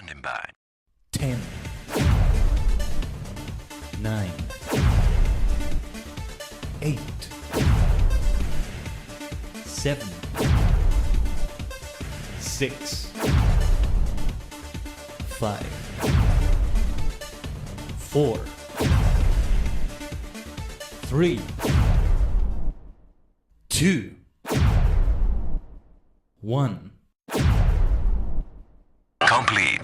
Standing by. 10, 9, 8, 7, 6, 5, 4, 3, 2, 1. Complete.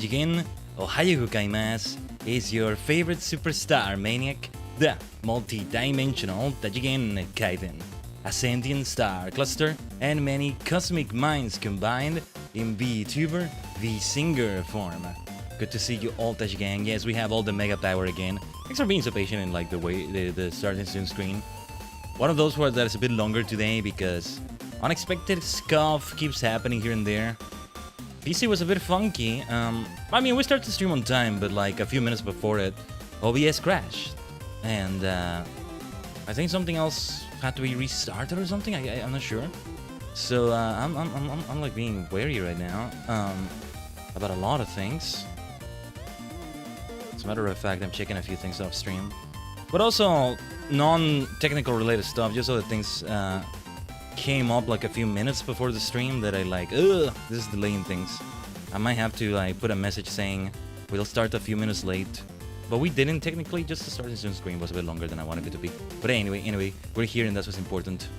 Tajigen, Ohayou gozaimasu, is your favorite superstar maniac, the multi-dimensional Tajigen Khaiden, a sentient star cluster and many cosmic minds combined in VTuber, V-Singer form. Good to see you all, Tajigen. Yes, we have all the mega power again. Thanks for being so patient in like the way the starting soon screen. One of those words that is a bit longer today because unexpected stuff keeps happening here and there. PC was a bit funky. I mean, we started the stream on time, but like a few minutes before it, OBS crashed, and I think something else had to be restarted or something. I'm not sure. So I'm like being wary right now about a lot of things. As a matter of fact, I'm checking a few things off stream, but also non-technical related stuff, just so that things came up like a few minutes before the stream that I like, ugh, this is delaying things. I might have to like put a message saying we'll start a few minutes late, but we didn't technically. Just the starting soon screen was a bit longer than I wanted it to be. But anyway, we're here and that's what's important.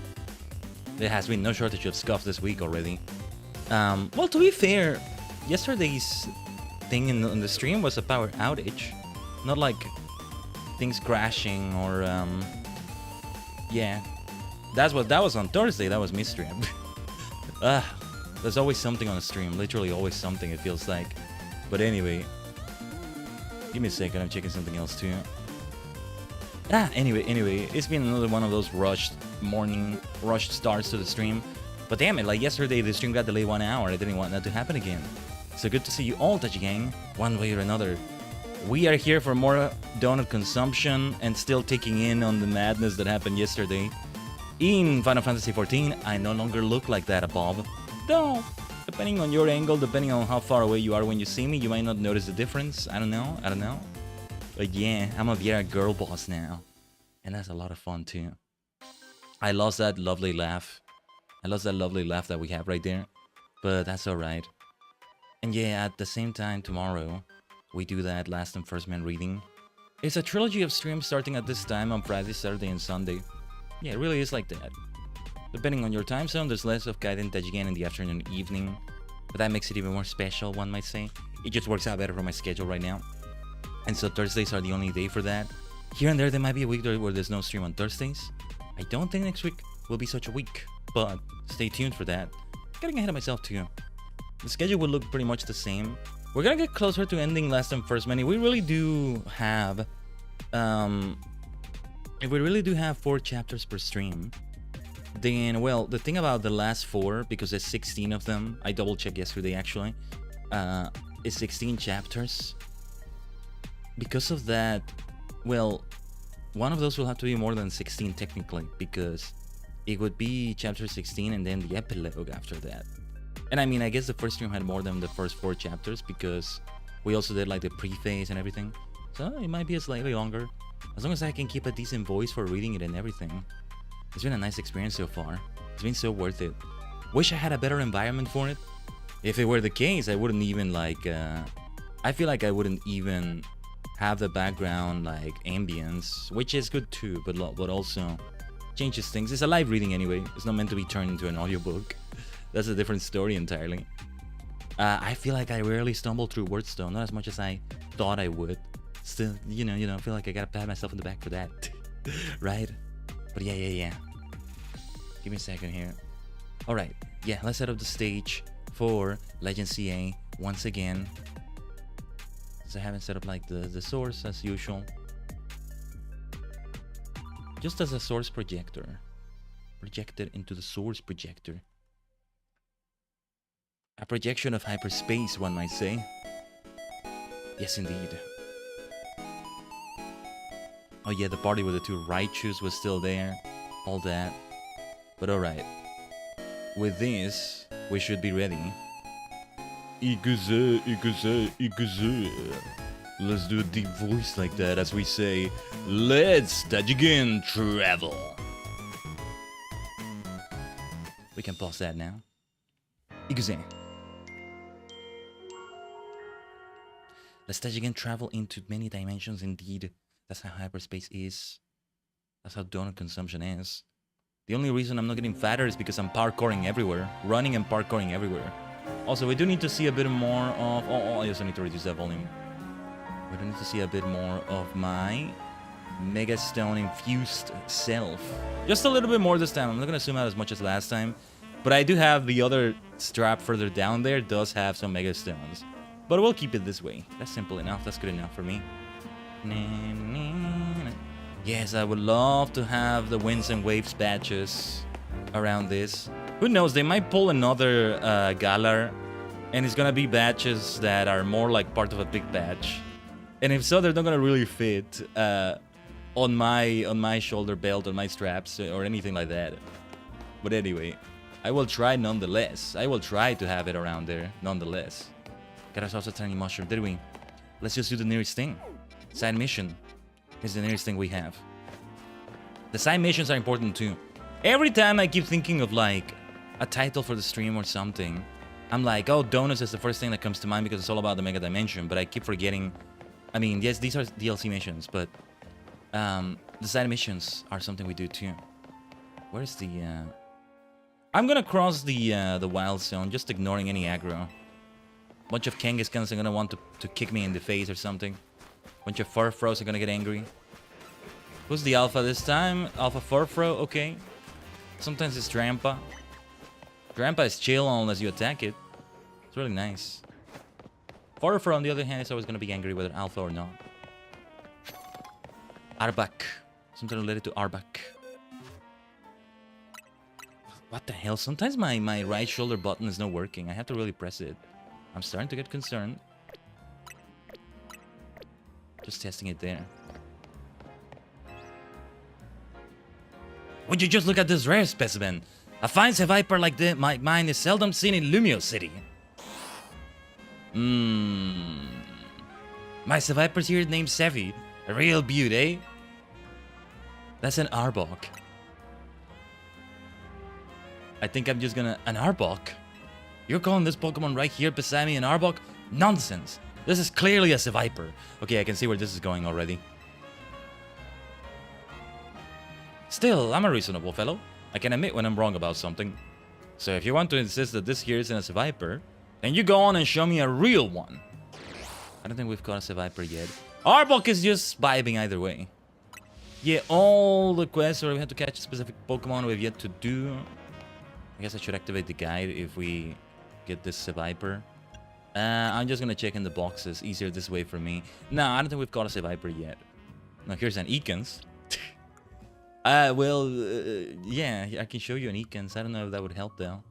There has been no shortage of scuff this week already. Well, to be fair, yesterday's thing in the stream was a power outage, not like things crashing or yeah. That was on Thursday. That was mystery. There's always something on the stream. Literally always something, it feels like. But anyway, give me a second. I'm checking something else too. Anyway, it's been another one of those rushed starts to the stream. But damn it, like yesterday the stream got delayed 1 hour. I didn't want that to happen again. So good to see you all, Tajigen, one way or another. We are here for more donut consumption and still taking in on the madness that happened yesterday. In Final Fantasy XIV, I no longer look like that above. Though, depending on your angle, depending on how far away you are when you see me, you might not notice the difference. I don't know. But yeah, I'm a VR girl boss now. And that's a lot of fun too. I lost that lovely laugh. That we have right there. But that's alright. And yeah, at the same time, tomorrow, we do that last and first man reading. It's a trilogy of streams starting at this time on Friday, Saturday, and Sunday. Yeah, it really is like that. Depending on your time zone, there's less of Khaiden Tajigen in the afternoon and evening. But that makes it even more special, one might say. It just works out better for my schedule right now. And so Thursdays are the only day for that. Here and there might be a week where there's no stream on Thursdays. I don't think next week will be such a week. But stay tuned for that. Getting ahead of myself too. The schedule will look pretty much the same. We're gonna get closer to ending last and first many. We really do have... If we really do have 4 chapters per stream, then, well, the thing about the last 4, because there's 16 of them, I double checked yesterday actually, is 16 chapters. Because of that, well, one of those will have to be more than 16 technically, because it would be chapter 16 and then the epilogue after that. And I mean, I guess the first stream had more than the first 4 chapters because we also did like the preface and everything. So it might be a slightly longer. As long as I can keep a decent voice for reading it and everything. It's been a nice experience so far. It's been so worth it. Wish I had a better environment for it. If it were the case, I wouldn't even like... I feel like I wouldn't even have the background like ambience, which is good too, but also changes things. It's a live reading anyway. It's not meant to be turned into an audiobook. That's a different story entirely. I feel like I rarely stumble through words though, not as much as I thought I would. Still, you know, I feel like I gotta pat myself in the back for that. Right? But yeah. Give me a second here. Alright, yeah, let's set up the stage for Legend CA once again. So I haven't set up like the source as usual. Just as a source projector. Projected into the source projector. A projection of hyperspace, one might say. Yes, indeed. Oh yeah, the party with the two righteous was still there. All that. But alright. With this, we should be ready. Ikuze, ikuze, ikuze. Let's do a deep voice like that as we say, let's Tajigen travel. We can pause that now. Ikuze. Let's Tajigen travel into many dimensions indeed. That's how hyperspace is. That's how donut consumption is. The only reason I'm not getting fatter is because I'm parkouring everywhere. Running and parkouring everywhere. Also, we do need to see a bit more of... Oh, I also need to reduce that volume. We do need to see a bit more of my Mega Stone infused self. Just a little bit more this time. I'm not going to zoom out as much as last time. But I do have the other strap further down there. Does have some Mega Stones. But we'll keep it this way. That's simple enough. That's good enough for me. Yes, I would love to have the Winds and Waves badges around this. Who knows, they might pull another Galar, and it's gonna be badges that are more like part of a big badge. And if so, they're not gonna really fit on my shoulder belt, on my straps, or anything like that. But anyway, I will try nonetheless. I will try to have it around there nonetheless. Got ourselves a tiny mushroom, did we? Let's just do the nearest thing. Side mission is the nearest thing we have. The side missions are important too. Every time I keep thinking of like a title for the stream or something, I'm like, oh, donuts is the first thing that comes to mind because it's all about the Mega Dimension, but I keep forgetting. I mean, yes, these are DLC missions, but the side missions are something we do too. Where's the... I'm gonna cross the wild zone, just ignoring any aggro. Bunch of Kangaskans are gonna want to kick me in the face or something. Bunch of Furfros are gonna get angry. Who's the alpha this time? Alpha Furfro, okay. Sometimes it's Drampa. Drampa is chill unless you attack it. It's really nice. Furfro, on the other hand, is always gonna be angry whether alpha or not. Arbak. Something related to Arbak. What the hell? Sometimes my right shoulder button is not working. I have to really press it. I'm starting to get concerned. Just testing it there. Would you just look at this rare specimen? A fine Seviper like mine is seldom seen in Lumio City. My Seviper's here named Sevi. A real beaut, eh? That's an Arbok. I think I'm just gonna... An Arbok? You're calling this Pokemon right here beside me an Arbok? Nonsense! This is clearly a Seviper. Okay, I can see where this is going already. Still, I'm a reasonable fellow. I can admit when I'm wrong about something. So if you want to insist that this here isn't a Seviper, then you go on and show me a real one. I don't think we've got a Seviper yet. Arbok is just vibing either way. Yeah, all the quests where we have to catch a specific Pokemon we've yet to do. I guess I should activate the guide if we get this Seviper. I'm just gonna check in the boxes. Easier this way for me. No, I don't think we've got a Seviper yet. Now here's an Ekans. Yeah, I can show you an Ekans. I don't know if that would help though.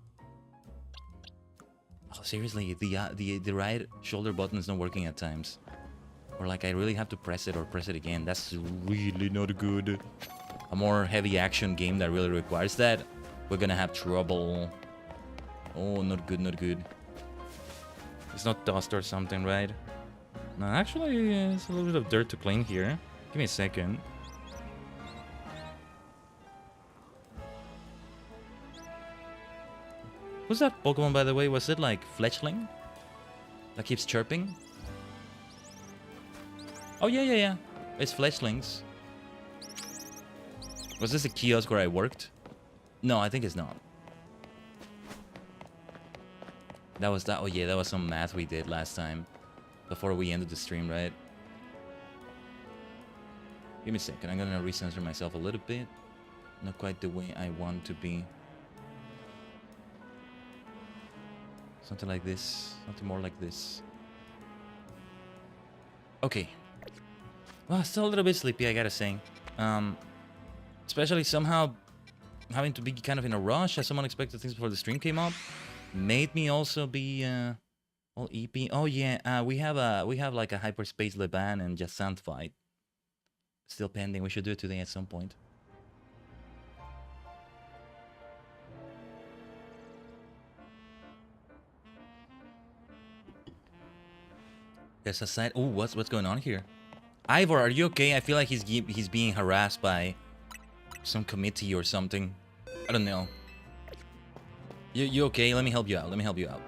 Oh, seriously, the right shoulder button is not working at times. Or like I really have to press it or press it again. That's really not good. A more heavy action game that really requires that, we're gonna have trouble. Oh, not good, not good. It's not dust or something, right? No, actually, it's a little bit of dirt to clean here. Give me a second. Who's that Pokemon, by the way? Was it like Fletchling? That keeps chirping? Oh, yeah. It's Fletchlings. Was this a kiosk where I worked? No, I think it's not. That was that. Oh, yeah, that was some math we did last time. Before we ended the stream, right? Give me a second. I'm gonna recensor myself a little bit. Not quite the way I want to be. Something like this. Something more like this. Okay. Well, still a little bit sleepy, I gotta say. Especially somehow having to be kind of in a rush as some unexpected things before the stream came up made me also be all EP. Oh yeah, we have like a hyperspace Leban and Jassant fight. Still pending. We should do it today at some point. There's a side. Oh, what's going on here? Ivor, are you okay? I feel like he's being harassed by some committee or something. I don't know. You okay? Let me help you out. Let me help you out.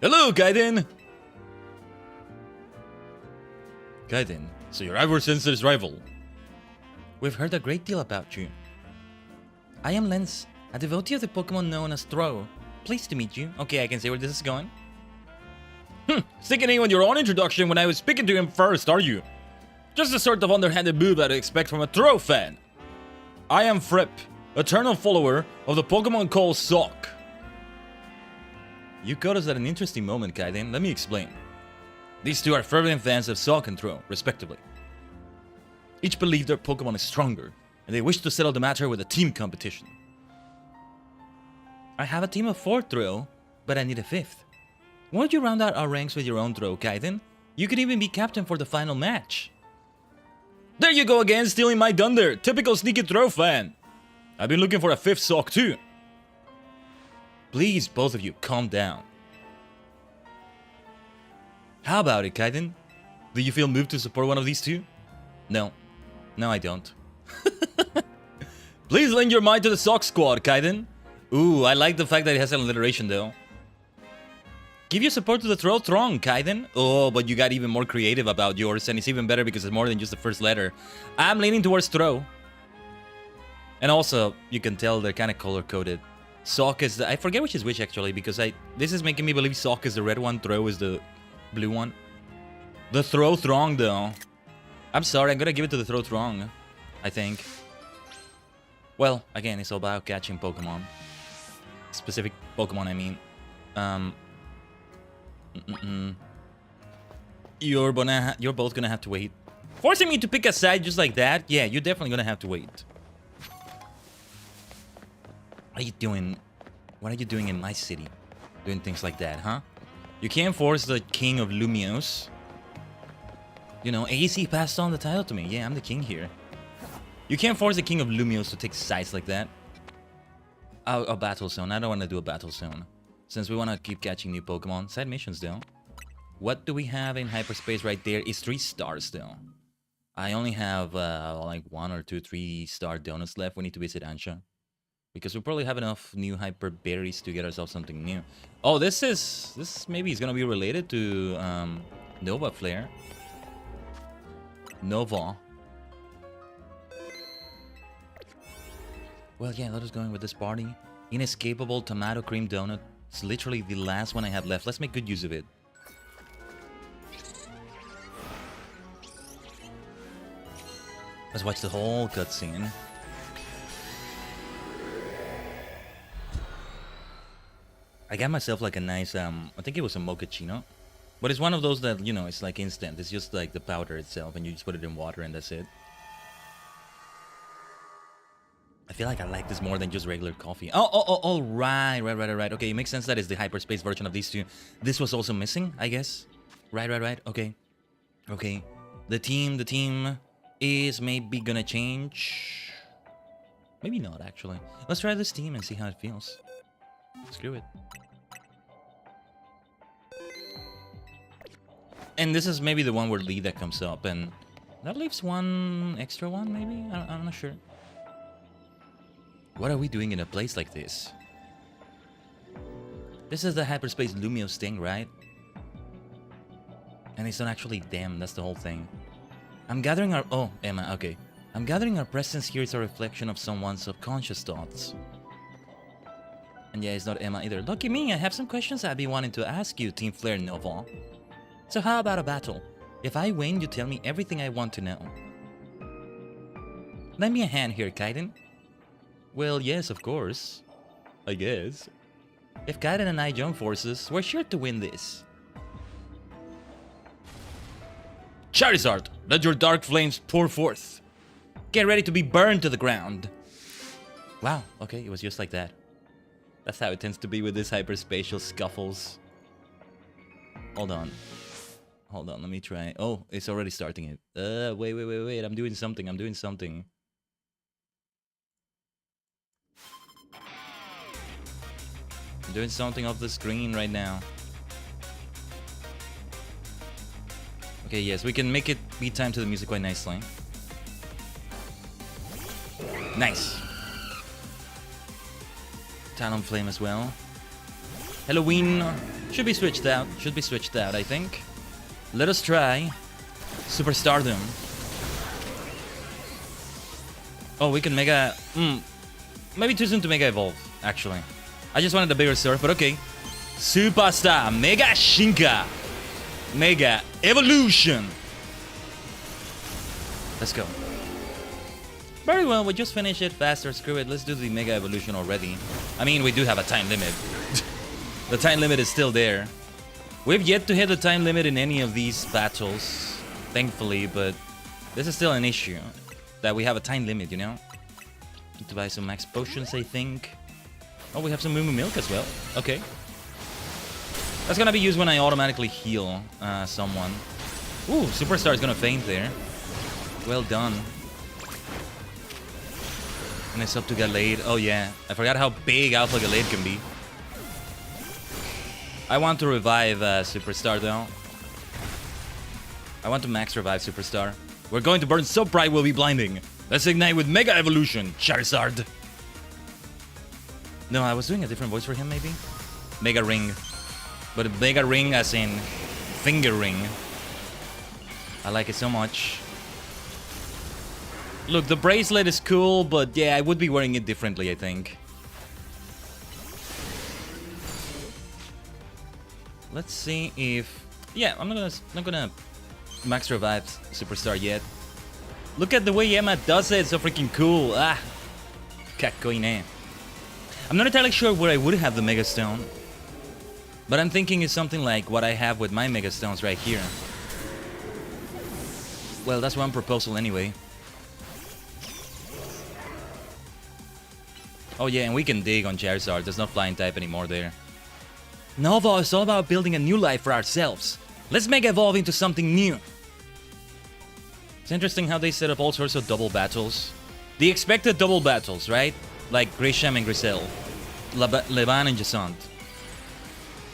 Hello, Khaiden! Khaiden, so you're Ivor Sensor's rival. We've heard a great deal about you. I am Lens, a devotee of the Pokemon known as Throw. Pleased to meet you. Okay, I can see where this is going. Sticking in with your own introduction when I was speaking to him first, are you? Just the sort of underhanded move I'd expect from a Throw fan. I am Fripp, eternal follower of the Pokemon called Sock. You caught us at an interesting moment, Khaiden. Let me explain. These two are fervent fans of Sock and Throw, respectively. Each believe their Pokemon is stronger, and they wish to settle the matter with a team competition. I have a team of 4 Throw, but I need a 5th. Won't you round out our ranks with your own Throw, Khaiden? You could even be captain for the final match. There you go again, stealing my thunder. Typical sneaky Throw fan. I've been looking for a 5th Sock too. Please, both of you, calm down. How about it, Khaiden? Do you feel moved to support one of these two? No. No, I don't. Please lend your mind to the Sock Squad, Khaiden. Ooh, I like the fact that it has an alliteration though. Give your support to the Throw Throng, Khaiden. Oh, but you got even more creative about yours, and it's even better because it's more than just the first letter. I'm leaning towards Throw. And also, you can tell they're kind of color-coded. Sock is the... I forget which is which, actually, because this is making me believe Sock is the red one, Throw is the blue one. The Throw Throng, though. I'm sorry, I'm gonna give it to the Throw Throng, I think. Well, again, it's all about catching Pokemon. Specific Pokemon, I mean. You're both gonna have to wait. Forcing me to pick a side just like that? Yeah, you're definitely gonna have to wait. What are you doing? What are you doing in my city? Doing things like that, huh? You can't force the king of Lumiose. You know, AC passed on the title to me. Yeah, I'm the king here. You can't force the king of Lumiose to take sides like that. A battle zone. I don't want to do a battle zone. Since we want to keep catching new Pokemon. Side missions, though. What do we have in hyperspace right there? It's 3 stars, though. I only have, like 1 or 2 3-star donuts left. We need to visit Ansha. Because we probably have enough new hyper berries to get ourselves something new. Oh, this maybe is going to be related to, Nova Flare. Nova. Well, yeah, let us go in with this party. Inescapable tomato cream donut. It's literally the last one I have left. Let's make good use of it. Let's watch the whole cutscene. I got myself like a nice, I think it was a mochaccino. But it's one of those that, you know, it's like instant. It's just like the powder itself and you just put it in water and that's it. I feel like I like this more than just regular coffee. Oh, right. Okay, it makes sense that it's the hyperspace version of these two. This was also missing, I guess. Right. Okay. The team is maybe gonna change. Maybe not, actually. Let's try this team and see how it feels. Screw it. And this is maybe the one where Lee that comes up, and that leaves one extra one, maybe? I'm not sure. What are we doing in a place like this? This is the hyperspace Lumiose thing, right? And it's not actually them, that's the whole thing. I'm gathering our... Oh, Emma, okay. I'm gathering our presence here is a reflection of someone's subconscious thoughts. And yeah, it's not Emma either. Lucky me, I have some questions I've been wanting to ask you, Team Flare Nova. So how about a battle? If I win, you tell me everything I want to know. Lend me a hand here, Khaiden. Well, yes, of course. I guess. If Khaiden and I join forces, we're sure to win this. Charizard, let your dark flames pour forth. Get ready to be burned to the ground. Wow, okay, it was just like that. That's how it tends to be with these hyperspatial scuffles. Hold on. Hold on, let me try. Oh, it's already starting it. Wait. I'm doing something. I'm doing something off the screen right now. Okay, yes, we can make it beat time to the music quite nicely. Nice. Talon Flame as well. Halloween should be switched out. I think. Let us try Superstardom. Oh, we can Mega... maybe too soon to Mega Evolve, actually. I just wanted a bigger surf, but okay. Superstar Mega Shinka. Mega Evolution. Let's go. Very well, we just finished it faster. Screw it, let's do the Mega Evolution already. I mean, we do have a time limit. The time limit is still there. We've yet to hit the time limit in any of these battles, thankfully, but this is still an issue. That we have a time limit, you know? Need to buy some max potions, I think. Oh, we have some Moo Moo Milk as well. Okay. That's gonna be used when I automatically heal someone. Ooh, Superstar is gonna faint there. Well done. And it's up to Gallade. Oh yeah, I forgot how big Alpha Gallade can be. I want to revive Superstar though. I want to max revive Superstar. We're going to burn so bright we'll be blinding. Let's ignite with Mega Evolution, Charizard. No, I was doing a different voice for him maybe? Mega Ring. But a Mega Ring as in finger ring. I like it so much. Look, the bracelet is cool, but yeah, I would be wearing it differently, I think. Let's see if... Yeah, I'm not gonna max revive Superstar yet. Look at the way Emma does it, it's so freaking cool. Ah, Kakoine. I'm not entirely sure where I would have the Mega Stone. But I'm thinking it's something like what I have with my Mega Stones right here. Well, that's one proposal anyway. Oh yeah, and we can dig on Charizard. There's no flying type anymore there. Nova is all about building a new life for ourselves. Let's Mega Evolve into something new. It's interesting how they set up all sorts of double battles. The expected double battles, right? Like Grisham and Grisel. Levan and Jasant.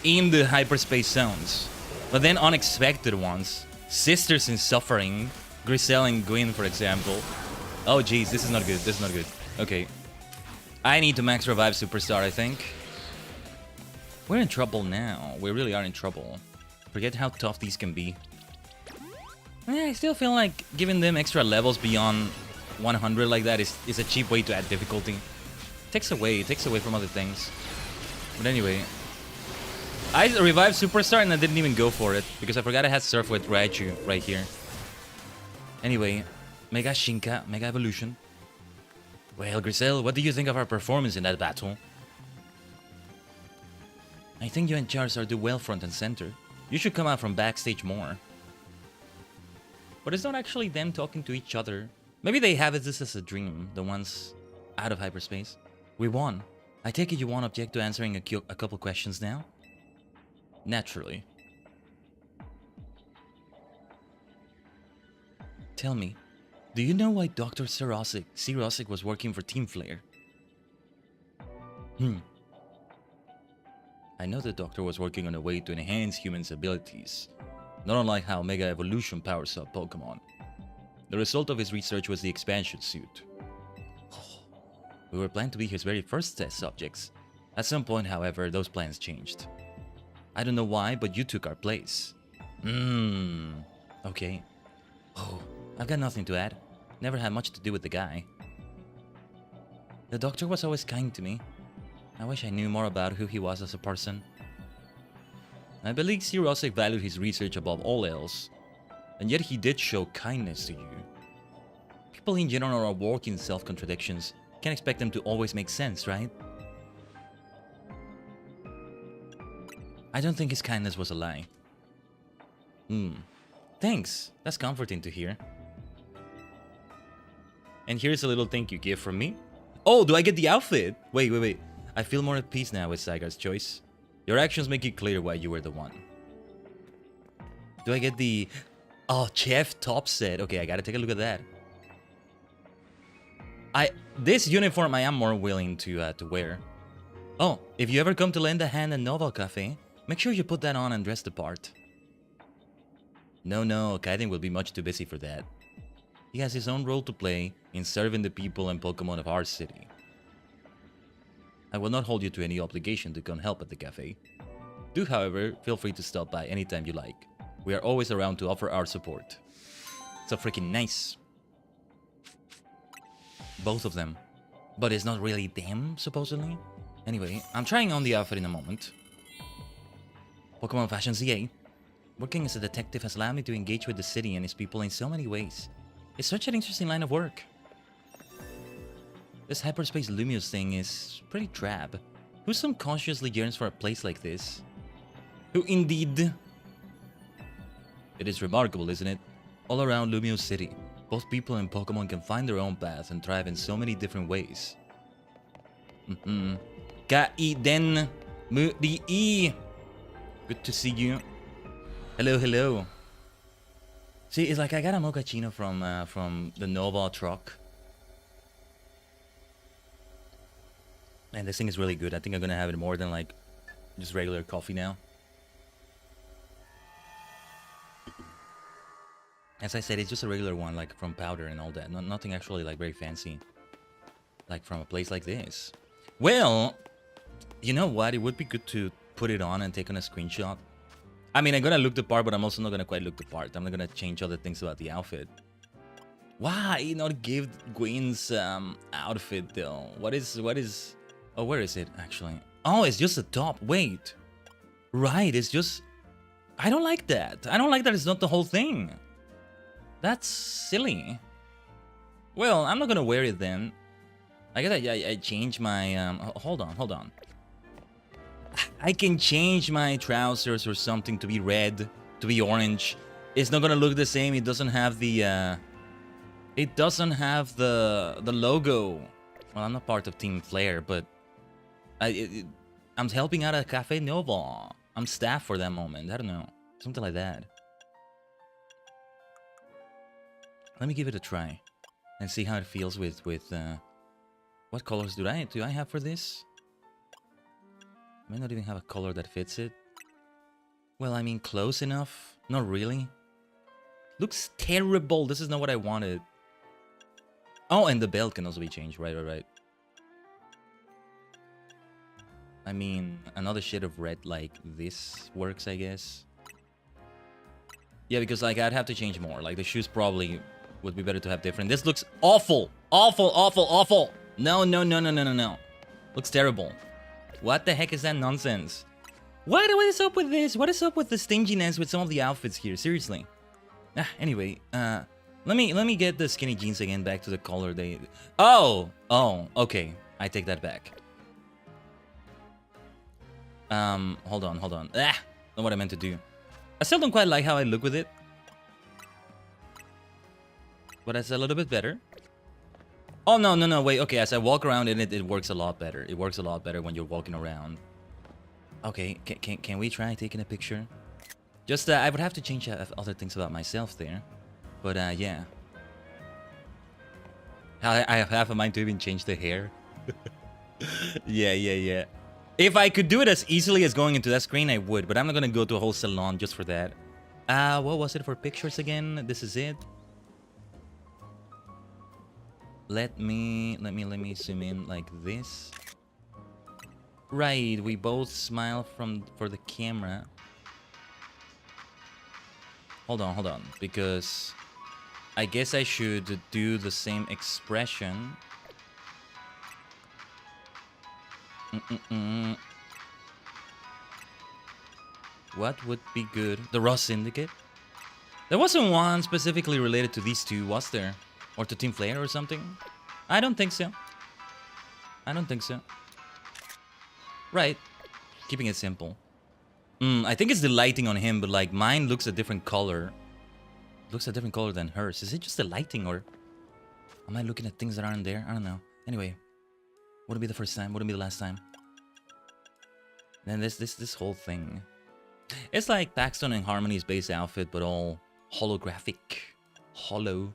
In the hyperspace zones. But then unexpected ones. Sisters in Suffering. Grisel and Gwyn, for example. Oh jeez, this is not good. This is not good. Okay. I need to max revive Superstar, I think. We're in trouble now. We really are in trouble. Forget how tough these can be. Yeah, I still feel like giving them extra levels beyond 100 like that is a cheap way to add difficulty. It takes away from other things. But anyway. I revived Superstar and I didn't even go for it. Because I forgot I had Surf with Raichu right here. Anyway. Mega Shinka, Mega Evolution. Well, Grisel, what do you think of our performance in that battle? I think you and Charizard do well front and center. You should come out from backstage more. But it's not actually them talking to each other. Maybe they have it this as a dream, the ones out of hyperspace. We won. I take it you won't object to answering a couple questions now? Naturally. Tell me, do you know why Dr. Cirosic was working for Team Flare? I know the Doctor was working on a way to enhance humans' abilities, not unlike how Mega Evolution powers up Pokemon. The result of his research was the expansion suit. We were planned to be his very first test subjects. At some point, however, those plans changed. I don't know why, but you took our place. Okay. Oh, I've got nothing to add. Never had much to do with the guy. The Doctor was always kind to me. I wish I knew more about who he was as a person. I believe Cirosic valued his research above all else, and yet he did show kindness to you. People in general are walking self-contradictions. Can't expect them to always make sense, right? I don't think his kindness was a lie. Thanks. That's comforting to hear. And here's a little thank you gift from me. Oh, do I get the outfit? Wait. I feel more at peace now with Zygarde's choice. Your actions make it clear why you were the one. Do I get the... Oh, chef top set. Okay, I gotta take a look at that. This uniform I am more willing to wear. Oh, if you ever come to lend a hand at Nova Cafe, make sure you put that on and dress the part. No, Khaiden will be much too busy for that. He has his own role to play in serving the people and Pokemon of our city. I will not hold you to any obligation to come help at the cafe. Do, however, feel free to stop by anytime you like. We are always around to offer our support. So freaking nice. Both of them. But it's not really them, supposedly. Anyway, I'm trying on the outfit in a moment. Pokemon Fashion CA. Working as a detective has allowed me to engage with the city and its people in so many ways. It's such an interesting line of work. This hyperspace Lumiose thing is pretty drab. Who subconsciously yearns for a place like this? Who indeed? It is remarkable, isn't it? All around Lumiose City, both people and Pokemon can find their own path and thrive in so many different ways. Khaiden Mudi. Good to see you. Hello. See, it's like I got a mochaccino from the Nova truck. And this thing is really good. I think I'm gonna have it more than like just regular coffee now. As I said, it's just a regular one, like from powder and all that. Nothing actually like very fancy. Like from a place like this. Well, you know what? It would be good to put it on and take on a screenshot. I mean, I'm gonna look the part, but I'm also not gonna quite look the part. I'm not gonna change other things about the outfit. Why not give Gwen's outfit though? What is... Oh, where is it actually? Oh, it's just the top. Wait. Right, it's just... I don't like that. I don't like that it's not the whole thing. That's silly. Well, I'm not gonna wear it then. I guess I change my... Hold on. I can change my trousers or something to be red, to be orange. It's not gonna look the same. It doesn't have the... It doesn't have the logo. Well, I'm not part of Team Flare, but... I'm helping out at Cafe Nova. I'm staff for that moment. I don't know. Something like that. Let me give it a try. And see how it feels with what colors do I have for this? I may not even have a color that fits it. Well, I mean, close enough. Not really. Looks terrible. This is not what I wanted. Oh, and the belt can also be changed. Right. I mean, another shade of red like this works, I guess. Yeah, because like I'd have to change more. Like the shoes probably would be better to have different. This looks awful. Awful. No. Looks terrible. What the heck is that nonsense? What is up with this? What is up with the stinginess with some of the outfits here? Seriously. Anyway, let me get the skinny jeans again back to the color they... Oh, okay. I take that back. Hold on. Not what I meant to do. I still don't quite like how I look with it. But it's a little bit better. Oh, no, wait. Okay, as I walk around in it, it works a lot better. It works a lot better when you're walking around. Okay, can we try taking a picture? Just, I would have to change other things about myself there. But, yeah. I have half a mind to even change the hair. Yeah. If I could do it as easily as going into that screen, I would. But I'm not gonna go to a whole salon just for that. What was it for pictures again? This is it. Let me zoom in like this. Right, we both smile for the camera. Hold on, because I guess I should do the same expression. What would be good? The Raw Syndicate? There wasn't one specifically related to these two, was there? Or to Team Flare or something? I don't think so. Right. Keeping it simple. I think it's the lighting on him, but like mine looks a different color. Looks a different color than hers. Is it just the lighting or am I looking at things that aren't there? I don't know. Anyway. Wouldn't be the first time. Wouldn't be the last time. Then this whole thing. It's like Paxton and Harmony's base outfit, but all holographic. Hollow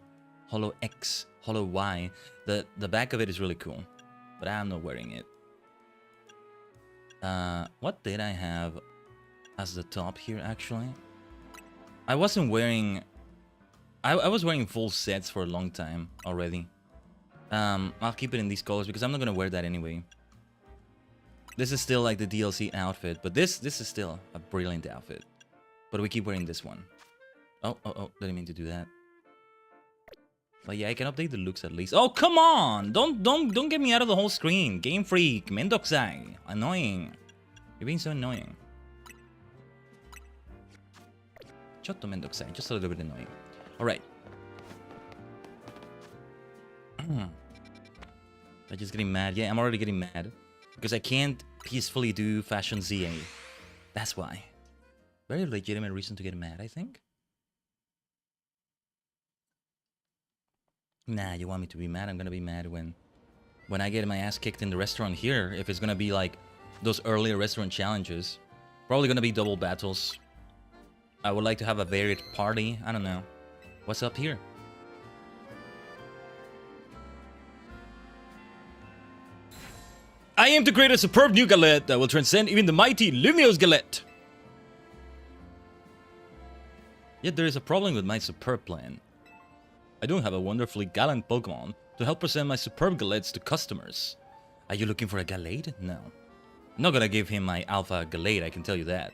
X, Hollow Y. The back of it is really cool, but I'm not wearing it. What did I have as the top here, actually? I wasn't wearing... I was wearing full sets for a long time already. I'll keep it in these colors because I'm not gonna wear that anyway. This is still like the DLC outfit, but this is still a brilliant outfit. But we keep wearing this one. Oh, didn't mean to do that. But yeah, I can update the looks at least. Oh, come on! Don't get me out of the whole screen. Game Freak, Mendokusai. Annoying. You're being so annoying. Chotto Mendokusai, just a little bit annoying. Alright. I'm just getting mad. Yeah, I'm already getting mad. Because I can't peacefully do Fashion ZA. That's why. Very legitimate reason to get mad, I think. Nah, you want me to be mad? I'm gonna be mad when I get my ass kicked in the restaurant here. If it's gonna be like those earlier restaurant challenges. Probably gonna be double battles. I would like to have a varied party. I don't know. What's up here? I aim to create a superb new galette that will transcend even the mighty Lumio's galette. Yet there is a problem with my superb plan. I don't have a wonderfully gallant Pokemon to help present my superb galettes to customers. Are you looking for a galade? No. I'm not gonna give him my alpha galade, I can tell you that.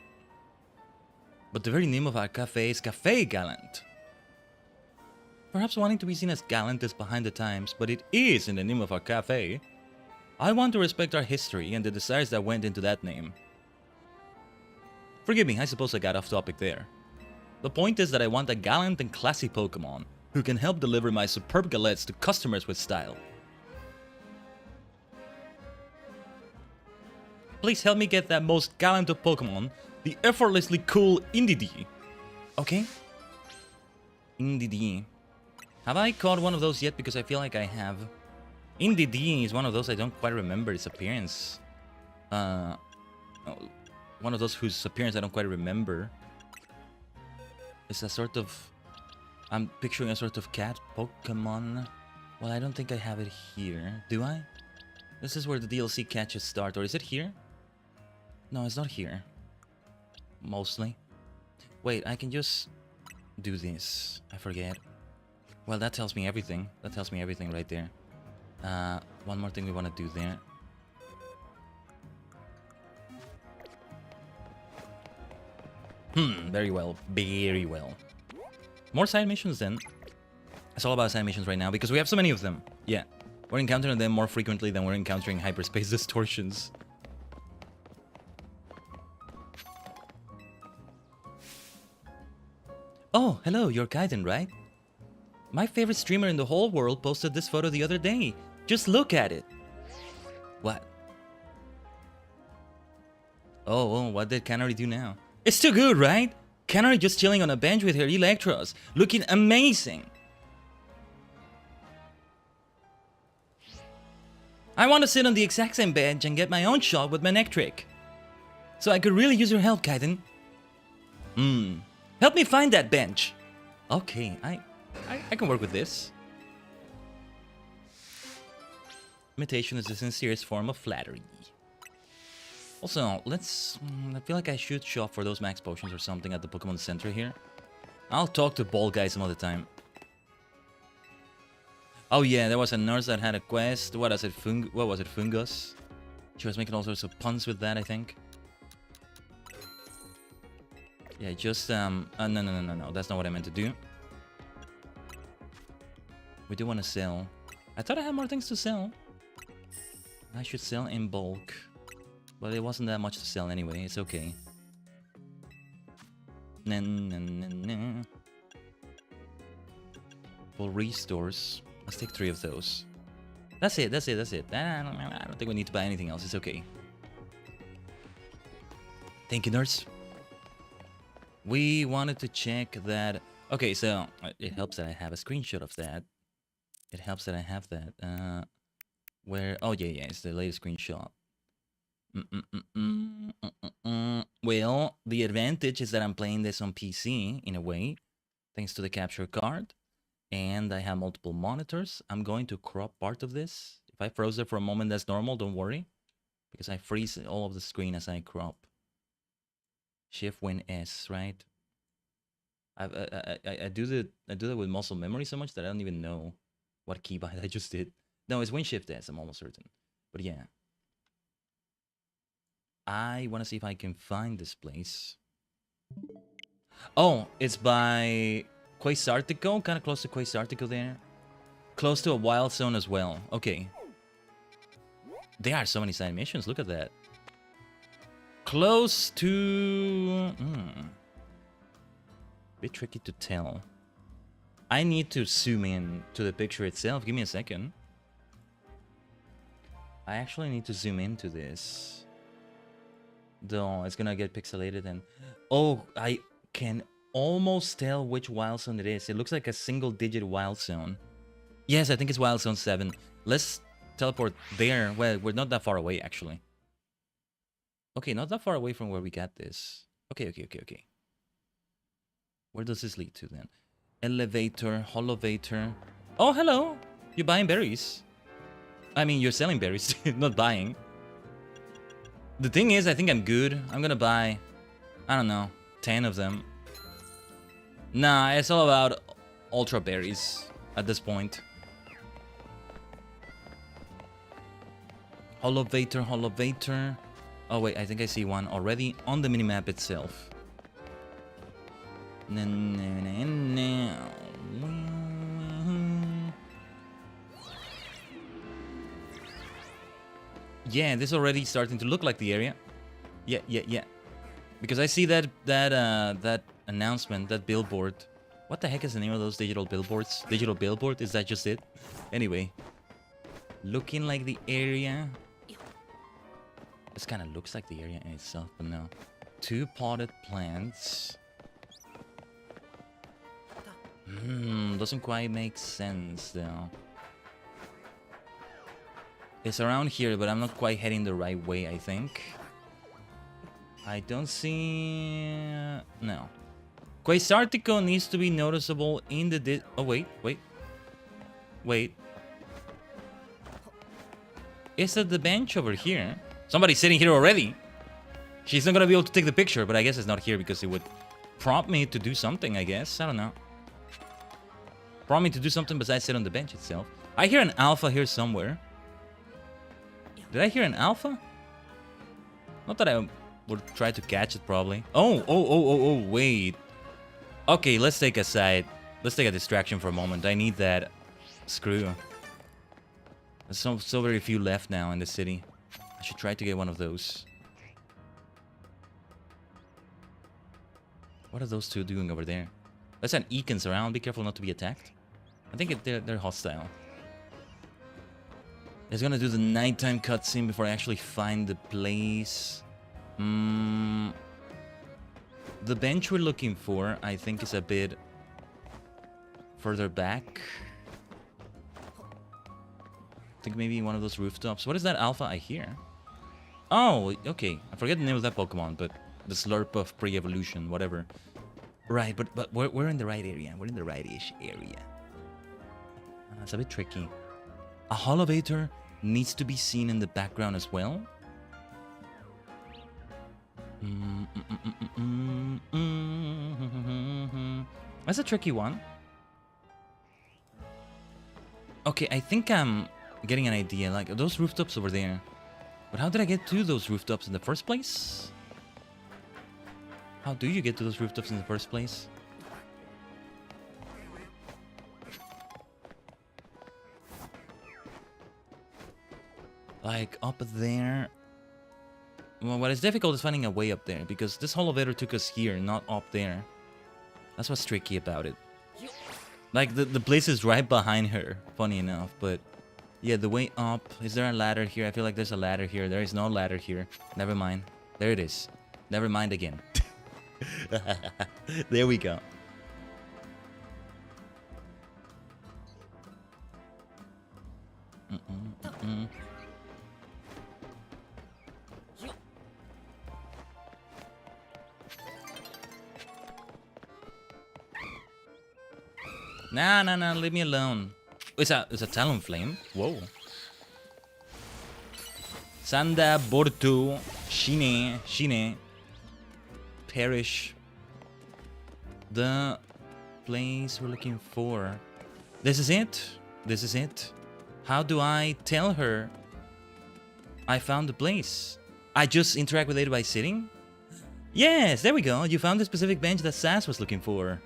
But the very name of our cafe is Cafe Gallant. Perhaps wanting to be seen as gallant is behind the times, but it is in the name of our cafe. I want to respect our history and the desires that went into that name. Forgive me, I suppose I got off topic there. The point is that I want a gallant and classy Pokemon who can help deliver my superb galettes to customers with style. Please help me get that most gallant of Pokemon, the effortlessly cool Indeedee. Okay? Indeedee. Have I caught one of those yet? Because I feel like I have. Indeedee is one of those I don't quite remember its appearance. One of those whose appearance I don't quite remember. It's a sort of... I'm picturing a sort of cat Pokemon. Well, I don't think I have it here. Do I? This is where the DLC catches start. Or is it here? No, it's not here. Mostly. Wait, I can just do this. I forget. Well, that tells me everything. That tells me everything right there. One more thing we want to do there. Very well. Very well. More side missions then. It's all about side missions right now because we have so many of them. Yeah. We're encountering them more frequently than we're encountering hyperspace distortions. Oh, hello, you're Khaiden, right? My favorite streamer in the whole world posted this photo the other day. Just look at it. What? Oh, what did Canary do now? It's too good, right? Canary just chilling on a bench with her Electros, looking amazing. I want to sit on the exact same bench and get my own shot with my neck trick. So I could really use your help, Khaiden. Help me find that bench. Okay, I can work with this. Imitation is the sincerest form of flattery. Also, let's... I feel like I should shop for those max potions or something at the Pokemon Center here. I'll talk to Ball Guy some other time. Oh yeah, there was a nurse that had a quest. What was it? Fungus? She was making all sorts of puns with that, I think. Yeah, just... no. That's not what I meant to do. We do want to sell. I thought I had more things to sell. I should sell in bulk. But it wasn't that much to sell anyway. It's okay. Full restores. Let's take 3 of those. That's it. I don't think we need to buy anything else. It's okay. Thank you, nurse. We wanted to check that... Okay, so it helps that I have a screenshot of that. It helps that I have that. Where... Oh, yeah, it's the latest screenshot. Well, the advantage is that I'm playing this on PC in a way, thanks to the capture card, and I have multiple monitors. I'm going to crop part of this. If I froze it for a moment, that's normal, don't worry, because I freeze all of the screen as I crop. Shift Win S, right? I do that with muscle memory so much that I don't even know what keybind I just did. No, it's Win Shift S, I'm almost certain. But yeah. I want to see if I can find this place. Oh, it's by Quasartico, kind of close to Quasartico there. Close to a wild zone as well. Okay. There are so many side missions, look at that. Close to... Bit tricky to tell. I need to zoom in to the picture itself. Give me a second. I actually need to zoom into this. Though it's gonna get pixelated and... Oh, I can almost tell which wild zone it is. It looks like a single-digit wild zone. Yes, I think it's wild zone 7. Let's teleport there. Well, we're not that far away, actually. Okay, not that far away from where we got this. Okay. Where does this lead to then? Elevator, holovator. Oh, hello! You're buying berries. I mean, you're selling berries, not buying. The thing is, I think I'm good. I'm gonna buy, I don't know, 10 of them. Nah, it's all about ultra berries at this point. Holovator. Oh wait, I think I see one already on the minimap itself. Yeah, this is already starting to look like the area. Yeah. Because I see that announcement, that billboard. What the heck is the name of those digital billboards? Digital billboard? Is that just it? Anyway, looking like the area. This kind of looks like the area in itself, but no. 2 potted plants. Doesn't quite make sense though. It's around here, but I'm not quite heading the right way, I think. I don't see... No. Quasartico needs to be noticeable in the... Oh, wait. Is it the bench over here? Somebody's sitting here already. She's not gonna be able to take the picture, but I guess it's not here because it would prompt me to do something, I guess. I don't know. Prompt me to do something besides sit on the bench itself. I hear an alpha here somewhere. Did I hear an alpha? Not that I would try to catch it, probably. Oh, wait. Okay, let's take a side. Let's take a distraction for a moment. I need that screw. There's so very few left now in the city. I should try to get one of those. What are those two doing over there? There's an Eakins around. Be careful not to be attacked. I think they're hostile. It's gonna do the nighttime cutscene before I actually find the place. The bench we're looking for, I think, is a bit further back. I think maybe one of those rooftops. What is that alpha I hear? Oh, okay. I forget the name of that Pokemon, but the Slurp of pre-evolution, whatever. Right, but we're in the right area. We're in the right-ish area. It's a bit tricky. A holovator needs to be seen in the background as well. That's a tricky one. Okay, I think I'm getting an idea. Like, those rooftops over there. But how did I get to those rooftops in the first place? How do you get to those rooftops in the first place? Like, up there. Well, what is difficult is finding a way up there, because this elevator took us here, not up there. That's what's tricky about it. Like, the place is right behind her, funny enough, but... Yeah, the way up... Is there a ladder here? I feel like there's a ladder here. There is no ladder here. Never mind. There it is. Never mind again. There we go. Nah, nah, nah, leave me alone. It's a talon flame. Whoa. Sanda Bortu Shine perish. The place we're looking for. This is it. This is it. How do I tell her I found the place? I just interact with it by sitting? Yes, there we go. You found the specific bench that Sass was looking for.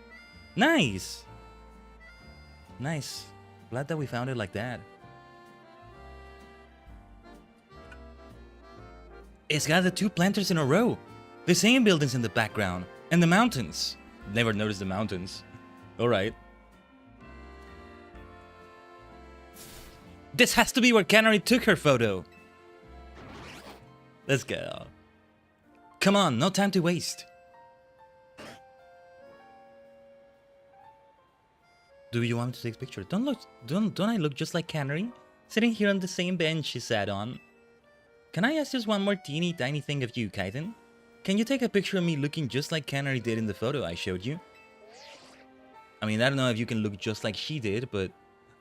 Nice. Nice. Glad that we found it like that. It's got the 2 planters in a row. The same buildings in the background. And the mountains. Never noticed the mountains. Alright. This has to be where Canary took her photo. Let's go. Come on, no time to waste. Do you want me to take a picture? Don't I look just like Canary? Sitting here on the same bench she sat on. Can I ask just one more teeny tiny thing of you, Khaiden? Can you take a picture of me looking just like Canary did in the photo I showed you? I mean, I don't know if you can look just like she did, but...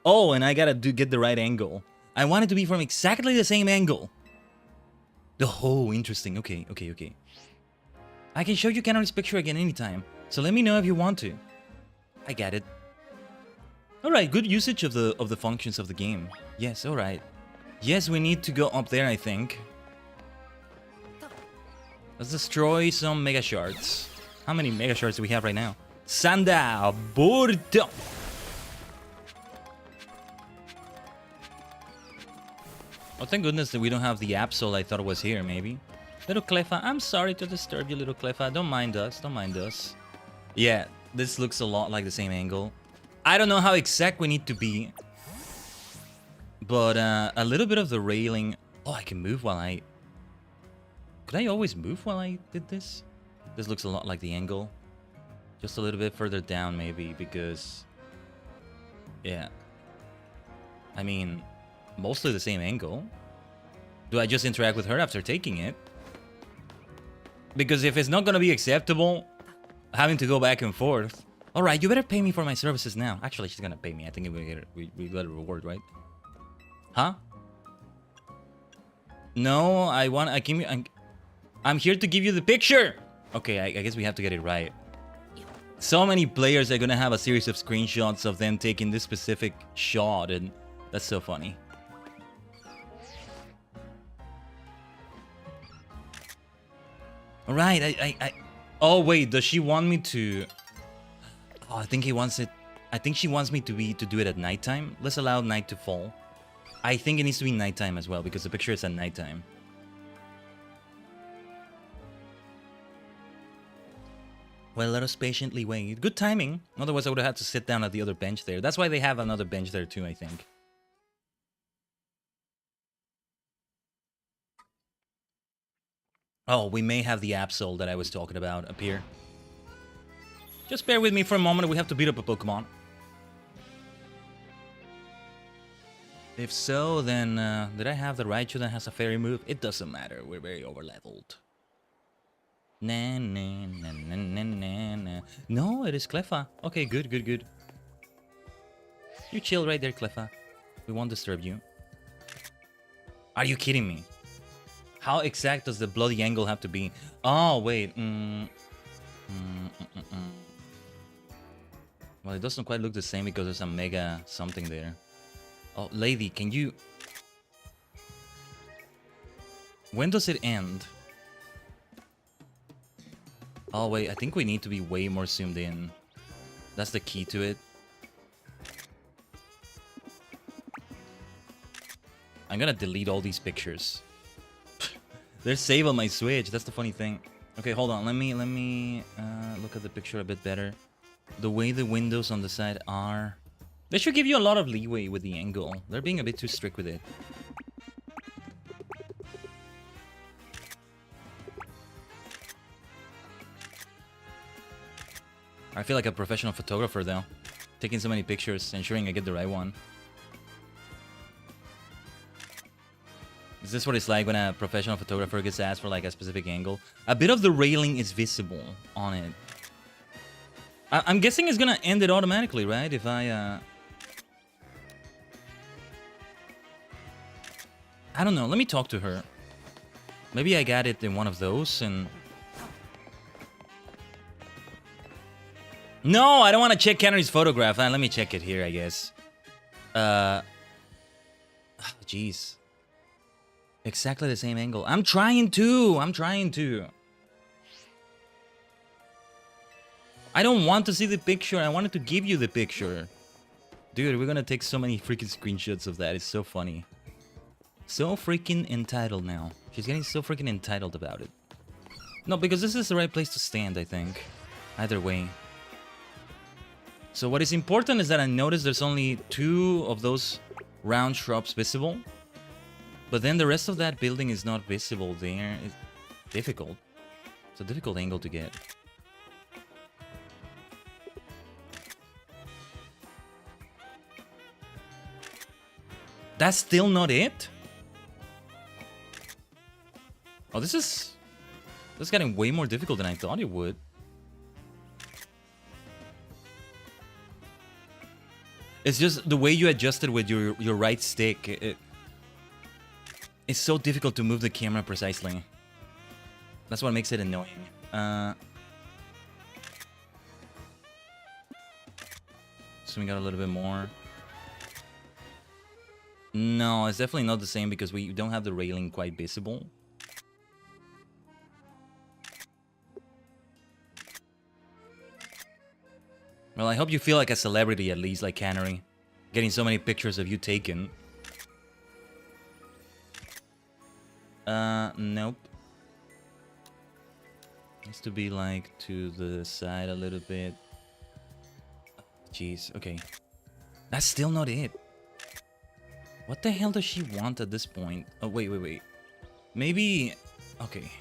Oh, and I gotta get the right angle. I want it to be from exactly the same angle. Oh, interesting. Okay. I can show you Canary's picture again anytime, so let me know if you want to. I get it. Alright, good usage of the functions of the game. Yes, alright. Yes, we need to go up there, I think. Let's destroy some Mega Shards. How many Mega Shards do we have right now? Sanda Burto! Oh, thank goodness that we don't have the Absol I thought it was here, maybe. Little Cleffa, I'm sorry to disturb you, little Cleffa. Don't mind us, don't mind us. Yeah, this looks a lot like the same angle. I don't know how exact we need to be. But a little bit of the railing... Oh, I can move while I... Could I always move while I did this? This looks a lot like the angle. Just a little bit further down, maybe, because... Yeah. I mean... Mostly the same angle. Do I just interact with her after taking it? Because if it's not gonna be acceptable, having to go back and forth. Alright, you better pay me for my services now. Actually, she's gonna pay me. I think we got a reward, right? Huh? No, I'm here to give you the picture! Okay, I guess we have to get it right. So many players are gonna have a series of screenshots of them taking this specific shot, and that's so funny. Alright, Oh, wait, does she want me to... Oh, I think he wants it... I think she wants me to do it at nighttime. Let's allow night to fall. I think it needs to be nighttime as well, because the picture is at nighttime. Well, let us patiently wait. Good timing. Otherwise, I would have had to sit down at the other bench there. That's why they have another bench there too, I think. Oh, we may have the Absol that I was talking about up here. Just bear with me for a moment. We have to beat up a Pokemon. If so, then did I have the Raichu that has a fairy move? It doesn't matter. We're very overleveled. Nah, nah, nah, nah, nah, nah, nah. No, it is Cleffa. Okay, good, good, good. You chill right there, Cleffa. We won't disturb you. Are you kidding me? How exact does the bloody angle have to be? Oh, wait. Well, it doesn't quite look the same because there's a mega something there. Oh, lady, can you... When does it end? Oh, wait, I think we need to be way more zoomed in. That's the key to it. I'm gonna delete all these pictures. They're saved on my Switch. That's the funny thing. Okay, hold on. Let me look at the picture a bit better. The way the windows on the side are... They should give you a lot of leeway with the angle. They're being a bit too strict with it. I feel like a professional photographer, though. Taking so many pictures, ensuring I get the right one. Is this what it's like when a professional photographer gets asked for like a specific angle? A bit of the railing is visible on it. I'm guessing it's gonna end it automatically, right? If I don't know. Let me talk to her. Maybe I got it in one of those and... No, I don't want to check Kennedy's photograph. Let me check it here, I guess. Jeez. Exactly the same angle. I'm trying to. I don't want to see the picture. I wanted to give you the picture. Dude, we're gonna take so many freaking screenshots of that. It's so funny. So freaking entitled now. She's getting so freaking entitled about it. No, because this is the right place to stand, I think. Either way. So what is important is that I noticed there's only 2 of those round shrubs visible. But then the rest of that building is not visible there. It's difficult. It's a difficult angle to get. That's still not it? Oh, this is getting way more difficult than I thought it would. It's just the way you adjust it with your right stick. It's so difficult to move the camera precisely. That's what makes it annoying. So we got a little bit more. No, it's definitely not the same because we don't have the railing quite visible. Well, I hope you feel like a celebrity at least, like Canary. Getting so many pictures of you taken. Nope. Needs to be like to the side a little bit. Jeez, okay. That's still not it. What the hell does she want at this point? Oh, wait. Maybe... Okay.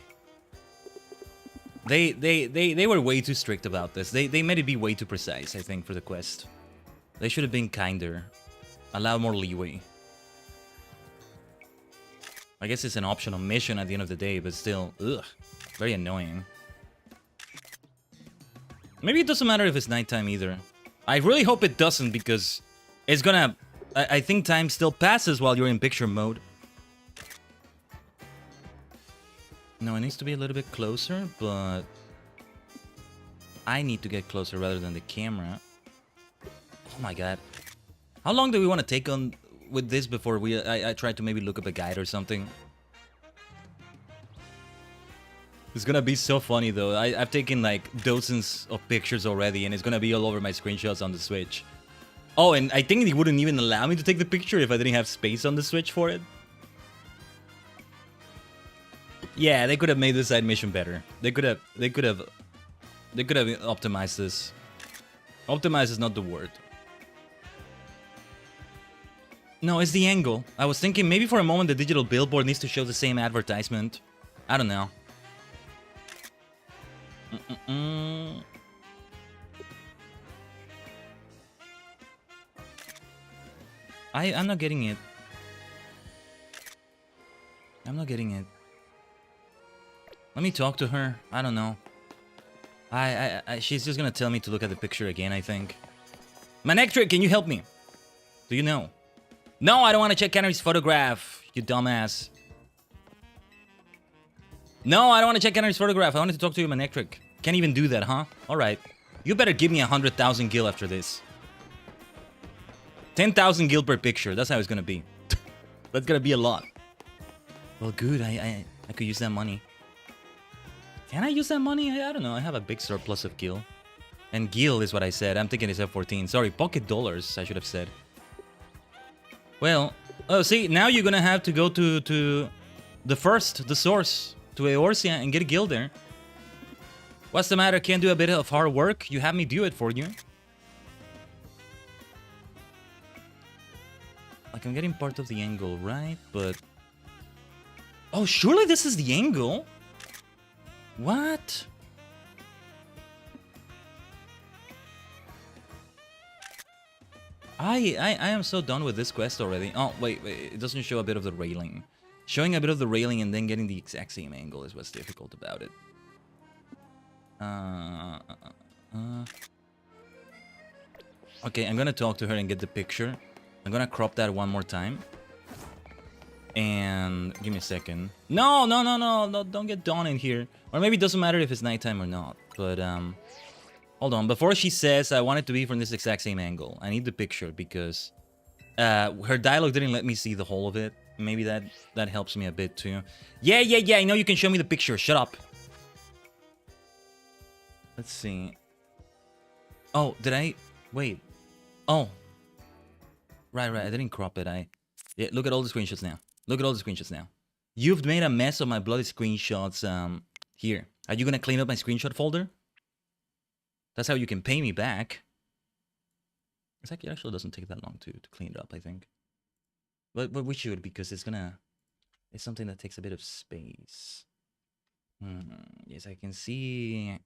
They were way too strict about this. They made it be way too precise, I think, for the quest. They should have been kinder. Allow more leeway. I guess it's an optional mission at the end of the day, but still, ugh. Very annoying. Maybe it doesn't matter if it's nighttime either. I really hope it doesn't because it's gonna... I think time still passes while you're in picture mode. No, it needs to be a little bit closer, but... I need to get closer rather than the camera. Oh my god. How long do we want to take on with this before I try to maybe look up a guide or something? It's gonna be so funny though. I've taken like dozens of pictures already and it's gonna be all over my screenshots on the Switch. Oh, and I think they wouldn't even allow me to take the picture if I didn't have space on the Switch for it. Yeah, they could have made this side mission better. They could have optimized this. Optimize is not the word. No, it's the angle. I was thinking maybe for a moment the digital billboard needs to show the same advertisement. I don't know. I'm not getting it. I'm not getting it. Let me talk to her. I don't know. She's just gonna tell me to look at the picture again, I think. Manectric, can you help me? Do you know? No, I don't want to check Canary's photograph, you dumbass. No, I don't want to check Canary's photograph. I wanted to talk to you, Manectric. Can't even do that, huh? Alright. You better give me 100,000 gil after this. 10,000 gil per picture. That's how it's gonna be. That's gonna be a lot. Well, good. I could use that money. Can I use that money? I don't know. I have a big surplus of gil. And gil is what I said. I'm thinking it's F14. Sorry, pocket dollars, I should have said. Well, oh, see, now you're gonna have to go to the source, to Eorzea and get a gil there. What's the matter? Can't do a bit of hard work? You have me do it for you. Like, I'm getting part of the angle, right? But... Oh, surely this is the angle? What? I am so done with this quest already. Oh, wait, it doesn't show a bit of the railing. Showing a bit of the railing and then getting the exact same angle is what's difficult about it. Okay, I'm gonna talk to her and get the picture. I'm gonna crop that one more time. And give me a second. No, don't get Dawn in here. Or maybe it doesn't matter if it's nighttime or not. But hold on. Before she says I want it to be from this exact same angle, I need the picture because her dialogue didn't let me see the whole of it. Maybe that helps me a bit too. Yeah. I know you can show me the picture. Shut up. Let's see. Oh, did I? Wait. Oh. Right. I didn't crop it. Yeah, look at all the screenshots now. Look at all the screenshots now. You've made a mess of my bloody screenshots. Here. Are you gonna clean up my screenshot folder? That's how you can pay me back. It actually doesn't take that long to clean it up, I think. But we should, because it's something that takes a bit of space. Yes, I can see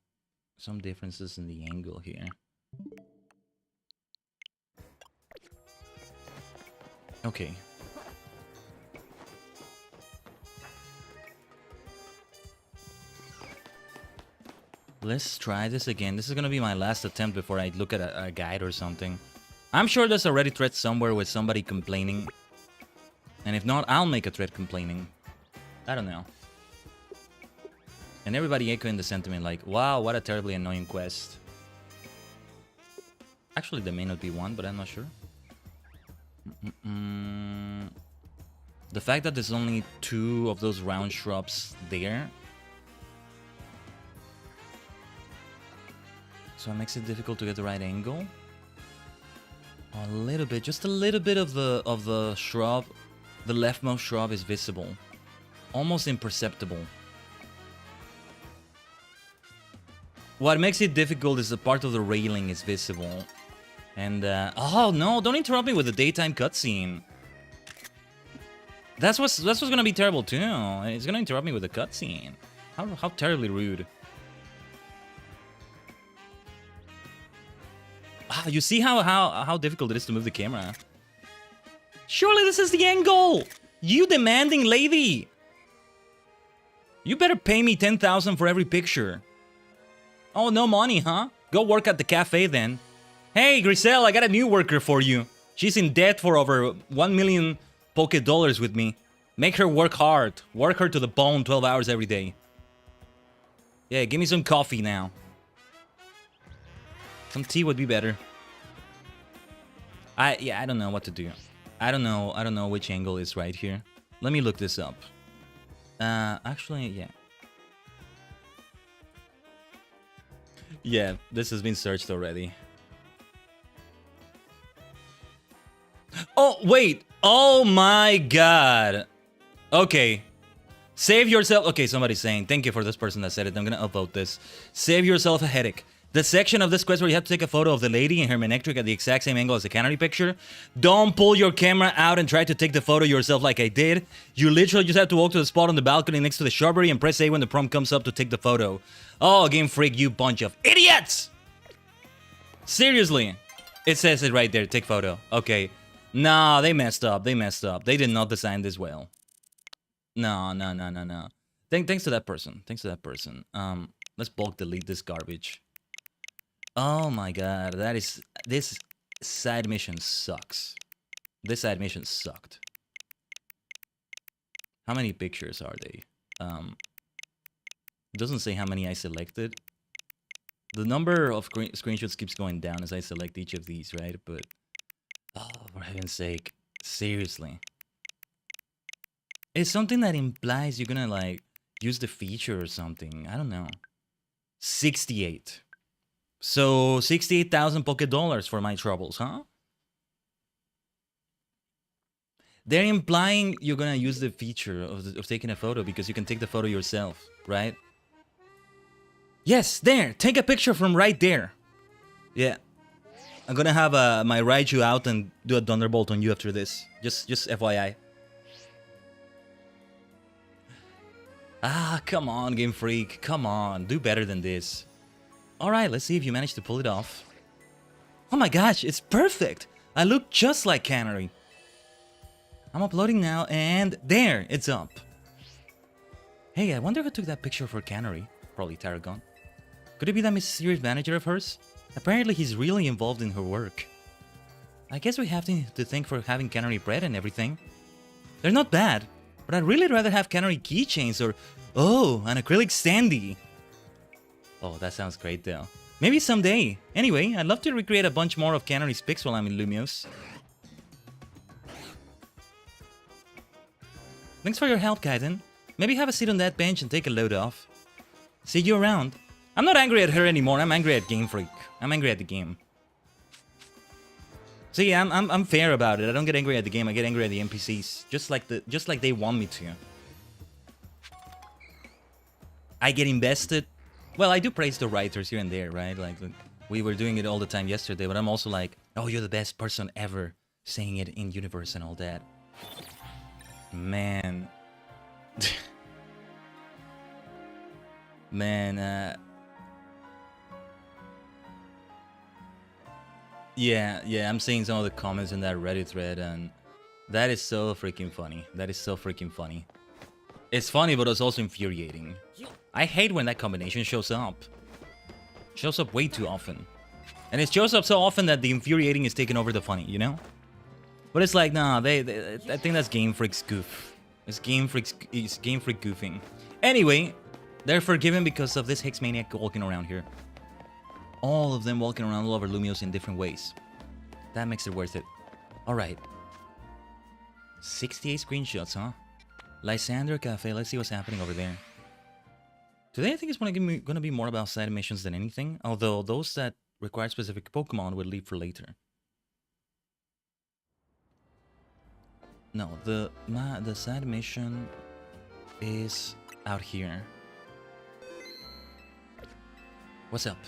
some differences in the angle here. Okay. Let's try this again. This is gonna be my last attempt before I look at a guide or something. I'm sure there's a Reddit thread somewhere with somebody complaining. And if not, I'll make a thread complaining. I don't know. And everybody echoing the sentiment like, wow, what a terribly annoying quest. Actually, there may not be one, but I'm not sure. The fact that there's only 2 of those round shrubs there. So it makes it difficult to get the right angle. A little bit, just a little bit of the shrub, the leftmost shrub is visible. Almost imperceptible. What makes it difficult is the part of the railing is visible. And, oh no, don't interrupt me with the daytime cutscene. That's what's gonna be terrible too. It's gonna interrupt me with the cutscene. How terribly rude. Ah, you see how difficult it is to move the camera. Surely this is the angle! You demanding lady! You better pay me 10,000 for every picture. Oh, no money, huh? Go work at the cafe then. Hey, Griselle, I got a new worker for you. She's in debt for over 1 million Poké dollars with me. Make her work hard. Work her to the bone 12 hours every day. Yeah, give me some coffee now. Some tea would be better. I don't know what to do. I don't know which angle is right here. Let me look this up. Actually, yeah. Yeah, this has been searched already. Oh, wait. Oh my god. Okay. Save yourself. Okay, somebody's saying, thank you for this person that said it. I'm gonna upvote this. Save yourself a headache. The section of this quest where you have to take a photo of the lady and her manectric at the exact same angle as the canary picture. Don't pull your camera out and try to take the photo yourself like I did. You literally just have to walk to the spot on the balcony next to the shrubbery and press A when the prompt comes up to take the photo. Oh, Game Freak, you bunch of idiots! Seriously. It says it right there, take photo. Okay. Nah, they messed up. They messed up. They did not design this well. No. Thanks to that person. Thanks to that person. Let's bulk delete this garbage. Oh my god, this side mission sucks. This side mission sucked. How many pictures are they? It doesn't say how many I selected. The number of screenshots keeps going down as I select each of these, right? But oh, for heaven's sake, seriously. It's something that implies you're gonna like use the feature or something. I don't know. 68. So 68,000 Poké dollars for my troubles, huh? They're implying you're gonna use the feature of taking a photo because you can take the photo yourself, right? Yes, there. Take a picture from right there. Yeah. I'm gonna have my Raichu out and do a Thunderbolt on you after this. Just FYI. Ah, come on, Game Freak. Come on. Do better than this. Alright, let's see if you manage to pull it off. Oh my gosh, it's perfect! I look just like Canary. I'm uploading now, and there, it's up. Hey, I wonder who took that picture for Canary. Probably Tajigen. Could it be that mysterious manager of hers? Apparently he's really involved in her work. I guess we have to thank for having cannery bread and everything. They're not bad, but I'd really rather have cannery keychains or... Oh, an acrylic standee. Oh, that sounds great though. Maybe someday. Anyway, I'd love to recreate a bunch more of cannery's pics while I'm in Lumios. Thanks for your help, Khaiden. Maybe have a seat on that bench and take a load off. See you around. I'm not angry at her anymore, I'm angry at Game Freak. I'm angry at the game. See, I'm fair about it. I don't get angry at the game, I get angry at the NPCs. Just like they want me to. I get invested. Well, I do praise the writers here and there, right? Like, we were doing it all the time yesterday, but I'm also like, oh, you're the best person ever saying it in universe and all that. Man. Man, yeah, I'm seeing some of the comments in that Reddit thread, and that is so freaking funny. That is so freaking funny. It's funny, but it's also infuriating. I hate when that combination shows up. Shows up way too often. And it shows up so often that the infuriating is taking over the funny, you know? But it's like, nah, I think that's Game Freak's goof. It's Game Freak goofing. Anyway, they're forgiven because of this Hex Maniac walking around here. All of them walking around all over Lumios in different ways. That makes it worth it. Alright. 68 screenshots, huh? Lysander Cafe, let's see what's happening over there. Today I think it's gonna be more about side missions than anything, although those that require specific Pokemon will leave for later. No, the side mission is out here. What's up?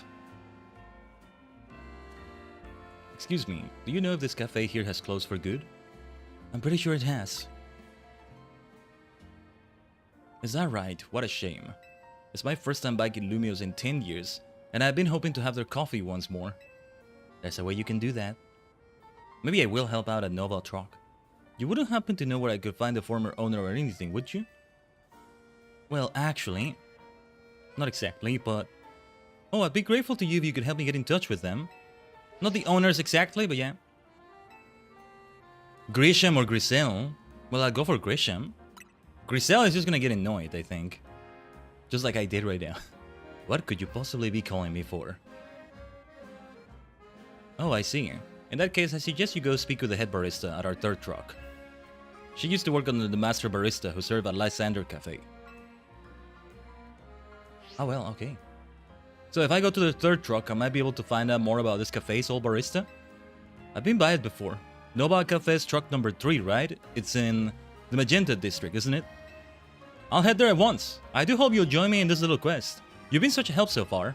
Excuse me, do you know if this cafe here has closed for good? I'm pretty sure it has. Is that right? What a shame. It's my first time back in Lumios in 10 years, and I've been hoping to have their coffee once more. There's a way you can do that. Maybe I will help out at Nova Truck. You wouldn't happen to know where I could find the former owner or anything, would you? Well, actually, not exactly, but... Oh, I'd be grateful to you if you could help me get in touch with them. Not the owners exactly, but yeah. Grisham or Griselle? Well, I'll go for Grisham. Griselle is just gonna get annoyed, I think. Just like I did right now. What could you possibly be calling me for? Oh, I see. In that case, I suggest you go speak with the head barista at our third truck. She used to work under the master barista who served at Lysander Cafe. Oh well, okay. So if I go to the third truck, I might be able to find out more about this cafe's old barista? I've been by it before. Nova Cafe's truck number 3, right? It's in the Magenta district, isn't it? I'll head there at once. I do hope you'll join me in this little quest. You've been such a help so far.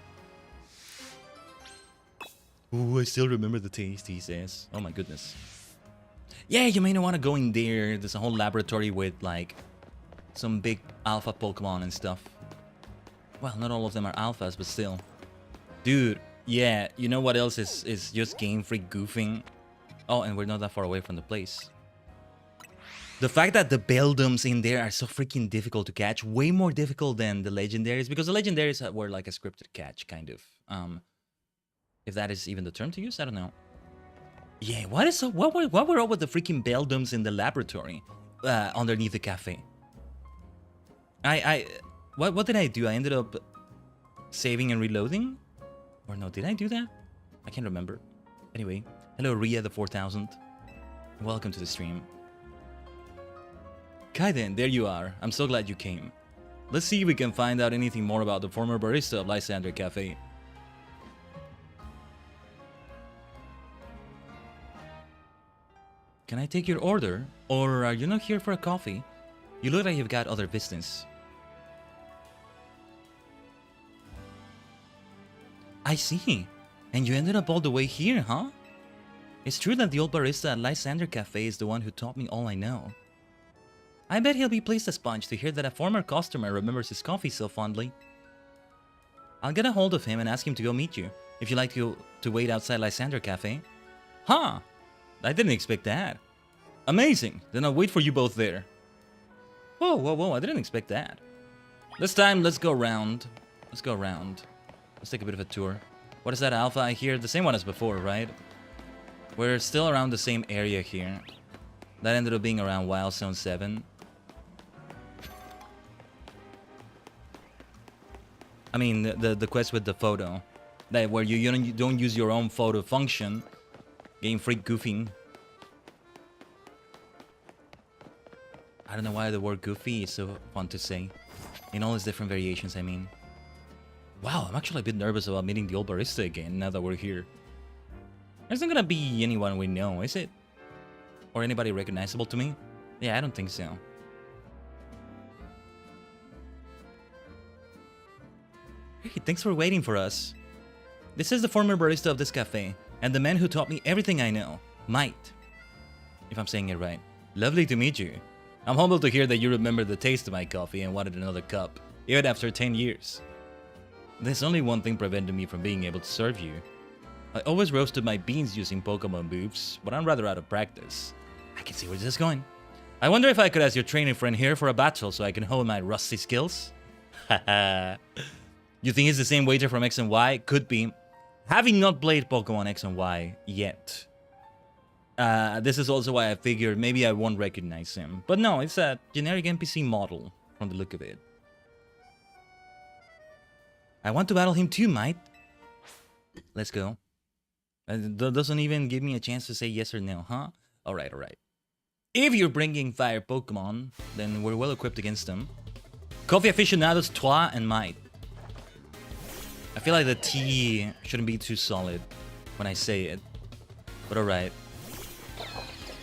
Ooh, I still remember the taste, he says. Oh my goodness. Yeah, you may not want to go in there. There's a whole laboratory with, like, some big alpha Pokemon and stuff. Well, not all of them are alphas, but still. Dude, yeah, you know what else is just Game Freak goofing? Oh, and we're not that far away from the place. The fact that the Beldums in there are so freaking difficult to catch, way more difficult than the Legendaries, because the Legendaries were like a scripted catch, kind of. If that is even the term to use, I don't know. Yeah, what were all with the freaking Beldums in the laboratory underneath the cafe? What did I do? I ended up saving and reloading? Or no, did I do that? I can't remember. Anyway, hello Ria the 4000. Welcome to the stream. Khaiden, there you are. I'm so glad you came. Let's see if we can find out anything more about the former barista of Lysander Cafe. Can I take your order? Or are you not here for a coffee? You look like you've got other business. I see. And you ended up all the way here, huh? It's true that the old barista at Lysander Cafe is the one who taught me all I know. I bet he'll be pleased as punch to hear that a former customer remembers his coffee so fondly. I'll get a hold of him and ask him to go meet you, if you'd like to wait outside Lysander Cafe. Huh! I didn't expect that. Amazing! Then I'll wait for you both there. Whoa, I didn't expect that. This time, let's go around. Let's go around. Let's take a bit of a tour. What is that alpha I hear? The same one as before, right? We're still around the same area here. That ended up being around Wild Zone 7. I mean, the quest with the photo. That where you don't use your own photo function. Game Freak goofing. I don't know why the word goofy is so fun to say. In all its different variations, I mean. Wow, I'm actually a bit nervous about meeting the old barista again now that we're here. There's not gonna be anyone we know, is it? Or anybody recognizable to me? Yeah, I don't think so. Hey, thanks for waiting for us. This is the former barista of this cafe, and the man who taught me everything I know, Might. If I'm saying it right. Lovely to meet you. I'm humbled to hear that you remember the taste of my coffee and wanted another cup, even after 10 years. There's only one thing preventing me from being able to serve you. I always roasted my beans using Pokemon moves, but I'm rather out of practice. I can see where this is going. I wonder if I could ask your training friend here for a battle so I can hone my rusty skills? Haha. You think he's the same waiter from X and Y? Could be. Having not played Pokemon X and Y yet, this is also why I figured maybe I won't recognize him. But no, it's a generic NPC model from the look of it. I want to battle him too, Might. Let's go. That doesn't even give me a chance to say yes or no, huh? Alright, alright. If you're bringing fire Pokemon, then we're well equipped against them. Coffee aficionados Toi and Might. I feel like the T shouldn't be too solid when I say it. But alright.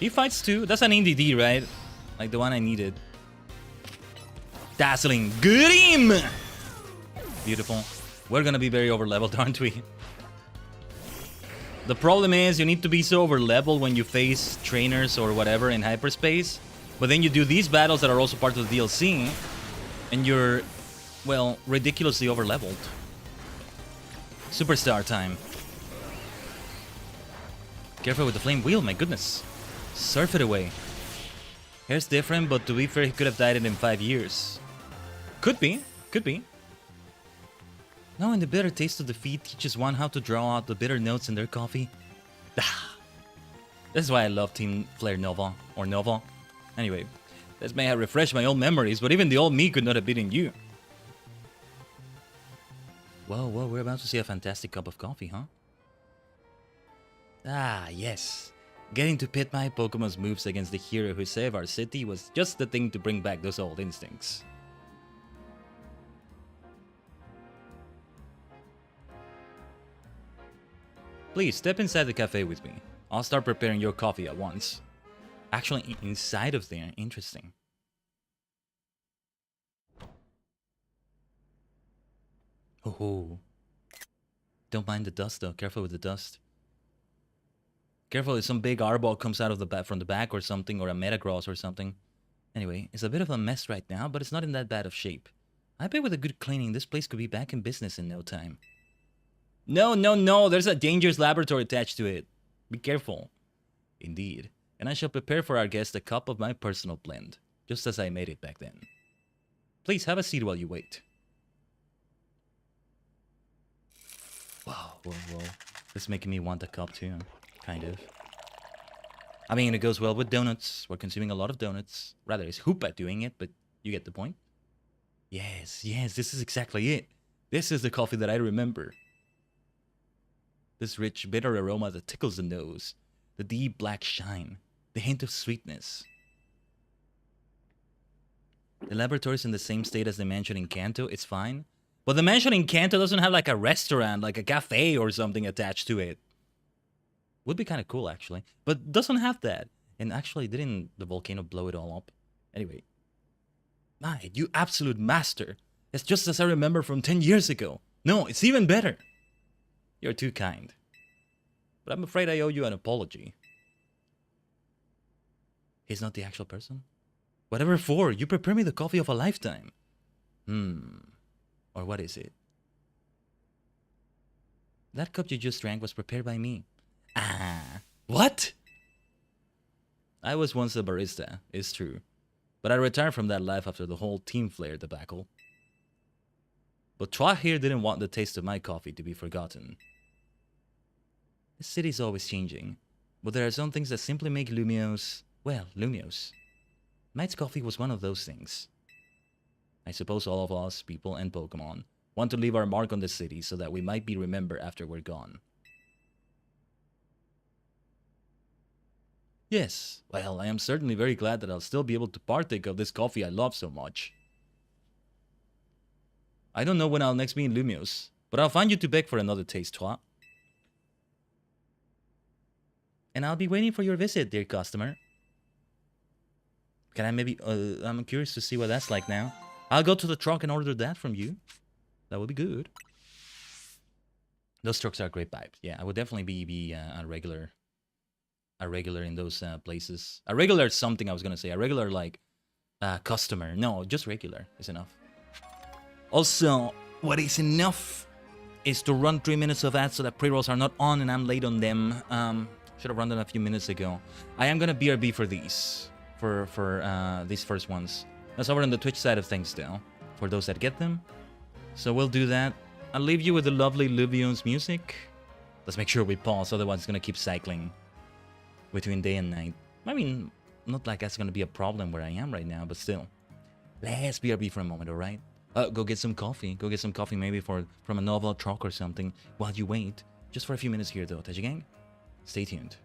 He fights too. That's an NDD, right? Like the one I needed. Dazzling. Good him! Beautiful. We're gonna be very over-leveled, aren't we? The problem is you need to be so over-leveled when you face trainers or whatever in hyperspace. But then you do these battles that are also part of the DLC. And you're, well, ridiculously over-leveled. Superstar time. Careful with the flame wheel, my goodness. Surf it away. Hair's different, but to be fair, he could have dyed it in 5 years. Could be. Could be. Knowing the bitter taste of defeat teaches one how to draw out the bitter notes in their coffee. This is why I love Team Flare Nova, or Nova. Anyway, this may have refreshed my old memories, but even the old me could not have beaten you. Whoa, we're about to see a fantastic cup of coffee, huh? Ah, yes. Getting to pit my Pokemon's moves against the hero who saved our city was just the thing to bring back those old instincts. Please, step inside the cafe with me. I'll start preparing your coffee at once. Actually, inside of there. Interesting. Oh. Don't mind the dust, though. Careful with the dust. Careful if some big Arbok comes out of the from the back or something, or a Metagross or something. Anyway, it's a bit of a mess right now, but it's not in that bad of shape. I bet with a good cleaning, this place could be back in business in no time. No, there's a dangerous laboratory attached to it. Be careful. Indeed. And I shall prepare for our guest a cup of my personal blend, just as I made it back then. Please have a seat while you wait. Wow. This is making me want a cup too, kind of. I mean, it goes well with donuts. We're consuming a lot of donuts. Rather, it's Hoopa doing it, but you get the point. Yes, this is exactly it. This is the coffee that I remember. This rich, bitter aroma that tickles the nose. The deep black shine. The hint of sweetness. The laboratory's in the same state as the mansion in Kanto. It's fine. But the mansion in Kanto doesn't have like a restaurant, like a cafe or something attached to it. Would be kind of cool, actually. But doesn't have that. And actually, didn't the volcano blow it all up? Anyway. My, you absolute master. It's just as I remember from 10 years ago. No, it's even better. You're too kind. But I'm afraid I owe you an apology. He's not the actual person? Whatever for, you prepare me the coffee of a lifetime. Or what is it? That cup you just drank was prepared by me. Ah, what? I was once a barista, it's true. But I retired from that life after the whole Team Flare debacle. But Troy here didn't want the taste of my coffee to be forgotten. The city's always changing. But there are some things that simply make Lumiose, well, Lumiose. Night's Coffee was one of those things. I suppose all of us, people and Pokemon, want to leave our mark on the city so that we might be remembered after we're gone. Yes, well, I am certainly very glad that I'll still be able to partake of this coffee I love so much. I don't know when I'll next be in Lumiose, but I'll find you to beg for another taste, toi. And I'll be waiting for your visit, dear customer. Can I maybe... I'm curious to see what that's like now. I'll go to the truck and order that from you. That would be good. Those trucks are great vibes. Yeah, I would definitely be a regular in those places. A regular something I was gonna say. A regular like customer. No, just regular is enough. Also, what is enough is to run 3 minutes of ads so that pre-rolls are not on and I'm late on them. Should have run them a few minutes ago. I am gonna BRB for these. For these first ones. That's over on the Twitch side of things though. For those that get them. So we'll do that. I'll leave you with the lovely Livion's music. Let's make sure we pause, otherwise it's gonna keep cycling between day and night. I mean, not like that's gonna be a problem where I am right now, but still. Let's BRB for a moment, alright? Go get some coffee. Go get some coffee maybe from a novel truck or something while you wait. Just for a few minutes here though, Tajigen. Stay tuned.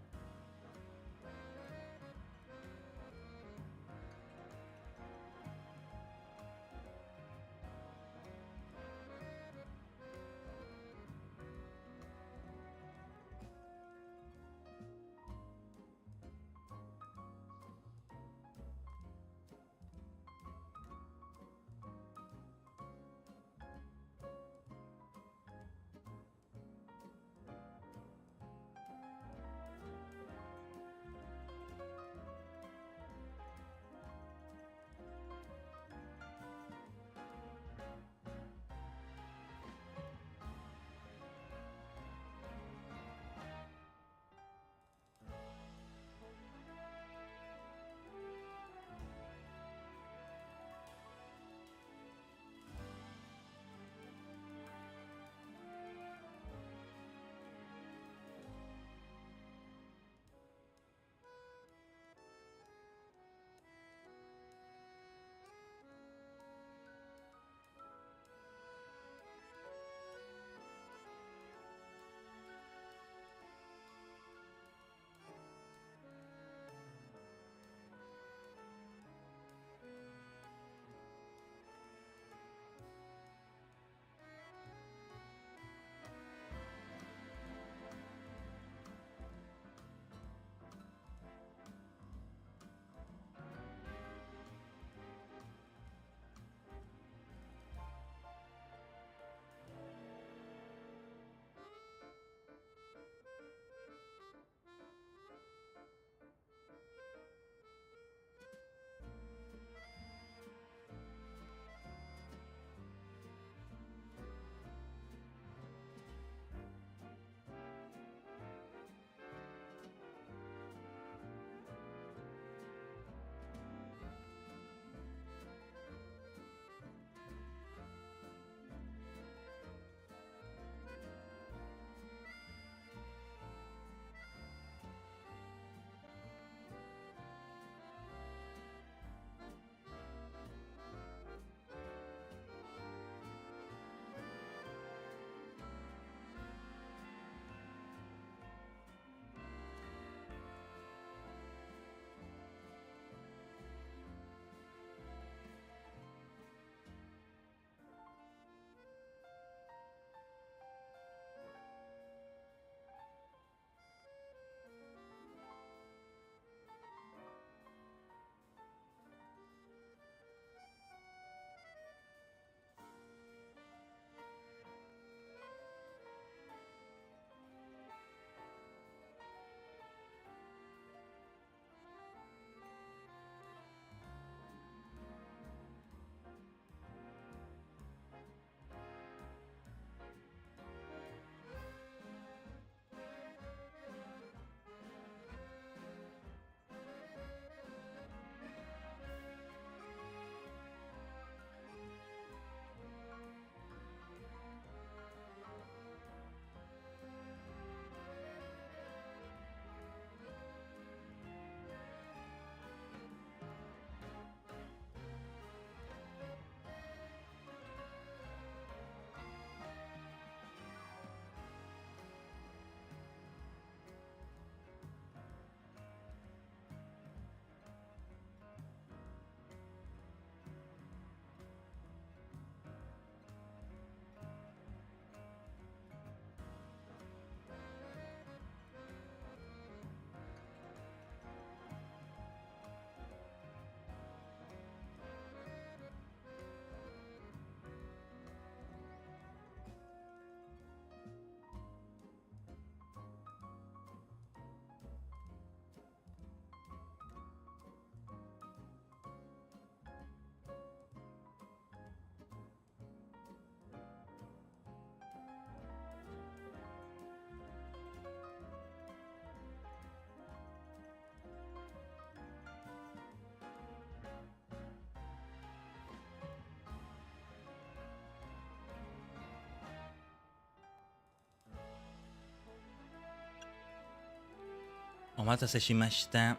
Omatase shimashita.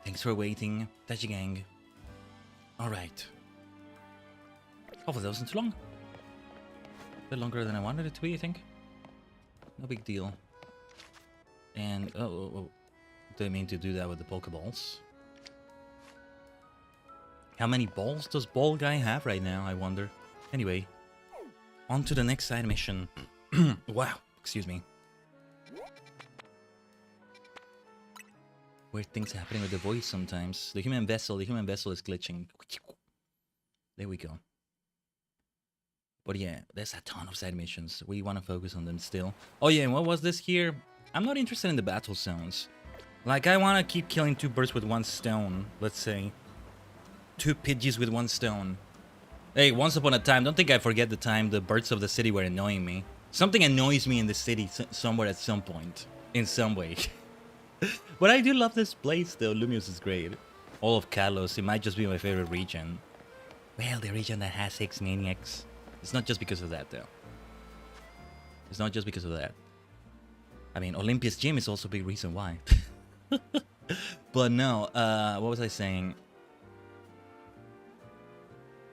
Thanks for waiting, Tajigen. Alright. Hopefully that wasn't too long. A bit longer than I wanted it to be, I think. No big deal. And, didn't mean to do that with the Pokeballs. How many balls does Ball Guy have right now, I wonder? Anyway, on to the next side mission. Wow, excuse me. Weird things happening with the voice sometimes. The human vessel is glitching. There we go. But yeah, there's a ton of side missions. We want to focus on them still. Oh yeah, and what was this here? I'm not interested in the battle zones. Like, I want to keep killing 2 birds with 1 stone, let's say. 2 Pidgeys with 1 stone. Hey, once upon a time, don't think I forget the time the birds of the city were annoying me. Something annoys me in the city somewhere at some point. In some way. But I do love this place though. Lumios is great. All of Kalos, it might just be my favorite region. Well, the region that has 6 maniacs. It's not just because of that though. It's not just because of that. I mean, Olympia's gym is also a big reason why. But no, what was I saying?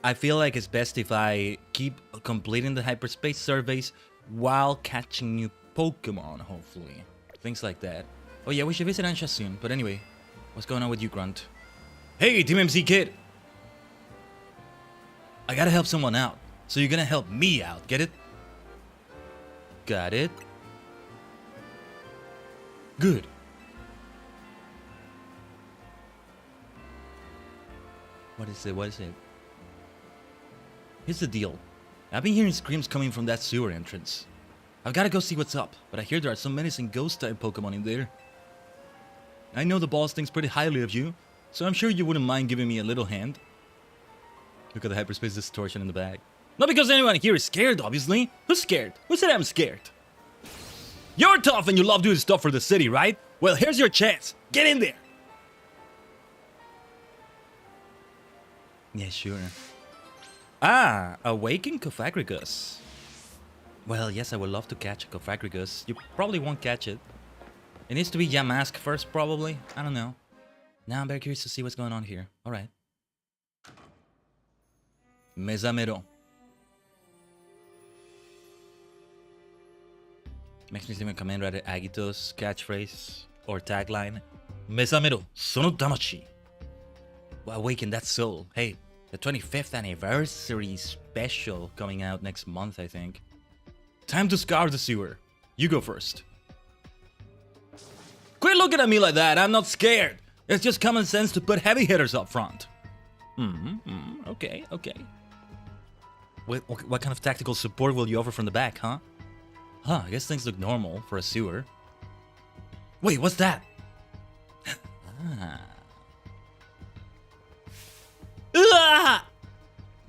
I feel like it's best if I keep completing the hyperspace surveys while catching new Pokemon, hopefully. Things like that. Oh yeah, we should visit Ansha soon. But anyway, what's going on with you, Grunt? Hey, Team MC Kid! I gotta help someone out. So you're gonna help me out, get it? Got it. Good. What is it? What is it? Here's the deal. I've been hearing screams coming from that sewer entrance. I've gotta go see what's up, but I hear there are some menacing ghost-type Pokemon in there. I know the boss thinks pretty highly of you, so I'm sure you wouldn't mind giving me a little hand. Look at the hyperspace distortion in the bag. Not because anyone here is scared, obviously. Who's scared? Who said I'm scared? You're tough and you love doing stuff for the city, right? Well, here's your chance. Get in there. Yeah, sure. Ah, Awaken Cofagrigus. Well, yes, I would love to catch a Cofagrigus. You probably won't catch it. It needs to be Yamask first, probably. I don't know. Now I'm very curious to see what's going on here. Alright. Mesamero. Makes me think of Kamen Rider Agito's catchphrase or tagline. Mesamero, sono damachi. Awaken that soul. Hey, the 25th anniversary special coming out next month, I think. Time to scour the sewer. You go first. Quit looking at me like that. I'm not scared. It's just common sense to put heavy hitters up front. Okay. What kind of tactical support will you offer from the back, huh? Huh, I guess things look normal for a sewer. Wait, what's that? Ah. Ah!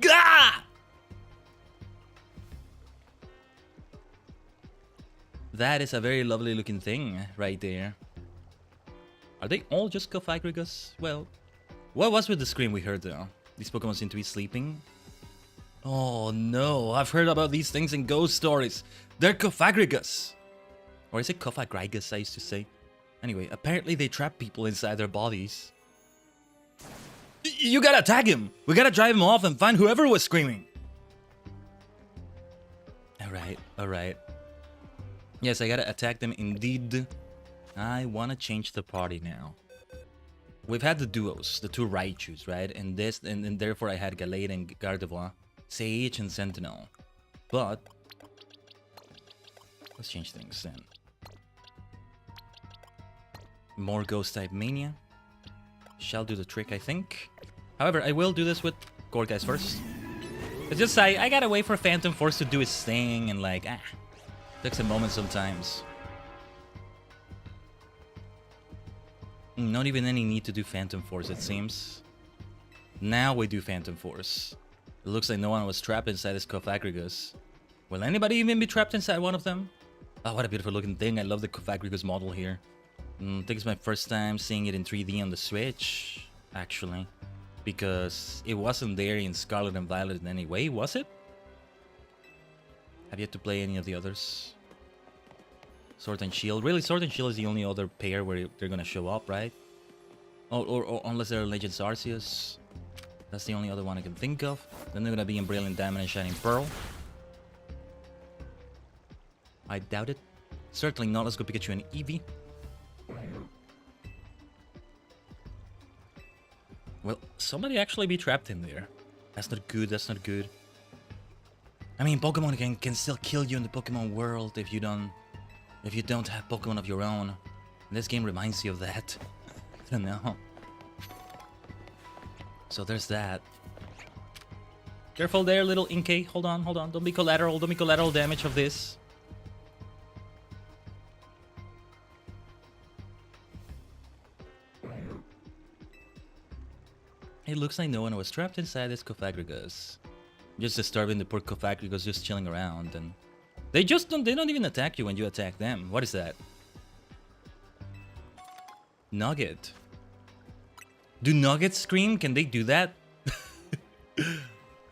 Ah! That is a very lovely looking thing right there. Are they all just Cofagrigus? Well, what was with the scream we heard though? These Pokemon seem to be sleeping. Oh no, I've heard about these things in ghost stories. They're Cofagrigus. Or is it Cofagrigus I used to say? Anyway, apparently they trap people inside their bodies. You gotta tag him! We gotta drive him off and find whoever was screaming! Alright. Yes, I gotta attack them indeed. I wanna change the party now. We've had the duos, the 2 Raichus, right? And therefore I had Gallade and Gardevoir, Sage and Sentinel. But let's change things then. More Ghost-type Mania. Shall do the trick, I think. However, I will do this with Gorgeist first. It's just I gotta wait for Phantom Force to do its thing and like, takes a moment sometimes. Not even any need to do Phantom Force, it seems. Now we do Phantom Force. It looks like no one was trapped inside this Cofagrigus. Will anybody even be trapped inside one of them? Oh, what a beautiful looking thing. I love the Cofagrigus model here. I think it's my first time seeing it in 3D on the Switch, actually. Because it wasn't there in Scarlet and Violet in any way, was it? Have yet to play any of the others. Sword and Shield. Really, Sword and Shield is the only other pair where they're gonna show up, right? Or unless they're Legends Arceus. That's the only other one I can think of. Then they're gonna be in Brilliant Diamond and Shining Pearl. I doubt it. Certainly not. Let's go Pikachu and Eevee. Well, somebody actually be trapped in there. That's not good, that's not good. I mean, Pokemon can still kill you in the Pokemon world if you don't have Pokemon of your own. And this game reminds you of that. I don't know. So there's that. Careful there, little Inkay. Hold on, hold on. Don't be collateral damage of this. It looks like no one was trapped inside this Cofagrigus. Just disturbing the poor Cofagrigus just chilling around, and they don't even attack you when you attack them. What is that? Nugget. Do nuggets scream? Can they do that?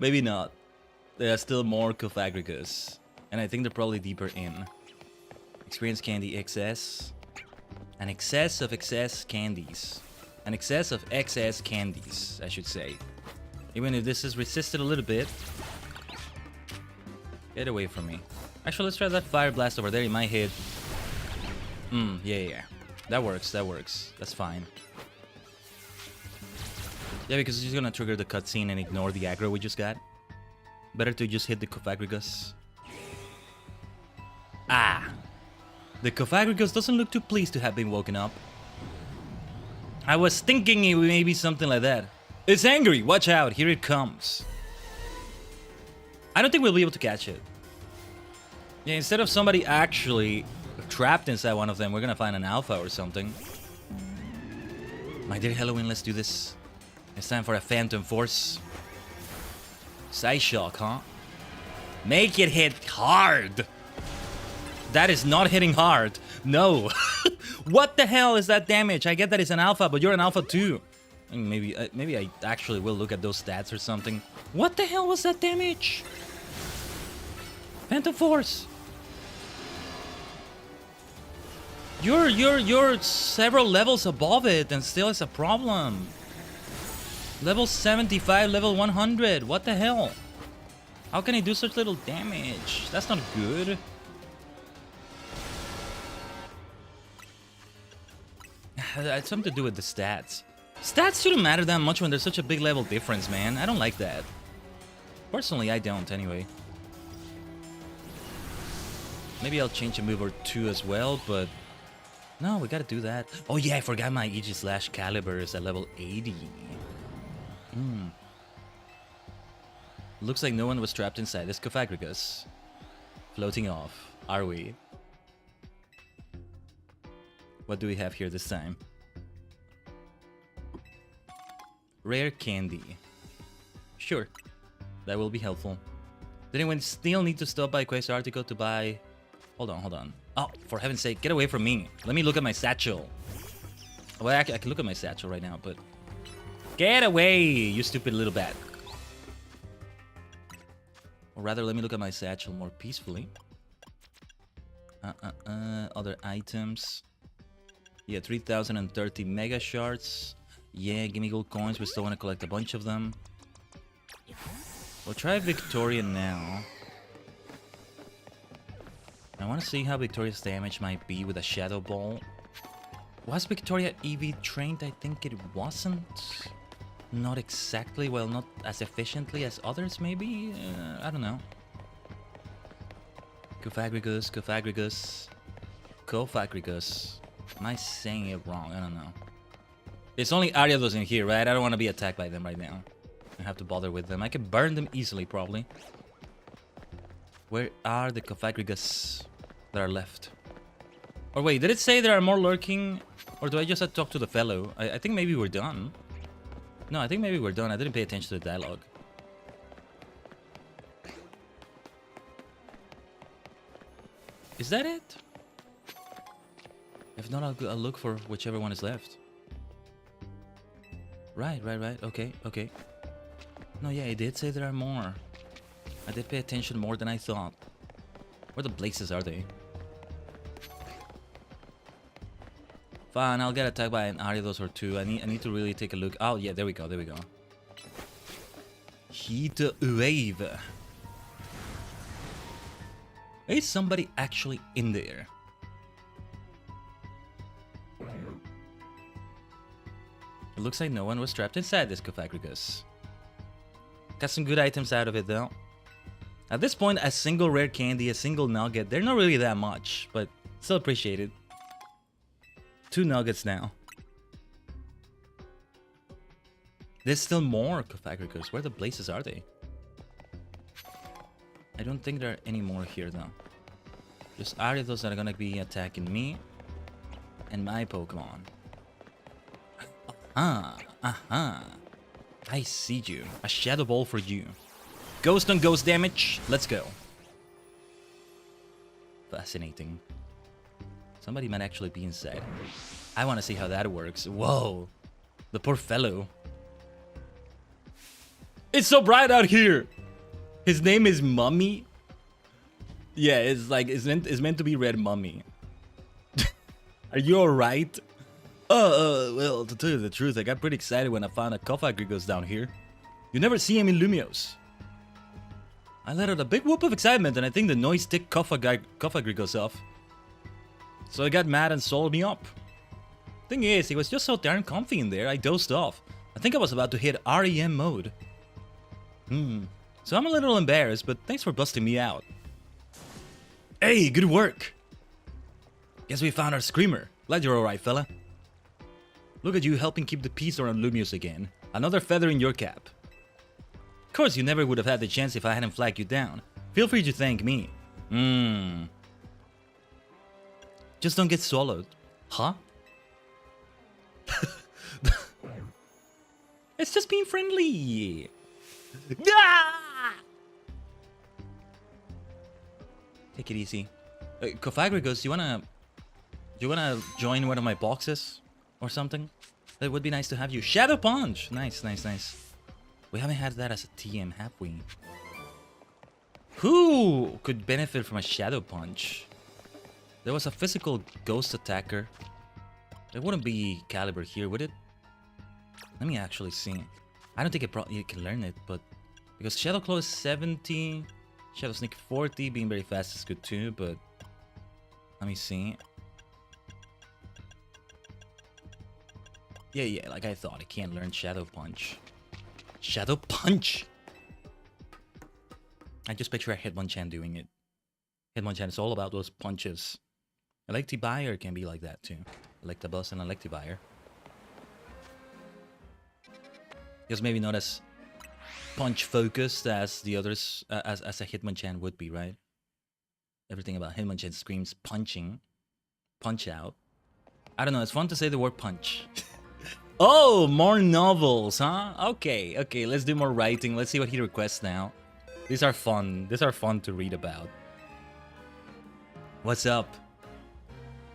Maybe not. There are still more Cofagrigus, and I think they're probably deeper in. Experience Candy XS. An excess of excess candies. An excess of excess candies, I should say. Even if this is resisted a little bit. Get away from me. Actually, let's try that Fire Blast over there. It might hit. Yeah. That works, That's fine. Yeah, because he's gonna trigger the cutscene and ignore the aggro we just got. Better to just hit the Cofagrigus. Ah! The Cofagrigus doesn't look too pleased to have been woken up. I was thinking it may be something like that. It's angry! Watch out! Here it comes! I don't think we'll be able to catch it. Yeah, instead of somebody actually trapped inside one of them, we're gonna find an alpha or something. My dear Halloween, let's do this. It's time for a Phantom Force. Psyshock, huh? Make it hit hard! That is not hitting hard. No. What the hell is that damage? I get that it's an alpha, but you're an alpha too. I mean, maybe I actually will look at those stats or something. What the hell was that damage? Phantom Force. You're several levels above it, and still it's a problem. Level 75, level 100. What the hell? How can he do such little damage? That's not good. It's something to do with the stats. Stats shouldn't matter that much when there's such a big level difference, man. I don't like that. Personally, I don't, anyway. Maybe I'll change a move or two as well, but... No, we gotta do that. Oh yeah, I forgot my Aegis Caliber is at level 80. Looks like no one was trapped inside this Cofagrigus. Floating off, are we? What do we have here this time? Rare candy. Sure, that will be helpful. Did anyone still need to stop by Quest Article to buy... Hold on. Oh, for heaven's sake, get away from me. Let me look at my satchel. Well, I can look at my satchel right now, but... Get away, you stupid little bat. Or rather, let me look at my satchel more peacefully. Other items. Yeah, 3,030 Mega Shards. Yeah, give me gold coins. We still want to collect a bunch of them. We'll try Victoria now. I want to see how Victoria's damage might be with a Shadow Ball. Was Victoria EV trained? I think it wasn't. Not exactly. Well, not as efficiently as others, maybe? I don't know. Cofagrigus. Am I saying it wrong? I don't know. It's only Ariados in here, right? I don't want to be attacked by them right now. I have to bother with them. I can burn them easily, probably. Where are the Cofagrigus that are left? Or wait, did it say there are more lurking? Or do I just have to talk to the fellow? I think maybe we're done. No, I think maybe we're done. I didn't pay attention to the dialogue. Is that it? If not, I'll look for whichever one is left. Right. Okay. No, yeah, it did say there are more. I did pay attention more than I thought. Where the blazes are they? Fine, I'll get attacked by an Ariados or two. I need to really take a look. Oh yeah, there we go. Heat wave. Is somebody actually in there? It looks like no one was trapped inside this Cofagrigus. Got some good items out of it though. At this point, a single rare candy, a single nugget, they're not really that much, but still appreciated. 2 nuggets now. There's still more Cofagrigus. Where the blazes are they? I don't think there are any more here though. Just Ariados that are gonna be attacking me and my Pokemon. Aha. I see you. A Shadow Ball for you. Ghost on ghost damage. Let's go. Fascinating. Somebody might actually be inside. I want to see how that works. Whoa. The poor fellow. It's so bright out here. His name is Mummy. Yeah, it's like it's meant to be Red Mummy. Are you alright? Well, to tell you the truth, I got pretty excited when I found a Cofagrigus down here. You never see him in Lumios. I let out a big whoop of excitement and I think the noise ticked Cofagrigus off. So I got mad and sold me up. Thing is, he was just so darn comfy in there, I dozed off. I think I was about to hit REM mode. So I'm a little embarrassed, but thanks for busting me out. Hey, good work! Guess we found our Screamer. Glad you're alright, fella. Look at you helping keep the peace around Lumios again. Another feather in your cap. Of course, you never would have had the chance if I hadn't flagged you down. Feel free to thank me. Just don't get swallowed. Huh? It's just being friendly. Ah! Take it easy. Cofagrigus, you wanna join one of my boxes or something? It would be nice to have you. Shadow Punch! Nice. We haven't had that as a TM, have we? Who could benefit from a Shadow Punch? There was a physical ghost attacker. There wouldn't be Caliber here, would it? Let me actually see. I don't think you can learn it, but... Because Shadow Claw is 70... Shadow Sneak 40, being very fast is good too, but... Let me see. Yeah, like I thought, I can't learn Shadow Punch. Shadow Punch! I just picture a Hitmonchan doing it. Hitmonchan is all about those punches. Electivire can be like that too. Electabuzz and Electivire. Just maybe not as punch focused as the others, as a Hitmonchan would be, right? Everything about Hitmonchan screams punching. Punch out. I don't know, it's fun to say the word punch. Oh, more novels, huh? Okay, let's do more writing. Let's see what he requests now. These are fun. These are fun to read about. What's up?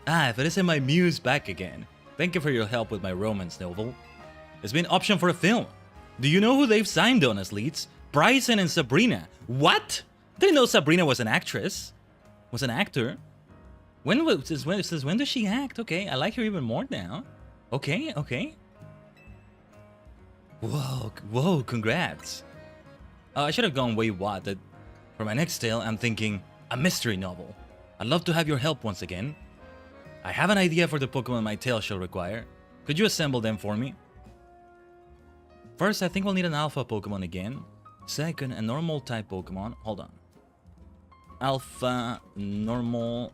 If it isn't my muse back again. Thank you for your help with my romance novel. It's been optioned for a film. Do you know who they've signed on as leads? Bryson and Sabrina. What? Didn't know Sabrina was an actress. Was an actor. When does she act? Okay, I like her even more now. Okay. Whoa, congrats. I should have gone way what. For my next tale, I'm thinking a mystery novel. I'd love to have your help once again. I have an idea for the Pokemon my tale shall require. Could you assemble them for me? First, I think we'll need an Alpha Pokemon again. Second, a normal type Pokemon. Hold on. Alpha, normal.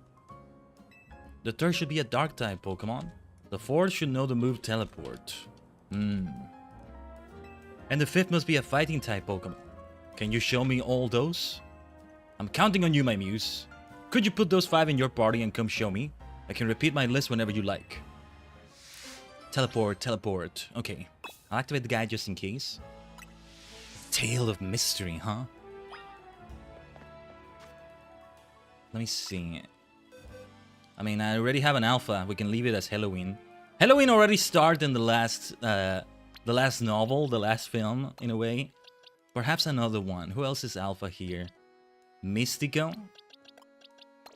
The third should be a Dark type Pokemon. The fourth should know the move Teleport. And the fifth must be a Fighting type Pokemon. Can you show me all those? I'm counting on you, my muse. Could you put those 5 in your party and come show me? I can repeat my list whenever you like. Teleport. Okay. I'll activate the guy just in case. Tale of mystery, huh? Let me see. I mean, I already have an alpha. We can leave it as Halloween. Halloween already started in the last novel, the last film, in a way. Perhaps another one. Who else is alpha here? Mystico?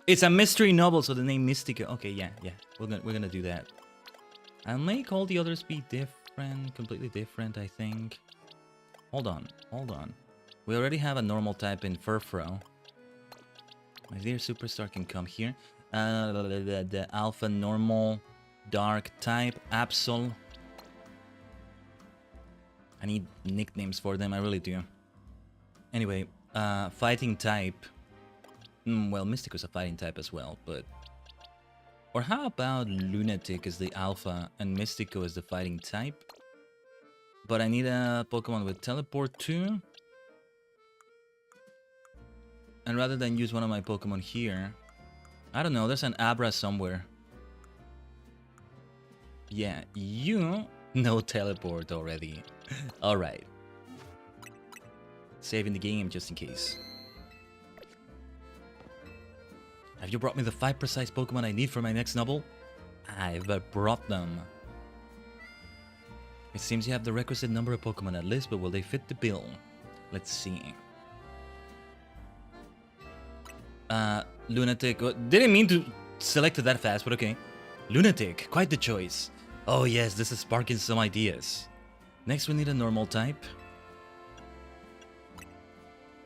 It's a mystery novel, so the name Mystico. Okay, yeah. We're gonna do that. I'll make all the others be different, completely different, I think. Hold on. We already have a normal type in Furfro. My dear superstar can come here. The alpha normal dark type, Absol. I need nicknames for them, I really do. Anyway, fighting type. Well, Mystico's a fighting type as well, but... Or how about Lunatic is the alpha and Mystico is the fighting type? But I need a Pokemon with teleport too. And rather than use one of my Pokemon here, I don't know, there's an Abra somewhere. Yeah, you... No teleport already. Alright. Saving the game just in case. Have you brought me the 5 precise Pokemon I need for my next novel? I've brought them. It seems you have the requisite number of Pokemon at least, but will they fit the bill? Let's see. Lunatic. Didn't mean to select it that fast, but okay. Lunatic, quite the choice. Oh yes, this is sparking some ideas. Next we need a normal type.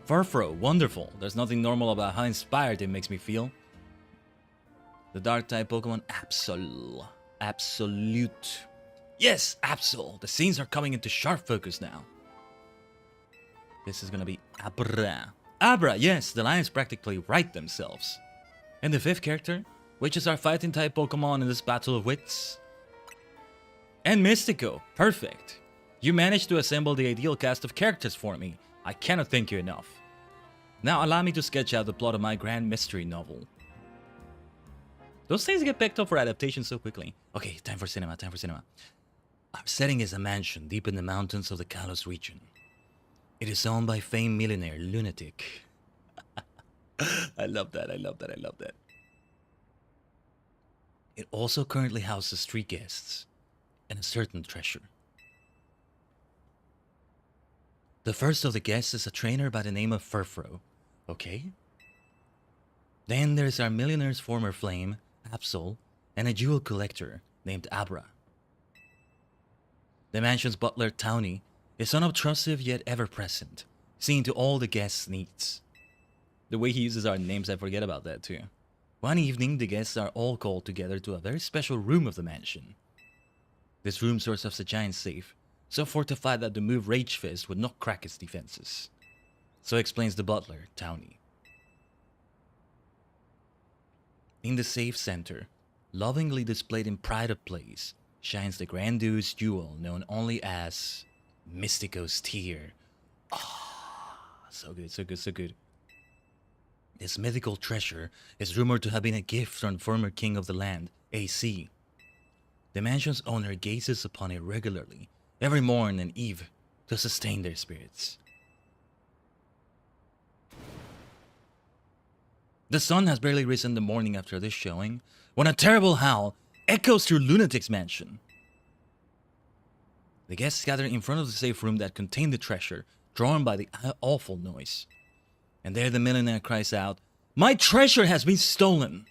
Furfro, wonderful. There's nothing normal about how inspired it makes me feel. The dark type Pokemon, Absol. Absolute. Yes, Absol. The scenes are coming into sharp focus now. This is gonna be Abra. Abra, yes, the lines practically write themselves. And the 5th character, which is our fighting type Pokemon in this battle of wits. And Mystico, perfect. You managed to assemble the ideal cast of characters for me. I cannot thank you enough. Now allow me to sketch out the plot of my grand mystery novel. Those things get picked up for adaptation so quickly. Okay, time for cinema. Our setting is a mansion deep in the mountains of the Kalos region. It is owned by famed millionaire Lunatic. I love that. It also currently houses 3 guests and a certain treasure. The first of the guests is a trainer by the name of Furfro. Okay. Then there's our millionaire's former flame, Absol, and a jewel collector named Abra. The mansion's butler, Townie, is unobtrusive yet ever-present, seeing to all the guests' needs. The way he uses our names, I forget about that too. One evening, the guests are all called together to a very special room of the mansion. This room serves as a giant safe, so fortified that the move Rage Fist would not crack its defenses. So explains the butler, Townie. In the safe center, lovingly displayed in pride of place, shines the grandiose jewel known only as Mystico's Tear. So good. This mythical treasure is rumored to have been a gift from former king of the land, AC. The mansion's owner gazes upon it regularly, every morn and eve, to sustain their spirits. The sun has barely risen the morning after this showing, when a terrible howl echoes through Lunatic's mansion. The guests gather in front of the safe room that contained the treasure, drawn by the awful noise. And there the millionaire cries out, "My treasure has been stolen!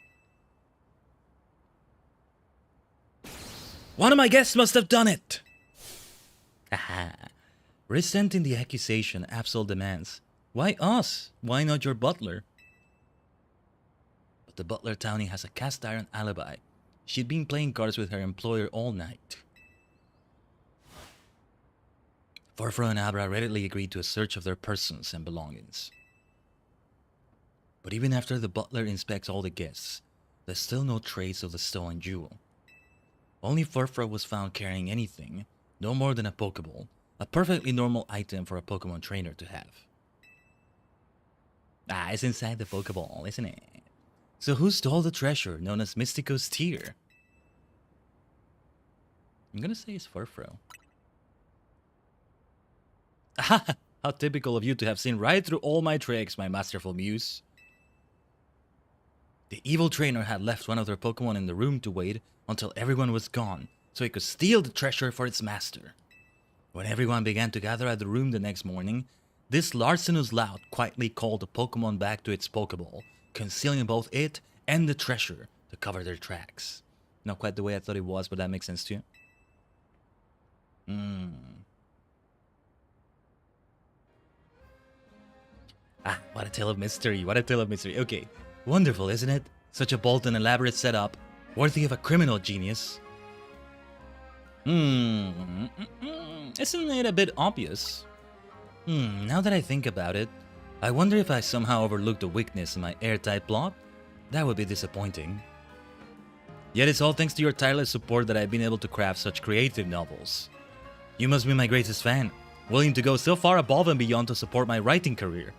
One of my guests must have done it!" Resenting the accusation, Absol demands, "Why us? Why not your butler?" But the butler Townie has a cast iron alibi. She'd been playing cards with her employer all night. Furfro and Abra readily agreed to a search of their persons and belongings. But even after the butler inspects all the guests, there's still no trace of the stolen jewel. Only Furfro was found carrying anything, no more than a Pokeball, a perfectly normal item for a Pokemon trainer to have. It's inside the Pokeball, isn't it? So who stole the treasure known as Mystico's Tear? I'm gonna say it's Furfro. How typical of you to have seen right through all my tricks, my masterful muse. The evil trainer had left one of their Pokemon in the room to wait until everyone was gone, so he could steal the treasure for its master. When everyone began to gather at the room the next morning, this larcenous lout quietly called the Pokemon back to its Pokeball, concealing both it and the treasure to cover their tracks. Not quite the way I thought it was, but that makes sense too. Ah, what a tale of mystery. What a tale of mystery. Okay. Wonderful, isn't it? Such a bold and elaborate setup. Worthy of a criminal genius. Isn't it a bit obvious? Now that I think about it, I wonder if I somehow overlooked a weakness in my airtight plot. That would be disappointing. Yet it's all thanks to your tireless support that I've been able to craft such creative novels. You must be my greatest fan, willing to go so far above and beyond to support my writing career.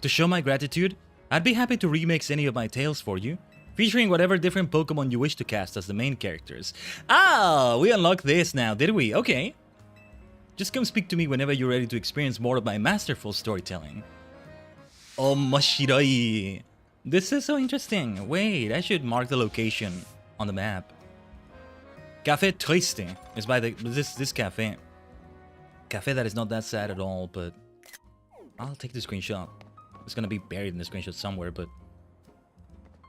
To show my gratitude, I'd be happy to remix any of my tales for you, featuring whatever different Pokemon you wish to cast as the main characters. Ah, we unlocked this now, did we? Okay. Just come speak to me whenever you're ready to experience more of my masterful storytelling. Omashiroi. This is so interesting. Wait, I should mark the location on the map. Café Triste is by this cafe. Cafe that is not that sad at all, but I'll take the screenshot. It's gonna be buried in the screenshot somewhere, but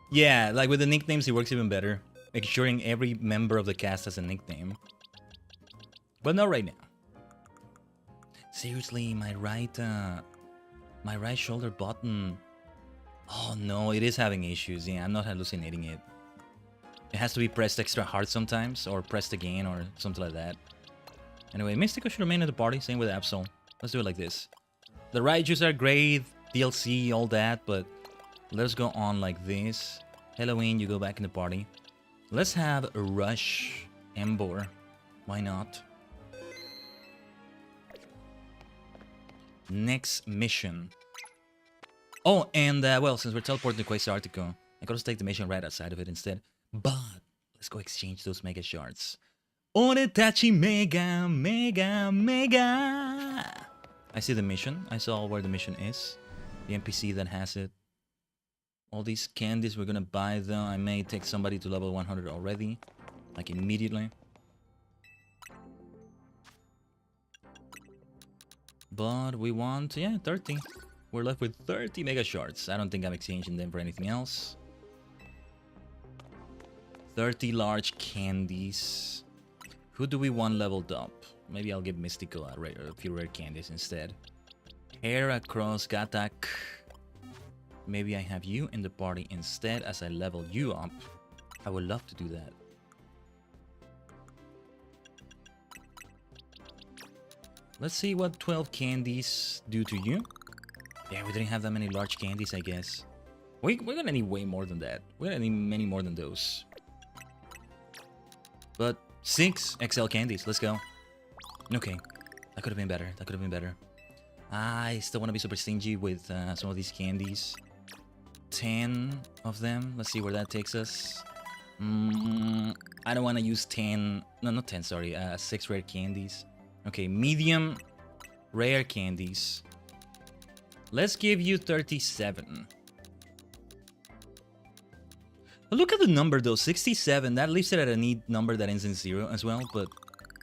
yeah, like with the nicknames, it works even better. Ensuring every member of the cast has a nickname. But not right now. Seriously, my right shoulder button. Oh no, it is having issues. Yeah, I'm not hallucinating it. It has to be pressed extra hard sometimes, or pressed again, or something like that. Anyway, Mystico should remain at the party, same with Absol. Let's do it like this. The Raijus are great, DLC, all that, but let's go on like this. Halloween, you go back in the party. Let's have Rush Embor. Why not? Next mission. Oh, and well, since we're teleporting to Quasar Artico, I gotta take the mission right outside of it instead. But let's go exchange those mega shards. Oretachi mega, mega, mega. I see the mission. I saw where the mission is. The NPC that has it. All these candies we're gonna buy though. I may take somebody to level 100 already. Like immediately. But we want, yeah, 30. We're left with 30 mega shards. I don't think I'm exchanging them for anything else. 30 large candies. Who do we want leveled up? Maybe I'll give Mystico a few rare candies instead. Heracross, Gatak. Maybe I have you in the party instead as I level you up. I would love to do that. Let's see what 12 candies do to you. Yeah, we didn't have that many large candies, I guess. We're gonna need way more than that. We're gonna need many more than those. But 6 XL candies, let's go. Okay, that could have been better. That could have been better. I still want to be super stingy with some of these candies. 10 of them. Let's see where that takes us. I don't want to use 10. No, not 10, sorry. 6 rare candies. Okay, medium rare candies. Let's give you 37. But look at the number though, 67. That leaves it at a neat number that ends in 0 as well, but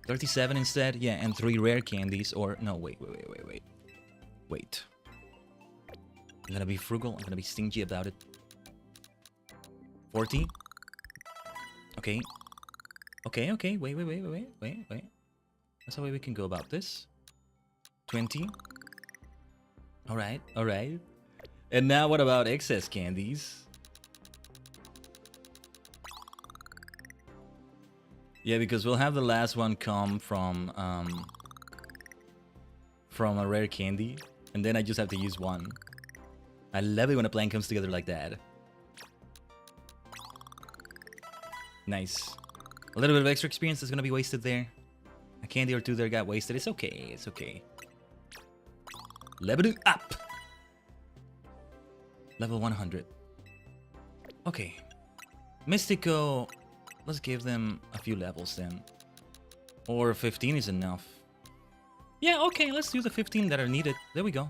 37 instead. Yeah, and 3 rare candies. Or, no, wait. Wait. I'm gonna be frugal. I'm gonna be stingy about it. 40. Okay. Okay. Wait. That's the way we can go about this. 20. Alright. And now what about excess candies? Yeah, because we'll have the last one come from a rare candy. And then I just have to use one. I love it when a plan comes together like that. Nice. A little bit of extra experience is gonna be wasted there. A candy or two there got wasted. It's okay. It's okay. Level up. Level 100. Okay. Mystico. Let's give them a few levels then. Or 15 is enough. Yeah, okay. Let's do the 15 that are needed. There we go.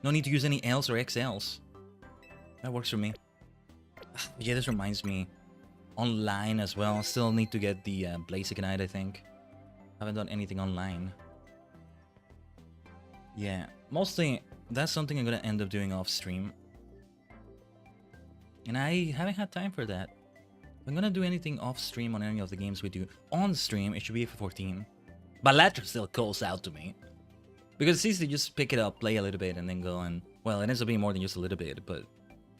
No need to use any Ls or XLs. That works for me. Yeah, this reminds me. Online as well. Still need to get the Blaze Ignite, I think. Haven't done anything online. Yeah, mostly that's something I'm gonna end up doing off stream. And I haven't had time for that. If I'm gonna do anything off stream on any of the games we do on stream, it should be F14. But Latra still calls out to me. Because it's easy to just pick it up, play a little bit, and then go and... Well, it ends up being more than just a little bit, but...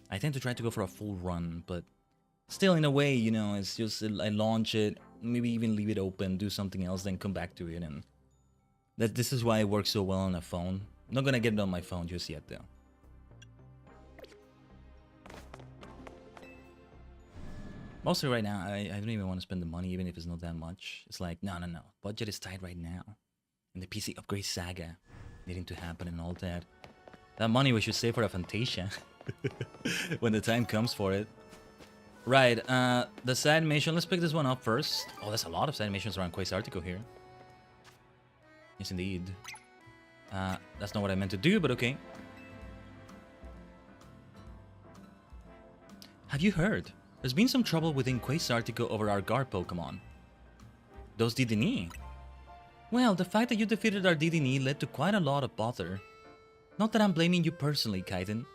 I tend to try to go for a full run, but... Still, in a way, you know, it's just... I launch it, maybe even leave it open, do something else, then come back to it, and... This is why it works so well on a phone. I'm not gonna get it on my phone just yet, though. Mostly right now, I don't even want to spend the money, even if it's not that much. It's like, no. Budget is tight right now. And the PC upgrade saga needing to happen and all that. That money we should save for a Fantasia. When the time comes for it. Right, the side animation, let's pick this one up first. Oh, there's a lot of side animations around Quasartico here. Yes, indeed. That's not what I meant to do, but okay. Have you heard? There's been some trouble within Quasartico over our guard Pokemon. Those Didini. Well, the fact that you defeated our Didini led to quite a lot of bother. Not that I'm blaming you personally, Khaiden.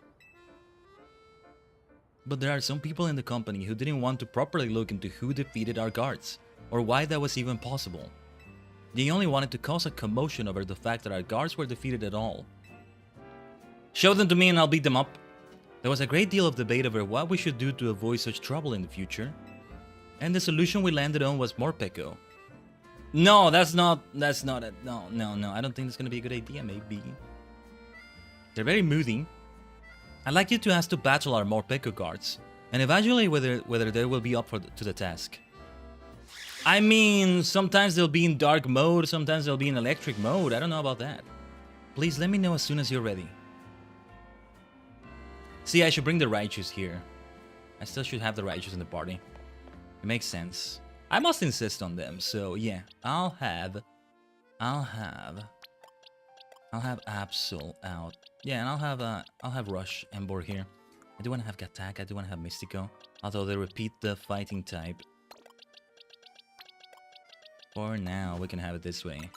But there are some people in the company who didn't want to properly look into who defeated our guards, or why that was even possible. They only wanted to cause a commotion over the fact that our guards were defeated at all. Show them to me and I'll beat them up. There was a great deal of debate over what we should do to avoid such trouble in the future. And the solution we landed on was Morpeko. No, that's not it. No. I don't think that's gonna be a good idea, maybe. They're very moody. I'd like you to ask to battle our Morpeko guards, and evaluate whether they will be up to the task. I mean, sometimes they'll be in dark mode, sometimes they'll be in electric mode. I don't know about that. Please let me know as soon as you're ready. See, I should bring the Raichus here. I still should have the Raichus in the party. It makes sense. I must insist on them, so yeah, I'll have Absol out. Yeah, and I'll have Rush and Bor here. I do want to have Gattack, I do want to have Mystico, although they repeat the fighting type. For now, we can have it this way.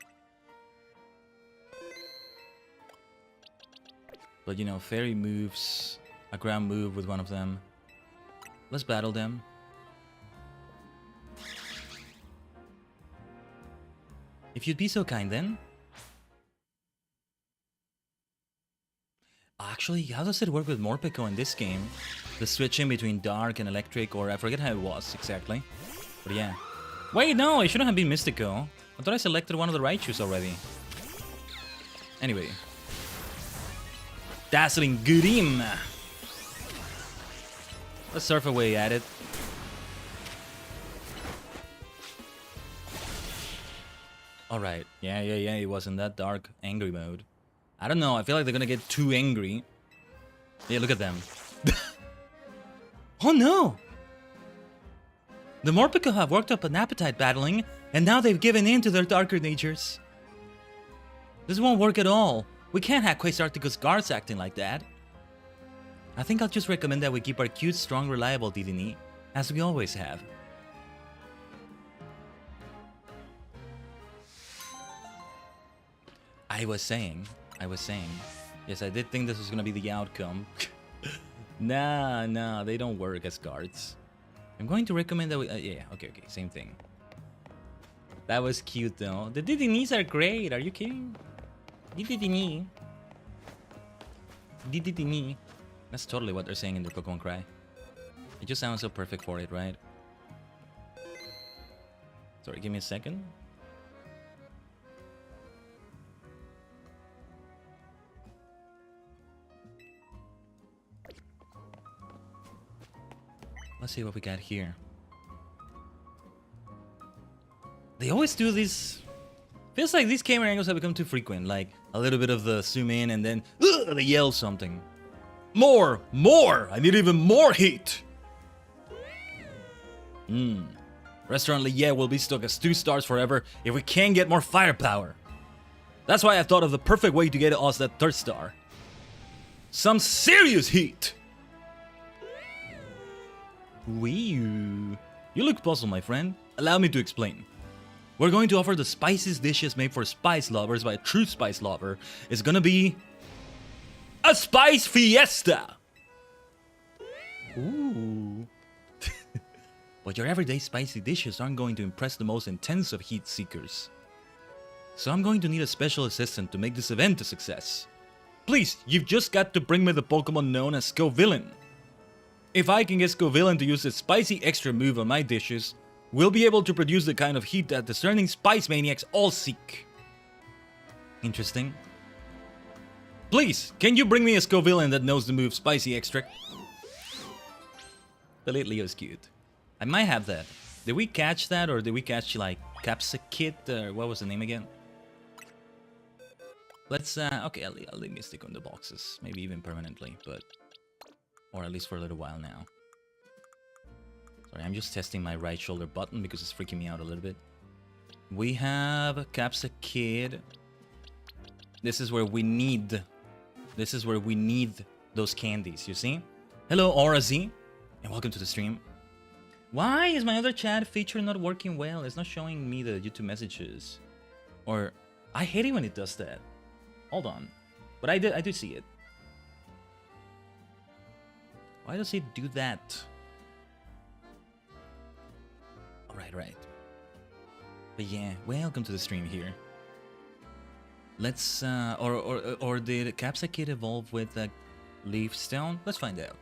But you know, Fairy moves, a ground move with one of them. Let's battle them. If you'd be so kind then. Actually, how does it work with Morpeko in this game? The switching between dark and electric, or I forget how it was exactly. But yeah. Wait, no, it shouldn't have been Mystico. I thought I selected one of the Raichus already. Anyway. Dazzling Gurim! Let's surf away at it. Alright, yeah, it was in that dark, angry mode. I don't know, I feel like they're gonna get too angry. Yeah, look at them. Oh no! The Morpeko have worked up an appetite battling, and now they've given in to their darker natures. This won't work at all. We can't have Quasartico's guards acting like that. I think I'll just recommend that we keep our cute, strong, reliable Didini, as we always have. I was saying, yes, I did think this was gonna be the outcome. Nah, they don't work as guards. I'm going to recommend that we, yeah, okay, same thing. That was cute though. The Didinis are great, are you kidding? Didini. That's totally what they're saying in their Pokemon Cry. It just sounds so perfect for it, right? Sorry, give me a second. Let's see what we got here. They always do these... Feels like these camera angles have become too frequent. Like, a little bit of the zoom in and then... they yell something. More! I need even more heat! Restaurant Liye will be stuck as 2 stars forever if we can't get more firepower. That's why I thought of the perfect way to get us that 3rd star. Some serious heat! Wee. You look puzzled, my friend. Allow me to explain. We're going to offer the spiciest dishes made for spice lovers by a true spice lover. It's gonna be... a spice fiesta! Ooh. but your everyday spicy dishes aren't going to impress the most intense of heat seekers. So I'm going to need a special assistant to make this event a success. Please, you've just got to bring me the Pokemon known as Scovillain. If I can get Scovillain to use the spicy extra move on my dishes, we'll be able to produce the kind of heat that discerning spice maniacs all seek. Interesting. Please, can you bring me a Scovillain that knows the move Spicy Extract? The late Leo's cute. I might have that. Did we catch that, or did we catch, like, Capsakit, or what was the name again? Let's, okay, I'll leave Mystic on the boxes. Maybe even permanently, but... Or at least for a little while now. Sorry, I'm just testing my right shoulder button because it's freaking me out a little bit. We have Capsakid. This is where we need... This is where we need those candies, you see? Hello, Aura Z, and welcome to the stream. Why is my other chat feature not working well? It's not showing me the YouTube messages. Or... I hate it when it does that. Hold on. But I do see it. Why does it do that? Right. But yeah, welcome to the stream here. Let's or did Capsakid evolve with a leaf stone? Let's find out.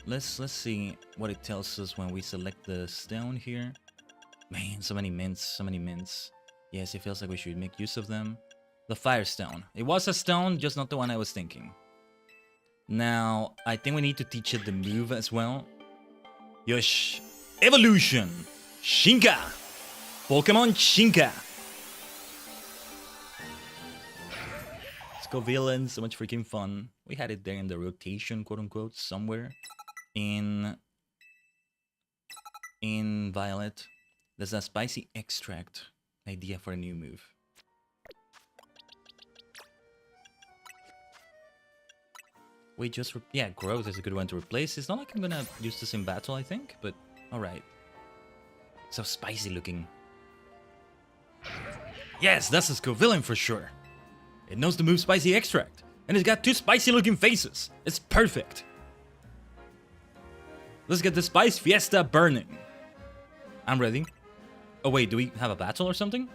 Let's see what it tells us when we select the stone here. Man, so many mints. Yes, it feels like we should make use of them. The Firestone. It was a stone, just not the one I was thinking. Now, I think we need to teach it the move as well. Yosh! Evolution! Shinka! Pokemon Shinka! Scovillain, so much freaking fun. We had it there in the rotation, quote-unquote, somewhere. In Violet. There's a Spicy Extract. Idea for a new move. We just... yeah, Growth is a good one to replace. It's not like I'm gonna use this in battle, I think, but alright. So spicy looking. Yes, that's a Scovillain for sure. It knows the move Spicy Extract, and it's got two spicy looking faces. It's perfect. Let's get the Spice Fiesta burning. I'm ready. Oh wait, do we have a battle or something?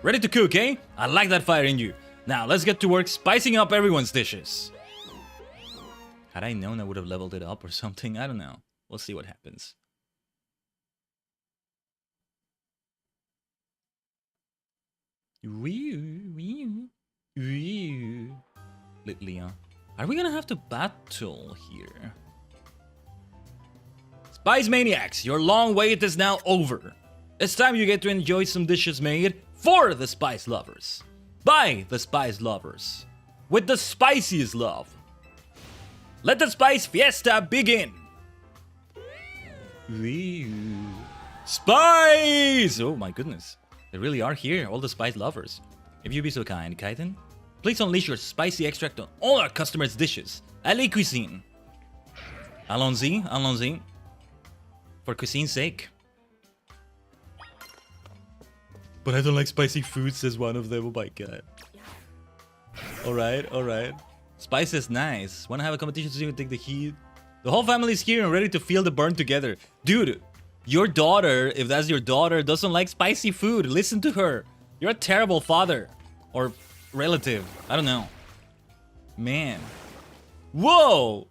Ready to cook, eh? I like that fire in you. Now let's get to work spicing up everyone's dishes. Had I known, I would have leveled it up or something. I don't know. We'll see what happens. Leon. Are we gonna have to battle here? Spice Maniacs, your long wait is now over. It's time you get to enjoy some dishes made for the spice lovers. By the spice lovers. With the spiciest love. Let the Spice Fiesta begin! Spice! Oh my goodness. They really are here, all the spice lovers. If you be so kind, Khaiden, please unleash your spicy extract on all our customers' dishes. Allez cuisine. Allons-y, allons-y. For cuisine's sake. But I don't like spicy food, says one of them. Oh my god. Alright. Spice is nice. Wanna have a competition to see who take the heat? The whole family's here and ready to feel the burn together. Dude, your daughter, if that's your daughter, doesn't like spicy food. Listen to her. You're a terrible father. Or relative. I don't know. Man. Whoa!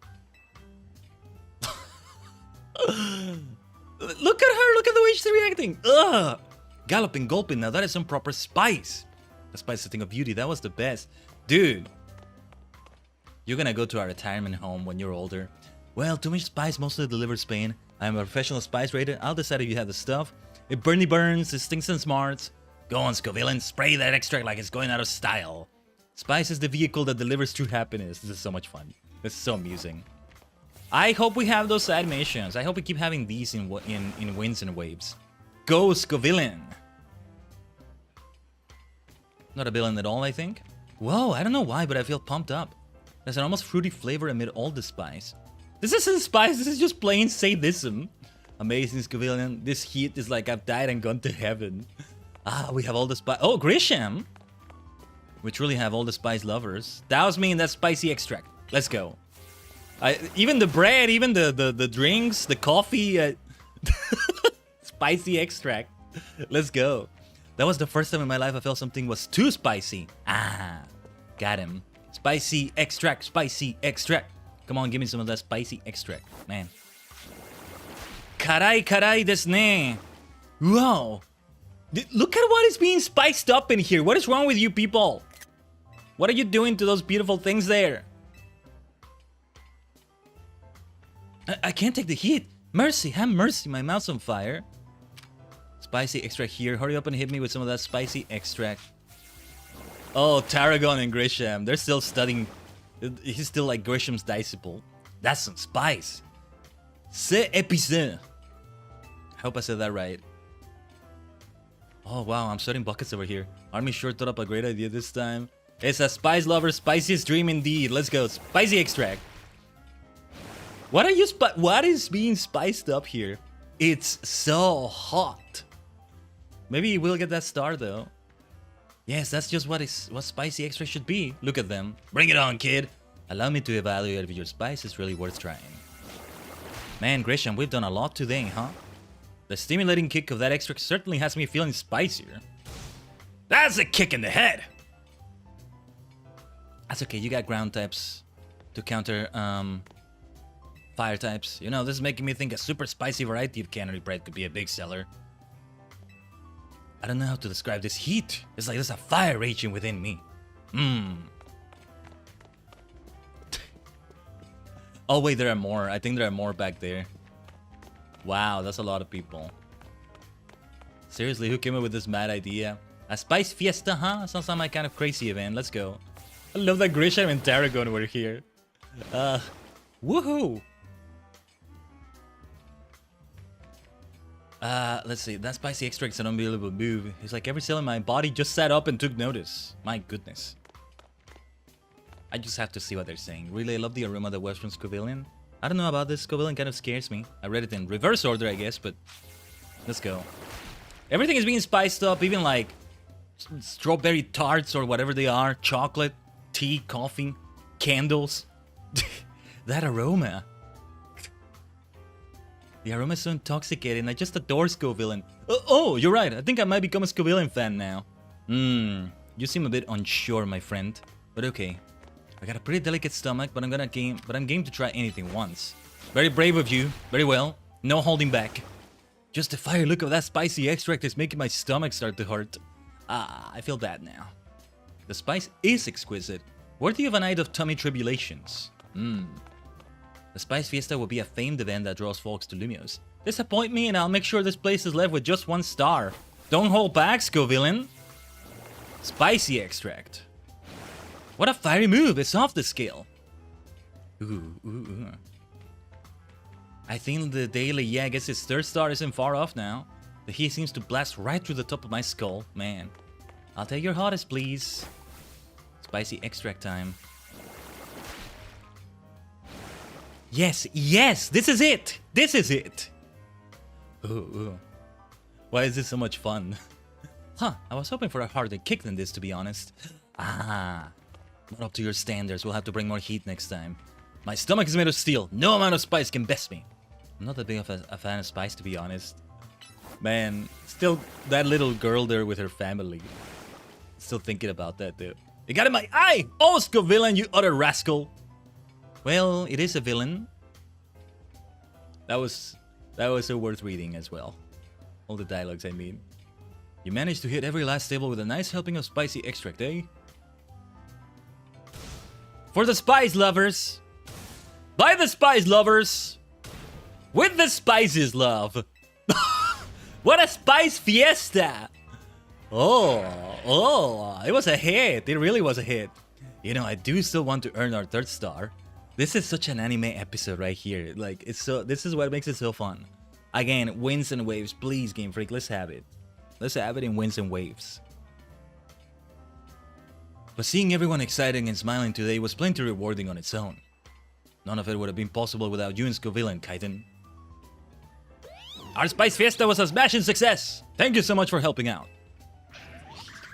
Look at her. Look at the way she's reacting. Ugh. Galloping, gulping. Now that is some proper spice. The spice is a thing of beauty. That was the best. Dude. You're gonna go to our retirement home when you're older. Well, too much spice mostly delivers pain. I'm a professional spice raider. I'll decide if you have the stuff. It burns, it stinks and smarts. Go on, Scovillain, spray that extract like it's going out of style. Spice is the vehicle that delivers true happiness. This is so much fun. This is so amusing. I hope we have those animations. I hope we keep having these in winds and waves. Go, Scovillain. Not a villain at all, I think. Whoa, I don't know why, but I feel pumped up. There's an almost fruity flavor amid all the spice. This isn't spice, this is just plain sadism. Amazing, Scovillain. This heat is like I've died and gone to heaven. Ah, we have all the spice. Oh, Grisham. We truly have all the spice lovers. Douse me in that spicy extract. Let's go. Even the bread, even the drinks, the coffee, spicy extract. Let's go. That was the first time in my life I felt something was too spicy. Ah, got him. Spicy extract, spicy extract. Come on, give me some of that spicy extract, man. Karai karai desu ne. Wow. Look at what is being spiced up in here. What is wrong with you people? What are you doing to those beautiful things there? I can't take the heat. Mercy, have mercy. My mouth's on fire. Spicy extract here. Hurry up and hit me with some of that spicy extract. Oh, Tajigen and Grisham. They're still studying. He's still like Grisham's disciple. That's some spice. C'est épicé. I hope I said that right. Oh, wow. I'm sweating buckets over here. Army sure thought up a great idea this time. It's a spice lover's spiciest dream indeed. Let's go. Spicy extract. What is being spiced up here? It's so hot. Maybe we'll get that star though. Yes, that's just what spicy extract should be. Look at them. Bring it on, kid. Allow me to evaluate if your spice is really worth trying. Man, Grisham, we've done a lot today, huh? The stimulating kick of that extract certainly has me feeling spicier. That's a kick in the head. That's okay, you got ground types to counter fire types. You know, this is making me think a super spicy variety of cannery bread could be a big seller. I don't know how to describe this heat. It's like there's a fire raging within me. Oh wait, there are more. I think there are more back there. Wow, that's a lot of people. Seriously, who came up with this mad idea? A spice fiesta, huh? Sounds like my kind of crazy event. Let's go. I love that Grisham and Tajigen were here. Woohoo! Let's see. That spicy extract's an unbelievable move. It's like every cell in my body just sat up and took notice. My goodness. I just have to see what they're saying. Really, I love the aroma that was from Scovillian. I don't know about this. Scovillian kind of scares me. I read it in reverse order, I guess, but let's go. Everything is being spiced up, even like strawberry tarts or whatever they are. Chocolate, tea, coffee, candles. That aroma. The aroma is so intoxicating. I just adore Scovillian. Oh, you're right. I think I might become a Scovillian fan now. You seem a bit unsure, my friend. But okay. I got a pretty delicate stomach, but I'm game to try anything once. Very brave of you. Very well. No holding back. Just the fire look of that spicy extract is making my stomach start to hurt. Ah, I feel bad now. The spice is exquisite. Worthy of a night of tummy tribulations. The Spice Fiesta will be a famed event that draws folks to Lumios. Disappoint me and I'll make sure this place is left with just 1 star. Don't hold back, Scovillian. Spicy extract. What a fiery move, it's off the scale. Ooh. I think the daily, I guess its 3rd star isn't far off now. The heat seems to blast right through the top of my skull, man. I'll take your hottest, please. Spicy extract time. Yes, this is it! This is it! Ooh. Why is this so much fun? Huh, I was hoping for a harder kick than this, to be honest. Ah, not up to your standards. We'll have to bring more heat next time. My stomach is made of steel. No amount of spice can best me. I'm not that big of a fan of spice, to be honest. Man, still that little girl there with her family. Still thinking about that, dude. You got in my eye! Oh, Scovillian, you utter rascal! Well, it is a villain. That was so worth reading as well. All the dialogues, I mean. You managed to hit every last table with a nice helping of spicy extract, eh? For the spice lovers! By the spice lovers! With the spices, love! What a spice fiesta! Oh, it was a hit. It really was a hit. You know, I do still want to earn our 3rd star. This is such an anime episode right here. Like, this is what makes it so fun. Again, winds and waves. Please, Game Freak, let's have it. Let's have it in winds and waves. But seeing everyone excited and smiling today was plenty rewarding on its own. None of it would have been possible without you and Scovillian, Khaiden. Our Spice Fiesta was a smashing success! Thank you so much for helping out.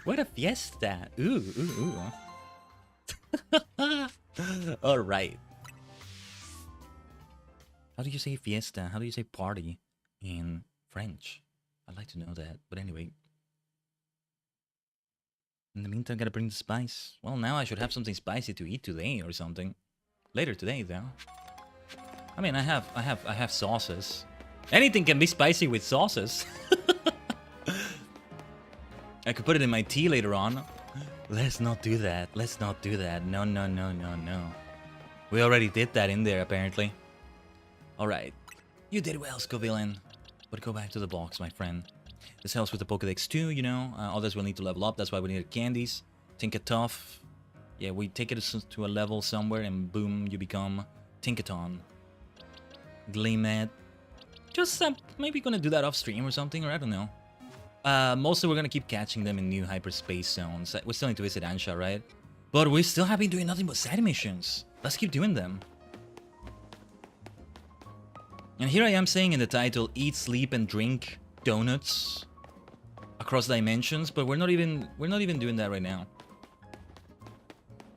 What a fiesta! Ooh. Alright. How do you say fiesta? How do you say party in French? I'd like to know that. But anyway. In the meantime, gotta bring the spice. Well, now I should have something spicy to eat today or something. Later today, though. I mean, I have sauces. Anything can be spicy with sauces. I could put it in my tea later on. Let's not do that. Let's not do that. No, no, no, no, no. We already did that in there, apparently. Alright. You did well, Scovillain. But go back to the box, my friend. This helps with the Pokédex too, you know. Others will need to level up. That's why we need candies. Tinkatoff. Yeah, we take it to a level somewhere and boom, you become Tinkaton. Gleemat. Just maybe gonna do that off stream or something, or I don't know. Mostly we're gonna keep catching them in new hyperspace zones. We still need to visit Ansha, right? But we still have been doing nothing but side missions. Let's keep doing them. And here I am saying in the title, eat, sleep, and drink donuts across dimensions, but we're not even doing that right now.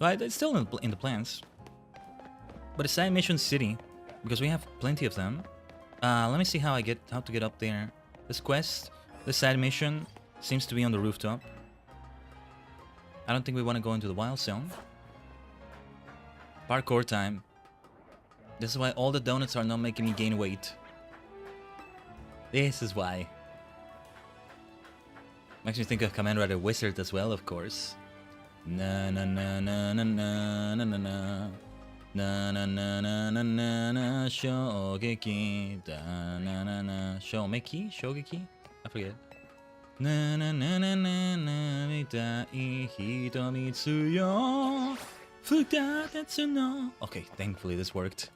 Right? It's still in the plans. But a side mission city, because we have plenty of them. Let me see how to get up there. This quest, this side mission seems to be on the rooftop. I don't think we want to go into the wild zone. Parkour time. This is why all the donuts are not making me gain weight. This is why. Makes me think of Kamen Rider Wizard as well, of course. Na na na na na na na na na. Na na na na na na na Shogeki da na na na Shomeki? Shogeki? I forget. Na na na na na na Mitai hitomitsu yo Futatetsu no. Okay, thankfully this worked.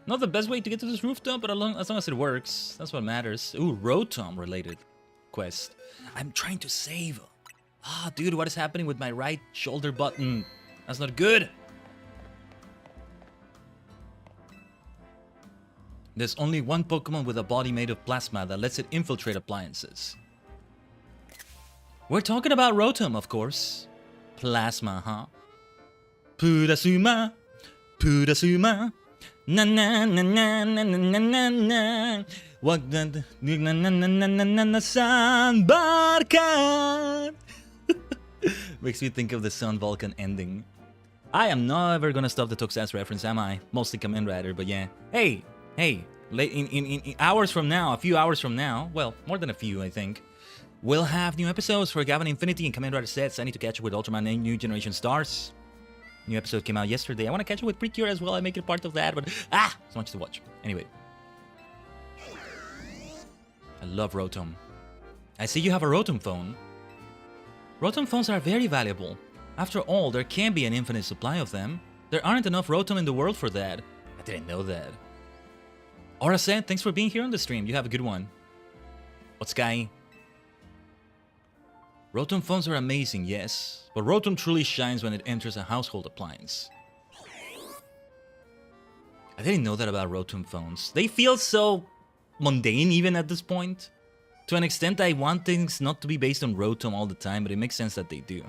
Not the best way to get to this rooftop, but as long as it works, that's what matters. Ooh, Rotom related quest. I'm trying to save. Ah, dude, what is happening with my right shoulder button? That's not good. There's only one Pokemon with a body made of plasma that lets it infiltrate appliances. We're talking about Rotom, of course. Plasma, huh? Purasuma, Purasuma. Na na na na na na na na. What the na na na na na na na Sun Vulcan. Makes me think of the Sun Vulcan ending. I am never gonna stop the Toxas reference, am I? Mostly Kamen Rider, but yeah. Hey, in hours from now, a few hours from now, well, more than a few, I think, we'll have new episodes for Gavin Infinity and Kamen Rider sets. I need to catch up with Ultraman and New Generation Stars. New episode came out yesterday. I want to catch up with Precure as well. I make it part of that, but so much to watch. Anyway. I love Rotom. I see you have a Rotom phone. Rotom phones are very valuable. After all, there can be an infinite supply of them. There aren't enough Rotom in the world for that. I didn't know that. Aura said, thanks for being here on the stream. You have a good one. What's Sky? Rotom phones are amazing, yes, but Rotom truly shines when it enters a household appliance. I didn't know that about Rotom phones. They feel so mundane even at this point. To an extent, I want things not to be based on Rotom all the time, but it makes sense that they do.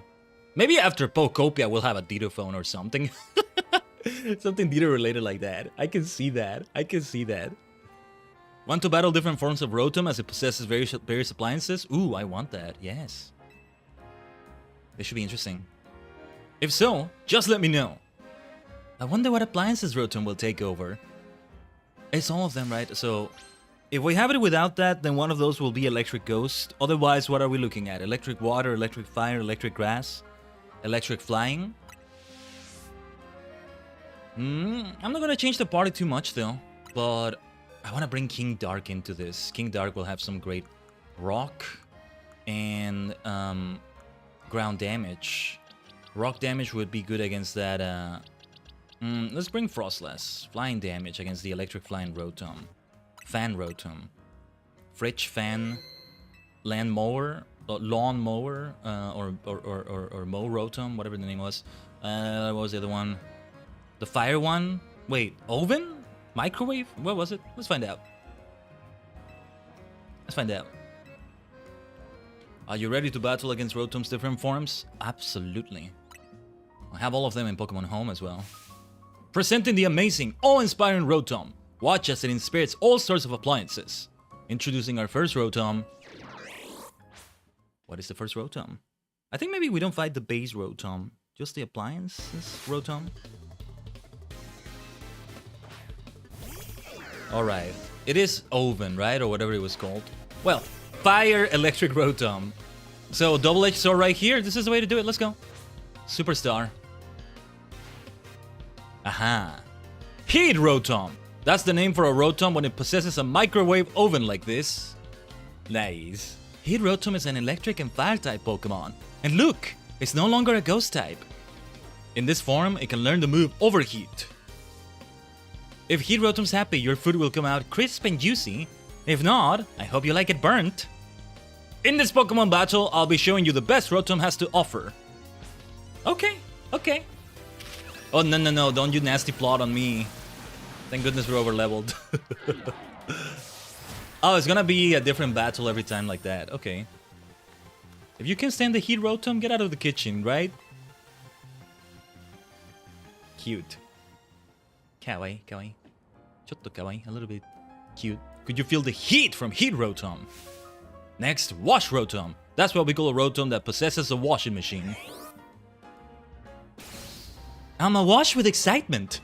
Maybe after Pokopia we'll have a Ditto phone or something. Something Ditto related like that. I can see that. I can see that. Want to battle different forms of Rotom as it possesses various appliances? Ooh, I want that. Yes. This should be interesting. If so, just let me know. I wonder what appliances Rotom will take over. It's all of them, right? So, if we have it without that, then one of those will be Electric Ghost. Otherwise, what are we looking at? Electric Water, Electric Fire, Electric Grass, Electric Flying? I'm not gonna change the party too much though, but I want to bring King Dark into this. King Dark will have some great rock and ground damage. Rock damage would be good against that. Let's bring Frostless. Flying damage against the Electric Flying Rotom. Fan Rotom. Fridge Fan. Land Mower. Lawn Mower. Or Mow Rotom, whatever the name was. What was the other one? The fire one? Wait, Oven? Microwave? What was it? Let's find out. Let's find out. Are you ready to battle against Rotom's different forms? Absolutely. I have all of them in Pokemon Home as well. Presenting the amazing, awe-inspiring Rotom. Watch as it inspires all sorts of appliances. Introducing our first Rotom. What is the first Rotom? I think maybe we don't fight the base Rotom. Just the appliances Rotom. Alright. It is Oven, right? Or whatever it was called. Well, Fire Electric Rotom. So, double-edged sword right here. This is the way to do it. Let's go. Superstar. Aha. Heat Rotom. That's the name for a Rotom when it possesses a microwave oven like this. Nice. Heat Rotom is an electric and fire type Pokemon. And look, it's no longer a ghost type. In this form, it can learn the move Overheat. If Heat Rotom's happy, your food will come out crisp and juicy. If not, I hope you like it burnt. In this Pokemon battle, I'll be showing you the best Rotom has to offer. Okay, okay. Oh, no, don't you nasty plot on me. Thank goodness we're over-leveled. Oh, it's gonna be a different battle every time like that. Okay. If you can stand the Heat Rotom, get out of the kitchen, right? Cute. Kawaii, kawaii. Chotto kawaii, a little bit cute. Could you feel the heat from Heat Rotom? Next, Wash Rotom. That's what we call a Rotom that possesses a washing machine. I'm awash with excitement.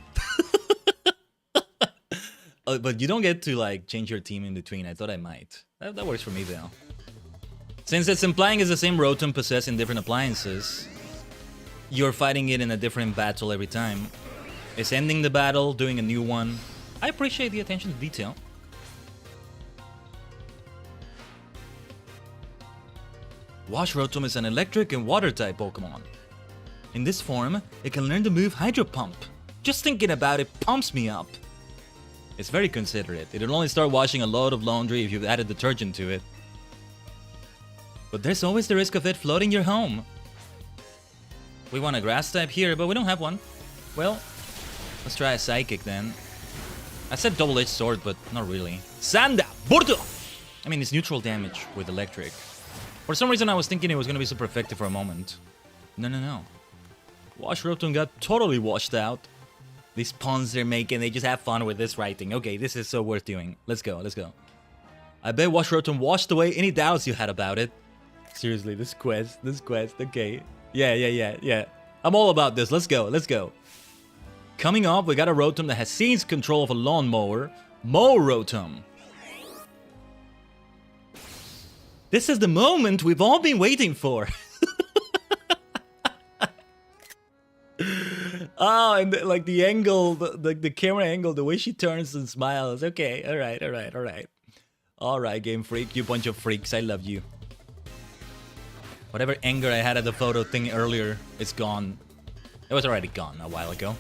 But you don't get to like change your team in between. I thought I might. That works for me though. Since it's implying it's the same Rotom possessing different appliances, you're fighting it in a different battle every time. It's ending the battle, doing a new one. I appreciate the attention to detail. Wash Rotom is an electric and water type Pokemon. In this form, it can learn the move Hydro Pump. Just thinking about it pumps me up. It's very considerate. It'll only start washing a load of laundry if you've added detergent to it. But there's always the risk of it flooding your home. We want a grass type here, but we don't have one. Well, let's try a Psychic then. I said double-edged sword, but not really. Sanda! Burdo! I mean, it's neutral damage with electric. For some reason, I was thinking it was going to be super effective for a moment. No. Wash Rotom got totally washed out. These puns they're making, they just have fun with this writing. Okay, this is so worth doing. Let's go. I bet Wash Rotom washed away any doubts you had about it. Seriously, this quest, okay. Yeah. I'm all about this. Let's go. Coming up, we got a Rotom that has seized control of a lawnmower. Mow Rotom. This is the moment we've all been waiting for. Oh, and like the angle, the camera angle, the way she turns and smiles. Okay, all right. All right, Game Freak, you bunch of freaks. I love you. Whatever anger I had at the photo thing earlier, it's gone. It was already gone a while ago.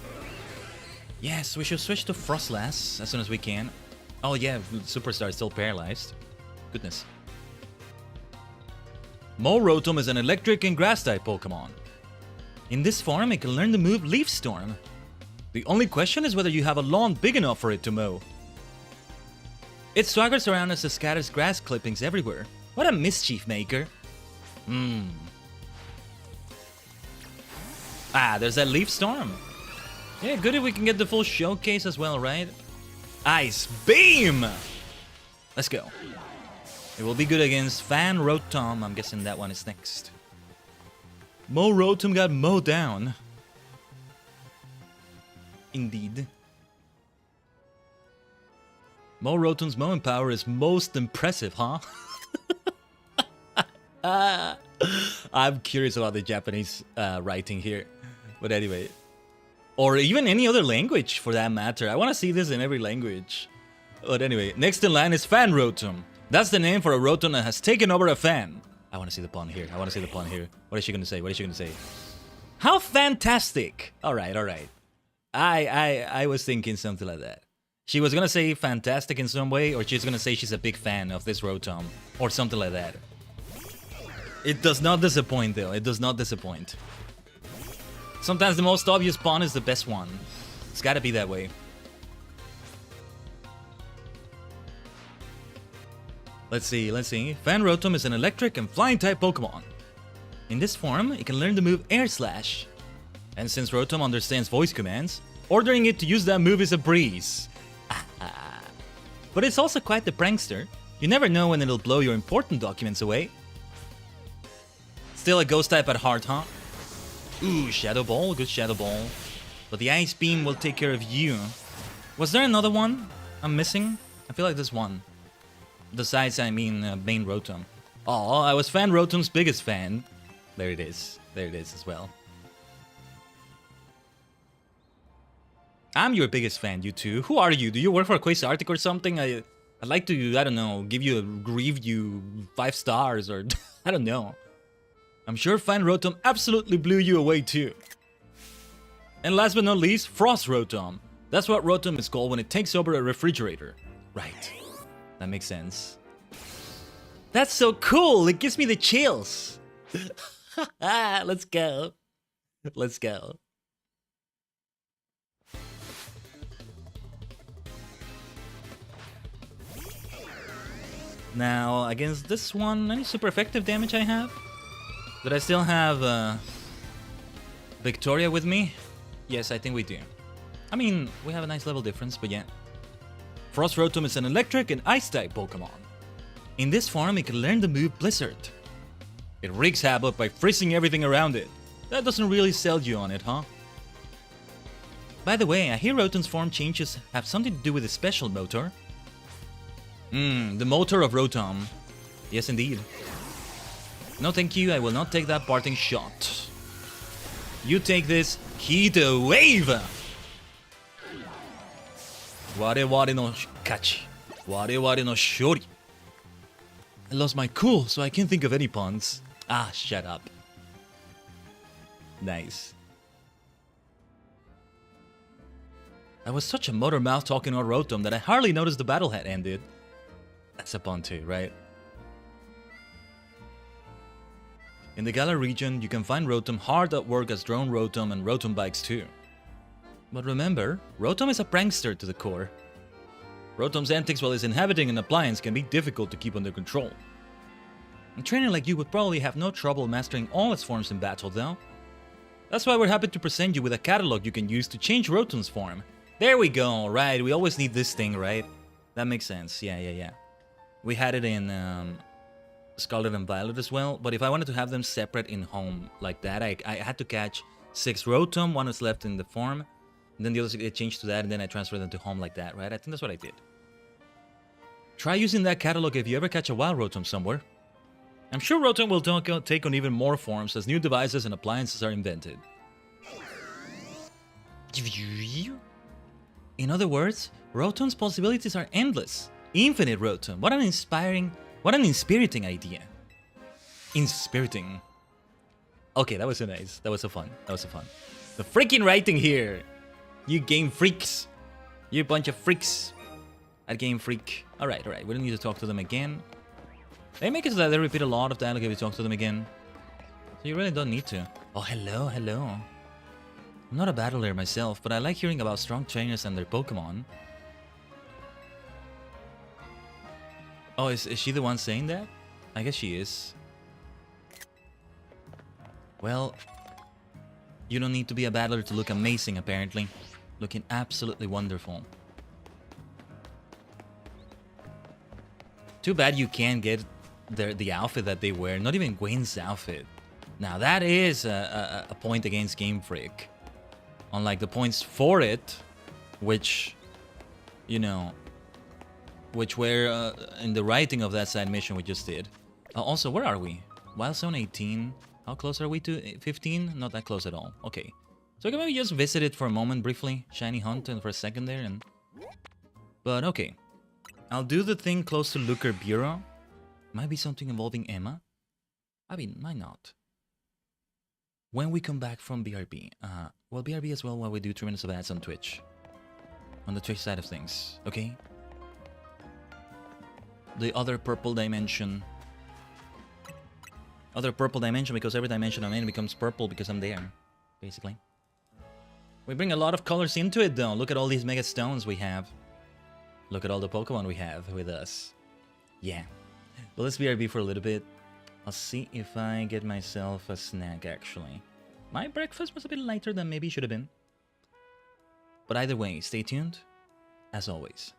Yes, we should switch to Frostlass as soon as we can. Oh yeah, Superstar is still paralyzed. Goodness. Mow Rotom is an electric and grass type Pokemon. In this form, it can learn the move Leaf Storm. The only question is whether you have a lawn big enough for it to mow. It swaggers around as it scatters grass clippings everywhere. What a mischief maker. Ah, there's that Leaf Storm. Yeah, good if we can get the full showcase as well, right? Ice Beam! Let's go. It will be good against Fan Rotom. I'm guessing that one is next. Mow Rotom got mowed down. Indeed. Mow Rotom's mowing power is most impressive, huh? I'm curious about the Japanese writing here. But anyway. Or even any other language for that matter. I want to see this in every language. But anyway, next in line is Fan Rotom. That's the name for a Rotom that has taken over a fan. I want to see the pun here. What is she going to say? How fantastic! Alright. I was thinking something like that. She was going to say fantastic in some way, or she's going to say she's a big fan of this Rotom. Or something like that. It does not disappoint though. It does not disappoint. Sometimes the most obvious pun is the best one. It's gotta be that way. Let's see. Fan Rotom is an electric and flying type Pokemon. In this form, it can learn the move Air Slash. And since Rotom understands voice commands, ordering it to use that move is a breeze. but it's also quite the prankster. You never know when it'll blow your important documents away. Still a ghost type at heart, huh? Ooh, Shadow Ball, good Shadow Ball. But the Ice Beam will take care of you. Was there another one I'm missing? I feel like there's one. Besides, I mean, main Rotom. Oh, I was Fan Rotom's biggest fan. There it is. There it is as well. I'm your biggest fan, you two. Who are you? Do you work for Quasi Arctic or something? I'd like to, I don't know, give you a review 5 stars or I don't know. I'm sure Fan Rotom absolutely blew you away too. And last but not least, Frost Rotom. That's what Rotom is called when it takes over a refrigerator. Right. That makes sense. That's so cool! It gives me the chills! Let's go. Let's go. Now, against this one, any super effective damage I have? Did I still have Victoria with me? Yes, I think we do. I mean, we have a nice level difference, but yeah. Frost Rotom is an electric and ice-type Pokemon. In this form, it can learn the move Blizzard. It wreaks havoc by freezing everything around it. That doesn't really sell you on it, huh? By the way, I hear Rotom's form changes have something to do with the special motor. The motor of Rotom. Yes, indeed. No thank you, I will not take that parting shot. You take this Heat Wave! Ware ware no kachi. Ware ware no shori. I lost my cool, so I can't think of any puns. Ah, shut up. Nice. I was such a motor mouth talking on Rotom that I hardly noticed the battle had ended. That's a pun too, right? In the Galar region, you can find Rotom hard at work as drone Rotom and Rotom bikes too. But remember, Rotom is a prankster to the core. Rotom's antics while he's inhabiting an appliance can be difficult to keep under control. A trainer like you would probably have no trouble mastering all its forms in battle though. That's why we're happy to present you with a catalog you can use to change Rotom's form. There we go, right, we always need this thing, right? That makes sense, yeah. We had it in Scarlet and Violet as well, but if I wanted to have them separate in home like that, I had to catch 6 Rotom, 1 is left in the form, and then the others get changed to that, and then I transfer them to home like that, right? I think that's what I did. Try using that catalog if you ever catch a wild Rotom somewhere. I'm sure Rotom will take on even more forms as new devices and appliances are invented. In other words, Rotom's possibilities are endless. Infinite Rotom. What an inspiriting idea. Inspiriting. Okay, that was so nice. That was so fun. The freaking writing here. You game freaks. You bunch of freaks. At Game Freak. Alright. We don't need to talk to them again. They make it so that they repeat a lot of dialogue if you talk to them again. So you really don't need to. Oh, hello. I'm not a battler myself, but I like hearing about strong trainers and their Pokemon. Oh, is she the one saying that? I guess she is. Well, you don't need to be a battler to look amazing, apparently. Looking absolutely wonderful. Too bad you can't get the outfit that they wear. Not even Gwen's outfit. Now that is a point against Game Freak. Unlike the points for it, which, you know, which were in the writing of that side mission we just did. Also, where are we? Wild Zone 18. How close are we to 15? Not that close at all. Okay. So I can maybe just visit it for a moment briefly. Shiny Hunt and for a second there. But okay. I'll do the thing close to Looker Bureau. Might be something involving Emma. I mean, might not. When we come back from BRB. Well, BRB as well while we do 3 minutes of ads on Twitch. On the Twitch side of things. Okay? The other purple dimension. Other purple dimension because every dimension I'm in becomes purple because I'm there. Basically. We bring a lot of colors into it though. Look at all these mega stones we have. Look at all the Pokemon we have with us. Yeah. Well, let's BRB for a little bit. I'll see if I get myself a snack, actually. My breakfast was a bit lighter than maybe it should have been. But either way, stay tuned, as always.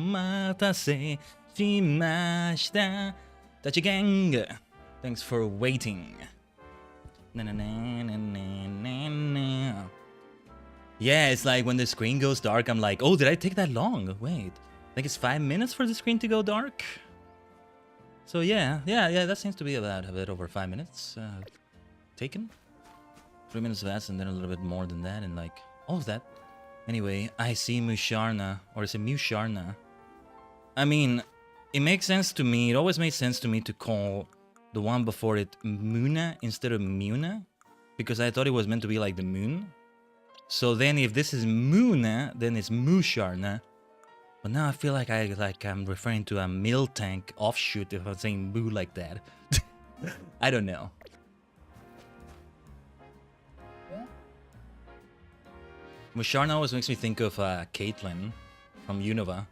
Omatase shimashita. Tajigen. Thanks for waiting. Na, na, na, na, na, na, na. Yeah, it's like when the screen goes dark, I'm like, oh, did I take that long? Wait, I think it's 5 minutes for the screen to go dark. So yeah, that seems to be about a bit over 5 minutes taken. 3 minutes of that, and then a little bit more than that, and like all of that. Anyway, I see Musharna, or is it Musharna? I mean, it makes sense to me. It always made sense to me to call the one before it Muna instead of Muna, because I thought it was meant to be like the moon. So then if this is Muna, then it's Musharna. But now I feel like I'm referring to a mill tank offshoot if I'm saying moo like that. I don't know. Musharna always makes me think of Caitlyn from Unova.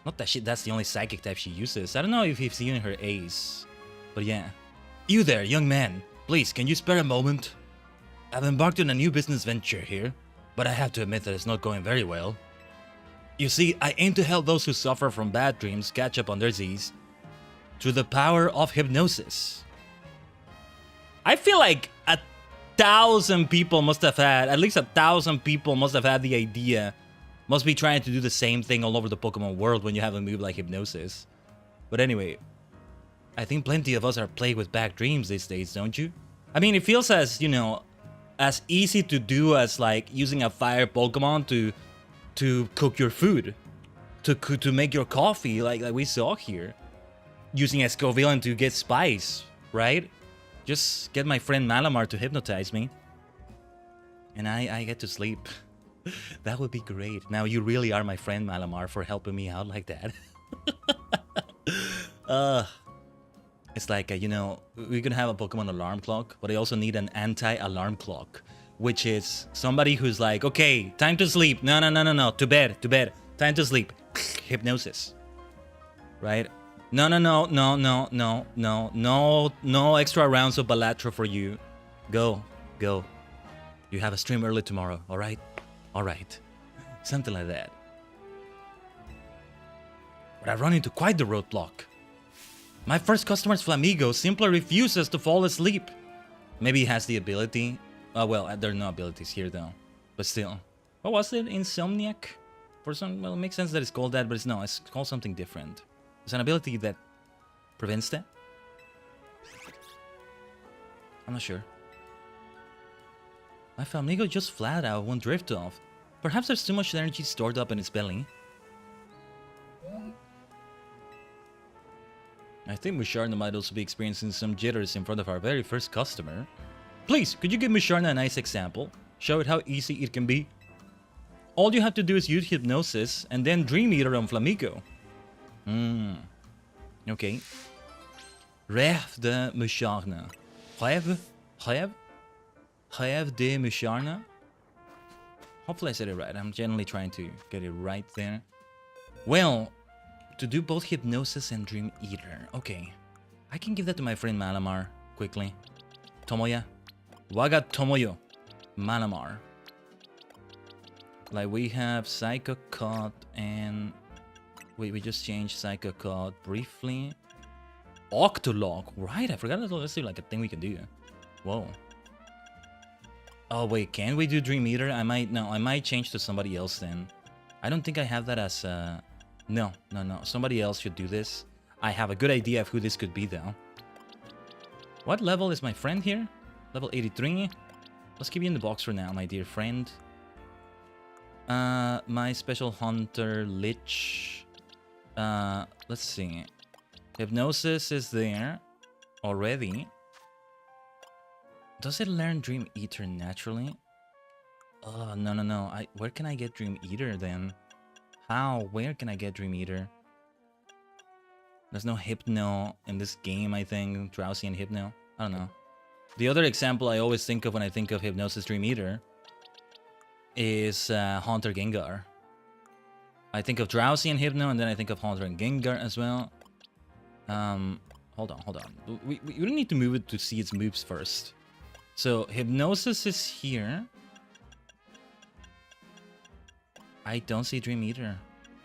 Not that that's the only psychic type she uses. I don't know if you've seen her ace. But yeah. You there, young man. Please, can you spare a moment? I've embarked on a new business venture here, but I have to admit that it's not going very well. You see, I aim to help those who suffer from bad dreams catch up on their Z's through the power of hypnosis. I feel like 1,000 people must have had, at least 1,000 people must have had the idea, must be trying to do the same thing all over the Pokemon world when you have a move like hypnosis. But anyway, I think plenty of us are plagued with bad dreams these days, don't you? I mean, it feels as, you know, as easy to do as like using a fire Pokemon to cook your food, to make your coffee, like we saw here, using a Scovillain to get spice, right? Just get my friend Malamar to hypnotize me, and I get to sleep. That would be great. Now you really are my friend Malamar for helping me out like that. It's like, you know, we can have a Pokemon alarm clock, but I also need an anti-alarm clock, which is somebody who's like, okay, time to sleep. No, to bed. Time to sleep. Hypnosis. Right? No extra rounds of Balatra for you. Go. You have a stream early tomorrow, alright? Alright. Something like that. But I run into quite the roadblock. My first customer's Flamigo simply refuses to fall asleep. Maybe he has the ability. Well, there are no abilities here though. But still. What was it? Insomniac? For some, well, it makes sense that it's called that, but it's called something different. It's an ability that prevents that. I'm not sure. My Flamigo just flat out won't drift off. Perhaps there's too much energy stored up in its belly. I think Musharna might also be experiencing some jitters in front of our very first customer. Please, could you give Musharna a nice example? Show it how easy it can be. All you have to do is use hypnosis and then Dream Eater on Flamigo. Okay. Rêve de Musharna. Rêve de Musharna. Hopefully I said it right. I'm generally trying to get it right there. Well, to do both Hypnosis and Dream Eater. Okay. I can give that to my friend Malamar quickly. Tomoya. Waga Tomoyo. Malamar. Like we have Psycho Cut and... Wait, we just changed Psycho Cut briefly. Octolock. Right, I forgot let's see like a thing we can do. Whoa. Oh wait, can we do Dream Eater? I might change to somebody else then. I don't think I have that as No. Somebody else should do this. I have a good idea of who this could be though. What level is my friend here? Level 83. Let's keep you in the box for now, my dear friend. My special hunter Lich. Let's see. Hypnosis is there already. Does it learn Dream Eater naturally? Oh, no. Where can I get Dream Eater then? How? Where can I get Dream Eater? There's no Hypno in this game, I think. Drowsy and Hypno. I don't know. The other example I always think of when I think of Hypnosis Dream Eater is Haunter Gengar. I think of Drowsy and Hypno, and then I think of Haunter and Gengar as well. Hold on. We don't need to move it to see its moves first. So, Hypnosis is here. I don't see Dream Eater.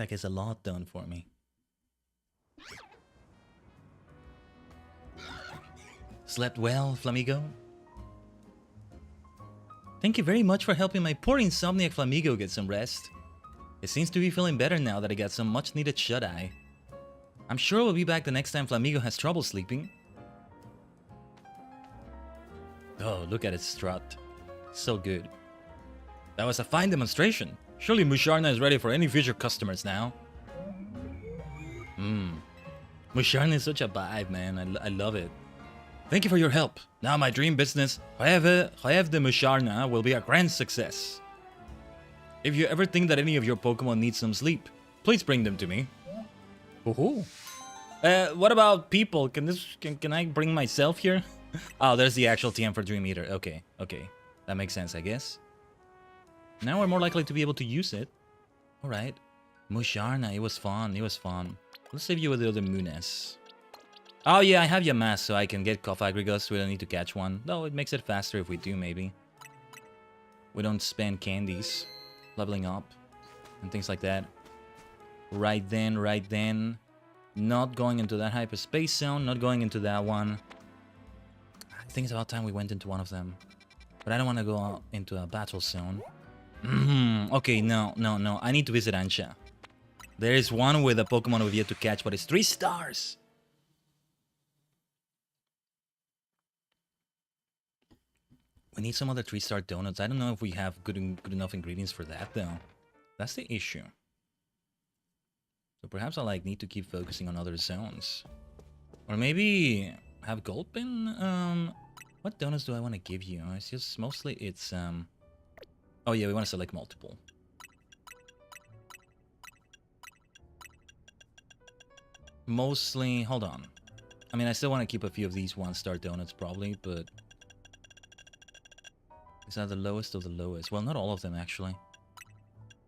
That gets a lot done for me. Slept well, Flamigo? Thank you very much for helping my poor insomniac Flamigo get some rest. It seems to be feeling better now that I got some much needed shut-eye. I'm sure we'll be back the next time Flamigo has trouble sleeping. Oh, look at its strut. So good. That was a fine demonstration. Surely Musharna is ready for any future customers now. Musharna is such a vibe, man. I love it. Thank you for your help. Now my dream business, Khaiden the Musharna, will be a grand success. If you ever think that any of your Pokemon need some sleep, please bring them to me. Ooh. What about people? Can I bring myself here? Oh, there's the actual TM for Dream Eater. Okay. That makes sense, I guess. Now we're more likely to be able to use it. Alright. Musharna, it was fun. Let's save you with the other Munes. Oh yeah, I have Yamask, so I can get Cough Aggregates. We don't need to catch one. Though it makes it faster if we do, maybe. We don't spend candies. Leveling up. And things like that. Right then. Not going into that hyperspace zone. Not going into that one. I think it's about time we went into one of them. But I don't want to go out into a battle zone. Okay, no. I need to visit Ansha. There is one with a Pokemon we've yet to catch, but it's 3 stars. We need some other 3-star donuts. I don't know if we have good enough ingredients for that, though. That's the issue. So perhaps I need to keep focusing on other zones. Or maybe have Gulpin? What donuts do I want to give you? It's just mostly it's oh yeah, we want to select multiple. Mostly, hold on. I mean, I still want to keep a few of these 1-star donuts probably, but is that the lowest of the lowest? Well, not all of them actually.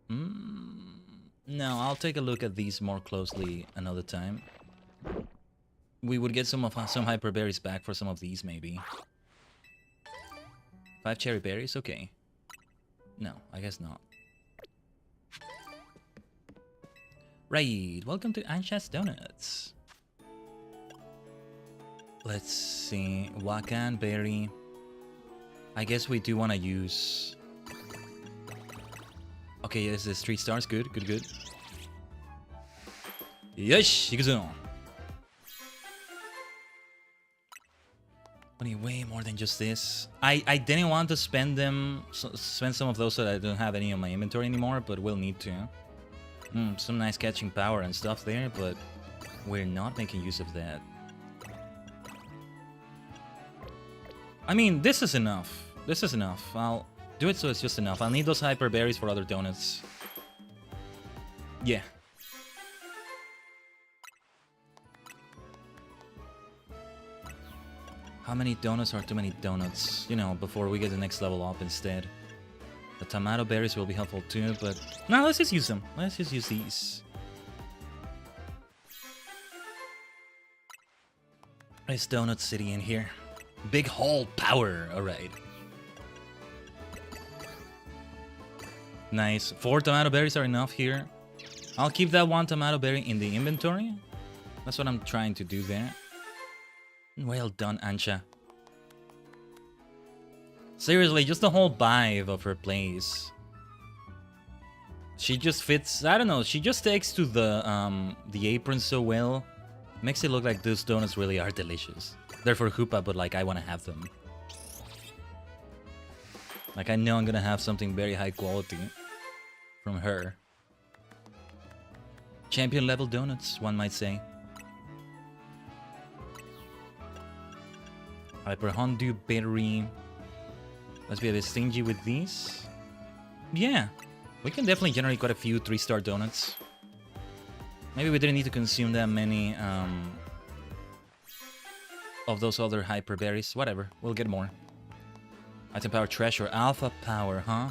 No, I'll take a look at these more closely another time. We would get some hyper berries back for some of these maybe. 5 cherry berries, okay. No, I guess not. Right, welcome to Ansha's Donuts. Let's see, Wakan berry. I guess we do want to use... Okay, this is 3 stars, good. Yes, Ikuzo. I need way more than just this. I didn't want to spend some of those so that I don't have any on my inventory anymore, but we'll need to. Some nice catching power and stuff there, but we're not making use of that. I mean, this is enough. I'll do it so it's just enough. I'll need those hyper berries for other donuts. Yeah. How many donuts are too many donuts? You know, before we get the next level up instead. The tomato berries will be helpful too, but... No, let's just use them. Let's just use these. Nice donut city in here. Big hall power, alright. Nice. 4 tomato berries are enough here. I'll keep that 1 tomato berry in the inventory. That's what I'm trying to do there. Well done, Ansha. Seriously, just the whole vibe of her plays. She just fits, I don't know, she just takes to the apron so well. Makes it look like those donuts really are delicious. They're for Hoopa, but I want to have them. I know I'm gonna have something very high quality from her. Champion level donuts, one might say. Hyper Hondu Berry. Let's be a bit stingy with these. Yeah, we can definitely generate quite a few 3-star donuts. Maybe we didn't need to consume that many of those other hyper berries. Whatever, we'll get more. Item power treasure, alpha power, huh?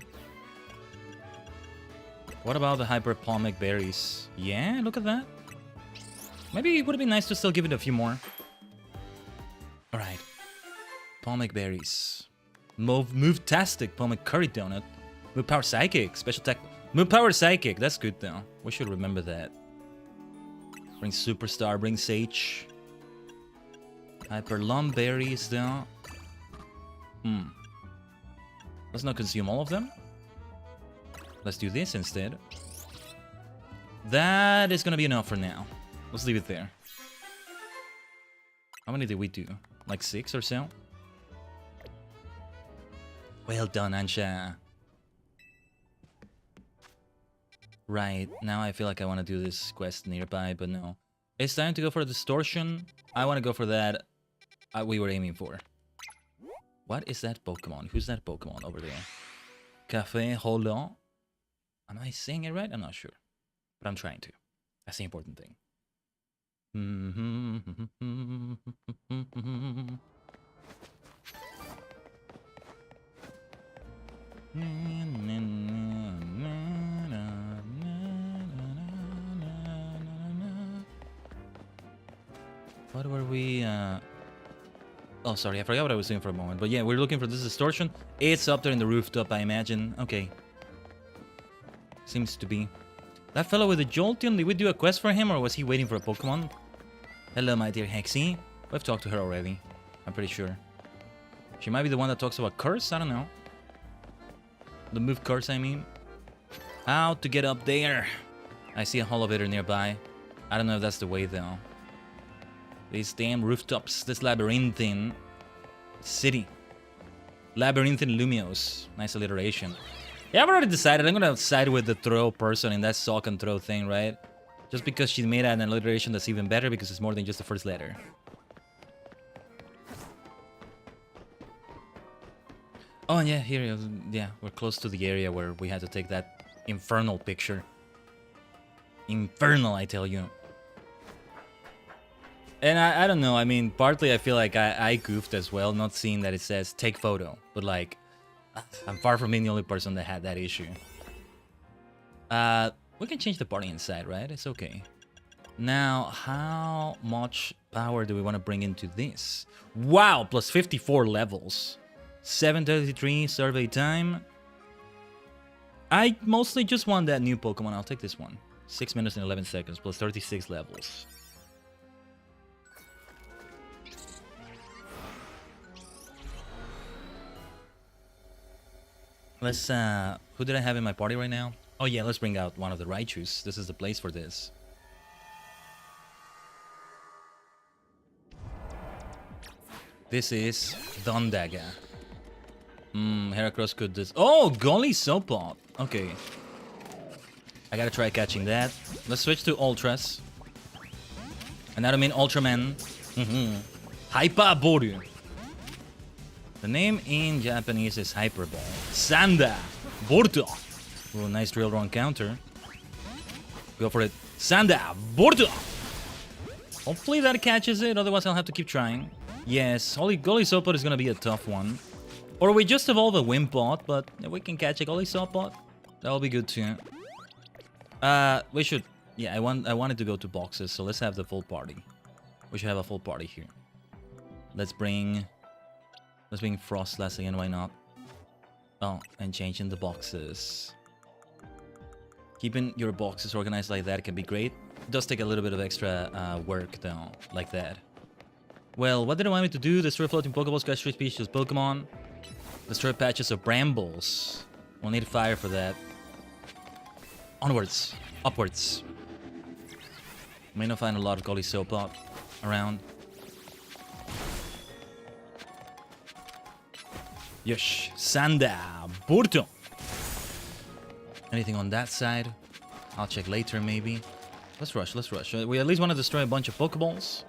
What about the hyper palmic berries? Yeah, look at that. Maybe it would have been nice to still give it a few more. Alright. Palmic berries. Move-tastic palmic curry donut. Move power psychic. Special attack Move power psychic. That's good though. We should remember that. Bring superstar. Bring sage. Hyper lump berries though. Let's not consume all of them. Let's do this instead. That is gonna be enough for now. Let's leave it there. How many did we do? Like 6 or so? Well done, Ansha. Right, now I feel like I want to do this quest nearby, but no. It's time to go for distortion. I want to go for that we were aiming for. What is that Pokemon? Who's that Pokemon over there? Café Hollon? Am I saying it right? I'm not sure. But I'm trying to. That's the important thing. What were we, Oh, sorry, I forgot what I was doing for a moment. But yeah, we're looking for this distortion. It's up there in the rooftop, I imagine. Okay. Seems to be. That fellow with the Jolteon, did we do a quest for him, or was he waiting for a Pokemon? Hello, my dear Hexy. We've talked to her already. I'm pretty sure. She might be the one that talks about curse? I don't know. The move curse, I mean. How to get up there? I see a elevator nearby. I don't know if that's the way, though. These damn rooftops. This labyrinthine city. Labyrinthine Lumios. Nice alliteration. Yeah, I've already decided. I'm gonna side with the throw person in that sock and throw thing, right? Just because she made an alliteration that's even better because it's more than just the first letter. Oh, and yeah, here, yeah, we're close to the area where we had to take that infernal picture. Infernal, I tell you. And I don't know, I mean, partly I feel like I goofed as well, not seeing that it says take photo. But like, I'm far from being the only person that had that issue. We can change the party inside, right? It's okay. Now, how much power do we want to bring into this? Wow, plus 54 levels. 7:33 survey time. I mostly just want that new Pokemon. I'll take this one. 6 minutes and 11 seconds, plus 36 levels. Let's, who did I have in my party right now? Oh yeah, let's bring out one of the Raichus. This is the place for this. This is Dondaga. Heracross could this. Oh, Golly Sopot. Okay. I gotta try catching that. Let's switch to Ultras. And I don't mean Ultraman. Hyper Boru. The name in Japanese is Hyper Ball. Sanda Borto. Oh, nice drill run counter. Go for it. Sanda Borto. Hopefully that catches it, otherwise I'll have to keep trying. Yes, Golly Sopot is gonna be a tough one. Or we just evolve a Wimpot, but if we can catch a Golly Sopot, that'll be good too. We should. Yeah, I wanted to go to boxes, so let's have the full party. We should have a full party here. Let's bring Frostlass again, why not? Oh, and changing the boxes. Keeping your boxes organized like that can be great. It does take a little bit of extra work though, like that. Well, what did I want me to do? Destroy floating Pokeballs, catch 3 species Pokemon. Destroy patches of brambles. We'll need fire for that. Onwards. Upwards. May not find a lot of Golly Sopot around. Yosh. Sanda. Burto. Anything on that side? I'll check later, maybe. Let's rush, let's rush. We at least want to destroy a bunch of Pokeballs.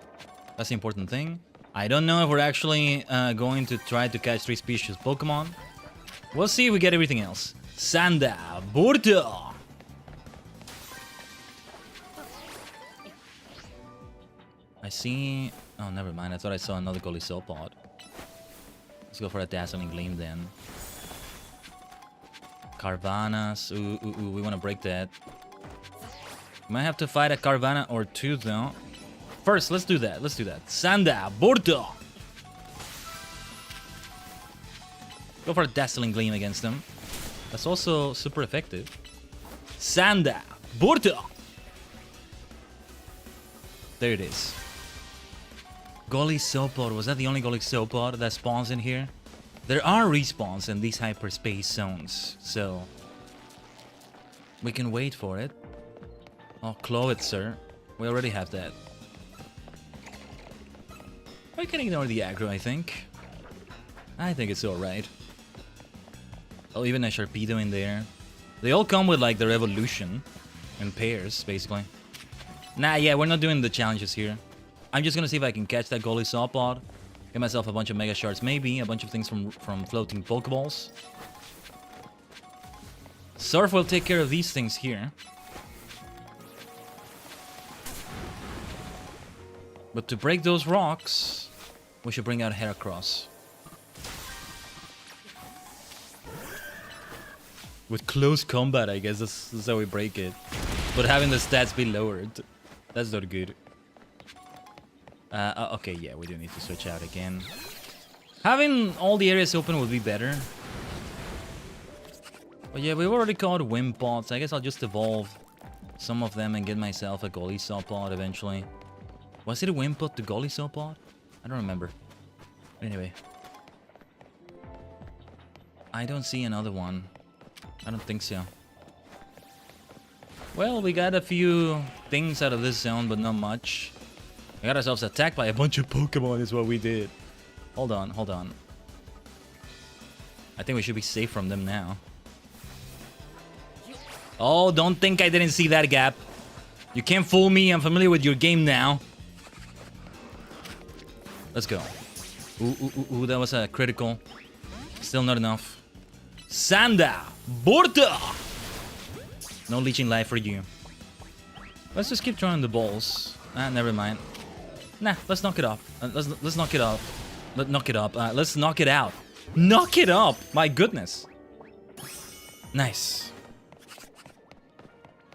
That's the important thing. I don't know if we're actually going to try to catch 3 species Pokemon. We'll see if we get everything else. Sanda. Burto. I see... Oh, never mind. I thought I saw another Golly Sopot. Let's go for a Dazzling Gleam then. Carvanas. Ooh, we want to break that. We might have to fight a Carvana or 2 though. First, let's do that. Let's do that. Sanda. Burto. Go for a Dazzling Gleam against them. That's also super effective. Sanda. Burto. There it is. Golisopod. Was that the only Golisopod that spawns in here? There are respawns in these hyperspace zones, so we can wait for it. Oh, claw it, sir. We already have that. We can ignore the aggro, I think. I think it's alright. Oh, even a Sharpedo in there. They all come with, like, their evolution in pairs, basically. Nah, yeah, we're not doing the challenges here. I'm just gonna see if I can catch that Golisopod. Get myself a bunch of Mega Shards, maybe. A bunch of things from floating Pokeballs. Surf will take care of these things here. But to break those rocks, we should bring out Heracross. With close combat, I guess that's how we break it. But having the stats be lowered, that's not good. Okay, yeah, we do need to switch out again. Having all the areas open would be better. But yeah, we've already caught Wimpots. I guess I'll just evolve some of them and get myself a Golisopod eventually. Was it a Wimpot to Golisopod? I don't remember. Anyway. I don't see another one. I don't think so. Well, we got a few things out of this zone, but not much. We got ourselves attacked by a bunch of Pokemon is what we did. Hold on, hold on. I think we should be safe from them now. Oh, don't think I didn't see that gap. You can't fool me. I'm familiar with your game now. Let's go. Ooh, that was a critical. Still not enough. Sanda! Burta! No leeching life for you. Let's just keep throwing the balls. Never mind. Nah, let's knock it up. Let's knock it up. Let's knock it up. Let's knock it out. Knock it up! My goodness. Nice.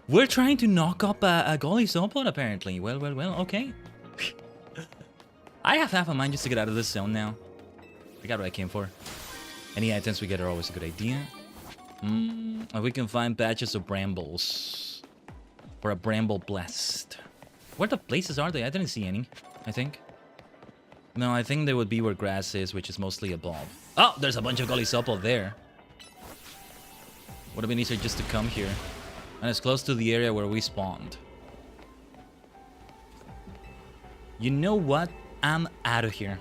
We're trying to knock up a Golisopod apparently. Well, okay. I have half a mind just to get out of this zone now. I got what I came for. Any items we get are always a good idea. If we can find patches of brambles. For a bramble blast. Where the places are they? I didn't see any, I think. No, I think they would be where grass is, which is mostly above. Oh, there's a bunch of Golisopod there. Would have been easier just to come here. And it's close to the area where we spawned. You know what? I'm out of here.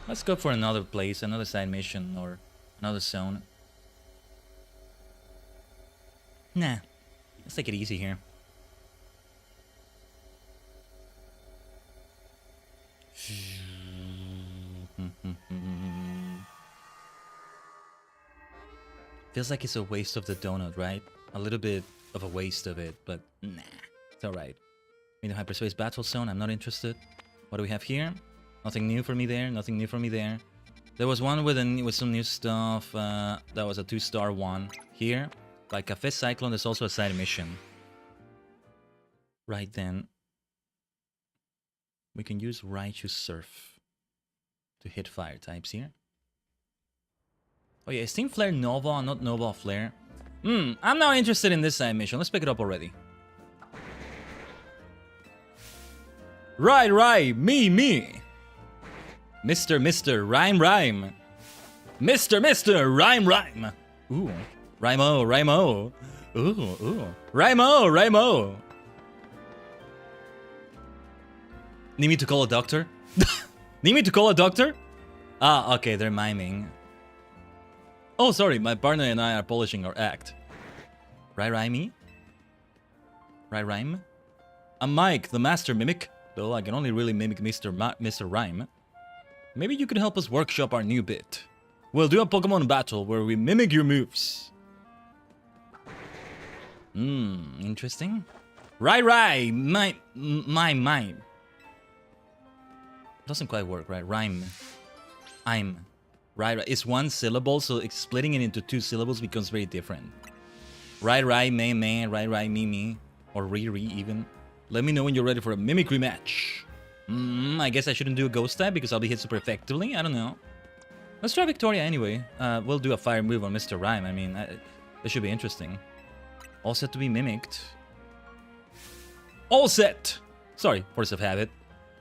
Let's go for another place, another side mission, or another zone. Nah, let's take it easy here. Feels like it's a waste of the donut, right? A little bit of a waste of it, but nah, it's alright. In the hyperspace battle zone, I'm not interested. What do we have here? Nothing new for me there, nothing new for me there. There was one with some new stuff. That was a 2-star one. Here, by Cafe Cyclone, there's also a side mission. Right then. We can use Raichu Surf to hit fire types here. Oh yeah, is Team Flare Nova, not Nova Flare? I'm now interested in this side mission. Let's pick it up already. Right, me. Mr. Rhyme. Mr. Rhyme. Ooh, Rhymo. Ooh. Rhymo. Need me to call a doctor? Need me to call a doctor? Ah, okay, they're miming. Oh, sorry, my partner and I are polishing our act. Rhyme? I'm Mike, the master mimic. Though I can only really mimic Mr. Rhyme. Maybe you could help us workshop our new bit. We'll do a Pokemon battle where we mimic your moves. Interesting. Right, my. Doesn't quite work, right? Rhyme. Right. It's one syllable, so splitting it into 2 syllables becomes very different. Right, me, right, me, or re even. Let me know when you're ready for a mimicry match. I guess I shouldn't do a ghost type because I'll be hit super effectively. I don't know. Let's try Victoria anyway. We'll do a fire move on Mr. Rhyme. I mean, this should be interesting. All set to be mimicked. All set! Sorry, force of habit.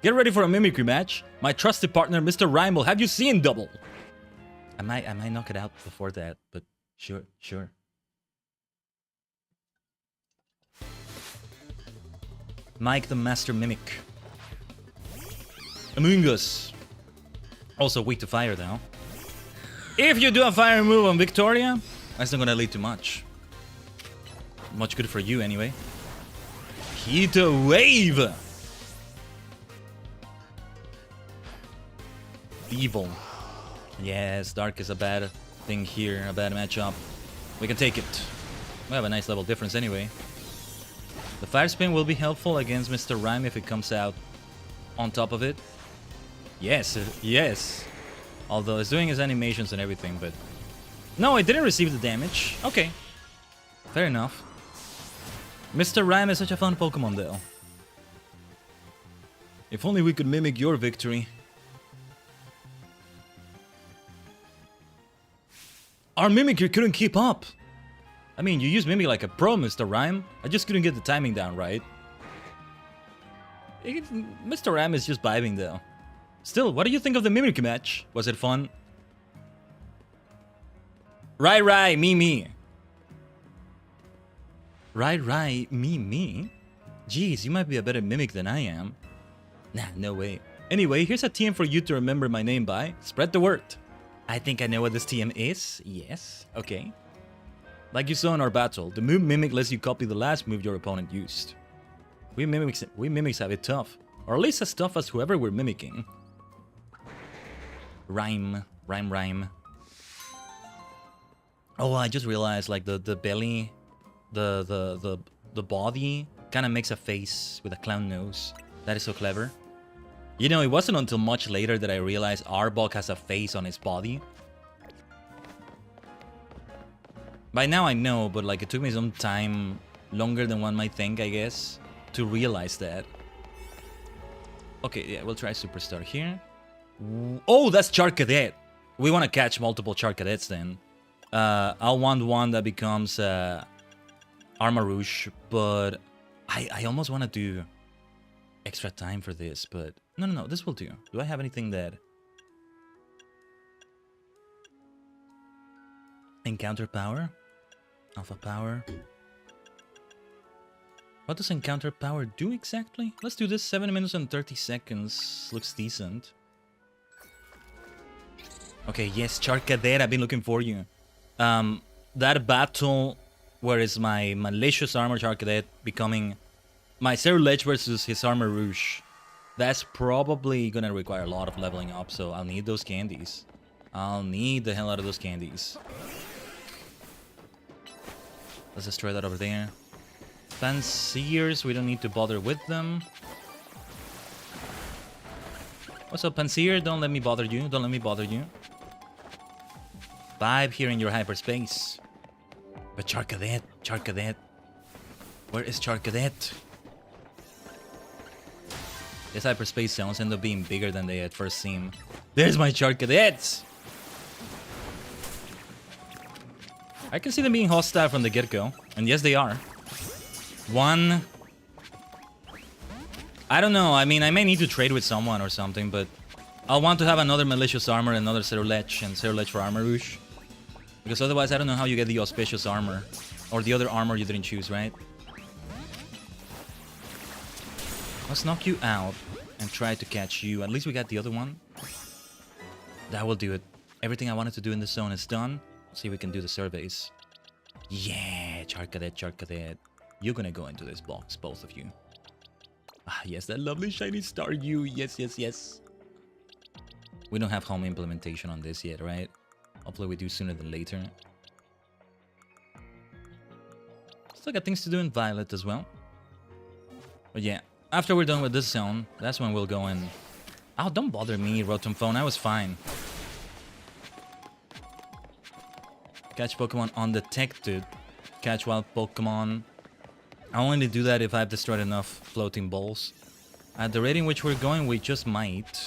Get ready for a mimicry match. My trusted partner, Mr. Rhyme, will have you see in double. I might knock it out before that, but sure. Mike the Master Mimic. Among Us. Also weak to fire though. If you do a fire move on Victoria, that's not gonna lead to much. Much good for you anyway. Heat Wave! Evil. Yes, Dark is a bad thing here, a bad matchup. We can take it. We have a nice level difference anyway. The Fire Spin will be helpful against Mr. Rhyme if it comes out on top of it. Yes, yes. Although it's doing his animations and everything, but... No, it didn't receive the damage. Okay. Fair enough. Mr. Rhyme is such a fun Pokemon though. If only we could mimic your victory. Our mimicry couldn't keep up. I mean, you use Mimic like a pro, Mr. Rhyme. I just couldn't get the timing down right. Mr. Rhyme is just vibing though. Still, what do you think of the mimicry match? Was it fun? Right, me. Right, me. Jeez, you might be a better mimic than I am. Nah, no way. Anyway, here's a TM for you to remember my name by. Spread the word. I think I know what this TM is. Yes, okay. Like you saw in our battle, the move Mimic lets you copy the last move your opponent used. We mimics have it tough. Or at least as tough as whoever we're mimicking. Rhyme. Oh, I just realized like the belly, the body kind of makes a face with a clown nose. That is so clever. You know, it wasn't until much later that I realized Arbok has a face on his body. By now I know, but like it took me some time, longer than one might think, I guess, to realize that. Okay, yeah, we'll try Superstar here. Oh, that's Charcadet. We want to catch multiple Charcadets then. I'll want one that becomes Armarouche, but I almost want to do extra time for this, but no, this will do. Do I have anything that... Encounter power? Alpha power? What does encounter power do exactly? Let's do this. 7 minutes and 30 seconds. Looks decent. Okay, yes, Charcadet, I've been looking for you. That battle where is my malicious armor Charcadet becoming my Cerulege versus his armor Rouge. That's probably gonna require a lot of leveling up, so I'll need those candies. I'll need the hell out of those candies. Let's destroy that over there. Panseers, we don't need to bother with them. What's up, Panseer? Don't let me bother you. Don't let me bother you. Vibe here in your hyperspace. But Charcadet. Where is Charcadet? These hyperspace zones end up being bigger than they at first seem. There's my Charcadets! I can see them being hostile from the get-go. And yes, they are. One... I don't know, I mean, I may need to trade with someone or something, but... I'll want to have another Malicious Armor, another Cerulege, and Cerulege for Armor Rouge. Because otherwise, I don't know how you get the Auspicious Armor. Or the other armor you didn't choose, right? Let's knock you out and try to catch you. At least we got the other one. That will do it. Everything I wanted to do in the zone is done. Let's see if we can do the surveys. Yeah, Charcadet. You're gonna go into this box, both of you. Ah, yes, that lovely shiny Staryu. Yes. We don't have home implementation on this yet, right? Hopefully we do sooner than later. Still got things to do in Violet as well. But yeah, after we're done with this zone, that's when we'll go in. Oh, don't bother me, Rotom Phone. I was fine. Catch Pokemon undetected. Catch wild Pokemon. I only do that if I've destroyed enough floating balls. At the rate in which we're going, we just might.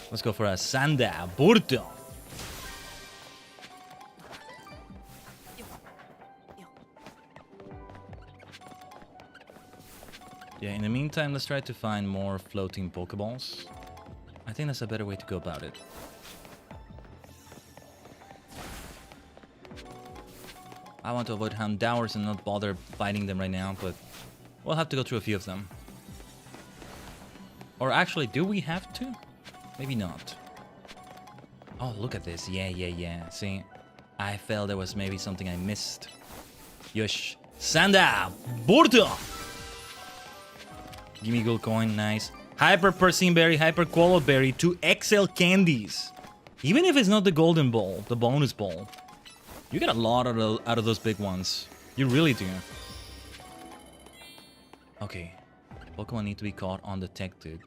Let's go for a Sanda Burto. Yeah, in the meantime, let's try to find more floating Pokeballs. I think that's a better way to go about it. I want to avoid Houndours and not bother fighting them right now, but we'll have to go through a few of them. Or actually, do we have to? Maybe not. Oh, look at this. Yeah. See? I felt there was maybe something I missed. Yosh. Sanda! Burto! Gimme gold coin, nice. Hyper Persian Berry, Hyper Koala Berry, 2 XL candies. Even if it's not the golden ball, the bonus ball. You get a lot out of those big ones. You really do. Okay. Pokemon need to be caught undetected.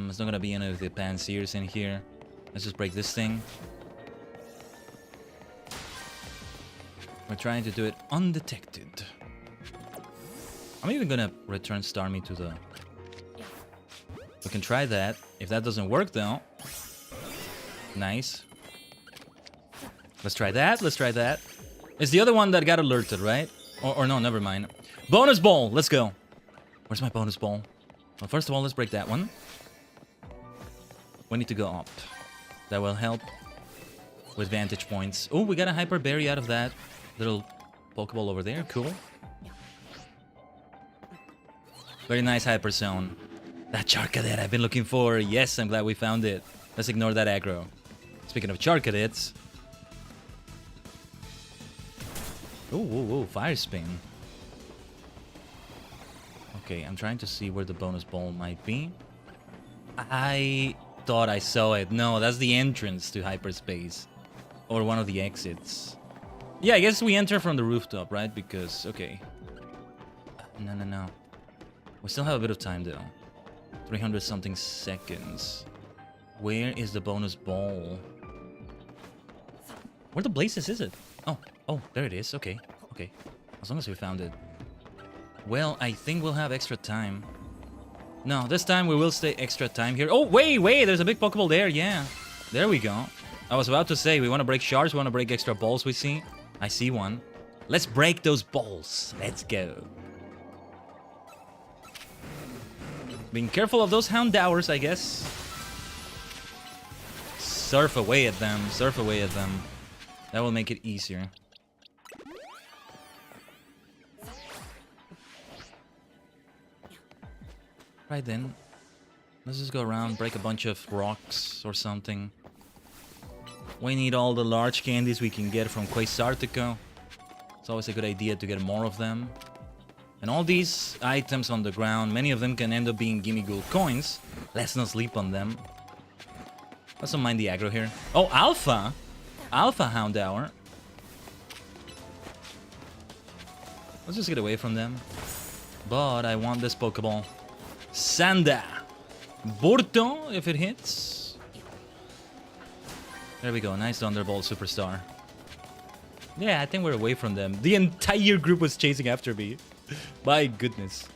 It's not gonna be any of the Panseers in here. Let's just break this thing. We're trying to do it undetected. I'm even gonna return Starmie to the... We can try that. If that doesn't work though... Nice. Let's try that, let's try that. It's the other one that got alerted, right? Or no, never mind. Bonus ball, let's go. Where's my bonus ball? Well, first of all, let's break that one. We need to go up. That will help with vantage points. Oh, we got a Hyper Berry out of that little Pokeball over there. Cool. Very nice Hyper Zone. That Charcadet I've been looking for. Yes, I'm glad we found it. Let's ignore that aggro. Speaking of Charcadets. Oh, Fire Spin. Okay, I'm trying to see where the bonus ball might be. I thought I saw it. No, that's the entrance to hyperspace. Or one of the exits. Yeah, I guess we enter from the rooftop, right? Because, okay. No. We still have a bit of time, though. 300-something seconds. Where is the bonus ball? Where the blazes is it? Oh, there it is. Okay. As long as we found it. Well, I think we'll have extra time. No, this time we will stay extra time here. Oh, wait, there's a big Pokeball there. Yeah, there we go. I was about to say, we want to break shards, we want to break extra balls we see. I see one. Let's break those balls. Let's go. Being careful of those Houndours, I guess. Surf away at them. That will make it easier. Right then, let's just go around, break a bunch of rocks or something. We need all the large candies we can get from Quasartico. It's always a good idea to get more of them. And all these items on the ground, many of them can end up being gimme gold coins. Let's not sleep on them. Let's not mind the aggro here. Oh, Alpha! Alpha Houndour. Let's just get away from them. But I want this Pokeball. Sanda! Burto, if it hits. There we go, nice Thunderbolt Superstar. Yeah, I think we're away from them. The entire group was chasing after me. My goodness.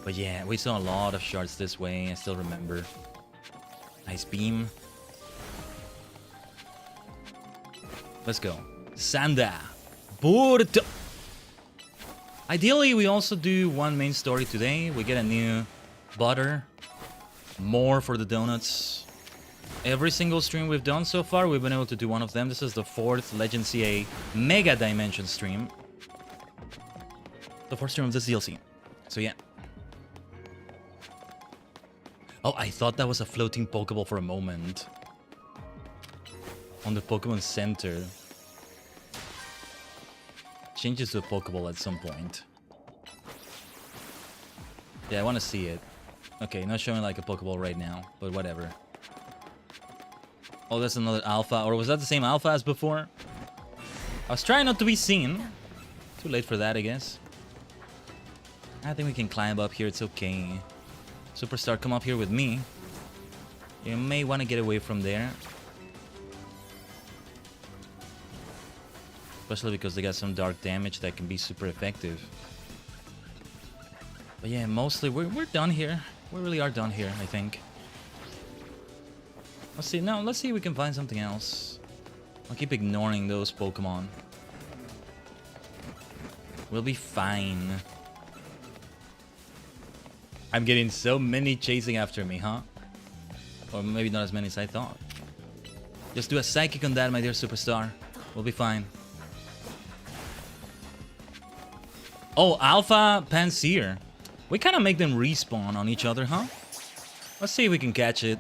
But yeah, we saw a lot of shards this way, I still remember. Nice beam. Let's go. Sanda! Burto! Ideally, we also do one main story today. We get a new butter. More for the donuts. Every single stream we've done so far, we've been able to do one of them. This is the 4th Legend CA Mega Dimension stream. The 4th stream of this DLC. So yeah. Oh, I thought that was a floating Pokeball for a moment. On the Pokemon Center. Changes to a Pokeball at some point. Yeah, I want to see it. Okay, not showing like a Pokeball right now, but whatever. Oh, that's another Alpha. Or was that the same Alpha as before? I was trying not to be seen. Too late for that, I guess. I think we can climb up here. It's okay. Superstar, come up here with me. You may want to get away from there. Especially because they got some dark damage that can be super effective. But yeah, mostly we're done here. We really are done here, I think. Let's see. No, let's see if we can find something else. I'll keep ignoring those Pokemon. We'll be fine. I'm getting so many chasing after me, huh? Or maybe not as many as I thought. Just do a psychic on that, my dear superstar. We'll be fine. Oh, Alpha Panseer. We kind of make them respawn on each other, huh? Let's see if we can catch it.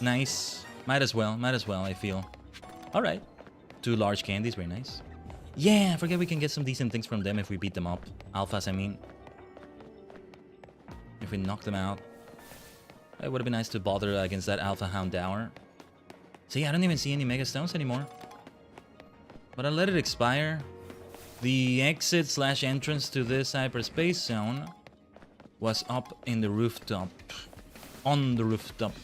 Nice. Might as well, I feel. Alright. 2 large candies, very nice. Yeah, I forget we can get some decent things from them if we beat them up. Alphas, I mean. If we knock them out. It would have been nice to bother against that Alpha Hound Dower. So yeah, I don't even see any Mega Stones anymore. But I'll let it expire. The exit/entrance to this hyperspace zone was up in the rooftop. On the rooftop.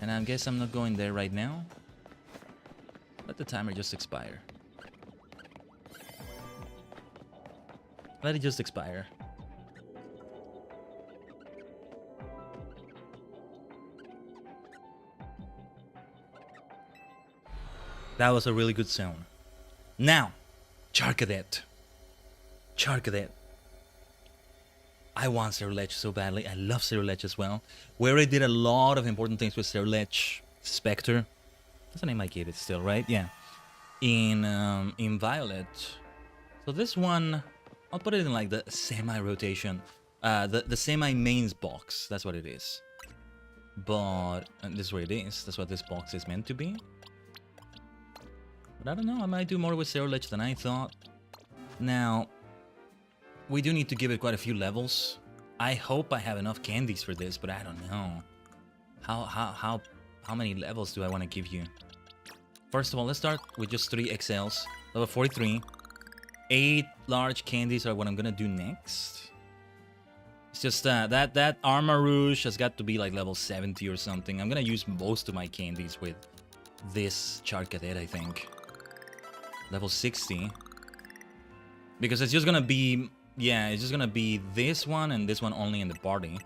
And I guess I'm not going there right now. Let the timer just expire. Let it just expire. That was a really good zone. Now, Charcadet. Charcadet. I want Cerulege so badly. I love Cerulege as well. We already did a lot of important things with Cerulege. Spectre. That's the name I gave it still, right? Yeah. In Violet. So this one, I'll put it in like the semi-rotation. The semi-mains box. That's what it is. But this is what it is. That's what this box is meant to be. But I don't know. I might do more with Cerulege than I thought. Now, we do need to give it quite a few levels. I hope I have enough candies for this, but I don't know. How many levels do I want to give you? First of all, let's start with just 3 XLs. Level 43. 8 large candies are what I'm gonna do next. It's just that Armor Rouge has got to be like level 70 or something. I'm gonna use most of my candies with this Charcadet, I think. Level 60. Because it's just gonna be... Yeah, it's just gonna be this one and this one only in the party.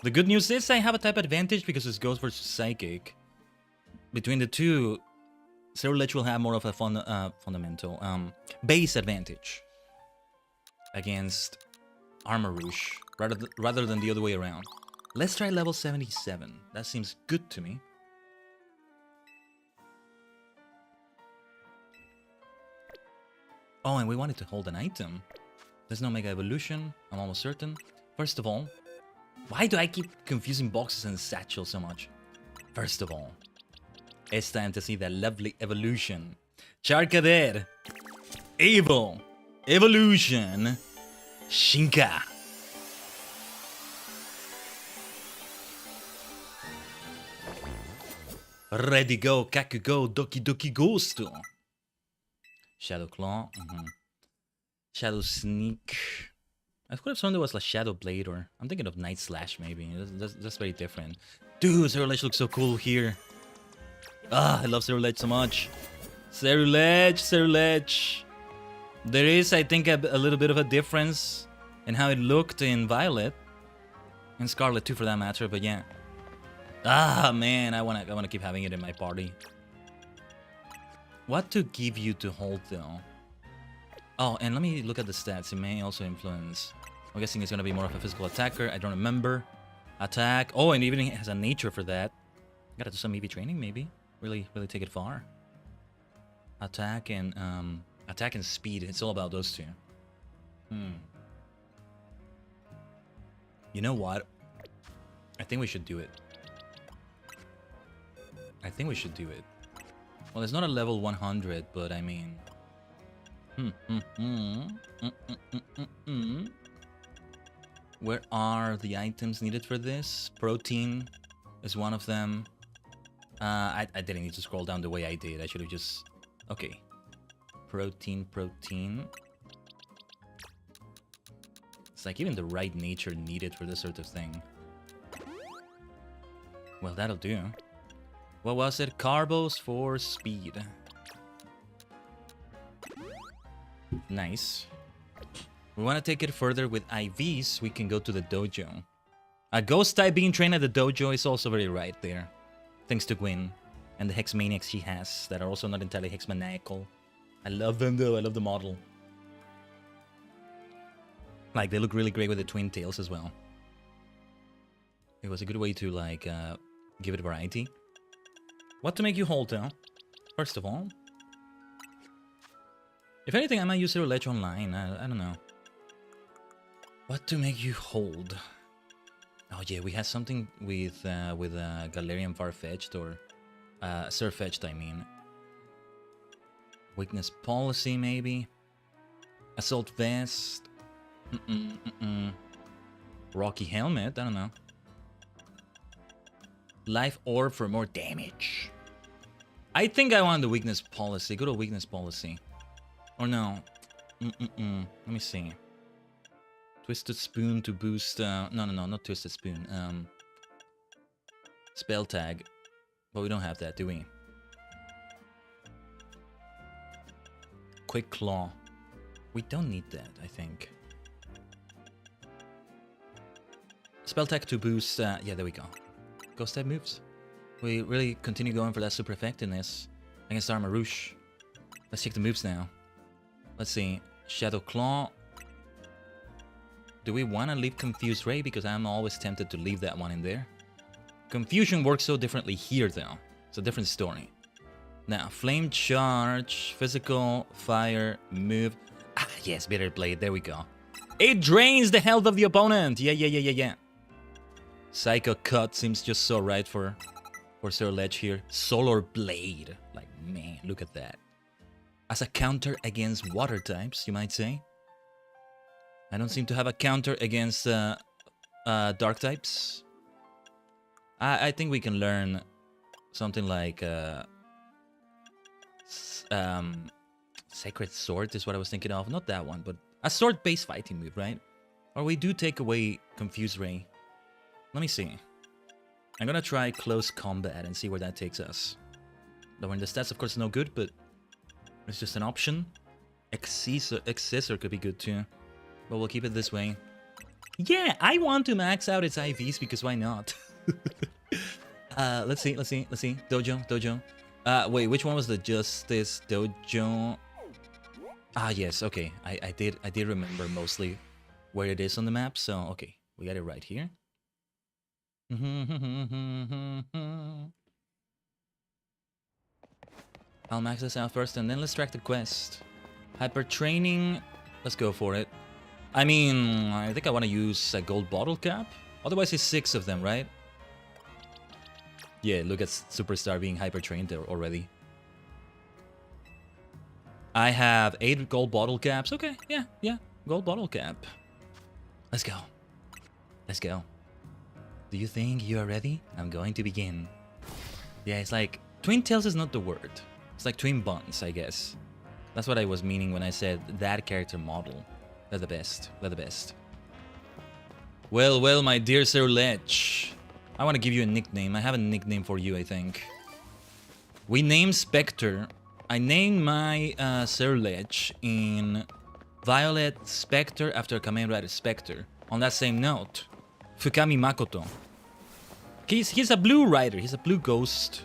The good news is I have a type advantage because it's Ghost versus Psychic. Between the two, Cerulege will have more of a fundamental base advantage against Armor Rouge rather than the other way around. Let's try level 77. That seems good to me. Oh, and we wanted to hold an item. There's no Mega Evolution, I'm almost certain. First of all, why do I keep confusing boxes and satchels so much? First of all, it's time to see that lovely evolution. Charcadet, Evil, Evolution, Shinka. Ready go, Kaku go, Doki Doki Ghosto. Shadow Claw, Shadow Sneak. I could have sworn there was like Shadow Blade, or I'm thinking of Night Slash maybe. That's very different. Dude, Cerulege looks so cool here. Ah, I love Cerulege so much. Cerulege. There is, I think, a little bit of a difference in how it looked in Violet. And Scarlet too, for that matter, but yeah. Ah, man, I wanna keep having it in my party. What to give you to hold, though? Oh, and let me look at the stats. It may also influence. I'm guessing it's gonna be more of a physical attacker. I don't remember. Attack. Oh, and even it has a nature for that. Gotta do some EV training, maybe. Really take it far. Attack and speed. It's all about those two. You know what? I think we should do it. Well, it's not a level 100, but I mean... Where are the items needed for this? Protein is one of them. I didn't need to scroll down the way I did. I should have just... Okay. Protein. It's like even the right nature needed for this sort of thing. Well, that'll do. What was it? Carbos for speed. Nice. We want to take it further with IVs. We can go to the dojo. A ghost type being trained at the dojo is also very right there. Thanks to Gwen and the Hex Maniacs she has that are also not entirely Hex Maniacal. I love them though. I love the model. Like, they look really great with the twin tails as well. It was a good way to, like, give it variety. What to make you hold, though? First of all. If anything, I might use Zero Ledge online. I don't know. What to make you hold? Oh yeah, we had something with Galarian Farfetch'd or Surfetch'd, I mean. Weakness Policy, maybe. Assault Vest. Rocky Helmet, I don't know. Life Orb for more damage. I think I want the Weakness Policy. Go to Weakness Policy. Or no. Let me see. Twisted Spoon to boost... no, not Twisted Spoon. Spell Tag. But we don't have that, do we? Quick Claw. We don't need that, I think. Spell Tag to boost... yeah, there we go. Ghost type moves. We really continue going for that super effectiveness against Armarouche. Let's check the moves now. Let's see. Shadow Claw. Do we want to leave Confused Ray? Because I'm always tempted to leave that one in there. Confusion works so differently here, though. It's a different story. Now, Flame Charge, Physical, Fire, Move. Ah, yes, Bitter Blade. There we go. It drains the health of the opponent. Yeah. Psycho Cut seems just so right for Sir Ledge here. Solar Blade. Like, man, look at that. As a counter against water types, you might say. I don't seem to have a counter against dark types. I think we can learn something like Sacred Sword is what I was thinking of. Not that one, but a sword-based fighting move, right? Or we do take away Confuse Ray. Let me see. I'm gonna try Close Combat and see where that takes us. Lowering the stats, of course, is no good, but it's just an option. Accessor could be good too. But we'll keep it this way. Yeah, I want to max out its IVs because why not? Let's see. Dojo. Wait, which one was the Justice Dojo? Ah, yes, okay. I did remember mostly where it is on the map, so okay. We got it right here. I'll max this out first and then let's track the quest. Hyper Training, let's go for it. I mean, I think I want to use a gold bottle cap. Otherwise it's 6 of them, right? Yeah, look at Superstar being hyper trained already. I have 8 gold bottle caps. Okay, yeah, gold bottle cap. Let's go. Do you think you are ready? I'm going to begin. Yeah, it's like, Twin Tails is not the word. It's like Twin Buns, I guess. That's what I was meaning when I said that character model. They're the best. Well, my dear Sir Ledge. I want to give you a nickname. I have a nickname for you, I think. We named Spectre. I named my Sir Ledge in Violet Spectre after Kamen Rider Spectre. On that same note, Fukami Makoto. He's a blue rider. He's a blue ghost,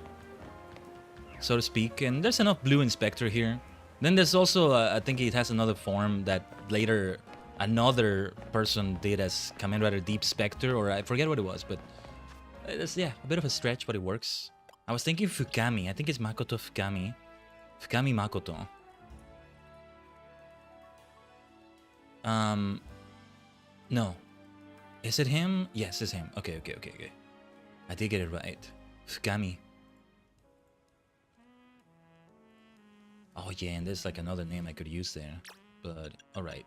so to speak. And there's enough blue in Spectre here. Then there's also, I think it has another form that later another person did as Kamen Rider Deep Spectre, or I forget what it was, but it's, yeah, a bit of a stretch, but it works. I was thinking Fukami. I think it's Makoto Fukami. Fukami Makoto. No. Is it him? Yes, it's him. Okay. I did get it right. Fukami. Oh yeah, and there's like another name I could use there. But, alright.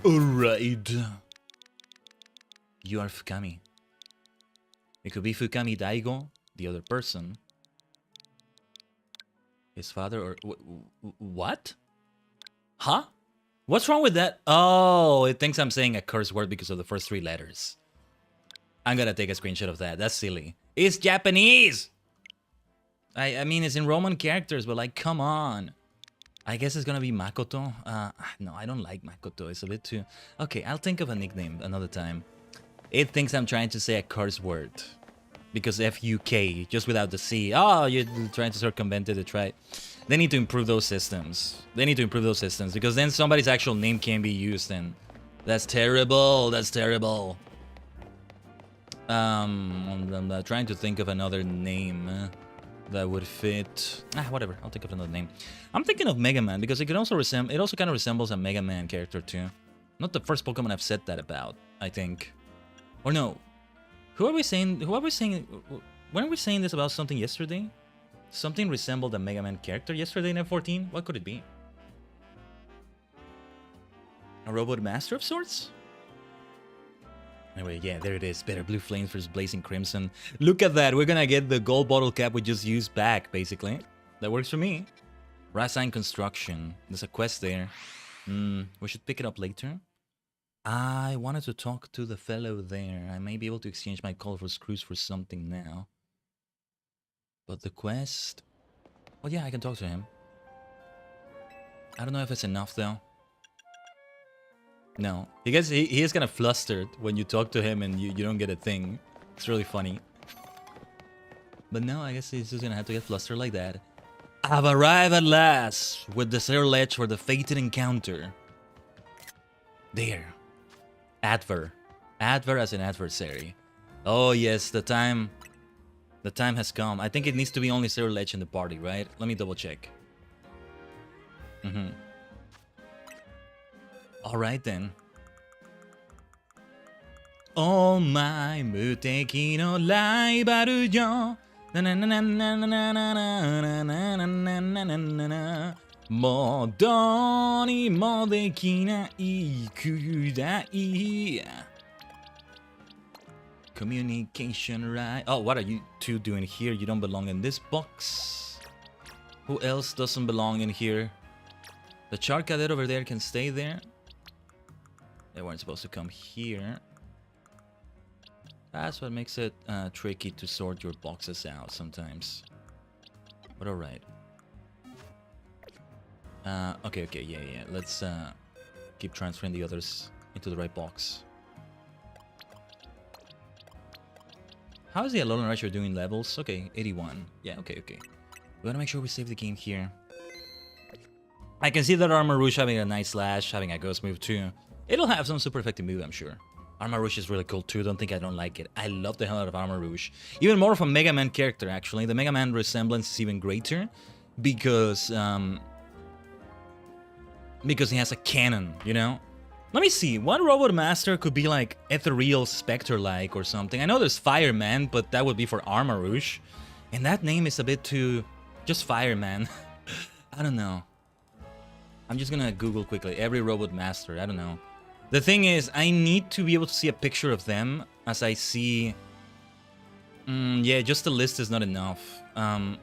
Alright. You are Fukami. It could be Fukami Daigo, the other person. His father or... What? Huh? What's wrong with that? Oh, it thinks I'm saying a curse word because of the first 3 letters. I'm gonna take a screenshot of that. That's silly. It's Japanese! I mean, it's in Roman characters, but like, come on. I guess it's gonna be Makoto. No, I don't like Makoto. It's a bit too... Okay, I'll think of a nickname another time. It thinks I'm trying to say a curse word. because FUK, just without the C. Oh, you're trying to circumvent it to try. They need to improve those systems. They need to improve those systems because then somebody's actual name can be used, and that's terrible. That's terrible. I'm trying to think of another name that would fit. Whatever. I'll think of another name. I'm thinking of Mega Man because it can also resemble. It also kind of resembles a Mega Man character too. Not the first Pokemon I've said that about, I think. Or no. Who are we saying? When are we saying this about something yesterday? Something resembled a Mega Man character yesterday in F14? What could it be? A robot master of sorts? Anyway, yeah, there it is. Better Blue Flames versus Blazing Crimson. Look at that. We're gonna get the gold bottle cap we just used back, basically. That works for me. Rasain Construction. There's a quest there. We should pick it up later. I wanted to talk to the fellow there. I may be able to exchange my colorful screws for something now. But the quest... Well, yeah, I can talk to him. I don't know if it's enough, though. No. He is kind of flustered when you talk to him and you don't get a thing. It's really funny. But no, I guess he's just gonna have to get flustered like that. I've arrived at last with the Zero Ledge for the fated encounter. There. Adver. Adver as an adversary. Oh yes, the time has come. I think it needs to be only Zero Ledge in the party, right? Let me double check. Alright then. Oh my muteki no rival yo. Na na na na na na na na na na na na. もうどうにもできないくらい Communication right. Oh, what are you two doing here? You don't belong in this box. Who else doesn't belong in here? The char cadet over there can stay there. They weren't supposed to come here. That's what makes it tricky to sort your boxes out sometimes. But alright. Okay, yeah. Let's keep transferring the others into the right box. How is the Alolan Rusher doing levels? Okay, 81. Yeah, okay. We gotta make sure we save the game here. I can see that Armarouge having a nice slash, having a ghost move too. It'll have some super effective move, I'm sure. Armarouge is really cool too, don't think I don't like it. I love the hell out of Armarouge. Even more of a Mega Man character, actually. The Mega Man resemblance is even greater because he has a cannon, you know? Let me see, one Robot Master could be like Ethereal Spectre-like or something. I know there's Fireman, but that would be for Armarouge. And that name is a bit too... just Fireman. I don't know. I'm just gonna Google quickly. Every Robot Master, I don't know. The thing is, I need to be able to see a picture of them as I see... yeah, just the list is not enough. I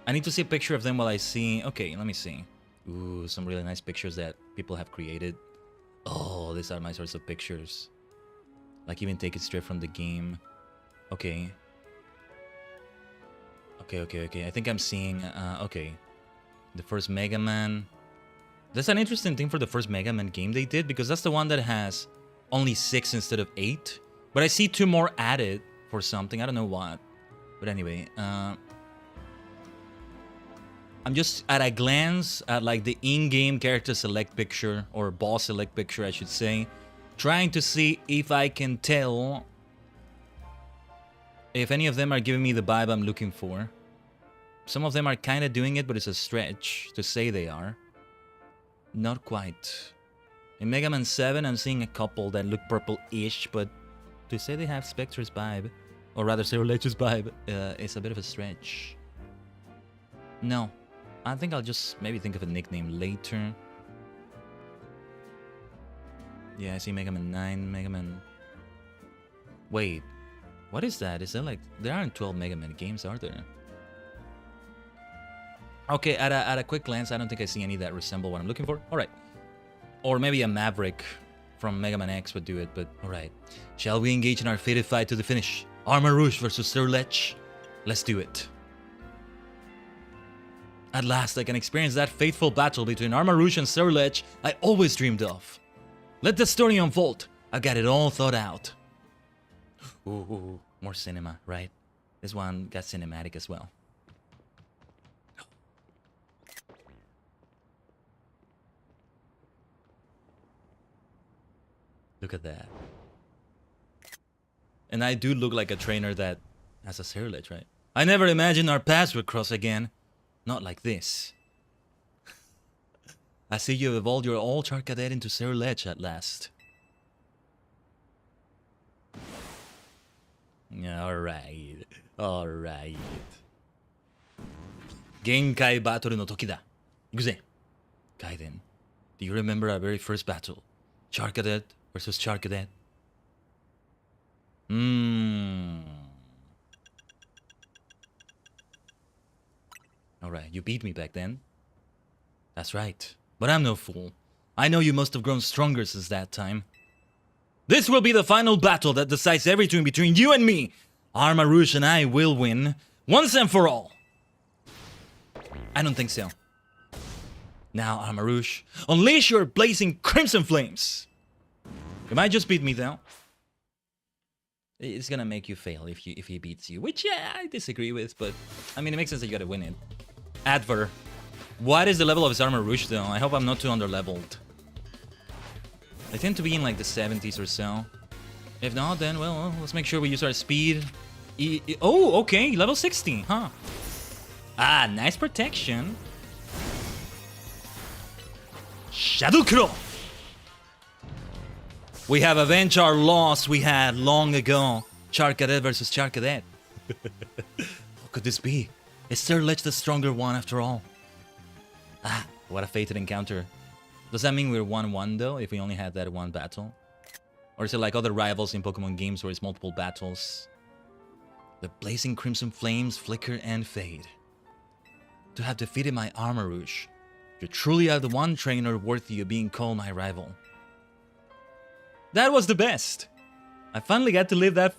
need to see a picture of them while I see... Okay, let me see. Ooh, some really nice pictures that people have created. Oh, these are my sorts of pictures. Like, even take it straight from the game. Okay. Okay. I think I'm seeing... okay. The first Mega Man... That's an interesting thing for the first Mega Man game they did, because that's the one that has only 6 instead of 8. But I see 2 more added for something. I don't know what. But anyway, I'm just at a glance at like the in-game character select picture, or boss select picture I should say, trying to see if I can tell if any of them are giving me the vibe I'm looking for. Some of them are kind of doing it, but it's a stretch to say they are. Not quite. In Mega Man 7, I'm seeing a couple that look purple-ish, but to say they have Spectre's vibe, or rather Zero Ledge's vibe, is a bit of a stretch. No. I think I'll just maybe think of a nickname later. Yeah, I see Mega Man 9, Mega Man... Wait. What is that? Is that like... There aren't 12 Mega Man games, are there? Okay, at a quick glance, I don't think I see any that resemble what I'm looking for. Alright. Or maybe a Maverick from Mega Man X would do it, but alright. Shall we engage in our fated fight to the finish? Armarouge versus Zero Ledge? Let's do it. At last, I can experience that fateful battle between Armarouge and Zero Ledge I always dreamed of. Let the story unfold. I got it all thought out. Ooh, more cinema, right? This one got cinematic as well. Look at that. And I do look like a trainer that has a serlet, right? I never imagined our paths would cross again. Not like this. I see you've evolved your all char cadet into serlet at last. Alright. Alright. Genkai battle no toki da. Ikuze. Khaiden, do you remember our very first battle? Char cadet versus char cadet? Alright, you beat me back then. That's right. But I'm no fool. I know you must have grown stronger since that time. This will be the final battle that decides everything between you and me. Arma Rouge and I will win, once and for all. I don't think so. Now, Arma Rouge, unleash your blazing crimson flames. You might just beat me though. It's gonna make you fail if he beats you, which yeah, I disagree with, but I mean it makes sense that you gotta win it. Adver, what is the level of his Arma Rouge though? I hope I'm not too underleveled. I tend to be in like the 70s or so. If not, then well, let's make sure we use our speed. Oh, okay, level 60, huh? Ah, nice protection. Shadow Claw. We have avenged our loss we had long ago. Char Cadet versus Char Cadet. What could this be? Is Serlech the stronger one after all? Ah, what a fated encounter. Does that mean we're 1-1 though, if we only had that one battle? Or is it like other rivals in Pokemon games where it's multiple battles? The blazing crimson flames flicker and fade. To have defeated my Arma Rouge, you truly are the one trainer worthy of being called my rival. That was the best! I finally got to live the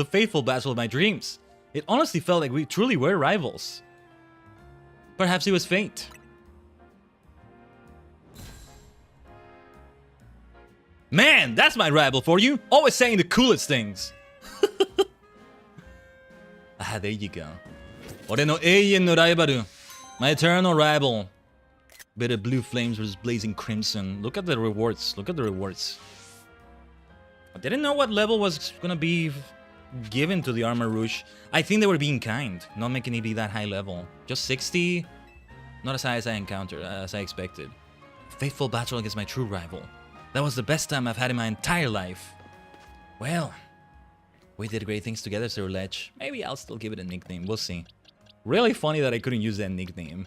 faithful battle of my dreams. It honestly felt like we truly were rivals. Perhaps it was fate. Man, that's my rival for you! Always saying the coolest things! Ah, there you go. Ore no eien no raibaru. My eternal rival. Bitter blue flames versus blazing crimson. Look at the rewards. Look at the rewards. I didn't know what level was gonna be given to the Arma Rouge. I think they were being kind, not making it be that high level. Just 60. Not as high as I encountered, as I expected. Faithful battle against my true rival. That was the best time I've had in my entire life. Well, we did great things together, Serlech. Maybe I'll still give it a nickname. We'll see. Really funny that I couldn't use that nickname.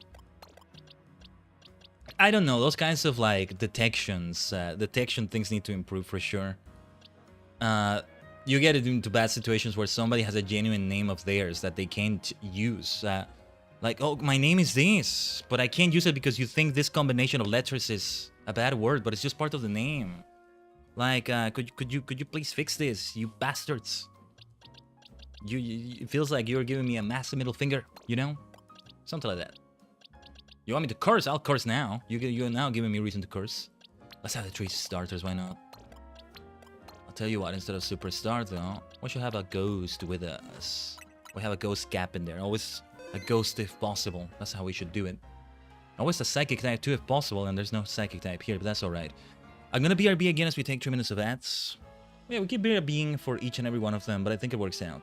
I don't know, those kinds of like detections, detection things need to improve for sure. You get into bad situations where somebody has a genuine name of theirs that they can't use. Like, oh, my name is this, but I can't use it because you think this combination of letters is a bad word, but it's just part of the name. Like, could you please fix this, you bastards? It feels like you're giving me a massive middle finger, you know? Something like that. You want me to curse? I'll curse now. You're now giving me reason to curse. Let's have the 3 starters, why not? I'll tell you what, instead of Superstar though, we should have a ghost with us. We have a ghost gap in there. Always a ghost if possible. That's how we should do it. Always a psychic type too if possible, and there's no psychic type here, but that's alright. I'm gonna BRB again as we take 3 minutes of ads. Yeah, we keep BRBing for each and every one of them, but I think it works out.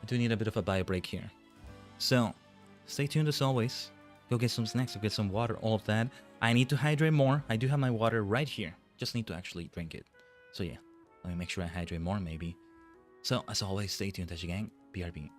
I do need a bit of a bio break here. So, stay tuned as always. Go get some snacks, go get some water, all of that. I need to hydrate more. I do have my water right here. Just need to actually drink it. So yeah, let me make sure I hydrate more maybe. So, as always, stay tuned, Tajigen. BRB.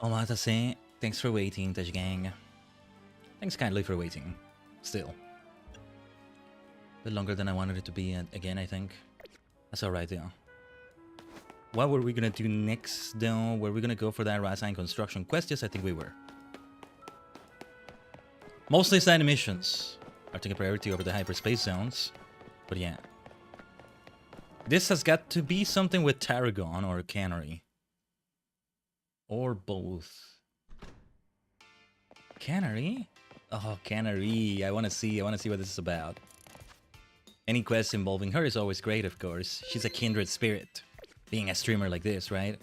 Omatase. Thanks for waiting, Tajigen. Thanks kindly for waiting. Still. A bit longer than I wanted it to be again, I think. That's alright, though. What were we gonna do next, though? Were we gonna go for that Rasain construction quest? Yes, I think we were. Mostly side missions are taking priority over the hyperspace zones. But yeah. This has got to be something with Tarragon or Canary. Or both. Canary? Oh, Canary. I wanna see what this is about. Any quest involving her is always great, of course. She's a kindred spirit. Being a streamer like this, right?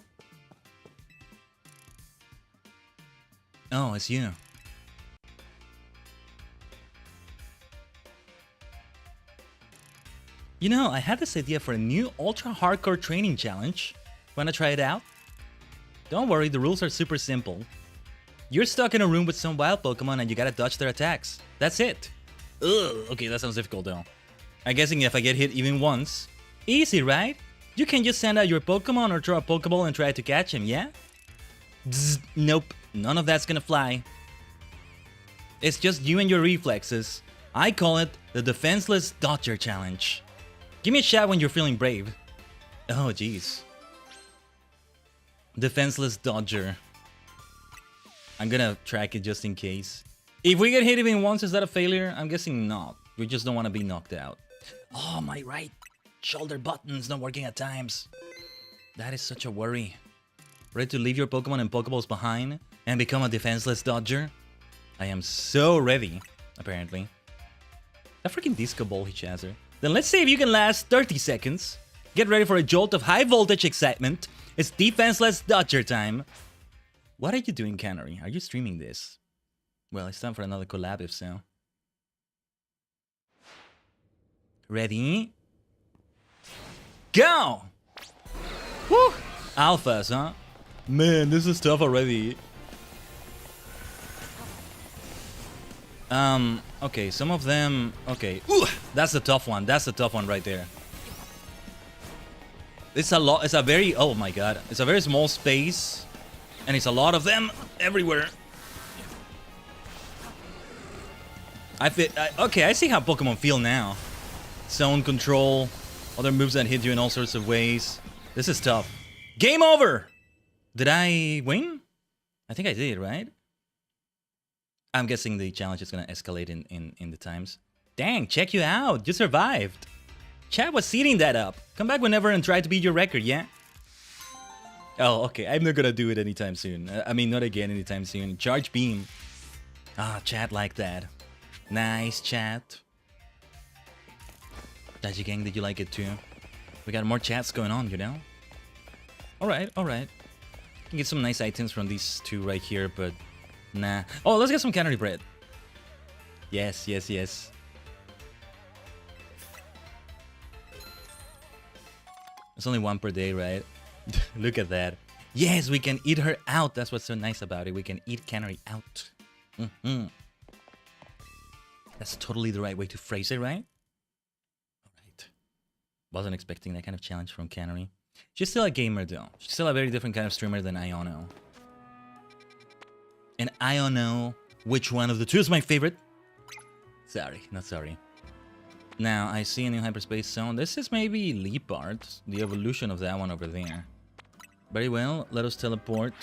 Oh, it's you. You know, I had this idea for a new ultra-hardcore training challenge. Wanna try it out? Don't worry, the rules are super simple. You're stuck in a room with some wild Pokemon and you gotta dodge their attacks. That's it. Ugh, okay, that sounds difficult though. I'm guessing if I get hit even once. Easy, right? You can just send out your Pokemon or throw a Pokeball and try to catch him, yeah? Bzz, nope, none of that's gonna fly. It's just you and your reflexes. I call it the Defenseless Dodger Challenge. Give me a shout when you're feeling brave. Oh, jeez. Defenseless Dodger. I'm gonna track it just in case. If we get hit even once, is that a failure? I'm guessing not. We just don't want to be knocked out. Oh, my right shoulder button's not working at times. That is such a worry. Ready to leave your Pokemon and Pokeballs behind and become a defenseless Dodger? I am so ready, apparently. A freaking disco ball he chaser. Then let's see if you can last 30 seconds. Get ready for a jolt of high voltage excitement. It's defenseless Dodger time. What are you doing, Canary? Are you streaming this? Well, it's time for another collab if so. Ready? Go! Woo! Alphas, huh? Man, this is tough already. Okay, some of them... Okay, ooh, that's the tough one. That's the tough one right there. It's a lot. It's a very... Oh my god. It's a very small space. And it's a lot of them everywhere. Okay, I see how Pokemon feel now. Zone control. Other moves that hit you in all sorts of ways. This is tough. Game over! Did I win? I think I did, right? I'm guessing the challenge is going to escalate in the times. Dang, check you out. You survived. Chat was seeding that up. Come back whenever and try to beat your record, yeah? Oh, okay. I'm not going to do it anytime soon. I mean, not again anytime soon. Charge beam. Ah, chat like that. Nice chat. Tajigen, did you like it too? We got more chats going on, you know? Alright, alright. Can get some nice items from these two right here, but... Nah. Oh, let's get some canary bread. Yes, yes, yes. It's only one per day, right? Look at that. Yes, we can eat her out. That's what's so nice about it. We can eat Canary out. That's totally the right way to phrase it, right? Alright. Wasn't expecting that kind of challenge from Canary. She's still a gamer, though. She's still a very different kind of streamer than Iono. And I don't know which one of the two is my favorite. Sorry, not sorry. Now, I see a new hyperspace zone. This is maybe Leopard, the evolution of that one over there. Very well, let us teleport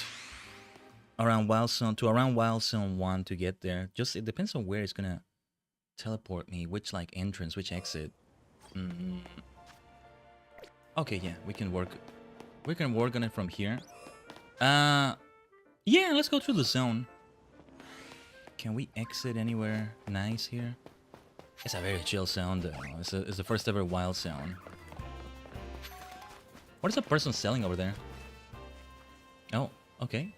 around Wild Zone to around Wild Zone 1 to get there. Just, it depends on where it's gonna teleport me, which like entrance, which exit. Okay, yeah, we can work on it from here. Yeah, let's go through the zone. Can we exit anywhere nice here? It's a very chill zone though. It's the first ever wild zone. What is a person selling over there? Oh, okay.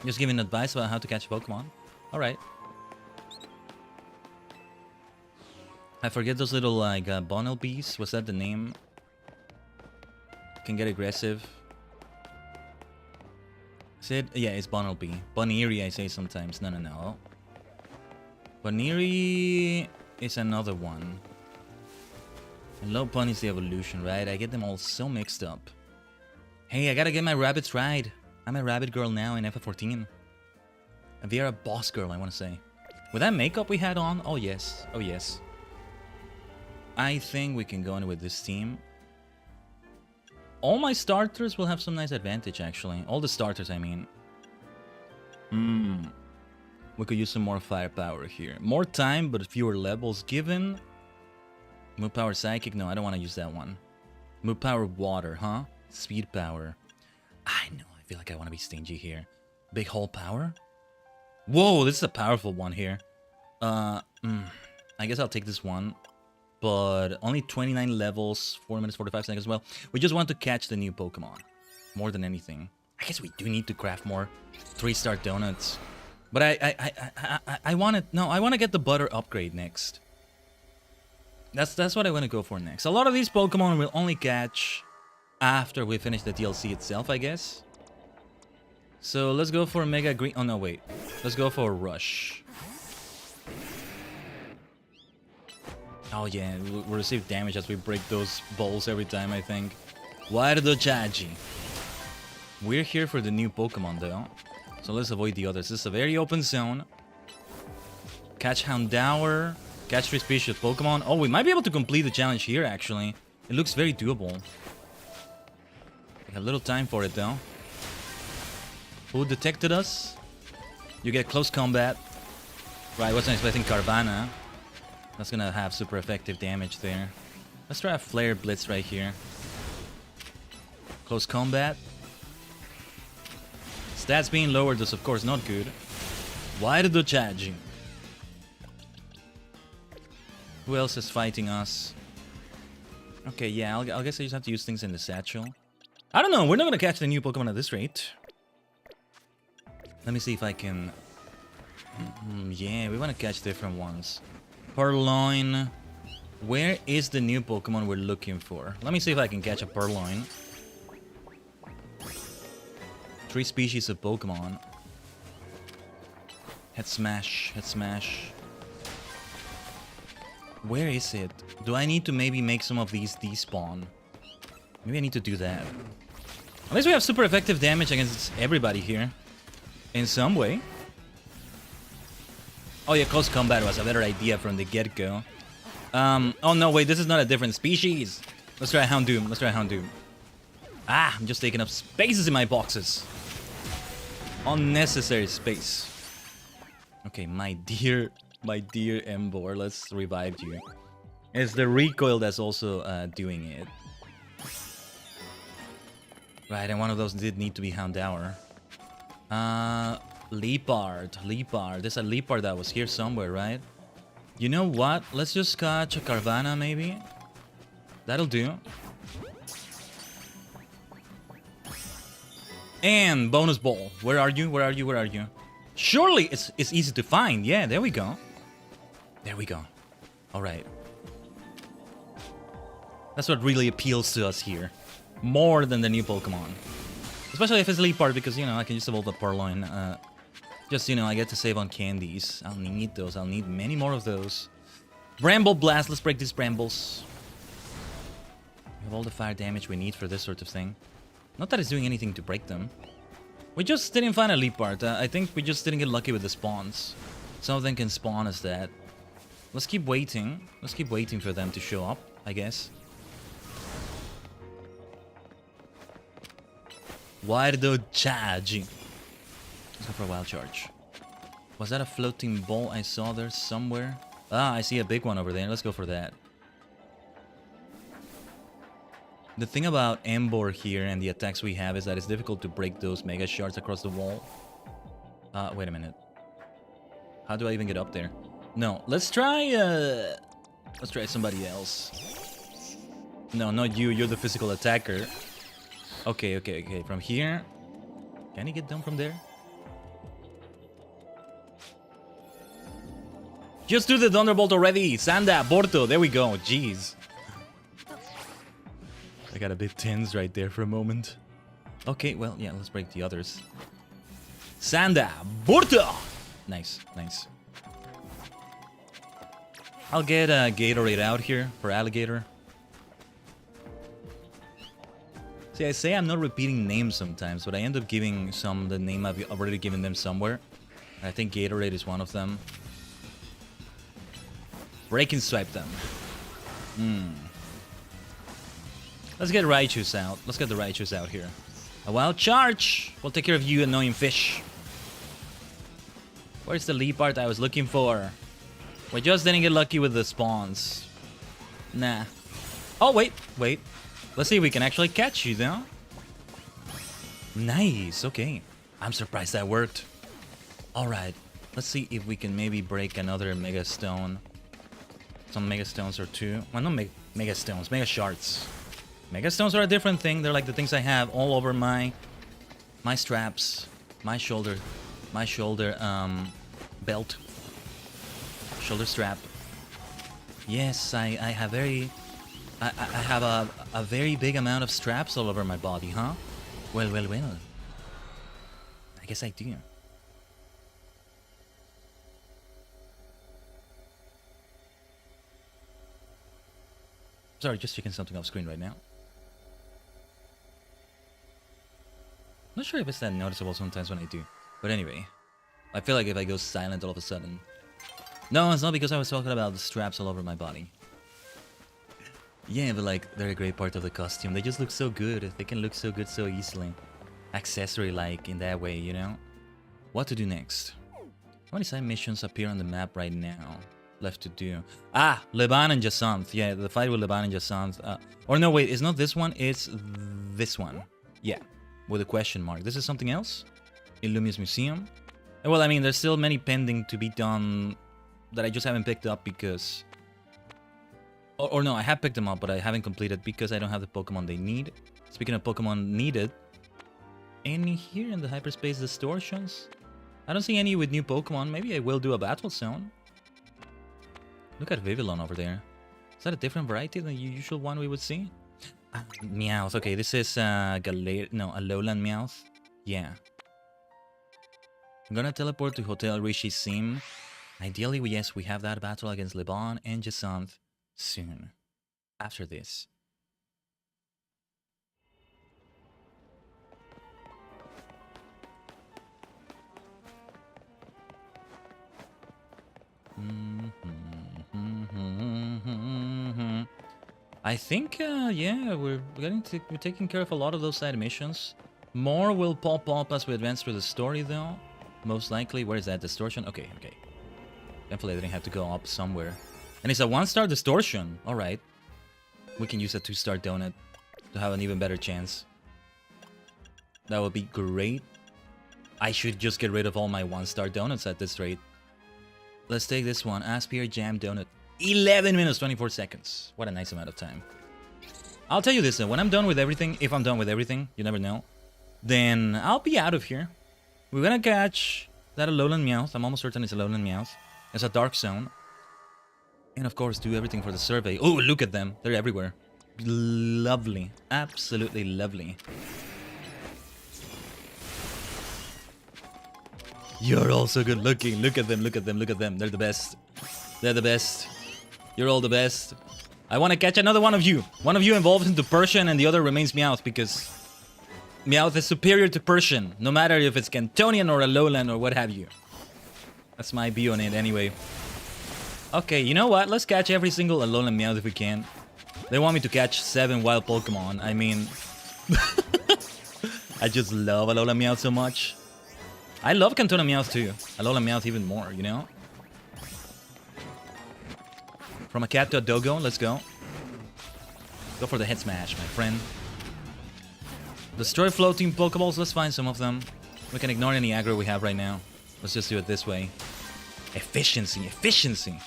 Just giving advice about how to catch Pokemon. Alright. I forget those little like Bonnel bees. Was that the name? Can get aggressive. Said, yeah, it's Bonnelby. Boniri, I say sometimes. No. Boniri is another one. And Lopunny is the evolution, right? I get them all so mixed up. Hey, I gotta get my rabbits right. I'm a rabbit girl now in FF14. And we are a boss girl, I want to say. With that makeup we had on? Oh yes, oh yes. I think we can go in with this team. All my starters will have some nice advantage, actually. All the starters, I mean. We could use some more firepower here. More time, but fewer levels given. Move power psychic? No, I don't want to use that one. Move power water, huh? Speed power. I know, I feel like I want to be stingy here. Big hole power? Whoa, this is a powerful one here. I guess I'll take this one. But only 29 levels, 4 minutes 45 seconds as well. We just want to catch the new Pokemon. More than anything. I guess we do need to craft more 3-star donuts. But I want to... No, I want to get the butter upgrade next. That's what I want to go for next. A lot of these Pokemon will only catch after we finish the DLC itself, I guess. So let's go for Mega Green... Oh, no, wait. Let's go for Rush. Oh, yeah. We'll receive damage as we break those bowls every time, I think. Tajigen. We're here for the new Pokemon, though. So let's avoid the others. This is a very open zone. Catch Houndour. Catch 3 species of Pokemon. Oh, we might be able to complete the challenge here, actually. It looks very doable. We have little time for it, though. Who detected us? You get close combat. Right, wasn't expecting Carvanha. That's gonna have super effective damage there. Let's try a Flare Blitz right here. Close combat. Stats being lowered is, of course, not good. Why the Tajigen? Who else is fighting us? Okay, yeah, I guess I just have to use things in the satchel. I don't know, we're not gonna catch the new Pokemon at this rate. Let me see if I can... yeah, we want to catch different ones. Purloin. Where is the new Pokemon we're looking for? Let me see if I can catch a Purloin. 3 species of Pokemon. Head Smash, Head Smash. Where is it? Do I need to maybe make some of these despawn? Maybe I need to do that. At least we have super effective damage against everybody here. In some way. Oh yeah, close combat was a better idea from the get-go. Oh no, wait, this is not a different species. Let's try Houndoom, let's try Houndoom. Ah, I'm just taking up spaces in my boxes. Unnecessary space. Okay, my dear Embor, let's revive you. It's the recoil that's also doing it. Right, and one of those did need to be Houndour. Leopard. There's a Leopard that was here somewhere, right? You know what? Let's just catch a Carvanha, maybe. That'll do. And bonus ball. Where are you? Where are you? Where are you? Surely it's easy to find. Yeah, there we go. There we go. All right. That's what really appeals to us here. More than the new Pokemon. Especially if it's Leopard, because, you know, I can just evolve the Purloin. Just, you know, I get to save on candies. I'll need those. I'll need many more of those. Bramble Blast. Let's break these brambles. We have all the fire damage we need for this sort of thing. Not that it's doing anything to break them. We just didn't find a Leopard. I think we just didn't get lucky with the spawns. Some of them can spawn as that. Let's keep waiting. Let's keep waiting for them to show up, I guess. Tajigen. Let's go for a wild charge. Was that a floating ball I saw there somewhere? Ah, I see a big one over there. Let's go for that. The thing about Embor here and the attacks we have is that it's difficult to break those mega shards across the wall. Wait a minute. How do I even get up there? No, let's try somebody else. No, not you. You're the physical attacker. Okay. From here. Can he get down from there? Just do the Thunderbolt already! Sanda, Borto, there we go, jeez. I got a bit tense right there for a moment. Okay, well, yeah, let's break the others. Sanda, Borto! Nice. I'll get a Gatorade out here for Alligator. See, I say I'm not repeating names sometimes, but I end up giving some the name I've already given them somewhere. I think Gatorade is one of them. Break and swipe them. Let's get Raichus out. Let's get the Raichus out here. A wild charge! We'll take care of you, annoying fish. Where's the leopard I was looking for? We just didn't get lucky with the spawns. Nah. Oh, wait. Let's see if we can actually catch you, though. Nice, okay. I'm surprised that worked. Alright, let's see if we can maybe break another Mega Stone. Some Mega Stones or two. Well, not Mega Stones, Mega Shards. Mega Stones are a different thing. They're like the things I have all over my straps, my shoulder belt, shoulder strap. Yes, I have I have a very big amount of straps all over my body, huh? Well. I guess I do. Sorry, just checking something off screen right now. Not sure if it's that noticeable sometimes when I do. But anyway, I feel like if I go silent all of a sudden. No, it's not because I was talking about the straps all over my body. Yeah, but like, they're a great part of the costume. They just look so good. They can look so good so easily. Accessory-like in that way, you know? What to do next? How many side missions appear on the map right now? Left to do. Ah, Leban and Jasanth. Yeah, the fight with Leban and Jasanth. Or no, wait, it's not this one, it's this one. Yeah, with a question mark. This is something else? Illumius Museum? Well, I mean, there's still many pending to be done that I just haven't picked up because... Or no, I have picked them up, but I haven't completed because I don't have the Pokemon they need. Speaking of Pokemon needed, any here in the Hyperspace Distortions? I don't see any with new Pokemon. Maybe I will do a Battle Zone. Look at Vivillon over there. Is that a different variety than the usual one we would see? Meowth. Okay, this is a Alolan Meowth. Yeah. I'm gonna teleport to Hotel Rishi Sim. Ideally, yes, we have that battle against Leban and Jasanth soon. After this. I think, yeah, we're taking care of a lot of those side missions. More will pop up as we advance through the story, though. Most likely. Where is that? Distortion? Okay. Thankfully, I didn't have to go up somewhere. And it's a 1-star distortion. Alright. We can use a 2-star donut to have an even better chance. That would be great. I should just get rid of all my 1-star donuts at this rate. Let's take this one. Aspire Jam Donut. 11 minutes, 24 seconds. What a nice amount of time. I'll tell you this, though. When I'm done with everything, if I'm done with everything, you never know, then I'll be out of here. We're gonna catch that Alolan Meowth. I'm almost certain it's Alolan Meowth. It's a Dark Zone. And of course, do everything for the survey. Oh, look at them. They're everywhere. Lovely. Absolutely lovely. You're all so good looking. Look at them, look at them, look at them. They're the best. They're the best. You're all the best. I want to catch another one of you. One of you evolves into Persian and the other remains Meowth because Meowth is superior to Persian. No matter if it's Cantonian or Alolan or what have you. That's my view on it anyway. Okay, you know what? Let's catch every single Alolan Meowth if we can. They want me to catch 7 wild Pokemon. I mean... I just love Alolan Meowth so much. I love Cantonian Meowth too. Alolan Meowth even more, you know? From a cat to a doggo, let's go. Go for the head smash, my friend. Destroy floating Pokeballs, let's find some of them. We can ignore any aggro we have right now. Let's just do it this way. Efficiency, efficiency.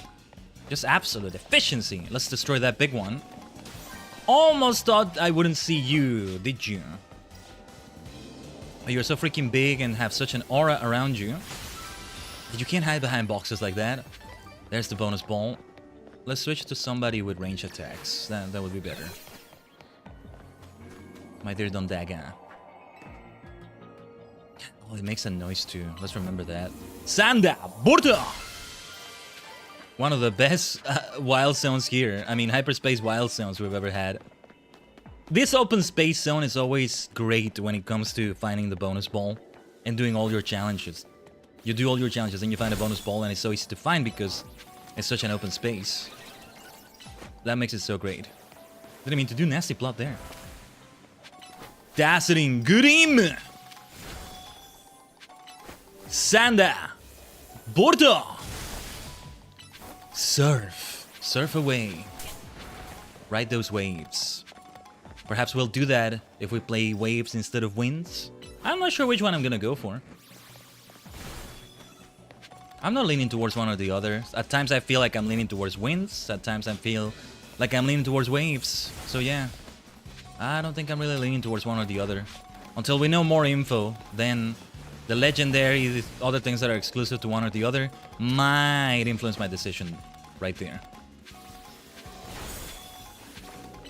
Just absolute efficiency. Let's destroy that big one. Almost thought I wouldn't see you, did you? Oh, you're so freaking big and have such an aura around you. You can't hide behind boxes like that. There's the bonus ball. Let's switch to somebody with range attacks. That would be better. My dear Dondaga. Oh, it makes a noise too. Let's remember that. Sanda! Burta! One of the best wild zones here. I mean, hyperspace wild zones we've ever had. This open space zone is always great when it comes to finding the bonus ball and doing all your challenges. You do all your challenges and you find a bonus ball, and it's so easy to find because it's such an open space. That makes it so great. Didn't mean to do nasty plot there. Backseating, good evening! Sanda! Bordo! Surf. Surf away. Ride those waves. Perhaps we'll do that if we play waves instead of winds. I'm not sure which one I'm gonna go for. I'm not leaning towards one or the other. At times I feel like I'm leaning towards winds. At times I feel like I'm leaning towards waves. So yeah. I don't think I'm really leaning towards one or the other. Until we know more info, then the legendary, the other things that are exclusive to one or the other, might influence my decision right there.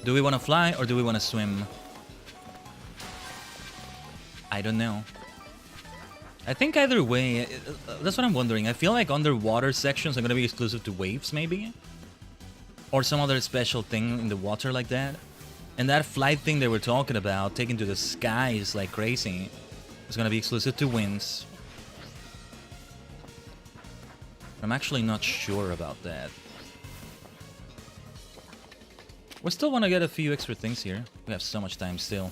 Do we want to fly or do we want to swim? I don't know. I think either way, that's what I'm wondering. I feel like underwater sections are going to be exclusive to waves, maybe? Or some other special thing in the water like that. And that flight thing they were talking about, taken to the skies like crazy, is going to be exclusive to winds. I'm actually not sure about that. We still want to get a few extra things here. We have so much time still.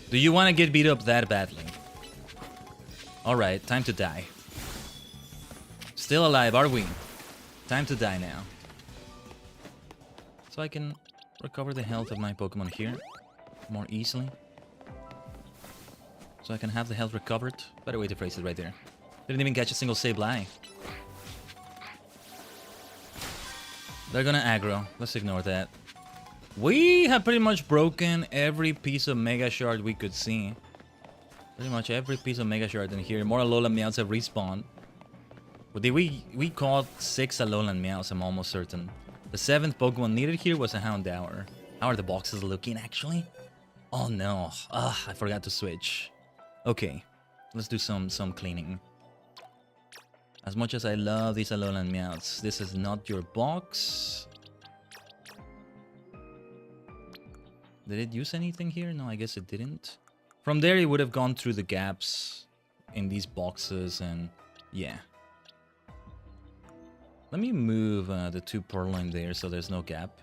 Do you want to get beat up that badly? Alright, time to die. Still alive, are we? Time to die now. So I can recover the health of my Pokemon here more easily. So I can have the health recovered. Better way to phrase it right there. Didn't even catch a single Sableye. They're gonna aggro. Let's ignore that. We have pretty much broken every piece of Mega Shard we could see. Pretty much every piece of Mega Shard in here. More Alolan Meows have respawned. But we caught 6 Alolan Meows, I'm almost certain. The 7th Pokemon needed here was a Houndour. How are the boxes looking, actually? Oh no. I forgot to switch. Okay. Let's do some cleaning. As much as I love these Alolan Meows, this is not your box. Did it use anything here? No, I guess it didn't. From there, it would have gone through the gaps in these boxes, and yeah. Let me move the 2 Purloin there so there's no gap.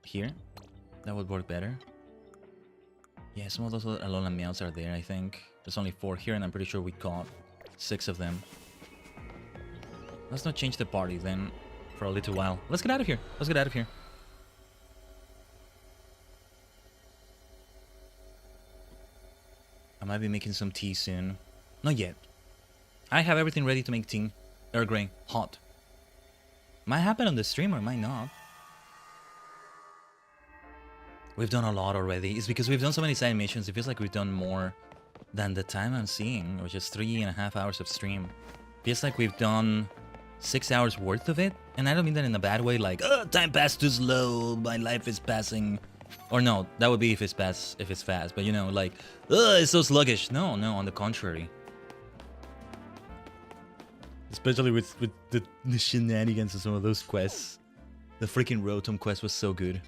Here. That would work better. Yeah, some of those Alolan Meows are there, I think. There's only 4 here, and I'm pretty sure we caught 6 of them. Let's not change the party then for a little while. Let's get out of here. Let's get out of here. I might be making some tea soon. Not yet. I have everything ready to make tea. Earl Grey. Hot. Might happen on the stream or might not. We've done a lot already. It's because we've done so many side missions. It feels like we've done more than the time I'm seeing, which is 3.5 hours of stream. Feels like we've done 6 hours worth of it. And I don't mean that in a bad way, like, time passed too slow, my life is passing. Or no, that would be if it's fast, but you know, like, it's so sluggish. No, on the contrary. Especially with the shenanigans of some of those quests. The freaking Rotom quest was so good.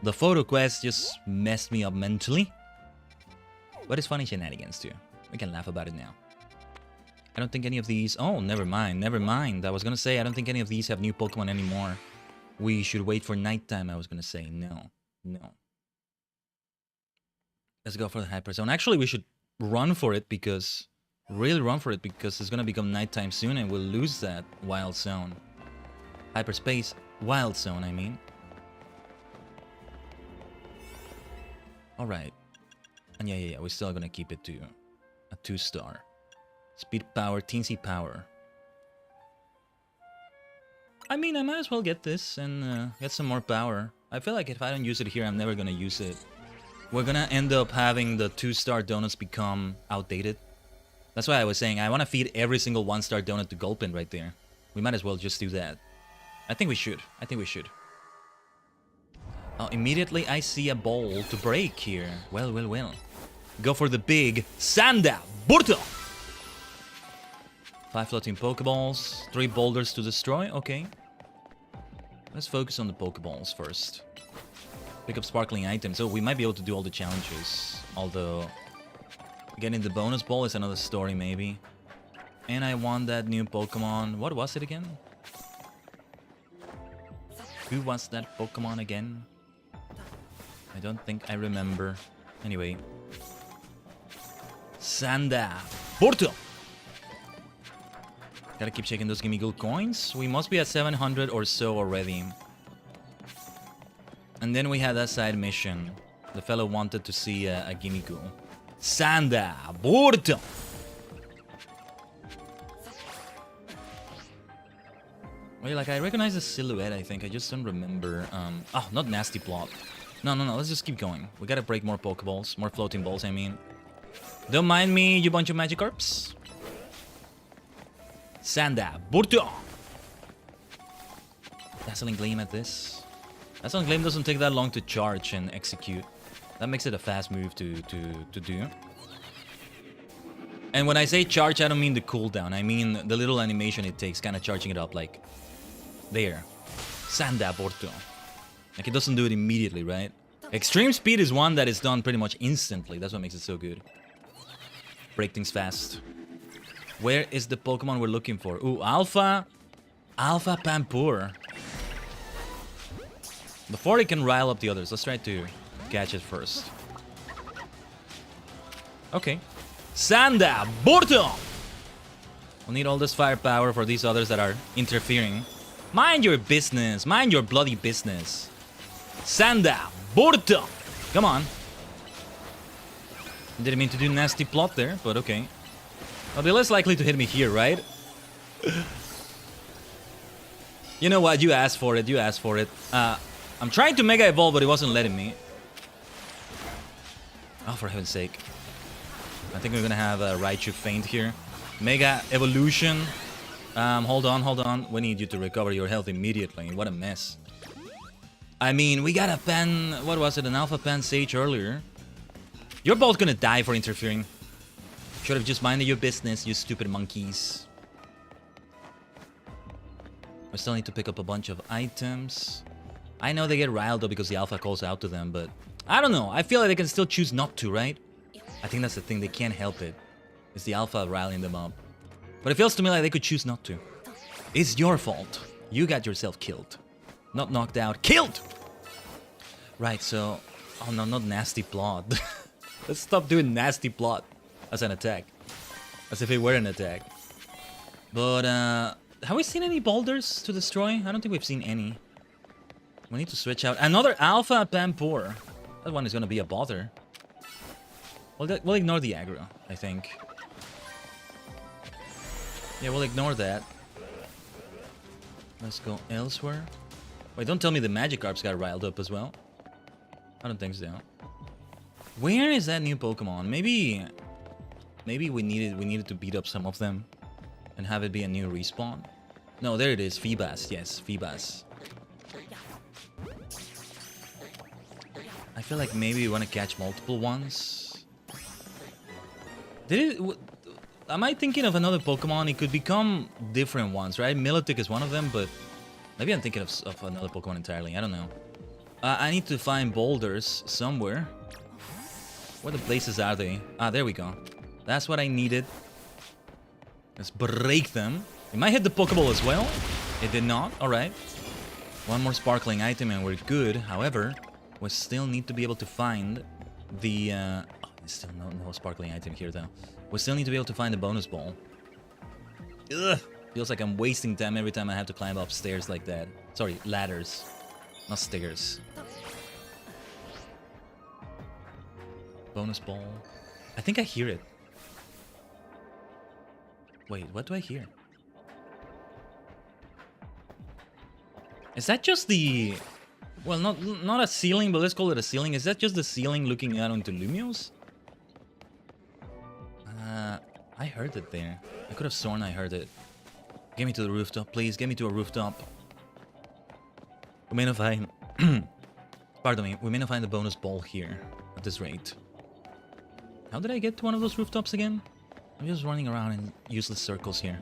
The photo quest just messed me up mentally. But it's funny shenanigans too. We can laugh about it now. I don't think any of these... Oh, never mind. I was gonna say, I don't think any of these have new Pokemon anymore. We should wait for nighttime, I was gonna say. No. Let's go for the Hyper Zone. Actually, we should run for it because... Really run for it because it's gonna become nighttime soon and we'll lose that Wild Zone. Hyperspace Wild Zone, I mean. Alright. And yeah, we're still gonna keep it to a 2-star. Speed power, teensy power. I mean, I might as well get this and get some more power. I feel like if I don't use it here, I'm never gonna use it. We're gonna end up having the 2-star donuts become outdated. That's why I was saying I want to feed every single 1-star donut to Gulpin right there. We might as well just do that. I think we should. Oh, immediately I see a bowl to break here. Well. Go for the big Sanda Burto! 5 floating Pokeballs, 3 boulders to destroy. Okay. Let's focus on the Pokeballs first. Pick up sparkling items. So we might be able to do all the challenges. Although, getting the bonus ball is another story, maybe. And I want that new Pokemon. What was it again? Who was that Pokemon again? I don't think I remember. Anyway. Sanda. Porto! Gotta keep checking those Gimme Gold coins. We must be at 700 or so already. And then we had that side mission. The fellow wanted to see a Gimme Gold. Sanda. Porto! Wait, like, I recognize the silhouette, I think. I just don't remember. Oh, not Nasty Plot. No. Let's just keep going. We gotta break more Pokeballs. More floating balls, I mean. Don't mind me, you bunch of Magikarps. Sanda. Porto! Dazzling Gleam at this. Dazzling Gleam doesn't take that long to charge and execute. That makes it a fast move to do. And when I say charge, I don't mean the cooldown. I mean the little animation it takes, kind of charging it up, like... There. Sanda Porto. Like, it doesn't do it immediately, right? Extreme Speed is one that is done pretty much instantly. That's what makes it so good. Break things fast. Where is the Pokemon we're looking for? Ooh, Alpha. Alpha Pampur. Before it can rile up the others, let's try to catch it first. Okay. Sanda Porto! We'll need all this firepower for these others that are interfering. Mind your business. Mind your bloody business. Sanda Porto! Come on. Didn't mean to do Nasty Plot there, but okay. I'll be less likely to hit me here, right? You know what? You asked for it. You asked for it. I'm trying to Mega Evolve, but it wasn't letting me. Oh, for heaven's sake. I think we're gonna have a Raichu faint here. Mega Evolution. Hold on. We need you to recover your health immediately. What a mess. I mean, we got a Pan... What was it? An Alpha Pan Sage earlier. You're both gonna die for interfering. Should have just minded your business, you stupid monkeys. We still need to pick up a bunch of items. I know they get riled up because the Alpha calls out to them, but... I don't know. I feel like they can still choose not to, right? I think that's the thing. They can't help it. It's the Alpha riling them up. But it feels to me like they could choose not to. It's your fault. You got yourself killed. Not knocked out. Killed! Right, so... Oh no, not Nasty Plot. Let's stop doing Nasty Plot as an attack. As if it were an attack. But, have we seen any boulders to destroy? I don't think we've seen any. We need to switch out. Another Alpha Pampur. That one is gonna be a bother. We'll ignore the aggro, I think. Yeah, we'll ignore that. Let's go elsewhere. Wait, don't tell me the Magikarps got riled up as well. I don't think so. Where is that new Pokemon? Maybe we needed to beat up some of them and have it be a new respawn. No, there it is. Feebas. Yes, Feebas. I feel like maybe we want to catch multiple ones. Am I thinking of another Pokemon? It could become different ones, right? Milotic is one of them, but maybe I'm thinking of another Pokemon entirely. I don't know. I need to find boulders somewhere. Where the places are they? Ah, there we go. That's what I needed. Let's break them. It might hit the Pokeball as well. It did not. Alright. One more sparkling item and we're good. However, we still need to be able to find the... oh, there's still no sparkling item here, though. We still need to be able to find the bonus ball. Ugh! Feels like I'm wasting time every time I have to climb up stairs like that. Sorry, ladders. Not stairs. Bonus ball. I think I hear it. Wait, what do I hear? Is that just the... Well, not a ceiling, but let's call it a ceiling. Is that just the ceiling looking out onto Lumios? I heard it there. I could have sworn I heard it. Get me to the rooftop, please. Get me to a rooftop. We may not find... Pardon me. We may not find the bonus ball here at this rate. How did I get to one of those rooftops again? I'm just running around in useless circles here.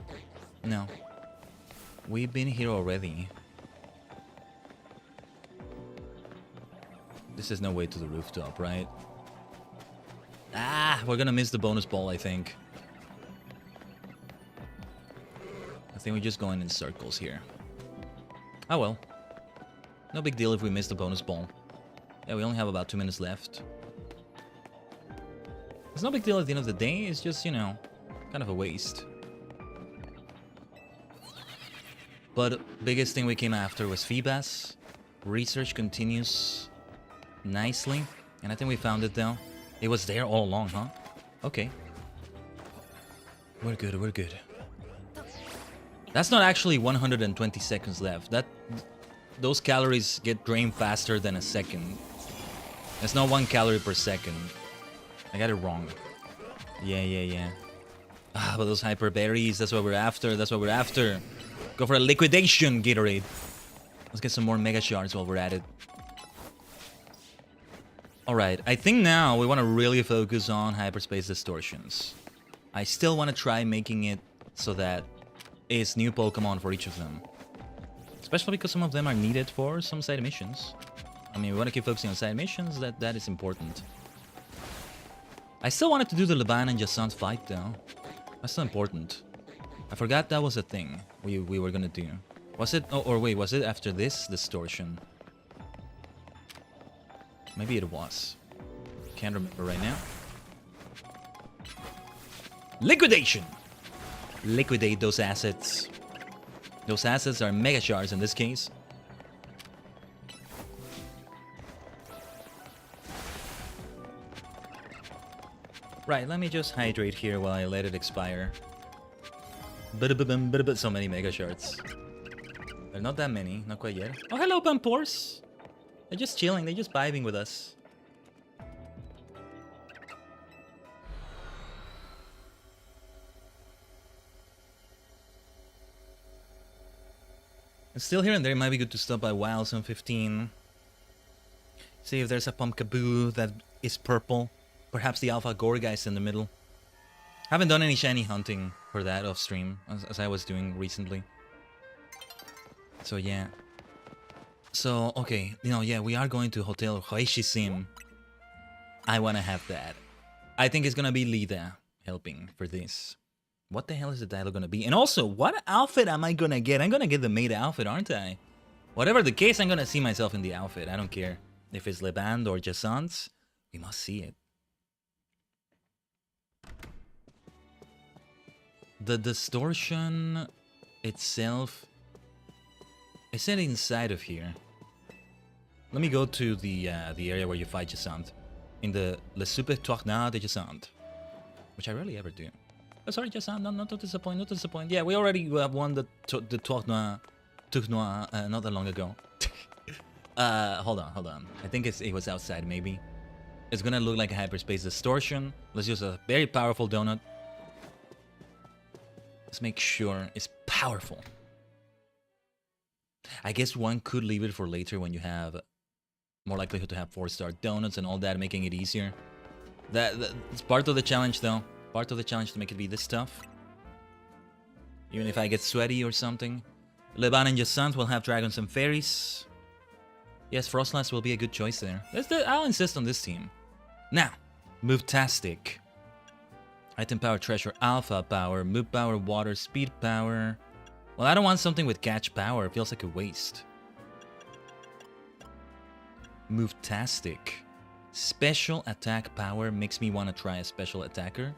No. We've been here already. This is no way to the rooftop, right? Ah, we're gonna miss the bonus ball, I think. I think we're just going in circles here. Oh well. No big deal if we miss the bonus ball. Yeah, we only have about 2 minutes left. It's no big deal at the end of the day, it's just, you know, kind of a waste. But biggest thing we came after was Phoebus. Research continues nicely. And I think we found it though. It was there all along, huh? Okay. We're good, we're good. That's not actually 120 seconds left. Those calories get drained faster than a second. It's not 1 calorie per second. I got it wrong. Yeah. Ah, but those hyper berries, that's what we're after, that's what we're after. Go for a liquidation, Gatorade. Let's get some more mega shards while we're at it. Alright, I think now we want to really focus on hyperspace distortions. I still want to try making it so that it's new Pokemon for each of them. Especially because some of them are needed for some side missions. I mean, we want to keep focusing on side missions, that is important. I still wanted to do the Leban and Jasant fight though. That's still important. I forgot that was a thing we were gonna do. Was it? Oh, or wait, was it after this distortion? Maybe it was. Can't remember right now. Liquidation! Liquidate those assets. Those assets are mega shards in this case. Right, let me just hydrate here while I let it expire. So many mega shards. They're not that many, not quite yet. Oh, hello, Pampors! They're just chilling, they're just vibing with us. And still here and there, it might be good to stop by Wild Zone 15. See if there's a Pumpkaboo that is purple. Perhaps the Alpha Gorgeist in the middle. Haven't done any shiny hunting for that off stream, as I was doing recently. So yeah. So, okay, you know, yeah, we are going to Hotel Hoishisim. I want to have that. I think it's gonna be Lida helping for this. What the hell is the dialogue gonna be? And also, what outfit am I gonna get? I'm gonna get the maid outfit, aren't I? Whatever the case, I'm gonna see myself in the outfit. I don't care if it's Leband or Jasant's. We must see it. The distortion itself, is it inside of here? Let me go to the area where you fight Jasant. In the Le Super Tournoi de Jasant. Which I rarely ever do. Oh, sorry, Jasant, not to disappoint, not to disappoint. Yeah, we already won the Tournoi not that long ago. Hold on. I think it was outside, maybe. It's gonna look like a hyperspace distortion. Let's use a very powerful donut. Let's make sure it's powerful. I guess one could leave it for later when you have more likelihood to have 4-star donuts and all that, making it easier. It's part of the challenge, though. Part of the challenge to make it be this tough. Even if I get sweaty or something. Leban and Jasant will have dragons and fairies. Yes, Frostlass will be a good choice there. I'll insist on this team. Now, Move-tastic. Item power, treasure, alpha power, move power, water, speed power. Well, I don't want something with catch power. It feels like a waste. Move-tastic. Special attack power makes me want to try a special attacker.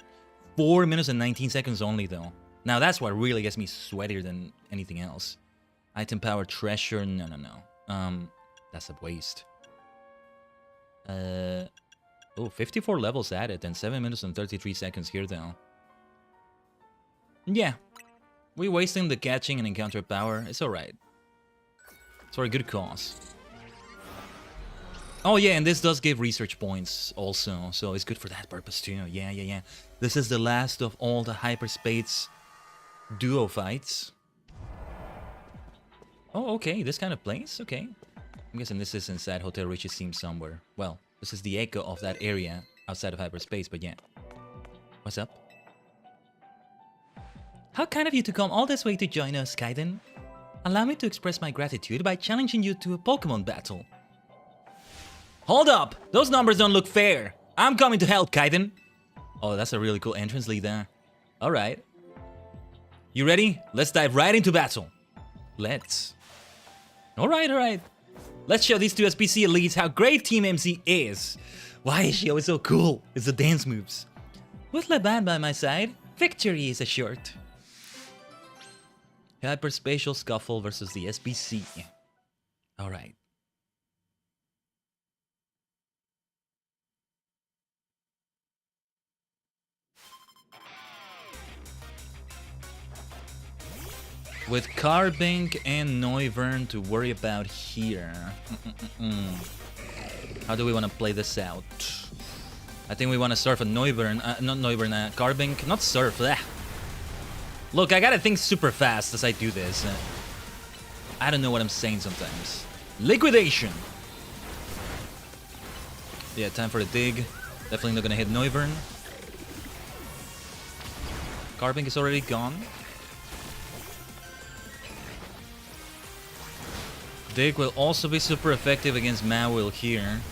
4 minutes and 19 seconds only, though. Now, that's what really gets me sweatier than anything else. Item power, treasure, no. That's a waste. Oh, 54 levels added and 7 minutes and 33 seconds here, though. Yeah. We're wasting the catching and encounter power. It's alright. It's for a good cause. Oh yeah, and this does give research points also, so it's good for that purpose too. Yeah. This is the last of all the hyperspace duo fights. Oh, okay, this kind of place? Okay. I'm guessing this is inside Hotel Richisim somewhere. Well, this is the echo of that area outside of hyperspace, but yeah. What's up? How kind of you to come all this way to join us, Khaiden. Allow me to express my gratitude by challenging you to a Pokemon battle. Hold up! Those numbers don't look fair! I'm coming to help, Khaiden! Oh, that's a really cool entrance lead there. Alright. You ready? Let's dive right into battle. Let's. Alright. Let's show these two SPC elites how great Team MC is. Why is she always so cool? It's the dance moves. With Leban by my side, victory is assured. Hyperspatial Scuffle versus the SPC. Alright. With Carbink and Noivern to worry about here. How do we want to play this out? I think we want to surf a Noivern, not Noivern, Carbink, not surf. Look, I gotta think super fast as I do this. I don't know what I'm saying sometimes. Liquidation! Yeah, time for the dig. Definitely not gonna hit Noivern. Carbink is already gone. Dig will also be super effective against Mawil here.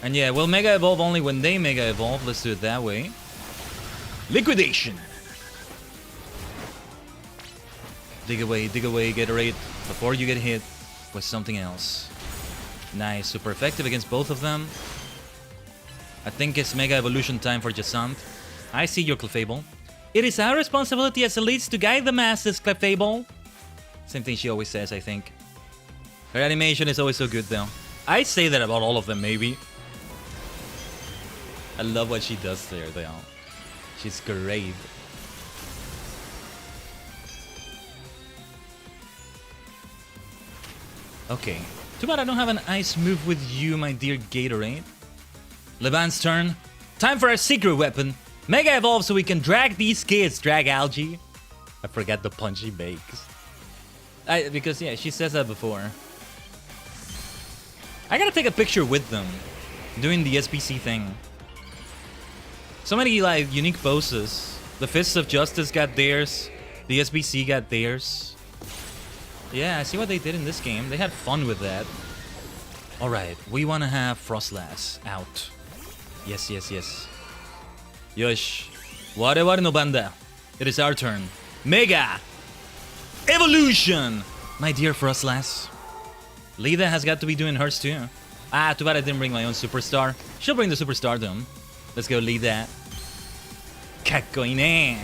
And yeah, we'll Mega Evolve only when they Mega Evolve. Let's do it that way. Liquidation! Dig away, get a raid before you get hit with something else. Nice, super effective against both of them. I think it's Mega Evolution time for Jasant. I see your Clefable. It is our responsibility as elites to guide the masses, Clefable. Same thing she always says, I think. Her animation is always so good, though. I say that about all of them, maybe. I love what she does there, though. She's great. Okay. Too bad I don't have an ice move with you, my dear Gatorade. Leban's turn. Time for our secret weapon. Mega Evolve so we can drag these kids. Drag Algae. I forgot the punch he makes. Because, yeah, she says that before. I gotta take a picture with them. Doing the SPC thing. So many, like, unique poses. The Fists of Justice got theirs. The SPC got theirs. Yeah, I see what they did in this game. They had fun with that. Alright, we wanna have Frostlass out. Yes. Yosh. Whatever no banda. It is our turn. Mega Evolution! My dear Frostlass. Lida has got to be doing hers too. Too bad I didn't bring my own superstar. She'll bring the superstardom. Let's go Lida. Kakoine.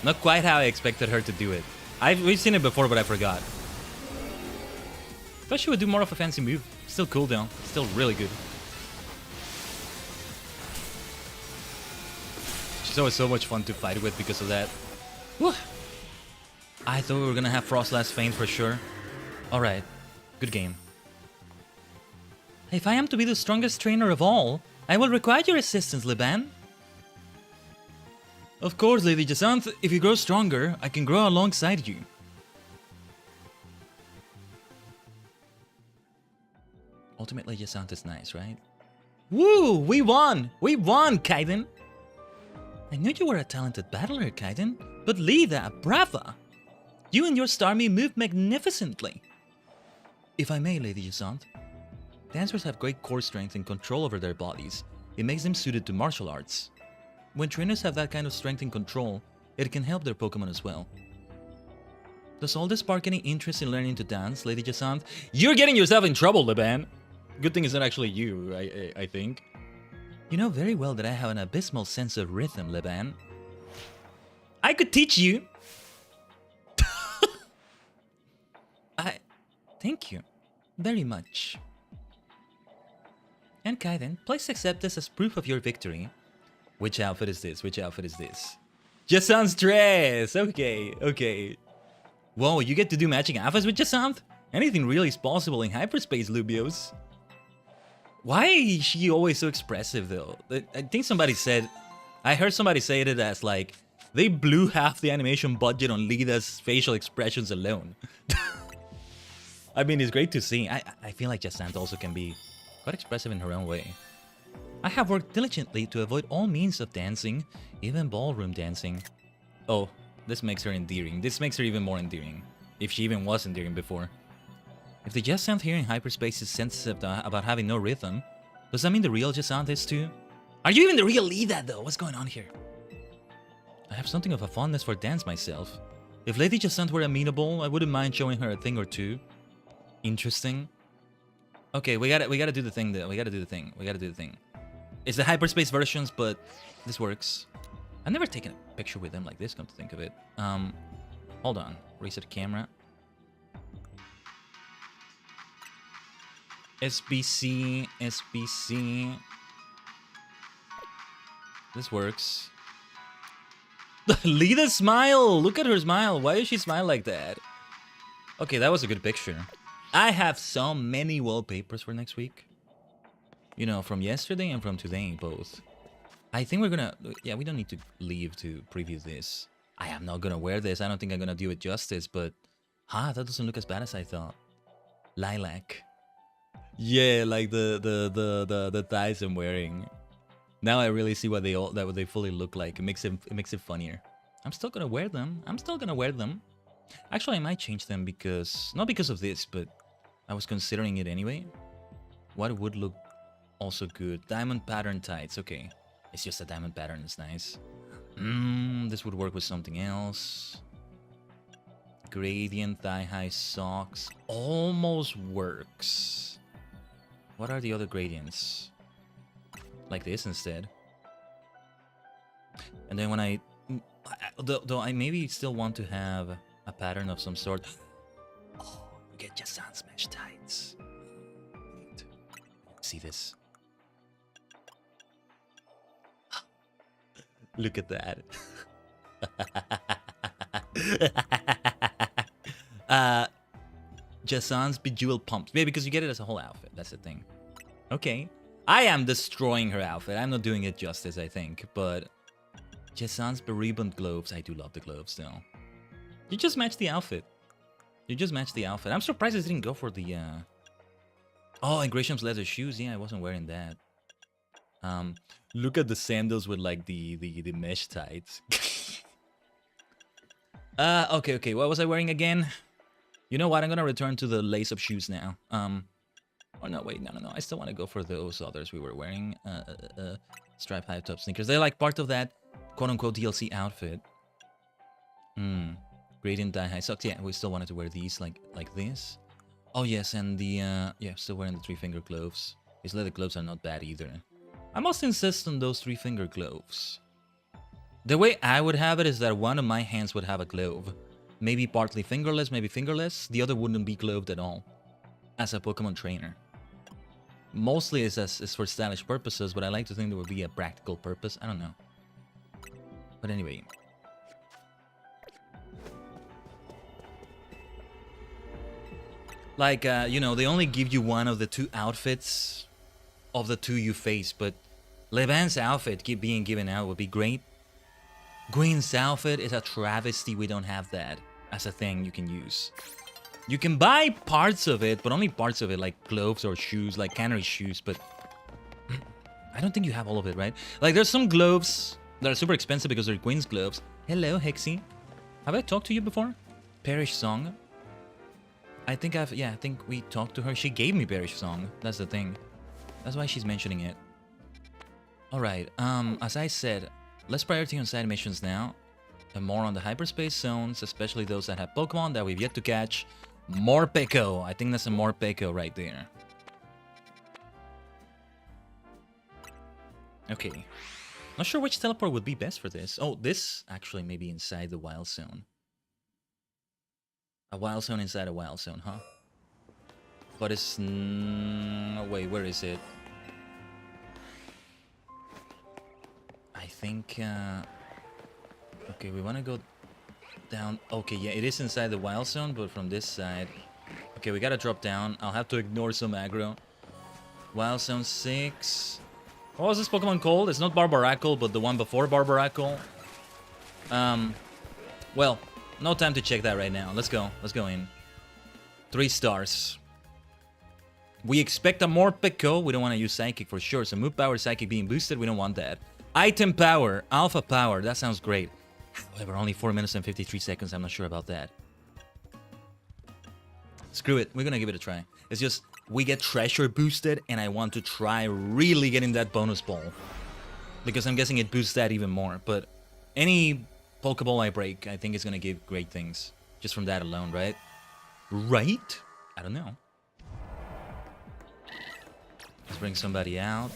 Not quite how I expected her to do it. We've seen it before, but I forgot. Thought she would do more of a fancy move. Still cool though. Still really good. She's always so much fun to fight with because of that. Whew. I thought we were gonna have Frostlass feint for sure. Alright, good game. If I am to be the strongest trainer of all, I will require your assistance, Liban. Of course, Lady Jasanth. If you grow stronger, I can grow alongside you. Ultimately, Jasanth is nice, right? Woo! We won! We won, Khaiden! I knew you were a talented battler, Khaiden, but Lida, brava! You and your Starmie moved magnificently. If I may, Lady Jasanth, dancers have great core strength and control over their bodies. It makes them suited to martial arts. When trainers have that kind of strength and control, it can help their Pokemon as well. Does all this spark any interest in learning to dance, Lady Jasanth? You're getting yourself in trouble, Liban! Good thing it's not actually you, I think. You know very well that I have an abysmal sense of rhythm, Liban. I could teach you! Thank you. Very much. And Khaiden, please accept this as proof of your victory. Which outfit is this? Jasanth's dress! Okay. Whoa, you get to do matching outfits with Jasanth? Anything really is possible in hyperspace, Lubios. Why is she always so expressive, though? I think somebody said... I heard somebody say it as, like, they blew half the animation budget on Lida's facial expressions alone. I mean, it's great to see. I feel like Jasanth also can be quite expressive in her own way. I have worked diligently to avoid all means of dancing, even ballroom dancing. Oh, this makes her endearing. This makes her even more endearing. If she even was endearing before. If the Jasanth here in hyperspace is sensitive about having no rhythm, does that mean the real Jasanth is too? Are you even the real Lida though? What's going on here? I have something of a fondness for dance myself. If Lady Jasanth were amenable, I wouldn't mind showing her a thing or two. Interesting. Okay, we gotta do the thing though. We gotta do the thing. It's the hyperspace versions, but this works. I've never taken a picture with them like this, come to think of it. Hold on. Reset camera. SBC. This works. Lida smile! Look at her smile. Why does she smile like that? Okay, that was a good picture. I have so many wallpapers for next week. You know, from yesterday and from today, both. I think we're gonna... Yeah, we don't need to leave to preview this. I am not gonna wear this. I don't think I'm gonna do it justice, but... that doesn't look as bad as I thought. Lilac. Yeah, like the thighs I'm wearing. Now I really see what they fully look like. It makes it funnier. I'm still gonna wear them. Actually, I might change them because... Not because of this, but... I was considering it anyway. What would look also good? Diamond pattern tights. Okay. It's just a diamond pattern. It's nice. This would work with something else. Gradient thigh-high socks. Almost works. What are the other gradients? Like this instead. And then when I... Though I maybe still want to have a pattern of some sort. Oh, get just sans mesh tights. See this? Look at that. Jasan's bejeweled pumps. Maybe because you get it as a whole outfit. That's the thing. Okay. I am destroying her outfit. I'm not doing it justice, I think. But Jasan's beribboned gloves. I do love the gloves, though. You just match the outfit. I'm surprised I didn't go for the... Oh, and Gresham's leather shoes. Yeah, I wasn't wearing that. Look at the sandals with like the mesh tights. Okay. What was I wearing again? You know what? I'm gonna return to the lace-up shoes now. Oh no, wait, no. I still want to go for those others we were wearing. Striped high-top sneakers. They're like part of that quote-unquote DLC outfit. Gradient thigh-high socks. Yeah, we still wanted to wear these like this. Oh yes, and the still wearing the 3-finger gloves. These leather gloves are not bad either. I must insist on those 3-finger gloves. The way I would have it is that one of my hands would have a glove. Maybe partly fingerless, maybe fingerless. The other wouldn't be gloved at all. As a Pokemon trainer. Mostly it's for stylish purposes, but I like to think there would be a practical purpose. I don't know. But anyway. Like, you know, they only give you one of the two outfits of the two you face, but Levan's outfit being given out would be great. Gwyn's outfit is a travesty. We don't have that as a thing you can use. You can buy parts of it, but only parts of it, like gloves or shoes, like cannery shoes, but I don't think you have all of it, right? Like, there's some gloves that are super expensive because they're Gwyn's gloves. Hello, Hexy. Have I talked to you before? Perish Song. I think we talked to her. She gave me Perish Song. That's the thing. That's why she's mentioning it. Alright, as I said, less priority on side missions now. And more on the hyperspace zones, especially those that have Pokemon that we've yet to catch. Morpeko. I think that's a Morpeko right there. Okay. Not sure which teleport would be best for this. Oh, this actually may be inside the wild zone. A wild zone inside a wild zone, huh? But it's... wait, where is it? I think... okay, we want to go down... Okay, yeah, it is inside the wild zone, but from this side... Okay, we gotta drop down. I'll have to ignore some aggro. Wild zone 6... What was this Pokemon called? It's not Barbaracle, but the one before Barbaracle. Well, no time to check that right now. Let's go. Let's go in. 3 stars. We expect a Morpeko. We don't want to use Psychic for sure. So move power, Psychic being boosted. We don't want that. Item power, Alpha power. That sounds great. However, only 4 minutes and 53 seconds. I'm not sure about that. Screw it. We're gonna give it a try. It's just we get treasure boosted, and I want to try really getting that bonus ball. Because I'm guessing it boosts that even more. But any Pokeball I break, I think is gonna give great things. Just from that alone, right? Right? I don't know. Let's bring somebody out.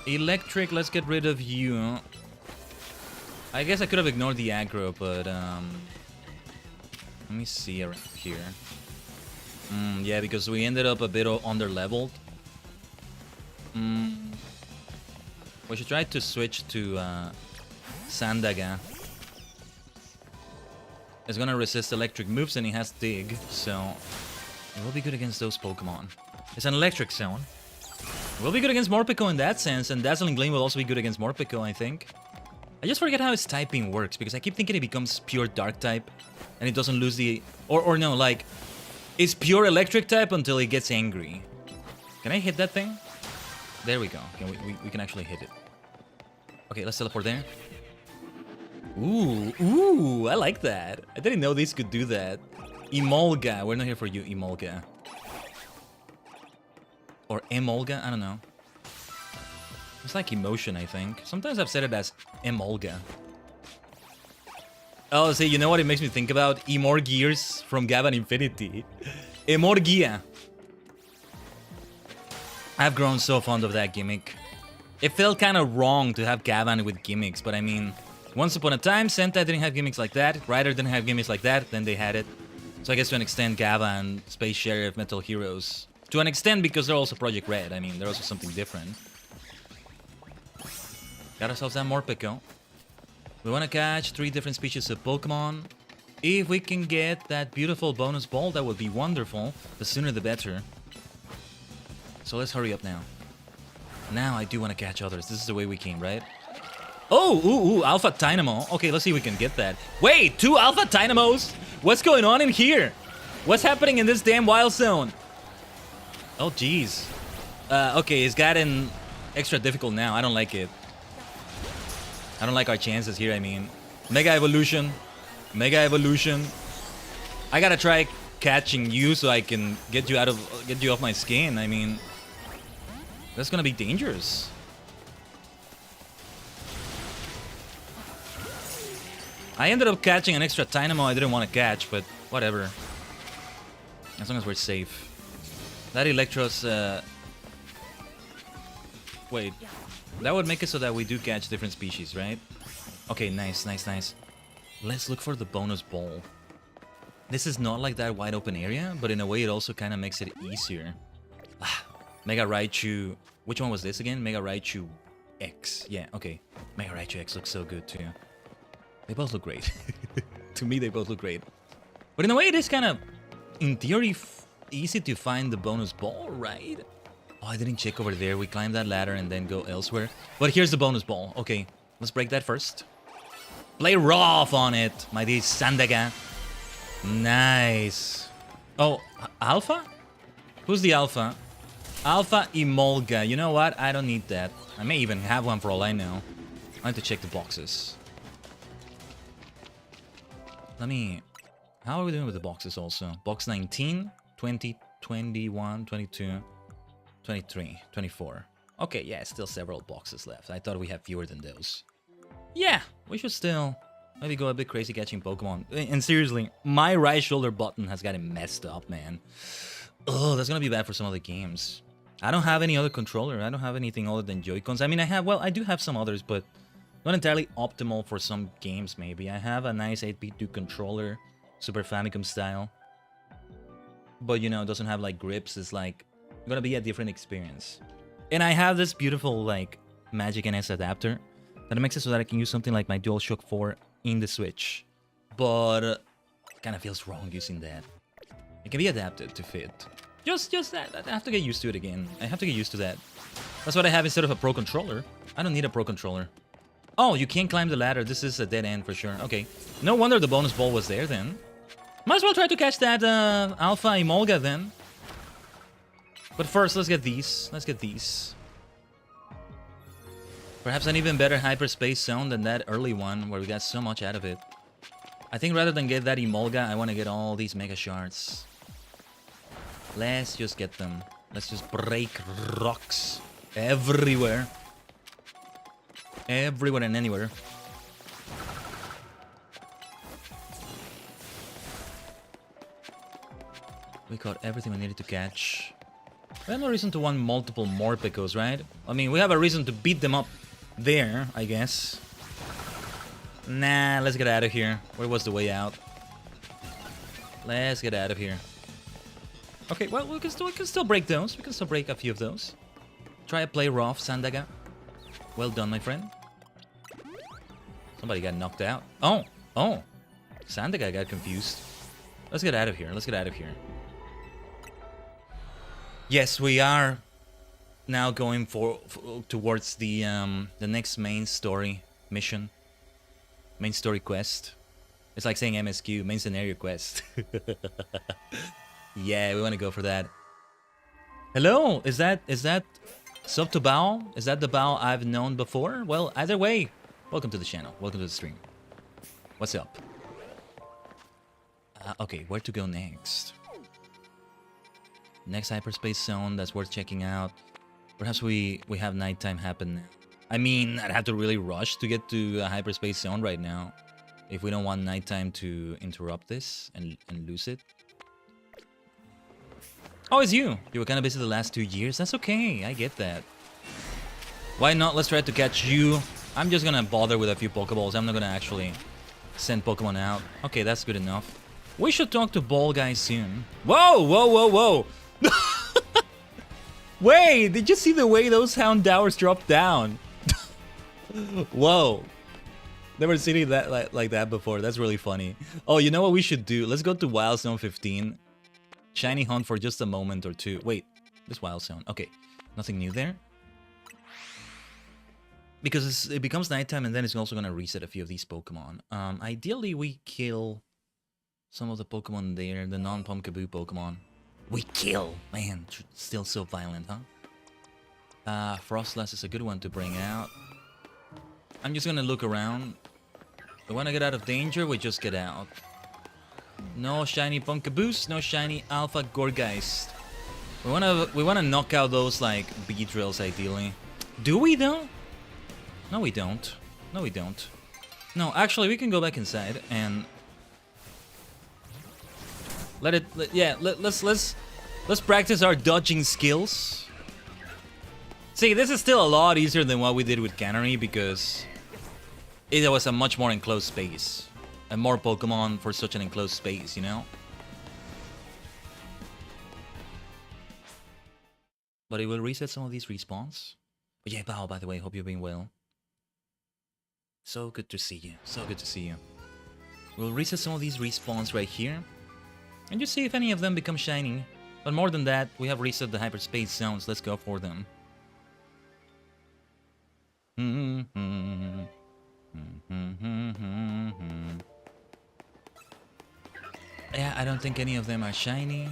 Electric, let's get rid of you. I guess I could have ignored the aggro, but let me see around here. Yeah, because we ended up a bit under-leveled. We should try to switch to Sandaga. It's gonna resist electric moves and he has Dig, so it will be good against those Pokemon. It's an electric zone. It will be good against Morpeko in that sense, and Dazzling Gleam will also be good against Morpeko, I think. I just forget how its typing works, because I keep thinking it becomes pure Dark type, and it doesn't lose the... Or no, like, it's pure Electric type until it gets angry. Can I hit that thing? There we go. Okay, we can actually hit it. Okay, let's teleport there. Ooh, I like that. I didn't know these could do that. Emolga, we're not here for you, Emolga. Or Emolga, I don't know. It's like emotion, I think. Sometimes I've said it as Emolga. Oh, see, you know what it makes me think about? Emorgears from Gavan Infinity. Emorgia. I've grown so fond of that gimmick. It felt kind of wrong to have Gavan with gimmicks, but I mean, once upon a time, Sentai didn't have gimmicks like that, Rider didn't have gimmicks like that, then they had it. So I guess to an extent, Gavan, Space Sheriff, Metal Heroes. To an extent, because they're also Project Red, I mean, they're also something different. Got ourselves that Morpeko. We want to catch 3 different species of Pokemon. If we can get that beautiful bonus ball, that would be wonderful. The sooner the better. So let's hurry up now. Now I do want to catch others. This is the way we came, right? Oh, ooh, Alpha Dynamo. Okay, let's see if we can get that. Wait, 2 Alpha Dynamos? What's going on in here? What's happening in this damn wild zone? Oh, jeez. Okay, it's gotten extra difficult now. I don't like it. I don't like our chances here, I mean. Mega Evolution. Mega Evolution. I gotta try catching you so I can get you off my skin. I mean, that's gonna be dangerous. I ended up catching an extra Dynamo I didn't want to catch, but whatever. As long as we're safe. That Electros, wait. That would make it so that we do catch different species, right? Okay, nice. Let's look for the bonus ball. This is not like that wide open area, but in a way it also kind of makes it easier. Mega Raichu. Which one was this again? Mega Raichu X. Yeah, okay. Mega Raichu X looks so good too. They both look great. To me, they both look great. But in a way, it is kind of, in theory, easy to find the bonus ball, right? Oh, I didn't check over there. We climb that ladder and then go elsewhere. But here's the bonus ball. Okay, let's break that first. Play rough on it, my dear Sandaga. Nice. Oh, Alpha? Who's the Alpha? Alpha Emolga. You know what? I don't need that. I may even have one for all I know. I have to check the boxes. Let me... How are we doing with the boxes also? Box 19, 20, 21, 22, 23, 24. Okay, yeah, still several boxes left. I thought we had fewer than those. Yeah, we should still maybe go a bit crazy catching Pokemon. And seriously, my right shoulder button has gotten messed up, man. Oh, that's gonna be bad for some other games. I don't have any other controller. I don't have anything other than Joy-Cons. I mean, I do have some others, but not entirely optimal for some games, maybe. I have a nice 8-bit controller, Super Famicom style. But, you know, it doesn't have, like, grips. It's, like, gonna be a different experience. And I have this beautiful, like, Magic NS adapter that makes it so that I can use something like my DualShock 4 in the Switch. But it kind of feels wrong using that. It can be adapted to fit. Just that. I have to get used to it again. I have to get used to that. That's what I have instead of a Pro Controller. I don't need a Pro Controller. Oh, you can't climb the ladder. This is a dead end for sure. Okay. No wonder the bonus ball was there then. Might as well try to catch that Alpha Emolga then. But first, let's get these. Perhaps an even better hyperspace zone than that early one where we got so much out of it. I think rather than get that Emolga, I want to get all these Mega Shards. Let's just get them. Let's just break rocks everywhere. Everywhere and anywhere. We caught everything we needed to catch. We have no reason to want multiple more picos, right? I mean, we have a reason to beat them up there, I guess. Nah, let's get out of here. Where was the way out? Let's get out of here. Okay, well, we can still break those. We can still break a few of those. Try to play rough, Sandaga. Well done, my friend. Somebody got knocked out. Oh, oh. Sandaga got confused. Let's get out of here. Let's get out of here. Yes, we are now going towards the next main story mission. Main story quest. It's like saying MSQ, main scenario quest. Yeah, we want to go for that. Hello, is that sub to Bao? Is that the Bao I've known before? Well, either way, welcome to the channel. Welcome to the stream. What's up? Okay, where to go next? Next hyperspace zone that's worth checking out. Perhaps we have nighttime happen now. I mean, I'd have to really rush to get to a hyperspace zone right now if we don't want nighttime to interrupt this and lose it. Oh, it's you. You were kind of busy the last 2 years. That's okay. I get that. Why not? Let's try to catch you. I'm just gonna bother with a few Pokeballs. I'm not gonna actually send Pokemon out. Okay, that's good enough. We should talk to Ball Guy soon. Whoa, whoa, whoa, whoa. Wait, did you see the way those Houndowers dropped down? Whoa. Never seen it like that before. That's really funny. Oh, you know what we should do? Let's go to Wild Zone 15. Shiny hunt for just a moment or two. Wait, this Wild Zone. Okay, nothing new there. Because it becomes nighttime and then it's also going to reset a few of these Pokemon. Ideally, we kill some of the Pokemon there, the non-Pumpkaboo Pokemon. We kill! Man, still so violent, huh? Frostlass is a good one to bring out. I'm just gonna look around. We wanna get out of danger, we just get out. No shiny Punkaboos, no shiny Alpha Gorgeist. We wanna knock out those like Beedrills ideally. Do we though? No we don't. No we don't. No, actually we can go back inside and let's practice our dodging skills. See, this is still a lot easier than what we did with Cannery because it was a much more enclosed space. And more Pokemon for such an enclosed space, you know? But it will reset some of these respawns. But yeah, Bao, by the way, hope you're doing well. So good to see you. So good to see you. We'll reset some of these respawns right here. And just see if any of them become shiny. But more than that, we have reset the hyperspace zones. Let's go for them. Yeah, I don't think any of them are shiny.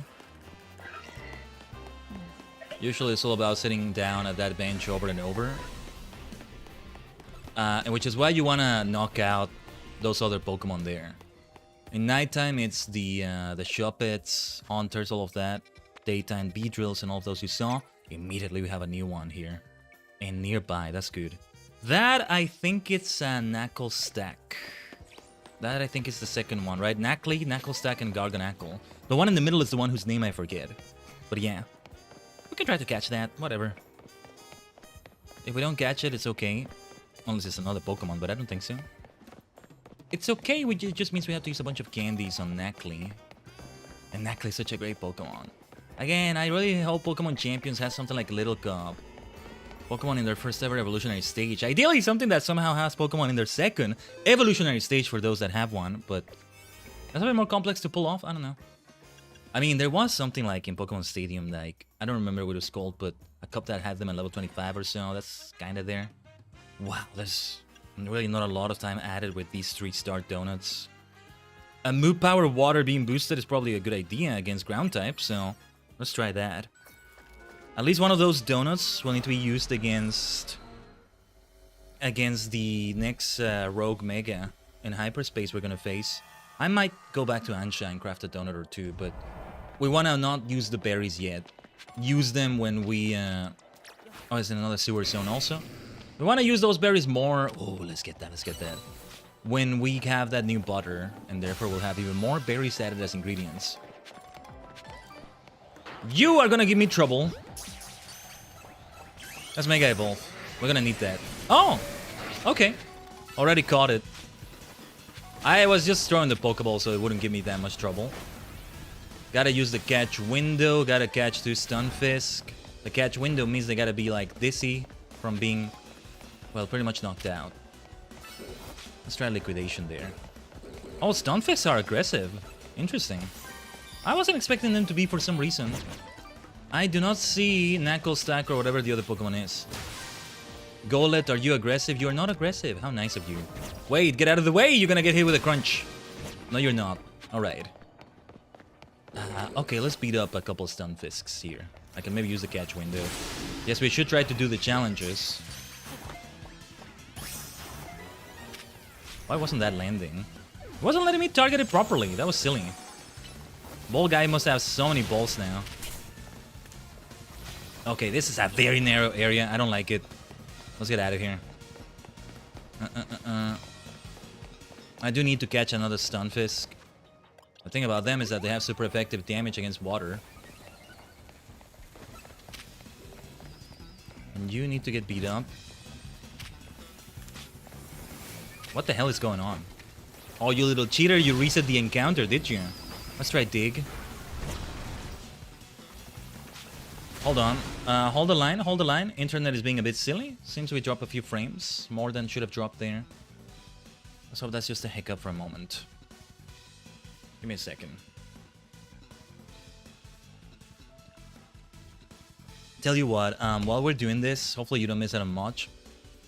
Usually it's all about sitting down at that bench over and over. And which is why you want to knock out those other Pokemon there. In nighttime, it's the Shuppets, Hunters, all of that. Daytime, Beedrills, and all of those you saw. Immediately we have a new one here. And nearby, that's good. That, I think it's a Knuckle Stack. That, I think, is the second one, right? Knackley, Knuckle Stack, and Garganacl. The one in the middle is the one whose name I forget. But yeah. We can try to catch that, whatever. If we don't catch it, it's okay. Unless it's another Pokemon, but I don't think so. It's okay, it just means we have to use a bunch of candies on Knackley. And Knackley is such a great Pokemon. Again, I really hope Pokemon Champions has something like Little Cup. Pokemon in their first ever evolutionary stage. Ideally, something that somehow has Pokemon in their second evolutionary stage for those that have one, but that's a bit more complex to pull off. I don't know. I mean, there was something like in Pokemon Stadium, like, I don't remember what it was called, but a cup that had them at level 25 or so. That's kind of there. Wow, there's really not a lot of time added with these 3-star donuts. A Moo Power Water being boosted is probably a good idea against ground type, so let's try that. At least one of those donuts will need to be used against the next Rogue Mega in hyperspace we're gonna face. I might go back to Ansha and craft a donut or two, but We want to not use the berries yet. Use them when we... Oh, it's in another sewer zone also. We want to use those berries more... Oh, let's get that, let's get that. When we have that new butter, and therefore we'll have even more berries added as ingredients. You are gonna give me trouble. Let's Mega Evolve. We're gonna need that. Oh! Okay. Already caught it. I was just throwing the Pokeball so it wouldn't give me that much trouble. Gotta use the catch window, gotta catch 2 Stunfisk. The catch window means they gotta be like dizzy from being, well, pretty much knocked out. Let's try liquidation there. Oh, Stunfisks are aggressive. Interesting. I wasn't expecting them to be for some reason. I do not see Knuckle Stack or whatever the other Pokemon is. Golett, are you aggressive? You are not aggressive. How nice of you. Wait, get out of the way! You're gonna get hit with a crunch. No, you're not. Alright. Okay, let's beat up a couple Stunfisks here. I can maybe use the catch window. Yes, we should try to do the challenges. Why wasn't that landing? It wasn't letting me target it properly. That was silly. Ball guy must have so many balls now. Okay, this is a very narrow area. I don't like it. Let's get out of here. I do need to catch another Stunfisk. The thing about them is that they have super effective damage against water. And you need to get beat up. What the hell is going on? Oh, you little cheater, you reset the encounter, did you? Let's try dig. Hold on. Hold the line, hold the line. Internet is being a bit silly. Seems we dropped a few frames. More than should have dropped there. Let's hope that's just a hiccup for a moment. Give me a second. Tell you what, while we're doing this, hopefully you don't miss out on much.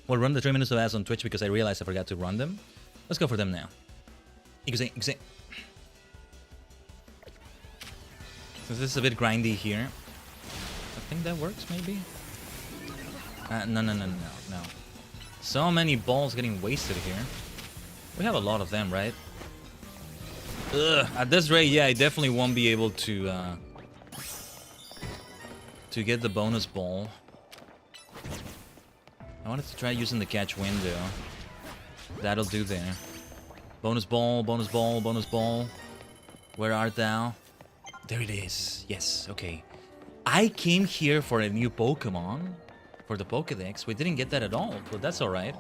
We'll run the 3 minutes of ads on Twitch because I realized I forgot to run them. Let's go for them now. Since this is a bit grindy here. I think that works, maybe? No. So many balls getting wasted here. We have a lot of them, right? Ugh, at this rate, yeah, I definitely won't be able to get the bonus ball. I wanted to try using the catch window. That'll do there. Bonus ball, bonus ball, bonus ball. Where art thou? There it is. Yes, okay. I came here for a new Pokemon. For the Pokedex. We didn't get that at all, but that's alright.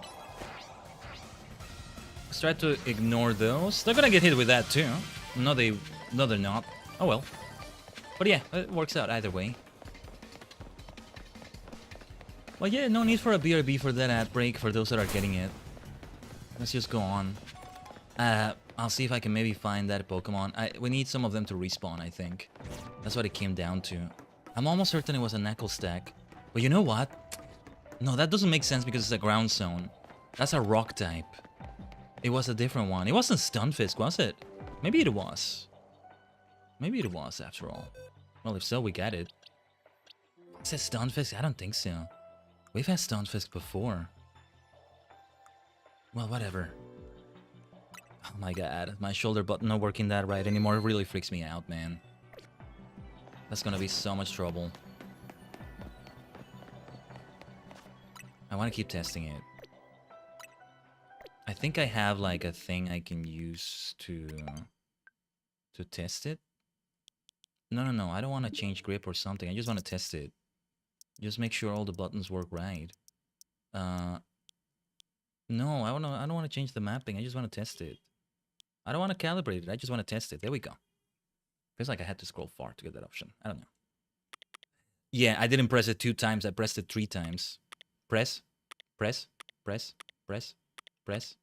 Let's try to ignore those. They're gonna get hit with that too. No, they're not. Oh well. But yeah, it works out either way. Well, yeah, no need for a BRB for that ad break for those that are getting it. Let's just go on. I'll see if I can maybe find that Pokemon. We need some of them to respawn, I think. That's what it came down to. I'm almost certain it was a Knuckle Stack. But you know what? No, that doesn't make sense because it's a ground zone. That's a rock type. It was a different one. It wasn't Stunfisk, was it? Maybe it was. Maybe it was, after all. Well, if so, we got it. It says Stunfisk? I don't think so. We've had Stunfisk before. Well, whatever. Oh my god, my shoulder button not working that right anymore. It really freaks me out, man. That's gonna be so much trouble. I want to keep testing it. I think I have like a thing I can use to test it. No, I don't want to change grip or something. I just want to test it. Just make sure all the buttons work right. No, I don't want to change the mapping. I just want to test it. I don't want to calibrate it. I just want to test it. There we go. Feels like I had to scroll far to get that option. I don't know. Yeah, I didn't press it 2 times. I pressed it 3 times. Press, press, press, press, press.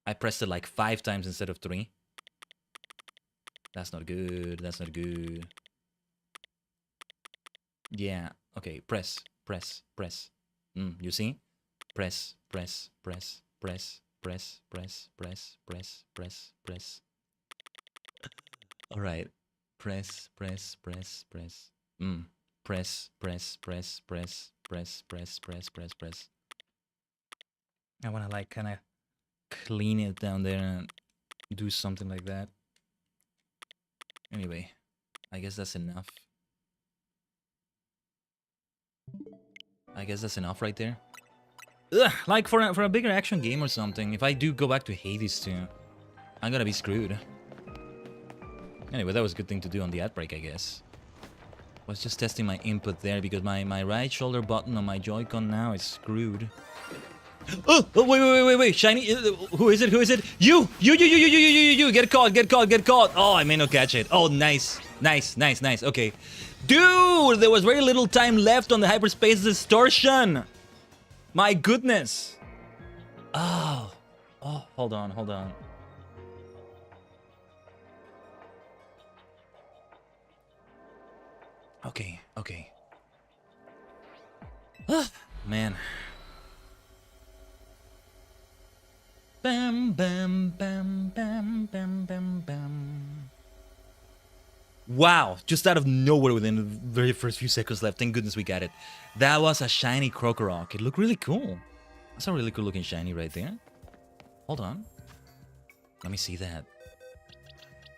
I pressed it like 5 times instead of 3. That's not good. That's not good. Yeah. Okay. Press. Press. Press. You see? Press. Press. Press. Press. Press. Press. Press. Press. Press. Press. All right. Press. Press. Press. Press. Press. Press. Press. Press. Press. Press. Press. Press. Press. I want to like kind of clean it down there. do something like that. Anyway, I guess that's enough. I guess that's enough right there. Ugh, like for a bigger action game or something, if I do go back to Hades too, I'm gonna be screwed. Anyway, that was a good thing to do on the ad break, I guess. Was just testing my input there because my right shoulder button on my Joy-Con now is screwed. Oh, wait, shiny, who is it, you, get caught. Oh, I may not catch it. Oh, nice, okay. Dude, there was very little time left on the hyperspace distortion. My goodness. Oh, hold on. Okay. Man. Bam. Wow, just out of nowhere within the very first few seconds left. Thank goodness we got it. That was a shiny Krokorok. It looked really cool. That's a really cool looking shiny right there. Hold on. Let me see that.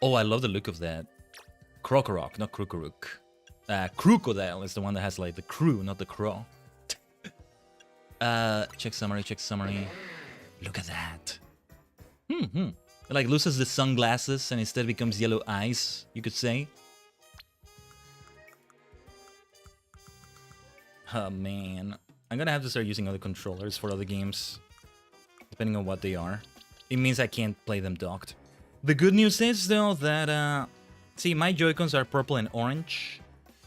Oh, I love the look of that. Krokorok, not Krokorok. Crocodile is the one that has like the crew, not the crow. Check summary. Look at that. It like loses the sunglasses and instead becomes yellow eyes, you could say. Oh man. I'm gonna have to start using other controllers for other games. Depending on what they are. It means I can't play them docked. The good news is though that see, my Joy-Cons are purple and orange.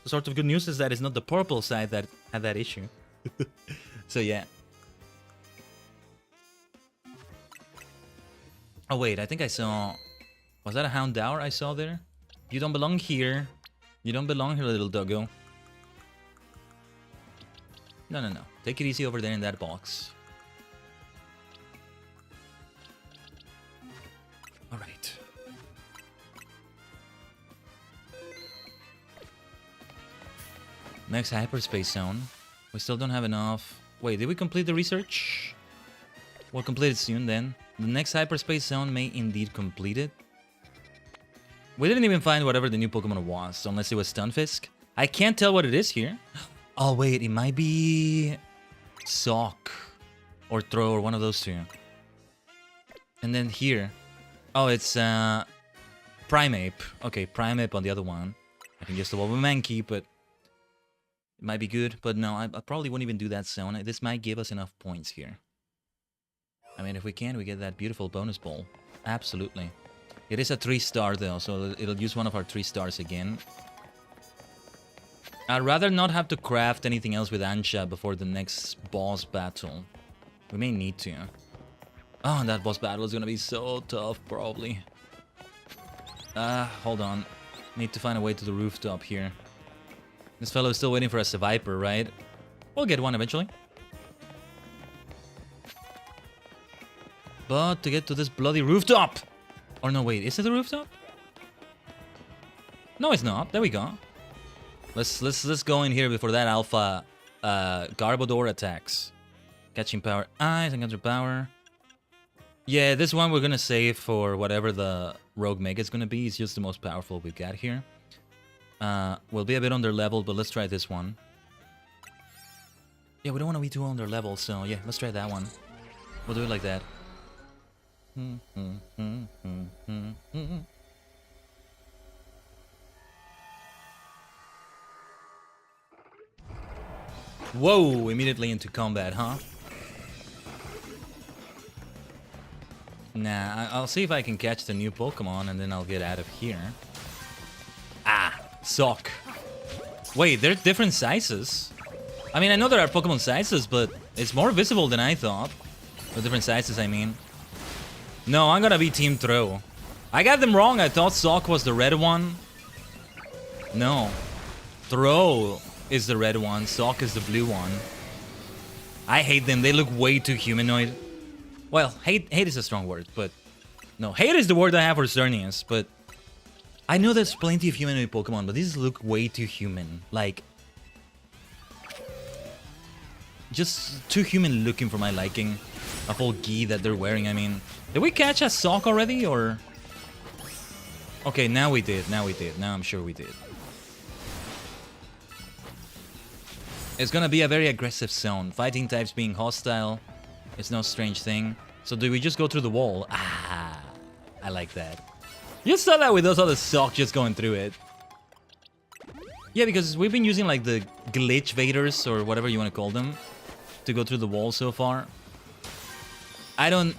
The sort of good news is that it's not the purple side that had that issue. So yeah. Oh wait, I think I saw... Was that a Houndour I saw there? You don't belong here. You don't belong here, little doggo. No. Take it easy over there in that box. Alright. Next hyperspace zone. We still don't have enough... Wait, did we complete the research? We'll complete it soon then. The next hyperspace zone may indeed complete it. We didn't even find whatever the new Pokemon was, unless it was Stunfisk. I can't tell what it is here. Oh wait, it might be... Sock. Or Throw, or one of those two. And then here... Oh, it's Primeape. Okay, Primeape on the other one. I can just evolve a Mankey, but... It might be good, but no, I probably wouldn't even do that zone. This might give us enough points here. I mean, if we can, we get that beautiful bonus ball. Absolutely. It is a 3-star though, so it'll use one of our 3 stars again. I'd rather not have to craft anything else with Ansha before the next boss battle. We may need to. Oh, that boss battle is gonna be so tough, probably. Hold on. Need to find a way to the rooftop here. This fellow is still waiting for us a Viper, right? We'll get one eventually. But to get to this bloody rooftop! Or no, wait, is it the rooftop? No, it's not. There we go. Let's go in here before that alpha Garbodor attacks. Catching power eyes and counter power. Yeah, this one we're gonna save for whatever the Rogue Mega is gonna be. It's just the most powerful we've got here. We'll be a bit under level, but let's try this one. Yeah, we don't want to be too under level, so yeah, let's try that one. We'll do it like that. Whoa, immediately into combat, huh? Nah, I'll see if I can catch the new Pokemon and then I'll get out of here. Ah, Sock. Wait, they're different sizes? I mean, I know there are Pokemon sizes, but it's more visible than I thought. The different sizes, I mean. No, I'm gonna be Team Throw. I got them wrong. I thought Sock was the red one. No. Throw is the red one. Sock is the blue one. I hate them. They look way too humanoid. Well, hate is a strong word, but... No, hate is the word I have for Xerneas, but... I know there's plenty of humanoid Pokemon, but these look way too human. Like... Just too human looking for my liking. A whole gi that they're wearing, I mean... Did we catch a Sock already, or... Okay, now we did. Now we did. Now I'm sure we did. It's gonna be a very aggressive zone. Fighting types being hostile is no strange thing. So do we just go through the wall? Ah, I like that. You saw that with us all the sock just going through it. Yeah, because we've been using like the glitch vaders or whatever you want to call them to go through the wall so far. I don't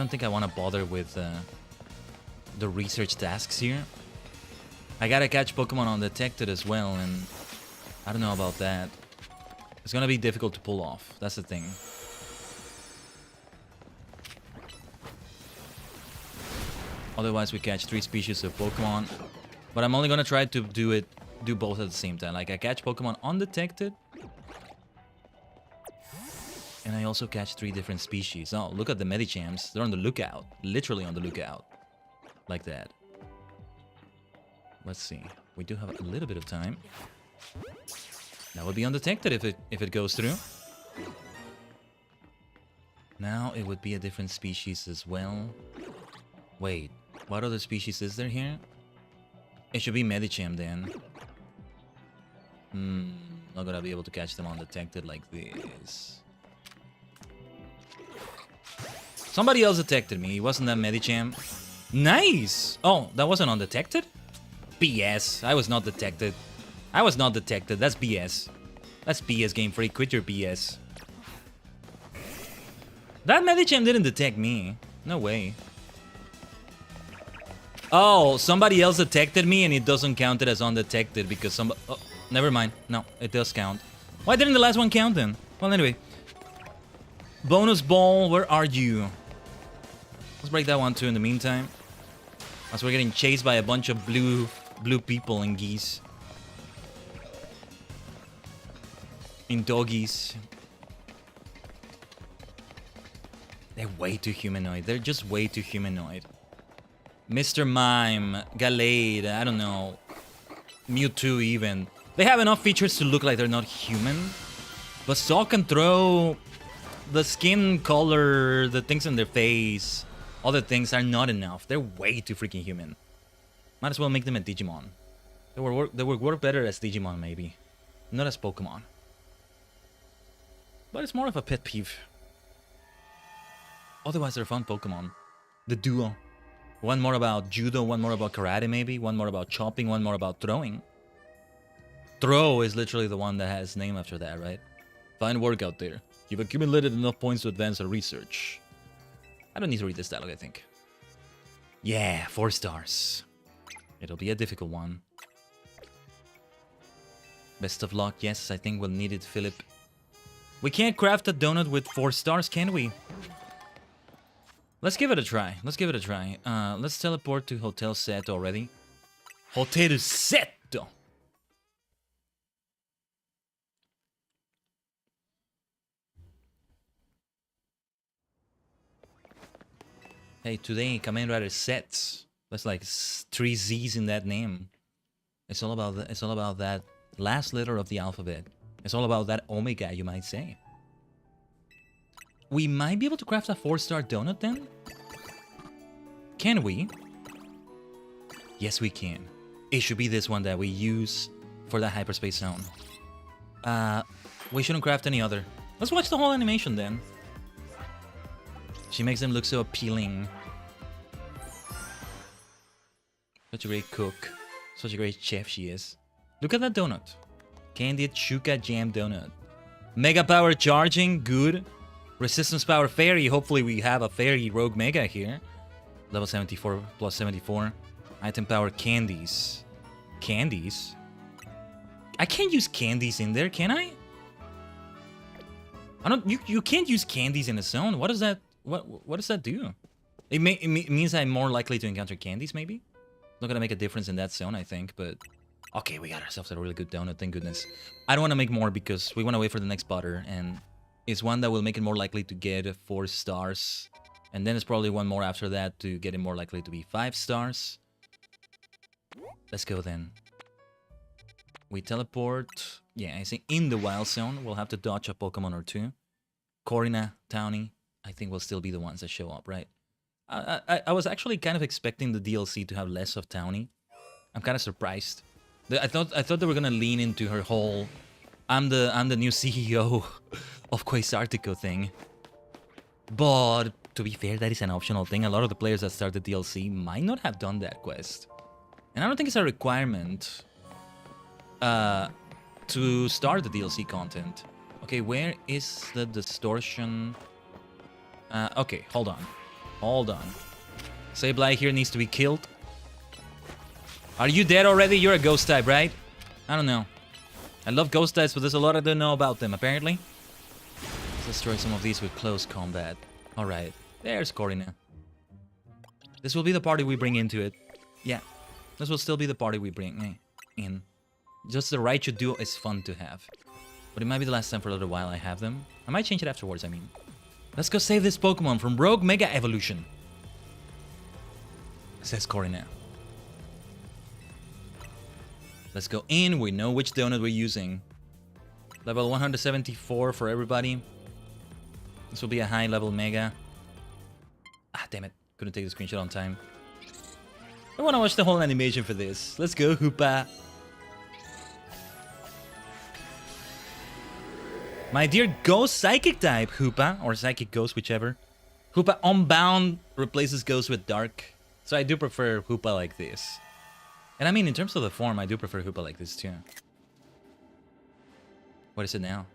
think I want to bother with the research tasks here. I gotta catch Pokemon undetected as well, and I don't know about that. It's gonna be difficult to pull off. That's the thing. Otherwise, we catch 3 species of Pokemon. But I'm only gonna try to do both at the same time. Like, I catch Pokemon undetected. And I also catch 3 different species. Oh, look at the Medichams. They're on the lookout. Literally on the lookout. Like that. Let's see. We do have a little bit of time. That would be undetected if it goes through. Now it would be a different species as well. Wait, what other species is there here? It should be Medicham then. Not gonna be able to catch them undetected like this. Somebody else detected me. Wasn't that Medicham? Nice! Oh, that wasn't undetected? BS. I was not detected. I was not detected. That's BS. That's BS, Game Freak. Quit your BS. That Medicham didn't detect me. No way. Oh, somebody else detected me and it doesn't count it as undetected because somebody... Oh, never mind. No, it does count. Why didn't the last one count then? Well, anyway. Bonus ball, where are you? Let's break that one too in the meantime. As we're getting chased by a bunch of blue people and geese. In doggies. They're way too humanoid. They're just way too humanoid. Mr. Mime, Gallade, I don't know. Mewtwo even. They have enough features to look like they're not human. But Saw can throw the skin color, the things on their face, other things are not enough. They're way too freaking human. Might as well make them a Digimon. They would work better as Digimon maybe. Not as Pokemon. But it's more of a pet peeve. Otherwise they're fun Pokemon. The duo. One more about judo, one more about karate maybe, one more about chopping, one more about throwing. Throw is literally the one that has name after that, right? Fine work out there. You've accumulated enough points to advance our research. I don't need to read this dialogue, I think. Yeah, 4 stars. It'll be a difficult one. Best of luck. Yes, I think we'll need it, Philip. We can't craft a donut with 4 stars, can we? Let's give it a try. Let's give it a try. Let's teleport to Hotel Set already. Hotel Seto! Hey, today Kamen Rider Sets. There's like 3 Z's in that name. It's all about that last letter of the alphabet. It's all about that Omega, you might say. We might be able to craft a 4-star donut then? Can we? Yes, we can. It should be this one that we use for the hyperspace zone. We shouldn't craft any other. Let's watch the whole animation then. She makes them look so appealing. Such a great cook. Such a great chef she is. Look at that donut. Candied Shuka Jam Donut. Mega Power Charging, good. Resistance Power Fairy, hopefully we have a Fairy Rogue Mega here. Level 74 plus 74. Item Power Candies. Candies? I can't use candies in there, can I? I don't... You can't use candies in a zone. What does that... What does that do? It means I'm more likely to encounter candies, maybe? Not gonna make a difference in that zone, I think, but... Okay, we got ourselves a really good donut, thank goodness. I don't want to make more because we want to wait for the next butter, and it's one that will make it more likely to get 4 stars. And then it's probably one more after that to get it more likely to be 5 stars. Let's go then. We teleport... Yeah, I think in the wild zone, we'll have to dodge a Pokemon or 2. Corina, Townie, I think will still be the ones that show up, right? I was actually kind of expecting the DLC to have less of Townie. I'm kind of surprised. I thought they were gonna lean into her whole I'm the new CEO of Quasartico thing. But to be fair, that is an optional thing. A lot of the players that start the DLC might not have done that quest. And I don't think it's a requirement to start the DLC content. Okay, where is the distortion? Okay, hold on. Hold on. Sableye here needs to be killed. Are you dead already? You're a ghost type, right? I don't know. I love ghost types, but there's a lot I don't know about them, apparently. Let's destroy some of these with close combat. Alright, there's Corina. This will be the party we bring into it. Yeah, this will still be the party we bring in. Just the right should do is fun to have. But it might be the last time for a little while I have them. I might change it afterwards, I mean. Let's go save this Pokemon from Rogue Mega Evolution. Says Corina. Let's go in. We know which donut we're using. Level 174 for everybody. This will be a high level Mega. Ah, damn it. Couldn't take the screenshot on time. I want to watch the whole animation for this. Let's go, Hoopa. My dear Ghost Psychic type, Hoopa. Or Psychic Ghost, whichever. Hoopa Unbound replaces Ghost with Dark. So I do prefer Hoopa like this. And I mean, in terms of the form, I do prefer Hoopa like this too. What is it now?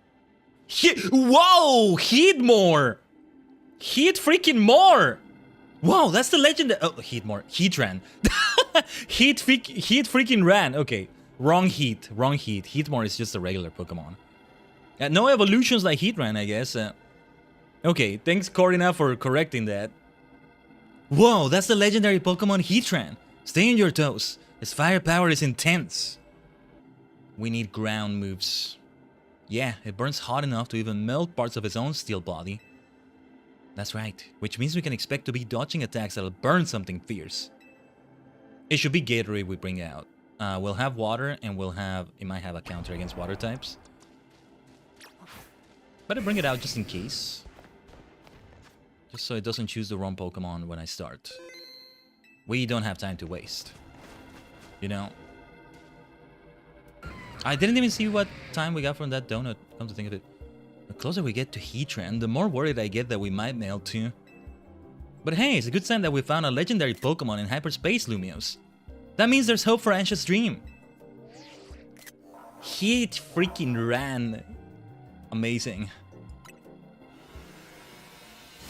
Whoa! Heat more! Heat freaking more! Whoa, that's the legend. Oh, Heat more. Heatran. Heat freaking ran. Okay, wrong Heat. Wrong Heat. Heatmore is just a regular Pokemon. No evolutions like Heatran, I guess. Okay, thanks Corina for correcting that. Whoa, that's the legendary Pokemon Heatran. Stay on your toes. His firepower is intense. We need ground moves. Yeah, it burns hot enough to even melt parts of his own steel body. That's right, which means we can expect to be dodging attacks that'll burn something fierce. It should be Gatorade we bring out. We'll have water, and it might have a counter against water types. Better bring it out just in case. Just so it doesn't choose the wrong Pokemon when I start. We don't have time to waste. You know? I didn't even see what time we got from that donut, come to think of it. The closer we get to Heatran, the more worried I get that we might mail too. But hey, it's a good sign that we found a legendary Pokemon in hyperspace, Lumios. That means there's hope for Ansha's dream. Heat freaking ran. Amazing.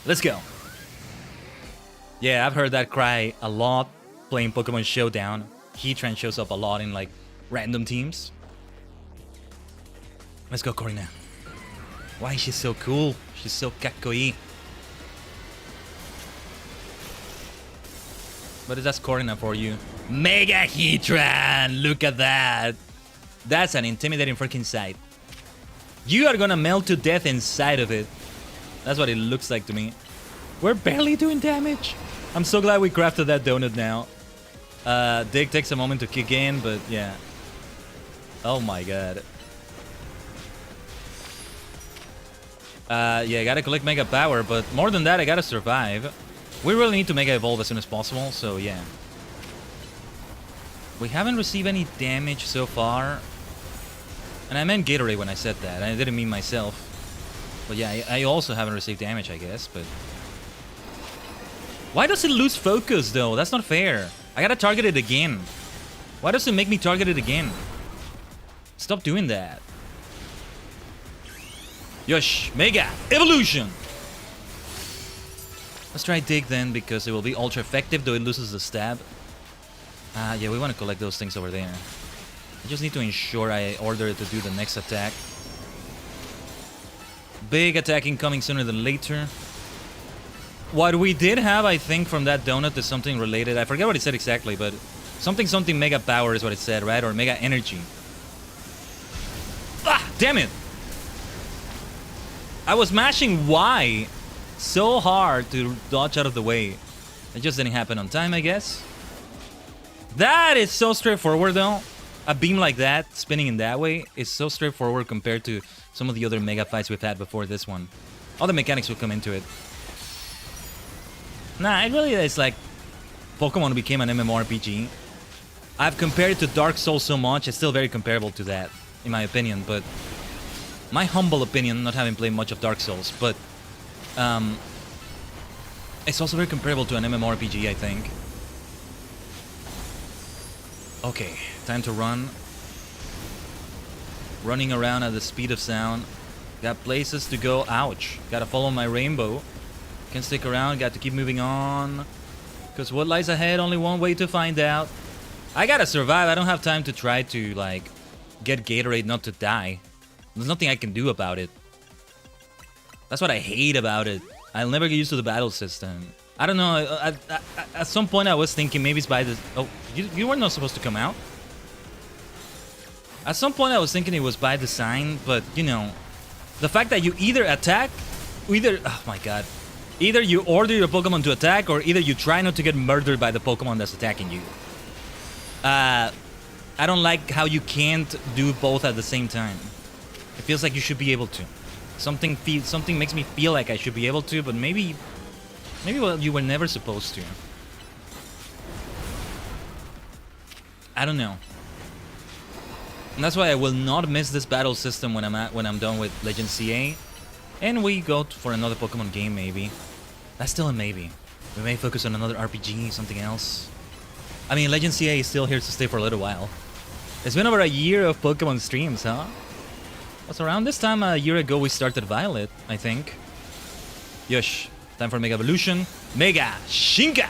Let's go. Yeah, I've heard that cry a lot playing Pokemon Showdown. Heatran shows up a lot in like random teams. Let's go, Corina. Why is she so cool? She's so kakoi. But that's Corina for you. Mega Heatran! Look at that! That's an intimidating freaking sight. You are gonna melt to death inside of it. That's what it looks like to me. We're barely doing damage. I'm so glad we crafted that donut now. Dig takes a moment to kick in, but yeah. Oh my god. Yeah, I gotta collect Mega Power, but more than that, I gotta survive. We really need to Mega Evolve as soon as possible, so yeah. We haven't received any damage so far. And I meant Gatorade when I said that. I didn't mean myself. But yeah, I also haven't received damage, I guess, but... Why does it lose focus, though? That's not fair. I gotta target it again. Why does it make me target it again? Stop doing that. Yosh, Mega Evolution! Let's try Dig then, because it will be ultra effective, though it loses the stab. Yeah, we want to collect those things over there. I just need to ensure I order it to do the next attack. Big attack incoming sooner than later. What we did have, I think, from that donut is something related. I forget what it said exactly, but something Mega Power is what it said, right? Or Mega Energy. Ah, damn it! I was mashing Y so hard to dodge out of the way. It just didn't happen on time, I guess. That is so straightforward, though. A beam like that, spinning in that way, is so straightforward compared to some of the other Mega fights we've had before this one. All the mechanics will come into it. Nah, it really is like Pokemon became an MMORPG. I've compared it to Dark Souls so much, it's still very comparable to that, in my opinion, but my humble opinion, not having played much of Dark Souls, but it's also very comparable to an MMORPG, I think. Okay, time to run. Running around at the speed of sound. Got places to go. Ouch. Gotta follow my rainbow. Can stick around. Got to keep moving on. Because what lies ahead, only one way to find out. I gotta survive. I don't have time to try to, like, get Gatorade not to die. There's nothing I can do about it. That's what I hate about it. I'll never get used to the battle system. I don't know. At some point, I was thinking maybe it's by the... Oh, you were not supposed to come out. At some point, I was thinking it was by design, but, you know, the fact that you either attack, oh my god, either you order your Pokemon to attack, or either you try not to get murdered by the Pokemon that's attacking you. I don't like how you can't do both at the same time. It feels like you should be able to. Something makes me feel like I should be able to, but maybe well, you were never supposed to. I don't know. And that's why I will not miss this battle system when I'm done with Legend CA. And we go for another Pokemon game, maybe. That's still a maybe. We may focus on another RPG, something else. I mean, Legend CA is still here to stay for a little while. It's been over a year of Pokemon streams, huh? Was around this time a year ago we started Violet, I think. Yosh, time for Mega Evolution. Mega Shinka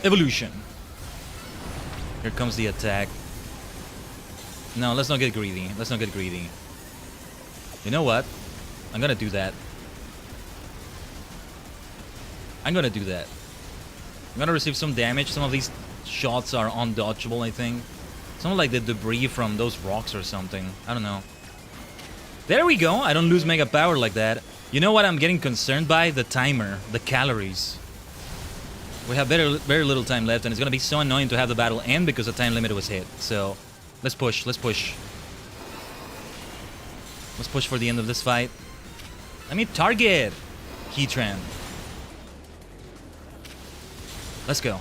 Evolution. Here comes the attack. No, let's not get greedy. Let's not get greedy. You know what? I'm gonna do that. I'm gonna do that. I'm gonna receive some damage. Some of these shots are undodgeable, I think. Some like the debris from those rocks or something. I don't know. There we go. I don't lose Mega Power like that. You know what I'm getting concerned by? The timer. The calories. We have very little time left, and it's gonna be so annoying to have the battle end because the time limit was hit. So... let's push, let's push. Let's push for the end of this fight. Let me target Heatran. Let's go.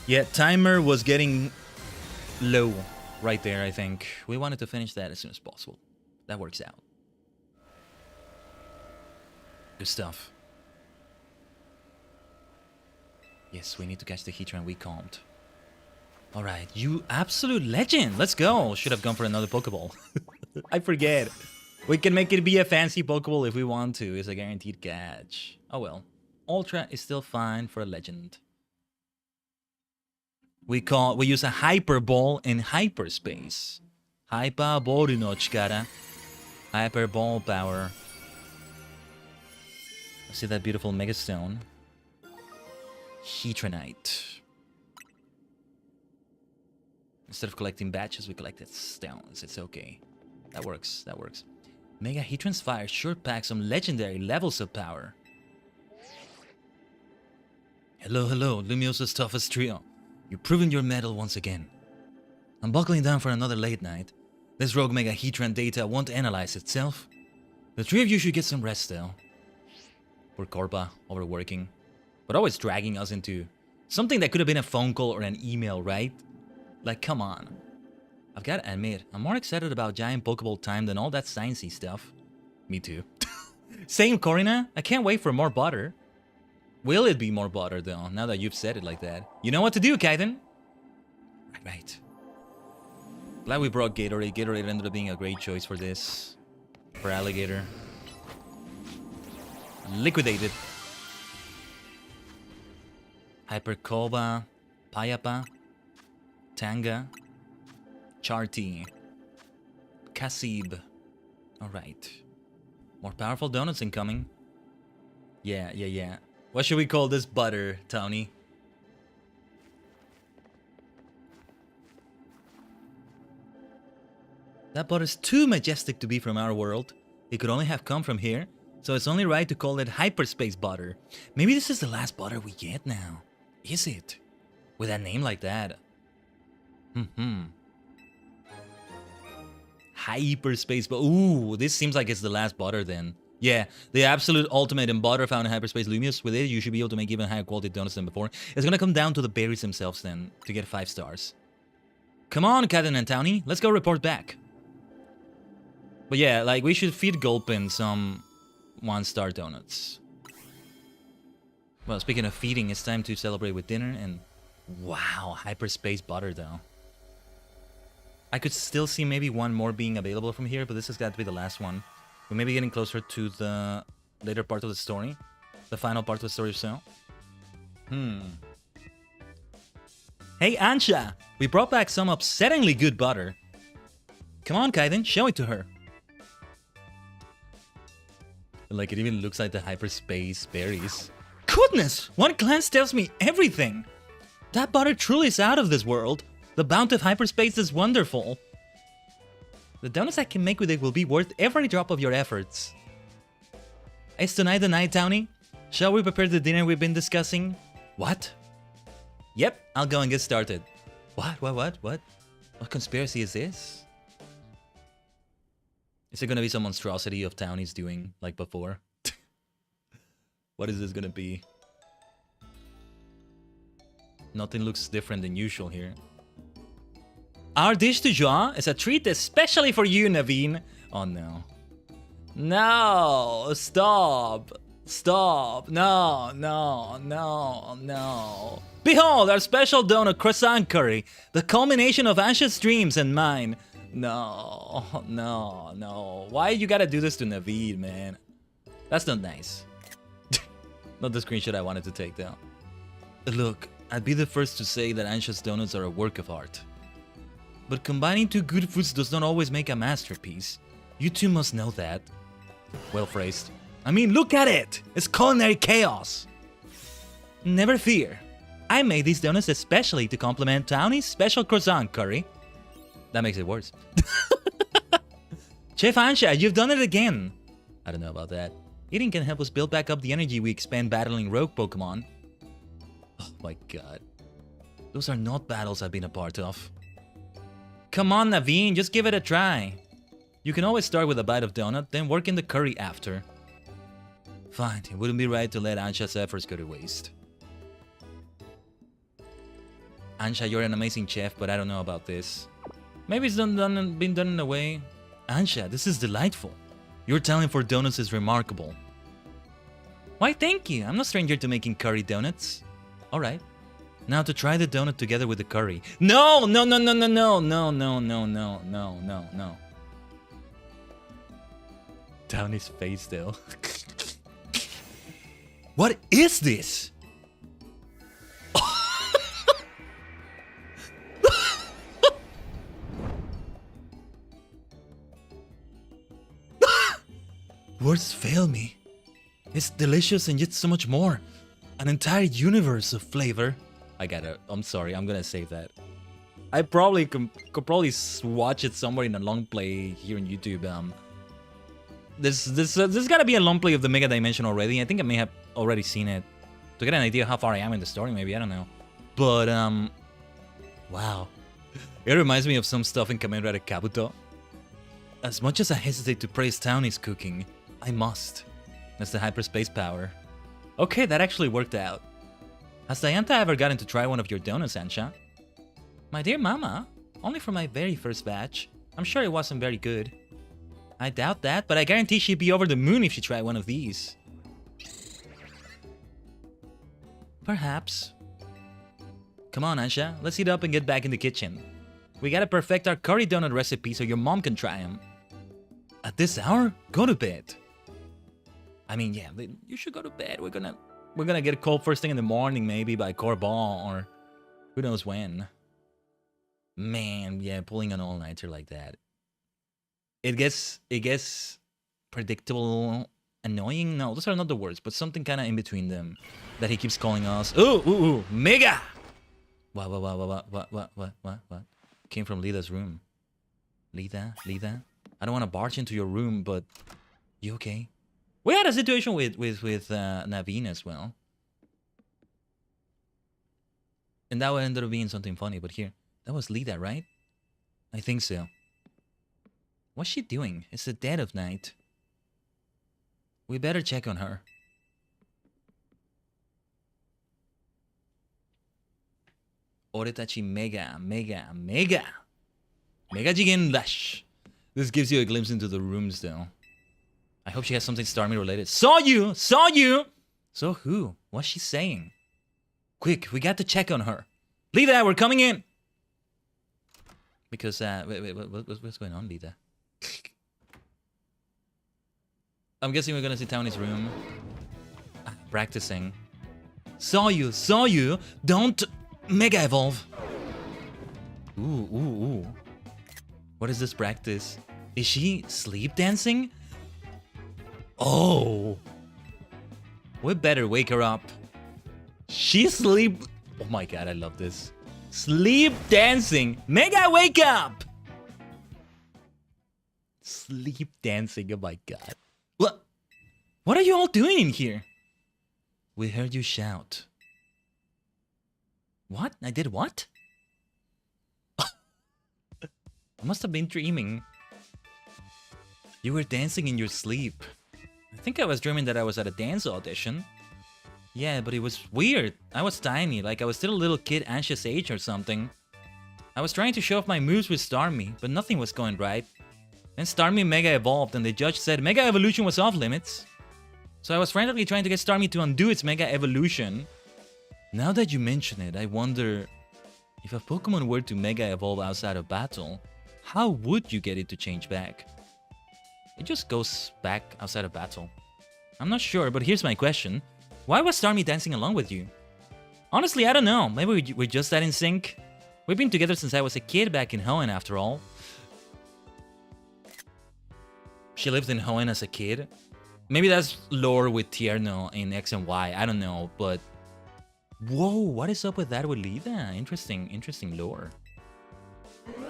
Yeah, timer was getting low right there, I think. We wanted to finish that as soon as possible. That works out. Good stuff. Yes, we need to catch the Heatran we calmed. Alright, you absolute legend. Let's go. Should have gone for another Pokeball. I forget. We can make it be a fancy Pokeball if we want to. It's a guaranteed catch. Oh well. Ultra is still fine for a legend. We use a Hyper Ball in hyperspace. Hyper Ball no Chikara. Hyper Ball power. See that beautiful Mega Stone. Heatranite. Instead of collecting batches, we collected stones. It's okay. That works. That works. Mega Heatran's Fire sure packs some legendary levels of power. Hello, hello, Lumiosa's toughest trio. You've proven your mettle once again. I'm buckling down for another late night. This rogue Mega Heatran data won't analyze itself. The three of you should get some rest, though. Poor Corpa, overworking. But always dragging us into something that could have been a phone call or an email, right? Like, come on. I've got to admit, I'm more excited about giant Pokeball time than all that sciencey stuff. Me too. Same, Corina. I can't wait for more butter. Will it be more butter, though, now that you've said it like that? You know what to do, Khaiden. Right. Glad we brought Gatorade. Gatorade ended up being a great choice for this. For Alligator. Liquidated. Hypercoba. Payapa. Tanga. Charty. Kasib. Alright. More powerful donuts incoming. Yeah. What should we call this butter, Tony? That butter's too majestic to be from our world. It could only have come from here, so it's only right to call it hyperspace butter. Maybe this is the last butter we get now. Is it? With a name like that. Hyperspace, but ooh, this seems like it's the last butter then. Yeah, the absolute ultimate embodder found in hyperspace Lumious. With it, you should be able to make even higher quality donuts than before. It's gonna come down to the berries themselves then to get 5 stars. Come on, Khaiden and Townie, let's go report back. But yeah, like, we should feed Gulpin some 1-star donuts. Well, speaking of feeding, it's time to celebrate with dinner, and wow, hyperspace butter though. I could still see maybe one more being available from here, but this has got to be the last one. We may be getting closer to the later part of the story. The final part of the story or so. Hey, Ansha! We brought back some upsettingly good butter. Come on, Khaiden, show it to her. Like, it even looks like the hyperspace berries. Goodness! One glance tells me everything! That butter truly is out of this world. The bounty of hyperspace is wonderful. The donuts I can make with it will be worth every drop of your efforts. Is tonight the night, Townie? Shall we prepare the dinner we've been discussing? What? Yep, I'll go and get started. What? What conspiracy is this? Is it gonna be some monstrosity of Townie's doing, like before? What is this gonna be? Nothing looks different than usual here. Our dish du jour is a treat especially for you, Naveen. Oh no. No! Stop! Stop! No! Behold, our special donut croissant curry, the culmination of Ansha's dreams and mine. No. Why you gotta do this to Naveen, man? That's not nice. Not the screenshot I wanted to take down. Look, I'd be the first to say that Ansha's donuts are a work of art. But combining 2 good foods does not always make a masterpiece. You two must know that. Well phrased. I mean, look at it! It's culinary chaos! Never fear. I made these donuts especially to complement Townie's special croissant curry. That makes it worse. Chef Ansha, you've done it again! I don't know about that. Eating can help us build back up the energy we expend battling rogue Pokemon. Oh my god. Those are not battles I've been a part of. Come on, Naveen, just give it a try. You can always start with a bite of donut, then work in the curry after. Fine, it wouldn't be right to let Ansha's efforts go to waste. Ansha, you're an amazing chef, but I don't know about this. Maybe it's been done in a way. Ansha, this is delightful. Your talent for donuts is remarkable. Why, thank you. I'm no stranger to making curry donuts. Alright. Now to try the donut together with the curry. No! Townie's face though. What is this? Words fail me. It's delicious and yet so much more. An entire universe of flavor. I'm sorry, I'm gonna save that. I probably could probably watch it somewhere in a long play here on YouTube. There's gotta be a long play of the Mega Dimension already. I think I may have already seen it. To get an idea of how far I am in the story, maybe, I don't know. But, wow. It reminds me of some stuff in Kamen Rider Kabuto. As much as I hesitate to praise Townie's cooking, I must. That's the hyperspace power. Okay, that actually worked out. Has Diantha ever gotten to try one of your donuts, Ansha? My dear mama, only for my very first batch. I'm sure it wasn't very good. I doubt that, but I guarantee she'd be over the moon if she tried one of these. Perhaps. Come on, Ansha, let's heat up and get back in the kitchen. We gotta perfect our curry donut recipe so your mom can try them. At this hour? Go to bed. I mean, yeah, you should go to bed. We're gonna get a call first thing in the morning, maybe by Corbon, or who knows when. Man, yeah, pulling an all-nighter like that. It gets predictable, annoying. No, those are not the words, but something kind of in between them that he keeps calling us. Ooh, Mega! What? Came from Lida's room. Lida? I don't want to barge into your room, but you okay? We had a situation with Naveen as well. And that ended up being something funny, but here. That was Lida, right? I think so. What's she doing? It's the dead of night. We better check on her. Oretachi mega Jigen Rush. This gives you a glimpse into the rooms though. I hope she has something Starmie related. Saw you! So who? What's she saying? Quick, we got to check on her. Lida, we're coming in! Because, wait, what's going on, Lida? I'm guessing we're gonna see Townie's room. Practicing. Saw you! Don't mega evolve! Ooh. What is this practice? Is she sleep dancing? Oh! We better wake her up. She sleep... Oh my god, I love this. Sleep dancing! Mega wake up! Sleep dancing, oh my god. What are you all doing in here? We heard you shout. What? I did what? I must have been dreaming. You were dancing in your sleep. I think I was dreaming that I was at a dance audition. Yeah, but it was weird. I was tiny, like I was still a little kid, anxious age or something. I was trying to show off my moves with Starmie, but nothing was going right. Then Starmie Mega evolved and the judge said Mega Evolution was off limits. So I was frantically trying to get Starmie to undo its Mega Evolution. Now that you mention it, I wonder if a Pokemon were to Mega Evolve outside of battle, how would you get it to change back? It just goes back outside of battle. I'm not sure, but here's my question. Why was Starmie dancing along with you? Honestly, I don't know. Maybe we're just that in sync. We've been together since I was a kid back in Hoenn, after all. She lived in Hoenn as a kid. Maybe that's lore with Tierno in X and Y. I don't know, but... Whoa, what is up with that with Lida? Interesting lore. Oh,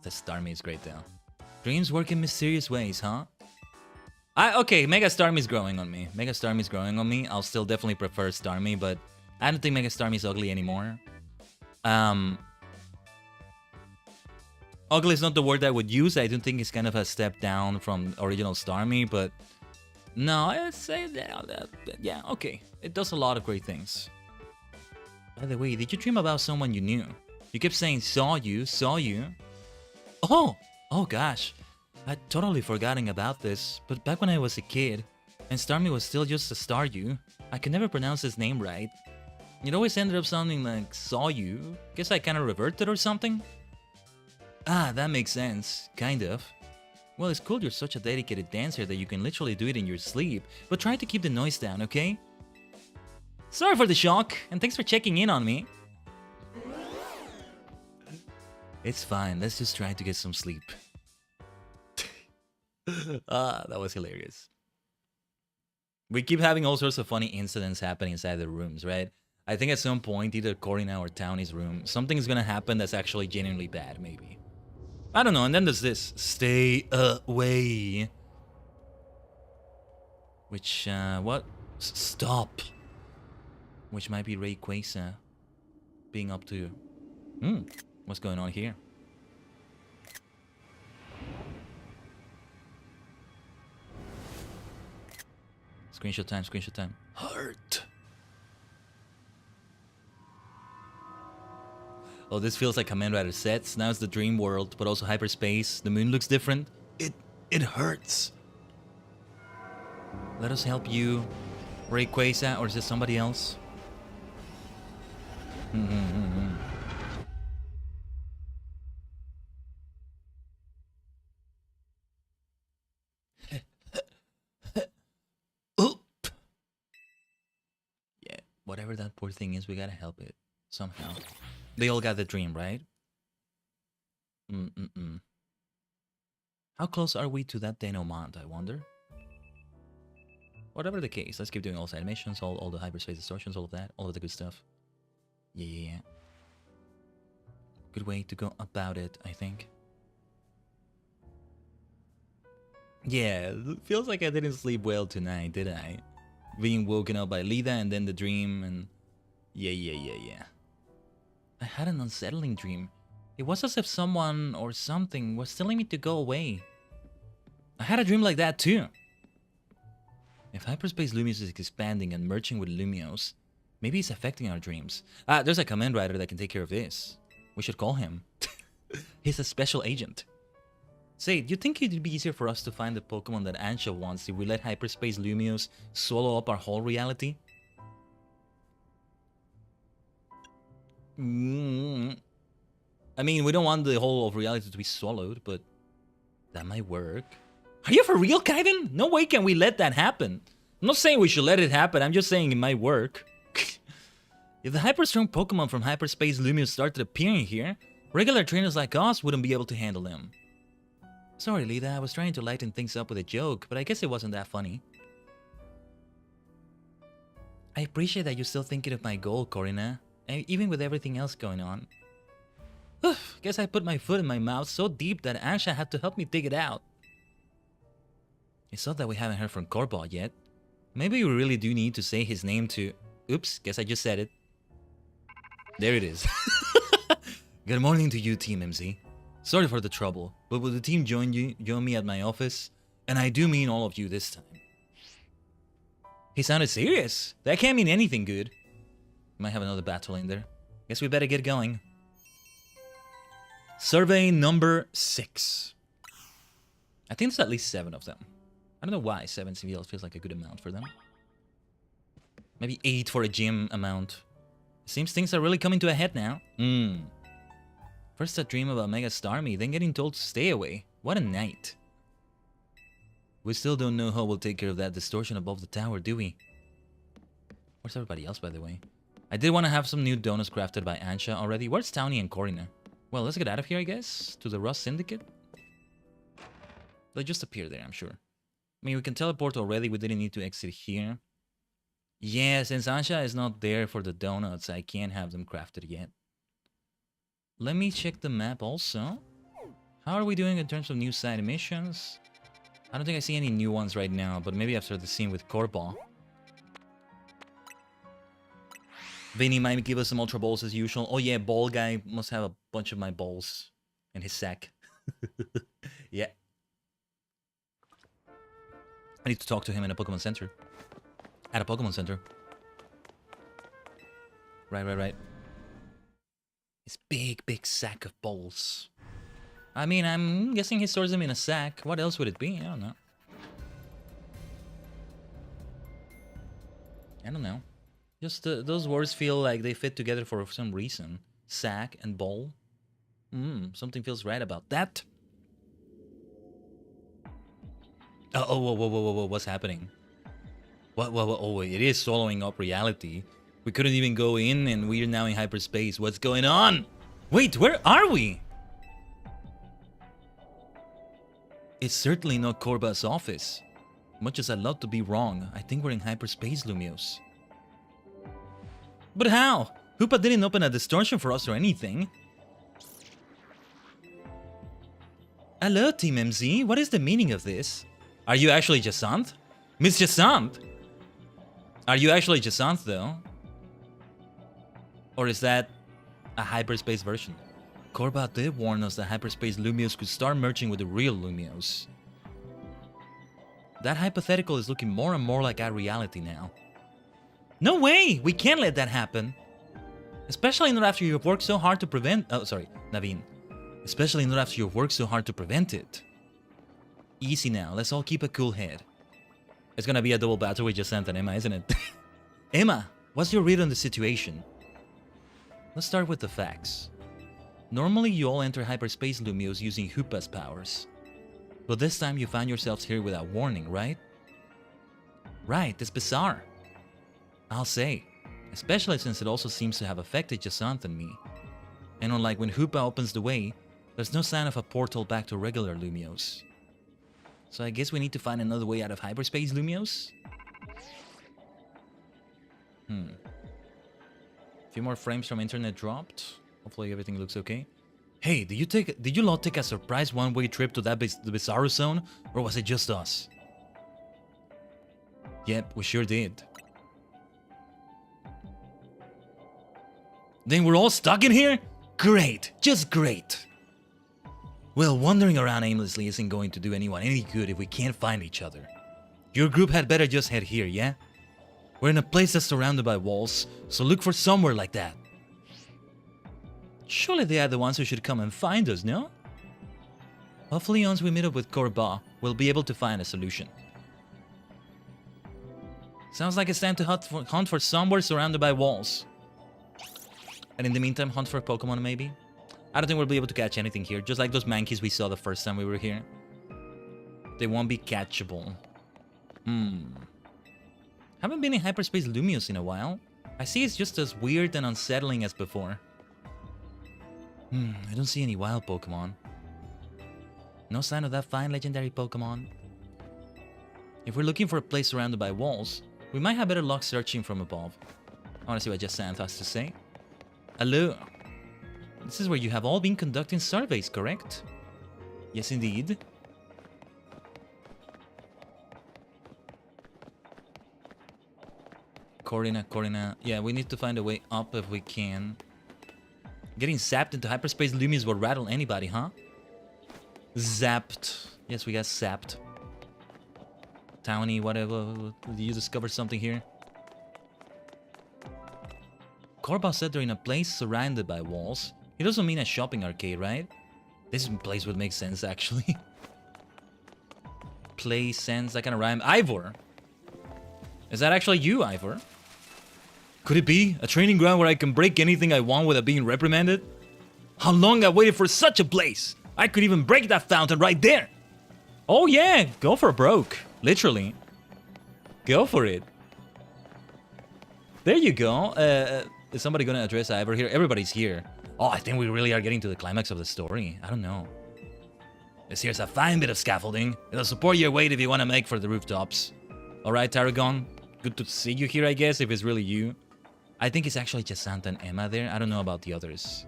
the Starmie is great, though. Dreams work in mysterious ways, huh? Okay, Mega Starmie's growing on me. I'll still definitely prefer Starmie, but I don't think Mega Starmie's ugly anymore. Ugly is not the word I would use. I don't think it's kind of a step down from original Starmie, but no, I'd say that, yeah, okay. It does a lot of great things. By the way, did you dream about someone you knew? You kept saying, saw you. Oh gosh. I'd totally forgotten about this, but back when I was a kid, and Starmie was still just a Staryu, I could never pronounce his name right. It always ended up sounding like saw you. Guess I kinda reverted or something? Ah, that makes sense. Kind of. Well, it's cool you're such a dedicated dancer that you can literally do it in your sleep, but try to keep the noise down, okay? Sorry for the shock, and thanks for checking in on me. It's fine, let's just try to get some sleep. That was hilarious. We keep having all sorts of funny incidents happening inside the rooms, right? I think at some point, either Corina or Townie's room, something's gonna happen that's actually genuinely bad, maybe. I don't know, and then there's this. Stay away. Which, what? Stop. Which might be Rayquaza being up to... what's going on here? Screenshot time. Heart. Oh, this feels like Kamen Rider sets. Now it's the dream world, but also hyperspace. The moon looks different. It hurts. Let us help you, Rayquaza, or is it somebody else? Yeah, whatever that poor thing is, we gotta help it somehow. They all got the dream, right? How close are we to that denouement, I wonder? Whatever the case, let's keep doing all the animations, all the hyperspace distortions, all of the good stuff. Yeah. Good way to go about it, I think. Yeah, it feels like I didn't sleep well tonight, did I? Being woken up by Lida and then the dream and... Yeah. I had an unsettling dream. It was as if someone or something was telling me to go away. I had a dream like that too. If hyperspace Lumios is expanding and merging with Lumios, maybe it's affecting our dreams. There's a command writer that can take care of this. We should call him. He's a special agent. Say, do you think it'd be easier for us to find the Pokemon that Ansha wants if we let hyperspace Lumios swallow up our whole reality? I mean, we don't want the whole of reality to be swallowed, but that might work. Are you for real, Khaiden? No way can we let that happen. I'm not saying we should let it happen, I'm just saying it might work. If the hyper-strong Pokemon from hyperspace Lumios started appearing here, regular trainers like us wouldn't be able to handle them. Sorry, Lita, I was trying to lighten things up with a joke, but I guess it wasn't that funny. I appreciate that you're still thinking of my goal, Corina, even with everything else going on. Guess I put my foot in my mouth so deep that Ansha had to help me dig it out. It's odd that we haven't heard from Corba yet. Maybe we really do need to say his name to... Oops, guess I just said it. There it is. Good morning to you, Team MZ. Sorry for the trouble, but will the team join me at my office? And I do mean all of you this time. He sounded serious. That can't mean anything good. Might have another battle in there. Guess we better get going. Survey number 6. I think there's at least 7 of them. I don't know why 7 CVLs feels like a good amount for them. Maybe 8 for a gym amount. Seems things are really coming to a head now. First a dream about Mega Starmie, then getting told to stay away. What a night. We still don't know how we'll take care of that distortion above the tower, do we? Where's everybody else, by the way? I did want to have some new donuts crafted by Ansha already. Where's Townie and Corina? Well, let's get out of here, I guess. To the Rust Syndicate. They'll just appear there, I'm sure. I mean, we can teleport already. We didn't need to exit here. Yeah, since Ansha is not there for the donuts, I can't have them crafted yet. Let me check the map also. How are we doing in terms of new side missions? I don't think I see any new ones right now, but maybe after the scene with Corba. Vinny might give us some Ultra Balls as usual. Oh yeah, Ball Guy must have a bunch of my balls in his sack. Yeah. I need to talk to him in a Pokemon Center. At a Pokemon Center. Right. His big sack of balls. I mean, I'm guessing he stores them in a sack. What else would it be? I don't know. Just those words feel like they fit together for some reason. Sack and ball. Something feels right about that. Whoa, what's happening? What? Oh, it is swallowing up reality. We couldn't even go in and we're now in hyperspace. What's going on? Wait, where are we? It's certainly not Corba's office. Much as I'd love to be wrong, I think we're in hyperspace, Lumios. But how? Hoopa didn't open a distortion for us or anything. Hello, Team MZ. What is the meaning of this? Are you actually Jasanth? Miss Jasanth? Are you actually Jasanth, though? Or is that a hyperspace version? Corba did warn us that hyperspace Lumios could start merging with the real Lumios. That hypothetical is looking more and more like our reality now. No way! We can't let that happen! Especially not after you've worked so hard to prevent... Oh, sorry, Naveen. Especially not after you've worked so hard to prevent it. Easy now, let's all keep a cool head. It's gonna be a double battle with Jacinth and Emma, isn't it? Emma, what's your read on the situation? Let's start with the facts. Normally you all enter hyperspace Lumios using Hoopa's powers. But this time you found yourselves here without warning, right? Right, it's bizarre. I'll say, especially since it also seems to have affected Jacinth and me. And unlike when Hoopa opens the way, there's no sign of a portal back to regular Lumios. So I guess we need to find another way out of hyperspace Lumios? A few more frames from internet dropped. Hopefully everything looks okay. Hey, did you lot take a surprise one-way trip to that the Bizarro Zone? Or was it just us? Yep, we sure did. Then we're all stuck in here? Great, just great. Well, wandering around aimlessly isn't going to do anyone any good if we can't find each other. Your group had better just head here, yeah? We're in a place that's surrounded by walls, so look for somewhere like that. Surely they are the ones who should come and find us, no? Hopefully once we meet up with Korba, we'll be able to find a solution. Sounds like it's time to hunt for somewhere surrounded by walls. And in the meantime, hunt for Pokemon maybe? I don't think we'll be able to catch anything here, just like those mankeys we saw the first time we were here. They won't be catchable. Haven't been in Hyperspace Lumiose in a while. I see it's just as weird and unsettling as before. I don't see any wild Pokemon. No sign of that fine legendary Pokemon. If we're looking for a place surrounded by walls, we might have better luck searching from above. I want to see what Jacinth has to say. Hello. This is where you have all been conducting surveys, correct? Yes, indeed. Corina. Yeah, we need to find a way up if we can. Getting zapped into Hyperspace Lumiose will rattle anybody, huh? Zapped. Yes, we got zapped. Townie, whatever. Did you discover something here? Korba said they're in a place surrounded by walls. It doesn't mean a shopping arcade, right? This place would make sense, actually. Play sense, that kind of rhyme. Ivor! Is that actually you, Ivor? Could it be a training ground where I can break anything I want without being reprimanded? How long I waited for such a place! I could even break that fountain right there! Oh yeah, go for broke. Literally. Go for it. There you go. Is somebody gonna address Ivor here? Everybody's here. Oh, I think we really are getting to the climax of the story. I don't know. This here's a fine bit of scaffolding. It'll support your weight if you want to make for the rooftops. Alright, Tajigen. Good to see you here, I guess, if it's really you. I think it's actually just Santa and Emma there. I don't know about the others.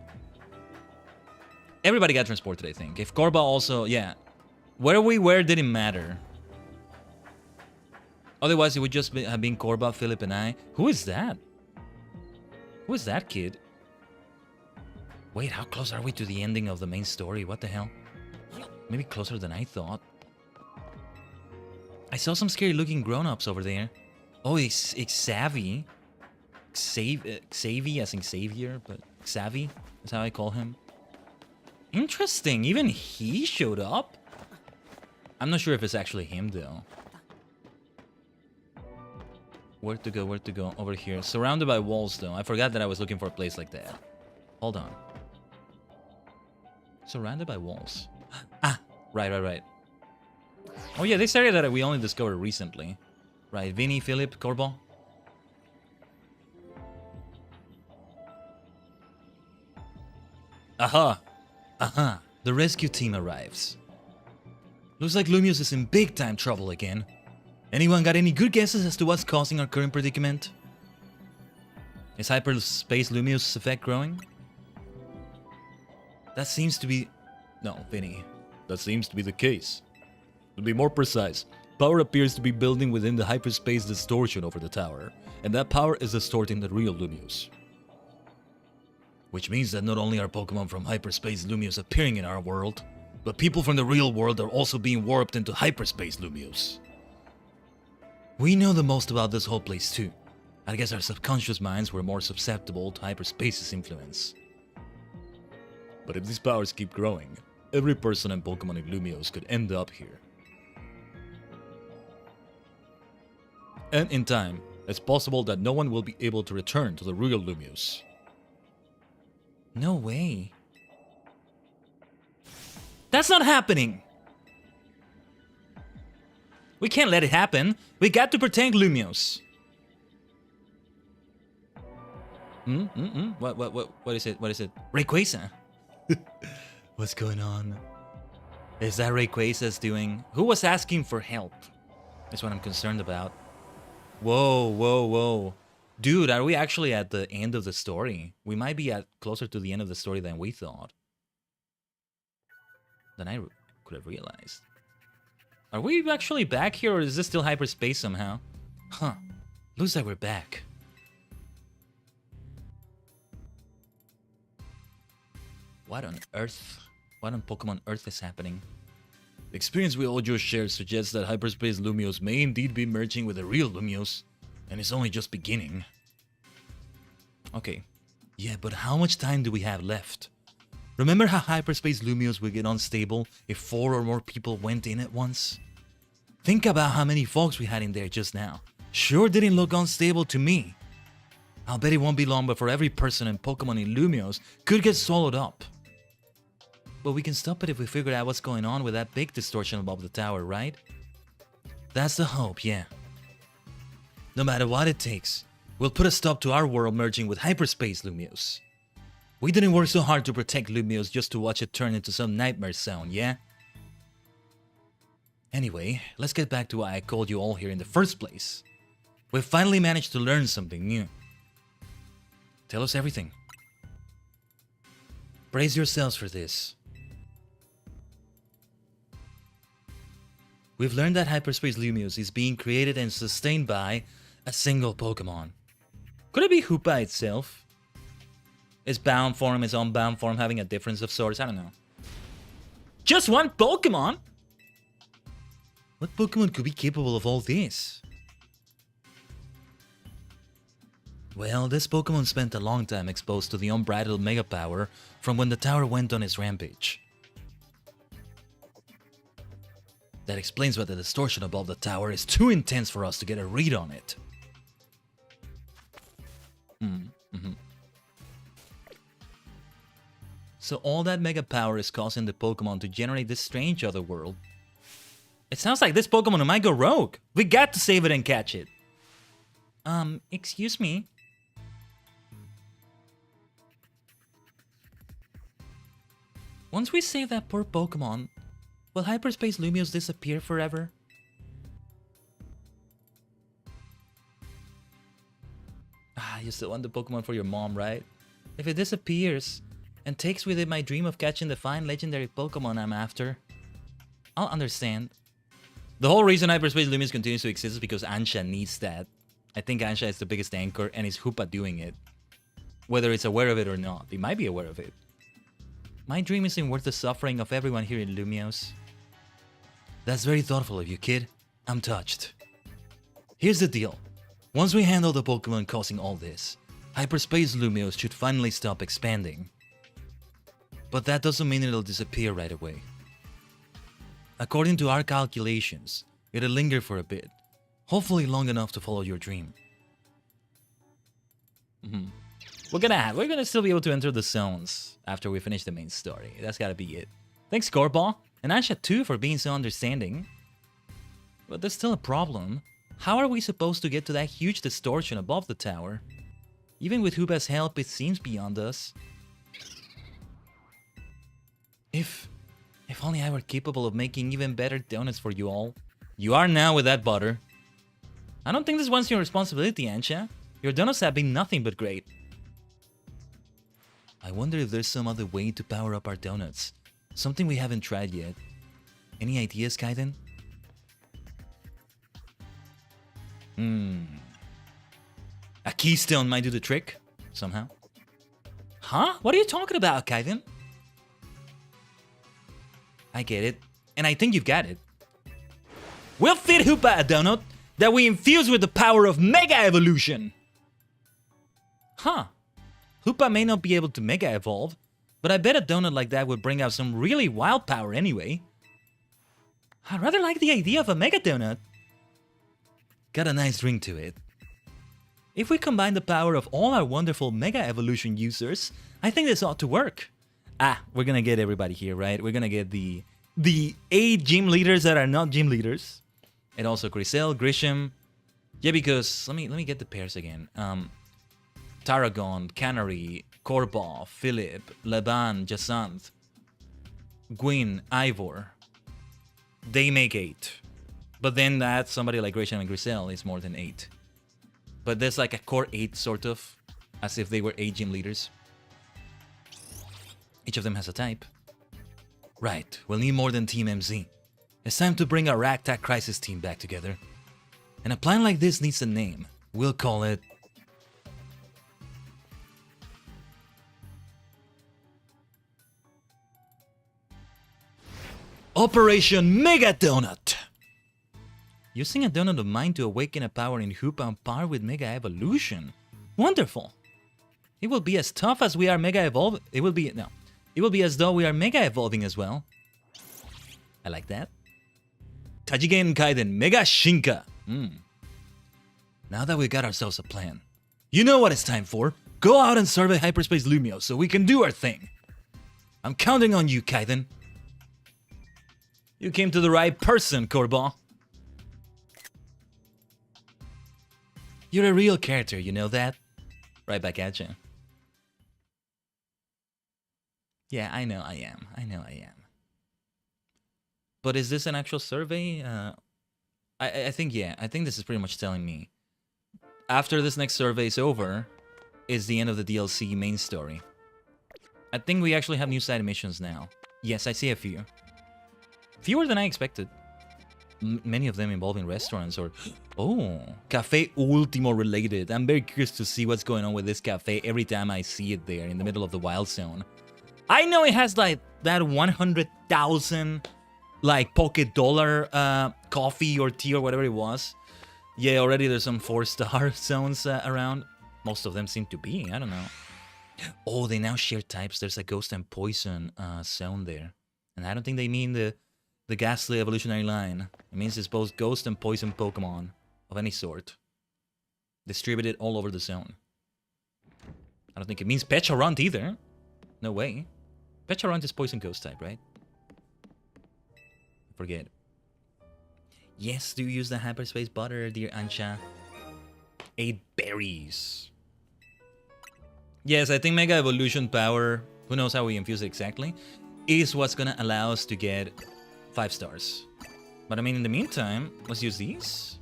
Everybody got transported, I think. If Korba also... Yeah. Where we were didn't matter. Otherwise, it would just have been Korba, Philip, and I. Who is that? Who is that kid? Wait, how close are we to the ending of the main story? What the hell? Maybe closer than I thought. I saw some scary-looking grown-ups over there. Oh, it's Xavi. Xavi, as in Xavier, but Xavi is how I call him. Interesting, even he showed up? I'm not sure if it's actually him, though. Where to go? Over here. Surrounded by walls, though. I forgot that I was looking for a place like that. Hold on. Surrounded by walls. Ah, right. Oh yeah, this area that we only discovered recently. Right, Vinny, Philip, Korba. Aha! The rescue team arrives. Looks like Lumiose is in big time trouble again. Anyone got any good guesses as to what's causing our current predicament? Is Hyperspace Lumiose's effect growing? That seems to be... No, Vinny. That seems to be the case. To be more precise, power appears to be building within the hyperspace distortion over the tower, and that power is distorting the real Lumiose. Which means that not only are Pokemon from Hyperspace Lumiose appearing in our world, but people from the real world are also being warped into Hyperspace Lumiose. We know the most about this whole place too. I guess our subconscious minds were more susceptible to Hyperspace's influence. But if these powers keep growing, every person and Pokemon in Lumiose could end up here. And in time, it's possible that no one will be able to return to the real Lumiose. No way. That's not happening! We can't let it happen. We got to protect Lumiose. What is it? What is it? Rayquaza. What's going on? Is that Rayquaza's doing? Who was asking for help? That's what I'm concerned about. Whoa. Dude, are we actually at the end of the story? We might be at closer to the end of the story than we thought. Than I could have realized. Are we actually back here, or is this still hyperspace somehow? Huh. Looks like we're back. What on Earth? What on Pokemon Earth is happening? The experience we all just shared suggests that hyperspace Lumios may indeed be merging with the real Lumios, and it's only just beginning. Okay. Yeah, but how much time do we have left? Remember how hyperspace Lumios would get unstable if 4 or more people went in at once? Think about how many folks we had in there just now. Sure didn't look unstable to me. I'll bet it won't be long before every person and Pokemon in Lumios could get swallowed up. But we can stop it if we figure out what's going on with that big distortion above the tower, right? That's the hope, yeah. No matter what it takes, we'll put a stop to our world merging with hyperspace Lumios. We didn't work so hard to protect Lumios just to watch it turn into some nightmare zone, yeah? Anyway, let's get back to why I called you all here in the first place. We finally managed to learn something new. Tell us everything. Brace yourselves for this. We've learned that hyperspace Lumios is being created and sustained by a single Pokemon. Could it be Hoopa itself? Is bound form, is unbound form having a difference of sorts? I don't know. Just one Pokemon? What Pokemon could be capable of all this? Well, this Pokemon spent a long time exposed to the unbridled Mega Power from when the tower went on its rampage. That explains why the distortion above the tower is too intense for us to get a read on it. So all that Mega Power is causing the Pokemon to generate this strange other world. It sounds like this Pokemon might go rogue. We got to save it and catch it. Excuse me? Once we save that poor Pokemon, will hyperspace Lumios disappear forever? You still want the Pokemon for your mom, right? If it disappears and takes with it my dream of catching the fine legendary Pokemon I'm after, I'll understand. The whole reason hyperspace Lumios continues to exist is because Ansha needs that. I think Ansha is the biggest anchor and it's Hoopa doing it. Whether it's aware of it or not, it might be aware of it. My dream isn't worth the suffering of everyone here in Lumios. That's very thoughtful of you, kid. I'm touched. Here's the deal. Once we handle the Pokemon causing all this, hyperspace Lumios should finally stop expanding. But that doesn't mean it'll disappear right away. According to our calculations, it'll linger for a bit, hopefully long enough to follow your dream. We're gonna still be able to enter the zones after we finish the main story. That's gotta be it. Thanks, Scoreball, and Asha too for being so understanding. But there's still a problem. How are we supposed to get to that huge distortion above the tower? Even with Hoopa's help, it seems beyond us. If only I were capable of making even better donuts for you all. You are now with that butter. I don't think this one's your responsibility, Ansha. Your donuts have been nothing but great. I wonder if there's some other way to power up our donuts. Something we haven't tried yet. Any ideas, Khaiden? A keystone might do the trick, somehow. Huh? What are you talking about, Khaiden? I get it, and I think you've got it. We'll feed Hoopa a donut that we infuse with the power of Mega Evolution! Huh. Hoopa may not be able to Mega Evolve, but I bet a donut like that would bring out some really wild power anyway. I rather like the idea of a Mega Donut. Got a nice ring to it. If we combine the power of all our wonderful Mega Evolution users, I think this ought to work. We're gonna get everybody here, right? We're gonna get the 8 gym leaders that are not gym leaders. And also Grisel, Grisham. Yeah, because let me get the pairs again. Tarragon, Canary, Korba, Philip, Leban, Jasanth, Gwyn, Ivor. They make 8. But then that somebody like Grisham and Grisel is more than 8. But there's like a core 8 sort of, as if they were 8 gym leaders. Each of them has a type. Right, we'll need more than Team MZ. It's time to bring our Ragtag Crisis team back together. And a plan like this needs a name. We'll call it... Operation Mega Donut. Using a donut of mine to awaken a power in Hoop on par with Mega Evolution. Wonderful. It will be as tough as we are Mega Evolve. It will be as though we are Mega Evolving as well. I like that. Tajigen Khaiden Mega Shinka. Now that we got ourselves a plan, you know what it's time for. Go out and survey Hyperspace Lumio so we can do our thing. I'm counting on you, Khaiden. You came to the right person, Corban. You're a real character, you know that? Right back at you. Yeah, I know I am. But is this an actual survey? I think, yeah. I think this is pretty much telling me. After this next survey is over, is the end of the DLC main story. I think we actually have new side missions now. Yes, I see a few. Fewer than I expected. Many of them involving restaurants or... Oh, Cafe Ultimo related. I'm very curious to see what's going on with this cafe every time I see it there in the middle of the wild zone. I know it has like that 100,000 like pocket dollar coffee or tea or whatever it was. Yeah, already there's some 4-star zones around. Most of them seem to be, I don't know. Oh, they now share types. There's a ghost and poison zone there. And I don't think they mean the ghastly evolutionary line. It means it's both ghost and poison Pokemon of any sort. Distributed all over the zone. I don't think it means Pecharunt either. No way. Pecharunt is poison ghost type, right? Forget. Yes, do use the hyperspace butter, dear Ansha. 8 berries. Yes, I think Mega Evolution power, who knows how we infuse it exactly, is what's gonna allow us to get 5 stars. But I mean, in the meantime, let's use these.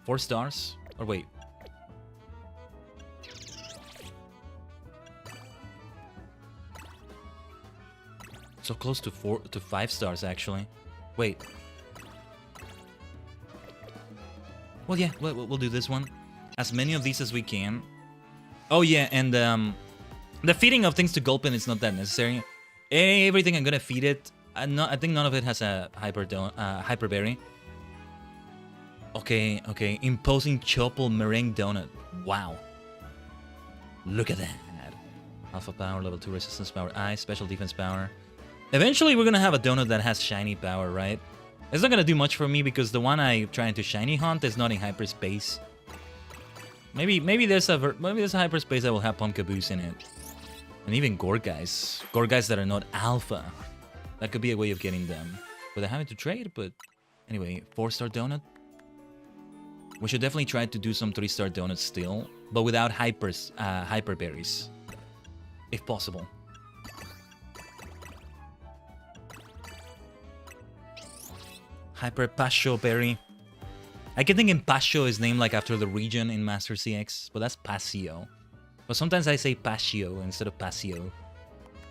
4 stars. Or wait. So close to 5 stars, actually. Wait. Well, yeah, we'll do this one. As many of these as we can. Oh, yeah, and the feeding of things to Gulpin is not that necessary. Everything I'm gonna feed it. I think none of it has a hyper berry. Okay. Imposing Chopple meringue donut. Wow. Look at that. Alpha power, level 2 resistance power, ice, special defense power. Eventually, we're gonna have a donut that has shiny power, right? It's not gonna do much for me because the one I'm trying to shiny hunt is not in hyperspace. Maybe there's a hyperspace that will have Pumpkaboos in it, and even Gorguys that are not alpha. That could be a way of getting them without having to trade. But anyway, 4-star donut. We should definitely try to do some 3-star donuts still, but without hyper berries, if possible. Hyper Pasho berry. I can think in Pasho is named like after the region in Master CX, but that's Pasio. But sometimes I say Pasio instead of Pasio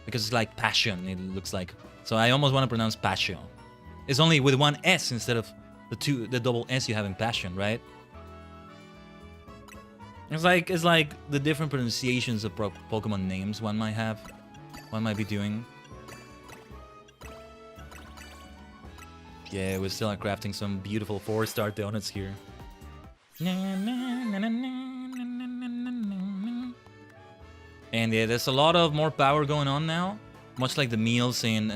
because it's like passion. It looks like, so I almost want to pronounce Pasho. It's only with one S instead of the double S you have in passion, right? It's like the different pronunciations of Pokemon names one might be doing. Yeah, we're still crafting some beautiful 4-star donuts here. And yeah, there's a lot of more power going on now, much like the meals in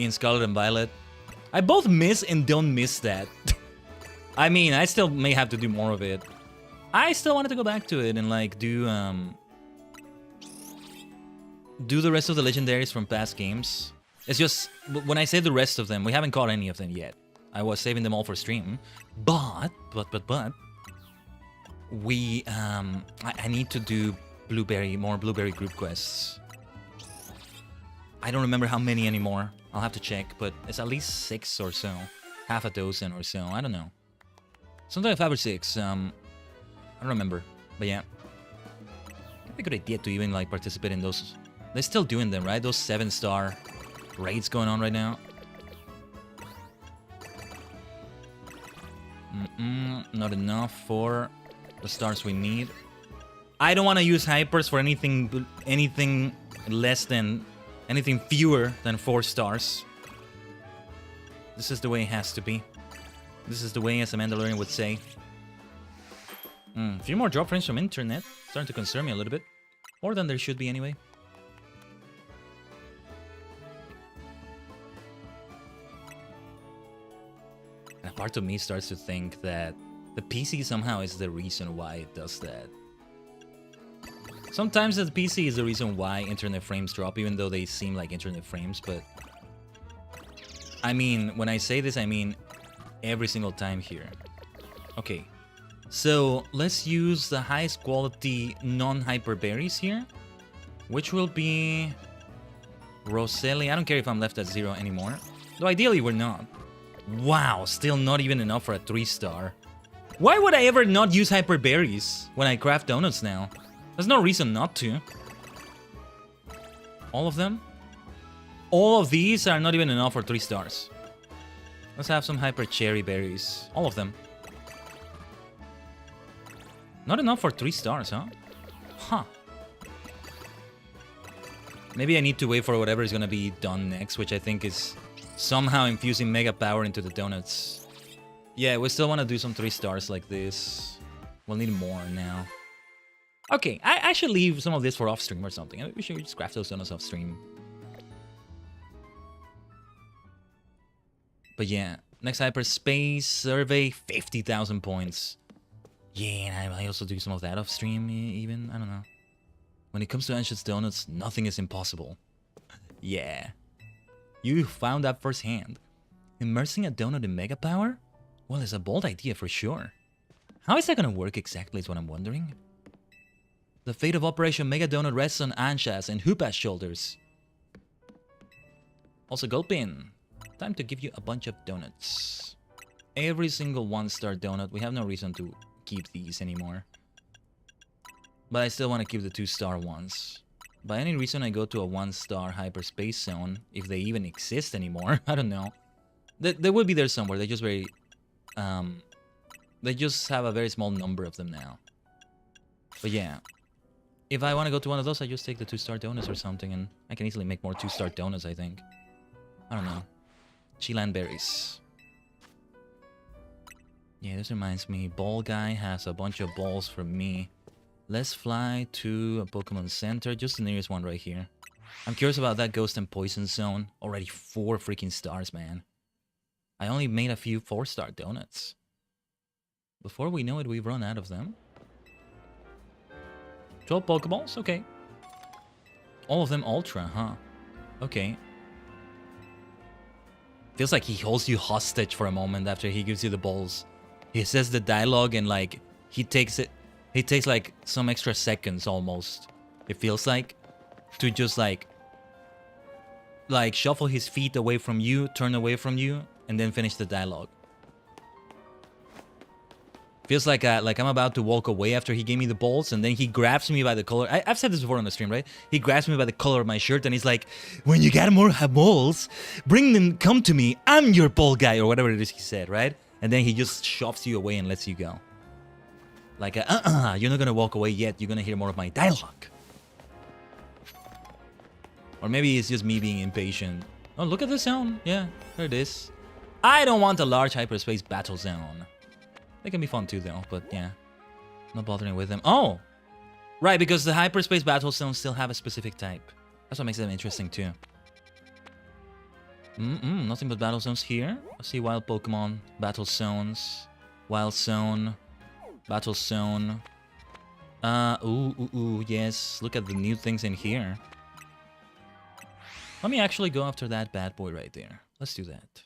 Scarlet and Violet. I both miss and don't miss that. I mean, I still may have to do more of it. I still wanted to go back to it and like do the rest of the legendaries from past games. It's just, when I say the rest of them, we haven't caught any of them yet. I was saving them all for stream. But, we, I need to do more blueberry group quests. I don't remember how many anymore. I'll have to check, but it's at least 6 or so. Half a dozen or so, I don't know. Something like 5 or 6, I don't remember. But yeah. It'd be a good idea to even like participate in those. They're still doing them, right? Those 7-star raids going on right now. Not enough for the stars we need. I don't want to use hypers for anything less than Anything fewer than 4 stars. This is the way it has to be. This is the way, as a Mandalorian would say. A few more drop frames from internet. Starting to concern me a little bit. More than there should be anyway. And a part of me starts to think that the PC somehow is the reason why it does that. Sometimes the PC is the reason why internet frames drop, even though they seem like internet frames, but... I mean, when I say this, I mean every single time here. Okay, so let's use the highest quality non-hyper berries here, which will be Roselli. I don't care if I'm left at 0 anymore, though ideally we're not. Wow, still not even enough for a 3-star. Why would I ever not use hyper berries when I craft donuts now? There's no reason not to. All of them? All of these are not even enough for 3 stars. Let's have some hyper cherry berries. All of them. Not enough for 3 stars, huh? Huh. Maybe I need to wait for whatever is gonna be done next, which I think is somehow infusing mega power into the donuts. Yeah, we still want to do some 3 stars like this. We'll need more now. Okay, I should leave some of this for off-stream or something. We should just craft those donuts off-stream. But yeah, next hyperspace survey, 50,000 points. Yeah, and I also do some of that off-stream even. I don't know. When it comes to Anxious Donuts, nothing is impossible. Yeah. You found that firsthand. Immersing a donut in mega power? Well, it's a bold idea for sure. How is that gonna work exactly is what I'm wondering. The fate of Operation Mega Donut rests on Ansha's and Hoopa's shoulders. Also, Gulpin. Time to give you a bunch of donuts. Every single 1-star donut. We have no reason to keep these anymore. But I still want to keep the 2-star ones. By any reason I go to a 1-star hyperspace zone, if they even exist anymore, I don't know. They will be there somewhere, they just very... they just have a very small number of them now. But yeah. If I want to go to one of those, I just take the 2-star donuts or something, and I can easily make more 2-star donuts, I think. I don't know. Chilan berries. Yeah, this reminds me, Ball Guy has a bunch of balls for me. Let's fly to a Pokemon Center, just the nearest one right here. I'm curious about that Ghost and Poison Zone. Already 4 freaking stars, man. I only made a few 4-star donuts. Before we know it, we've run out of them. 12 Pokeballs? Okay. All of them Ultra, huh? Okay. Feels like he holds you hostage for a moment after he gives you the balls. He says the dialogue and like, he takes like some extra seconds almost. It feels like. To just like shuffle his feet away from you, turn away from you, and then finish the dialogue. Feels like I'm about to walk away after he gave me the balls, and then he grabs me by the collar. I've said this before on the stream, right? He grabs me by the collar of my shirt, and he's like, "When you get more balls, bring them, come to me. I'm your ball guy," or whatever it is he said, right? And then he just shoves you away and lets you go. Like, you're not gonna walk away yet. You're gonna hear more of my dialogue. Or maybe it's just me being impatient. Oh, look at the zone. Yeah, there it is. I don't want a large hyperspace battle zone. They can be fun too, though, but yeah. Not bothering with them. Oh! Right, because the hyperspace battle zones still have a specific type. That's what makes them interesting, too. Nothing but battle zones here. I see wild Pokemon, battle zones, wild zone, battle zone. Yes. Look at the new things in here. Let me actually go after that bad boy right there. Let's do that.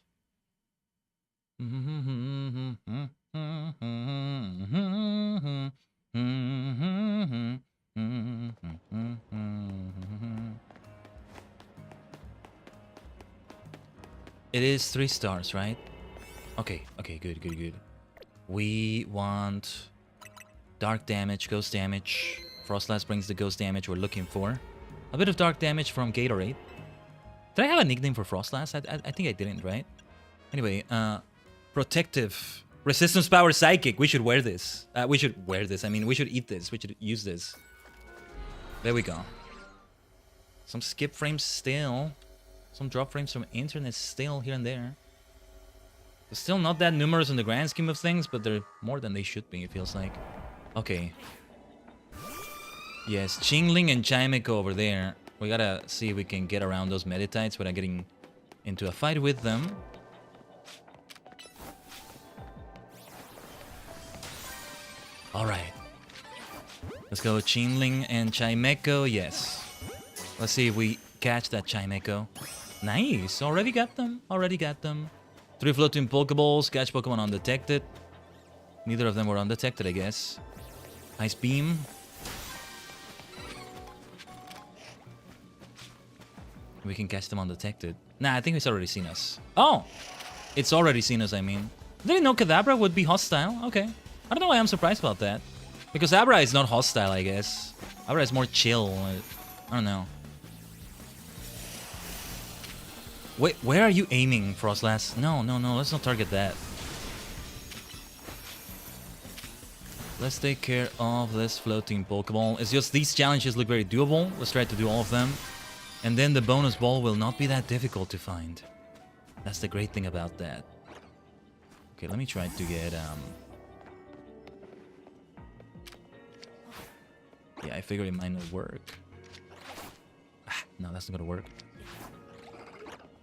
It is 3 stars, right? Okay, good. We want dark damage, ghost damage. Frostlass brings the ghost damage we're looking for. A bit of dark damage from Gatorade. Did I have a nickname for Frostlass? I think I didn't, right? Anyway, protective. Resistance power psychic. We should wear this. We should wear this. I mean, we should eat this. We should use this. There we go. Some skip frames still. Some drop frames from internet still here and there. They're still not that numerous in the grand scheme of things, but they're more than they should be, it feels like. Okay. Yes, Qingling and Chimeco over there. We gotta see if we can get around those Meditites without getting into a fight with them. Alright. Let's go Qingling and Chimeco, yes. Let's see if we catch that Chimeco. Nice, already got them, already got them. 3 floating Pokeballs, catch Pokemon undetected. Neither of them were undetected, I guess. Ice Beam. We can catch them undetected. Nah, I think it's already seen us. Oh! It's already seen us, I mean. Didn't know Kadabra would be hostile. Okay. I don't know why I'm surprised about that. Because Abra is not hostile, I guess. Abra is more chill. I don't know. Wait, where are you aiming, Frostlass? No, no, no, let's not target that. Let's take care of this floating Pokeball. It's just these challenges look very doable. Let's try to do all of them. And then the bonus ball will not be that difficult to find. That's the great thing about that. Okay, let me try to get... Yeah, I figure it might not work. No, that's not gonna work.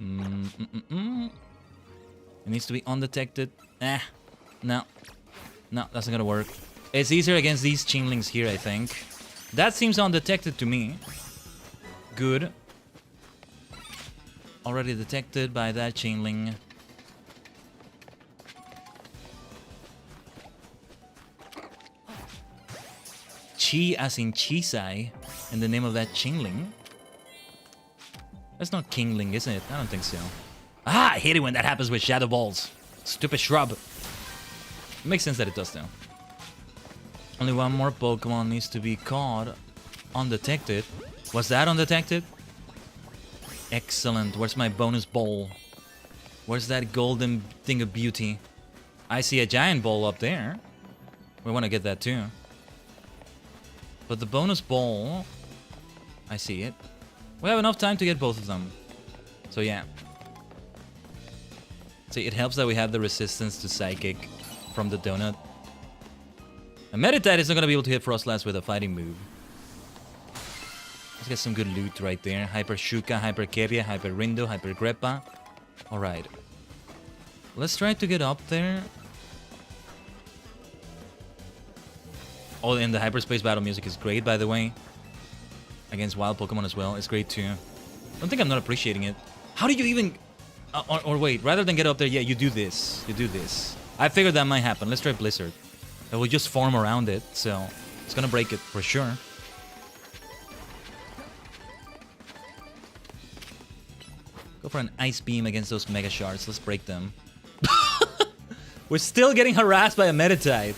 It needs to be undetected. No. No, that's not gonna work. It's easier against these Chinglings here, I think. That seems undetected to me. Good. Already detected by that Chingling. Chi as in Chisai in the name of that Chingling. That's not Kingling, isn't it? I don't think so. Ah, I hate it when that happens with Shadow Balls. Stupid shrub. It makes sense that it does though. Only one more Pokemon needs to be caught undetected. Was that undetected? Excellent. Where's my bonus ball? Where's that golden thing of beauty? I see a giant ball up there. We want to get that too. But the bonus ball... I see it. We have enough time to get both of them. So yeah. See, it helps that we have the resistance to Psychic from the donut. A Meditite is not going to be able to hit Frostlass with a fighting move. Let's get some good loot right there. Hyper Shuka, Hyper Keria, Hyper Rindo, Hyper Greppa. Alright. Let's try to get up there. Oh, and the Hyperspace battle music is great, by the way. Against wild Pokemon as well. It's great too. I don't think I'm not appreciating it. How do you even... Or wait, rather than get up there, yeah, you do this. You do this. I figured that might happen. Let's try Blizzard. It will just form around it, so it's gonna break it for sure. Go for an Ice Beam against those Mega Shards. Let's break them. We're still getting harassed by a Meditite.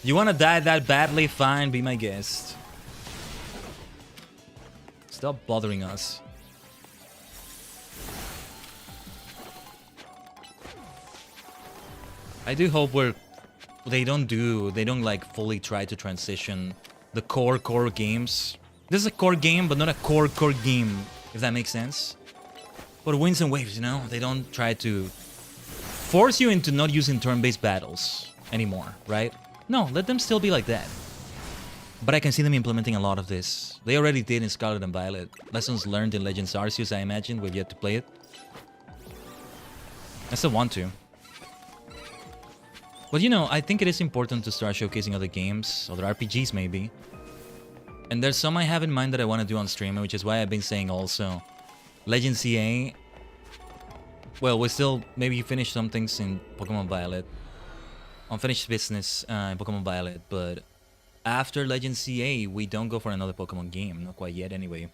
You wanna die that badly? Fine, be my guest. Stop bothering us. I do hope they don't like fully try to transition the core games. This is a core game, but not a core game, if that makes sense. But Winds and Waves, you know, they don't try to force you into not using turn-based battles anymore, right? No, let them still be like that. But I can see them implementing a lot of this. They already did in Scarlet and Violet. Lessons learned in Legends Arceus, I imagine. We've yet to play it. I still want to. But you know, I think it is important to start showcasing other games, other RPGs maybe. And there's some I have in mind that I want to do on stream, which is why I've been saying also. Legend CA. Well, we still maybe finish some things in Pokemon Violet. Unfinished business in Pokemon Violet, but after Legend CA, we don't go for another Pokemon game. Not quite yet, anyway.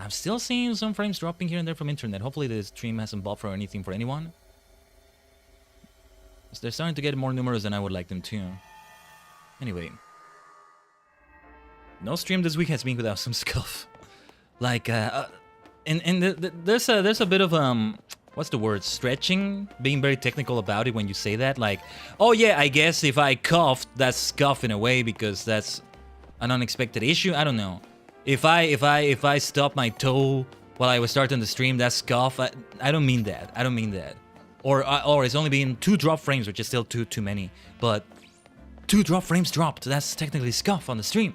I'm still seeing some frames dropping here and there from internet. Hopefully the stream hasn't buffered or anything for anyone. They're starting to get more numerous than I would like them to. Anyway. No stream this week has been without some scuff. Like, there's a bit of, what's the word? Stretching? Being very technical about it when you say that. Like, oh yeah, I guess if I coughed, that's scuff in a way because that's an unexpected issue. I don't know. If I stop my toe while I was starting the stream, that's scuff. I don't mean that. I don't mean that. Or it's only been 2 drop frames, which is still too many. But 2 drop frames dropped. That's technically scuff on the stream.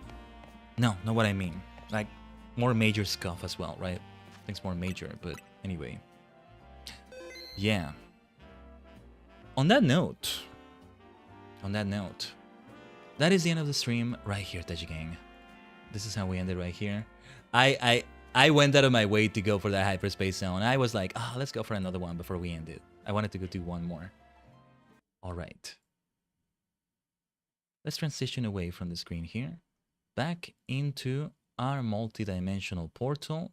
No, not what I mean. Like more major scuff as well, right? I think it's more major, but anyway. Yeah. On that note, that is the end of the stream right here, Tajigen. This is how we ended right here. I went out of my way to go for that hyperspace zone. I was like, let's go for another one before we end it. I wanted to go do one more. All right. Let's transition away from the screen here. Back into our multi-dimensional portal.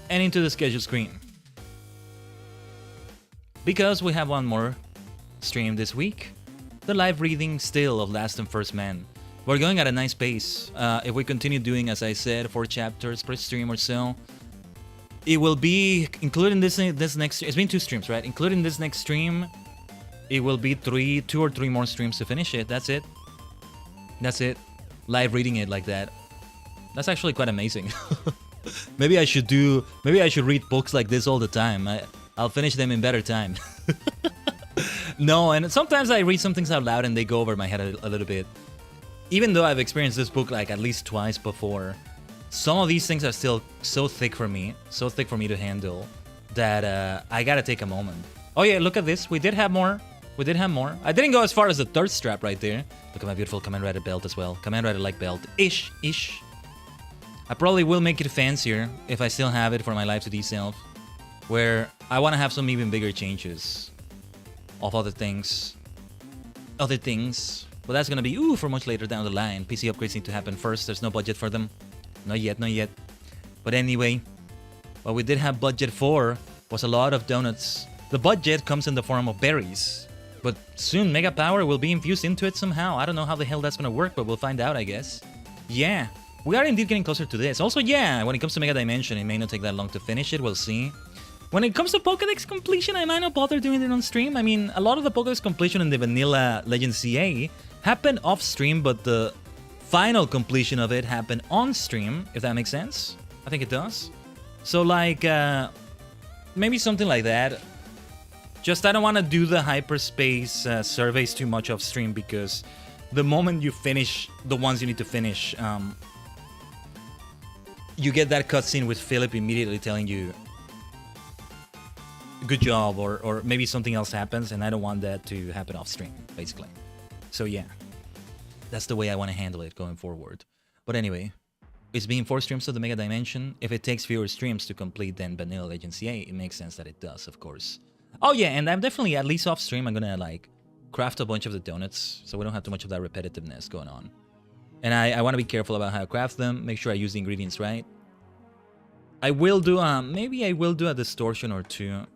And into the schedule screen. Because we have one more stream this week. The live reading still of Last and First Man. We're going at a nice pace. If we continue doing, as I said, 4 chapters per stream or so, it will be, including this next, it's been 2 streams, right? Including this next stream, it will be 2 or 3 more streams to finish it. That's it. That's it. Live reading it like that. That's actually quite amazing. Maybe I should read books like this all the time. I'll finish them in better time. No, and sometimes I read some things out loud and they go over my head a little bit. Even though I've experienced this book like at least twice before, some of these things are still so thick for me to handle, that I gotta take a moment. Oh yeah, look at this. We did have more. I didn't go as far as the 3rd strap right there. Look at my beautiful Kamen Rider belt as well. Kamen Rider-like belt. Ish. I probably will make it fancier if I still have it for my Live 2D self, where I want to have some even bigger changes of other things. But that's gonna be for much later down the line. PC upgrades need to happen first. There's no budget for them. Not yet. But anyway, what we did have budget for was a lot of donuts. The budget comes in the form of berries. But soon Mega Power will be infused into it somehow. I don't know how the hell that's gonna work, but we'll find out, I guess. Yeah, we are indeed getting closer to this. Also, yeah, when it comes to Mega Dimension, it may not take that long to finish it. We'll see. When it comes to Pokédex completion, I might not bother doing it on stream. I mean, a lot of the Pokédex completion in the vanilla Legend CA happened off stream, but the final completion of it happened on stream, if that makes sense. I think it does. So, like, maybe something like that. Just, I don't want to do the hyperspace surveys too much off stream, because the moment you finish the ones you need to finish, you get that cutscene with Philip immediately telling you, good job, or maybe something else happens, and I don't want that to happen off stream, basically. So yeah, that's the way I want to handle it going forward. But anyway, it's being 4 streams of the Mega Dimension. If it takes fewer streams to complete than vanilla Legend CA, it makes sense that it does, of course. Oh yeah, and I'm definitely, at least off stream, I'm gonna like craft a bunch of the donuts, so we don't have too much of that repetitiveness going on. And I want to be careful about how I craft them, make sure I use the ingredients right. I will do, maybe I will do a distortion or 2.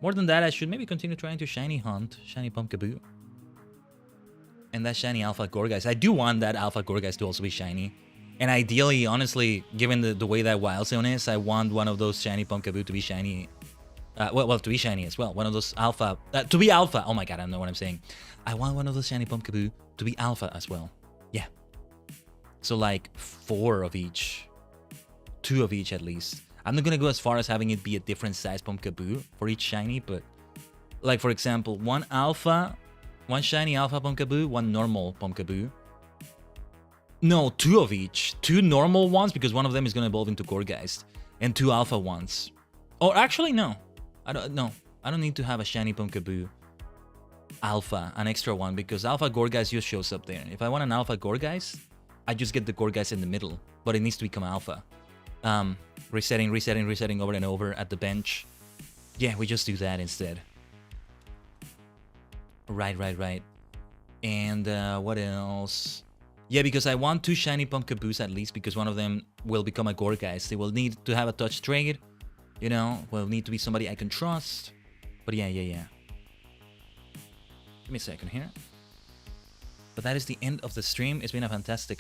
More than that, I should maybe continue trying to shiny hunt, shiny Pumpkaboo. And that shiny Alpha Gorgeist. I do want that Alpha Gorgeist to also be shiny. And ideally, honestly, given the way that Wild Zone is, I want one of those shiny Pumpkaboo to be shiny. Well, to be shiny as well. One of those Alpha... to be Alpha! Oh my god, I don't know what I'm saying. I want one of those shiny Pumpkaboo to be Alpha as well. Yeah. So like 4 of each. 2 of each at least. I'm not gonna go as far as having it be a different size Pumpkaboo for each shiny, but... Like, for example, 1 Alpha... 1 shiny Alpha Pumpkaboo, 1 normal Pumpkaboo. No, 2 of each. 2 normal ones, because one of them is gonna evolve into Gorgeist. And 2 Alpha ones. Or actually, no. I don't need to have a shiny Pumpkaboo Alpha, an extra one, because Alpha Gorgeist just shows up there. If I want an Alpha Gorgeist, I just get the Gorgeist in the middle, but it needs to become Alpha. Resetting over and over at the bench. Yeah, we just do that instead. Right. And what else? Yeah, because I want 2 shiny Pumpkaboos at least, because one of them will become a Gorgeist. They will need to have a touch trade. You know, will need to be somebody I can trust. But yeah. Give me a second here. But that is the end of the stream. It's been a fantastic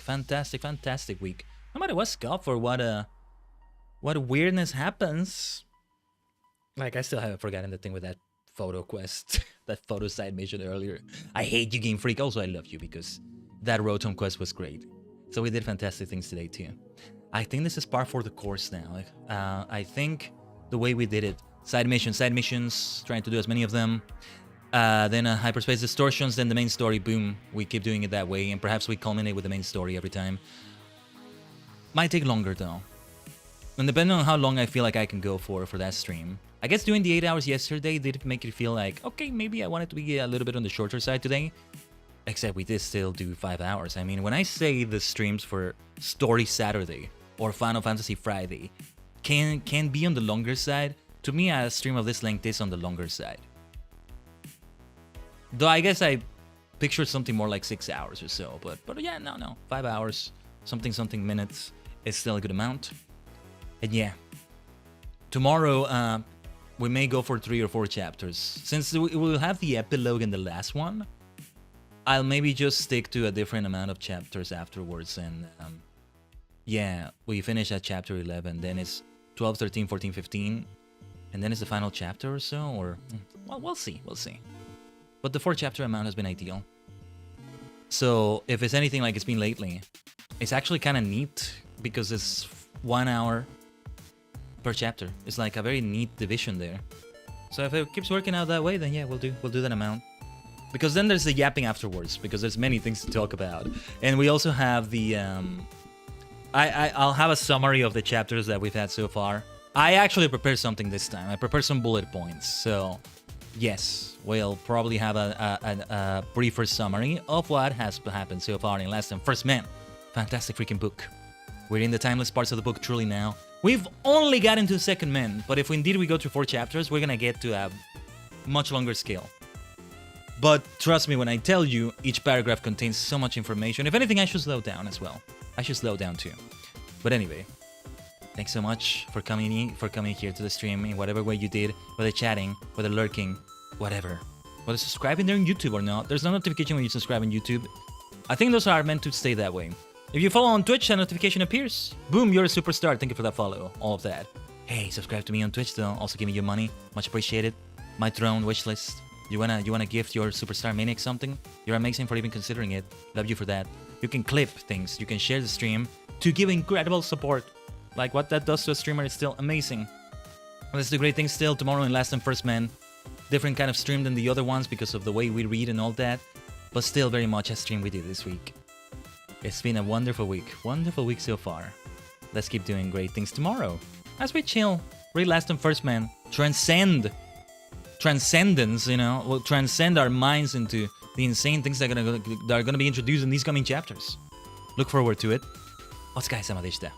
week. No matter what scuff or what weirdness happens. Like, I still haven't forgotten the thing with that photo quest. That photo side mission earlier. I hate you, Game Freak. Also, I love you, because that Rotom quest was great. So we did fantastic things today too. I think this is par for the course now. I think the way we did it, side missions, trying to do as many of them. Then hyperspace distortions, then the main story, boom. We keep doing it that way, and perhaps we culminate with the main story every time. Might take longer though. And depending on how long I feel like I can go for that stream. I guess doing the 8 hours yesterday did make it feel like, okay, maybe I wanted to be a little bit on the shorter side today. Except we did still do 5 hours. I mean, when I say the streams for Story Saturday or Final Fantasy Friday can be on the longer side, to me a stream of this length is on the longer side. Though I guess I pictured something more like 6 hours or so, but yeah, no, 5 hours, something minutes is still a good amount. And yeah, tomorrow we may go for 3 or 4 chapters. Since we will have the epilogue in the last one, I'll maybe just stick to a different amount of chapters afterwards. And yeah, we finish at chapter 11, then it's 12, 13, 14, 15, and then it's the final chapter or so, or well, we'll see. But the 4 chapter amount has been ideal. So if it's anything like it's been lately, it's actually kind of neat because it's 1 hour per chapter. It's like a very neat division there. So if it keeps working out that way, then yeah, we'll do that amount. Because then there's the yapping afterwards, because there's many things to talk about. And we also have the I'll have a summary of the chapters that we've had so far. I actually prepared something this time. I prepared some bullet points. So yes, we'll probably have a briefer summary of what has happened so far in Last and First Man. Fantastic freaking book. We're in the timeless parts of the book truly now. We've only gotten to Second Man, but if indeed we go to 4 chapters, we're gonna get to a much longer scale. But trust me when I tell you, each paragraph contains so much information. If anything, I should slow down as well. I should slow down too. But anyway, thanks so much for coming here to the stream in whatever way you did, whether chatting, whether lurking, whatever. Whether subscribing there on YouTube or not. There's no notification when you subscribe on YouTube. I think those are meant to stay that way. If you follow on Twitch, a notification appears. Boom, you're a superstar. Thank you for that follow. All of that. Hey, subscribe to me on Twitch though. Also give me your money. Much appreciated. My throne wishlist. You wanna gift your superstar maniac something? You're amazing for even considering it. Love you for that. You can clip things. You can share the stream to give incredible support. Like what that does to a streamer is still amazing. Let's do great things still tomorrow in Last and First Man. Different kind of stream than the other ones because of the way we read and all that. But still very much a stream we did this week. It's been a wonderful week. Wonderful week so far. Let's keep doing great things tomorrow. As we chill, read Last and First Man. Transcendence, you know, will transcend our minds into the insane things that are gonna be introduced in these coming chapters. Look forward to it. お疲れ様でした。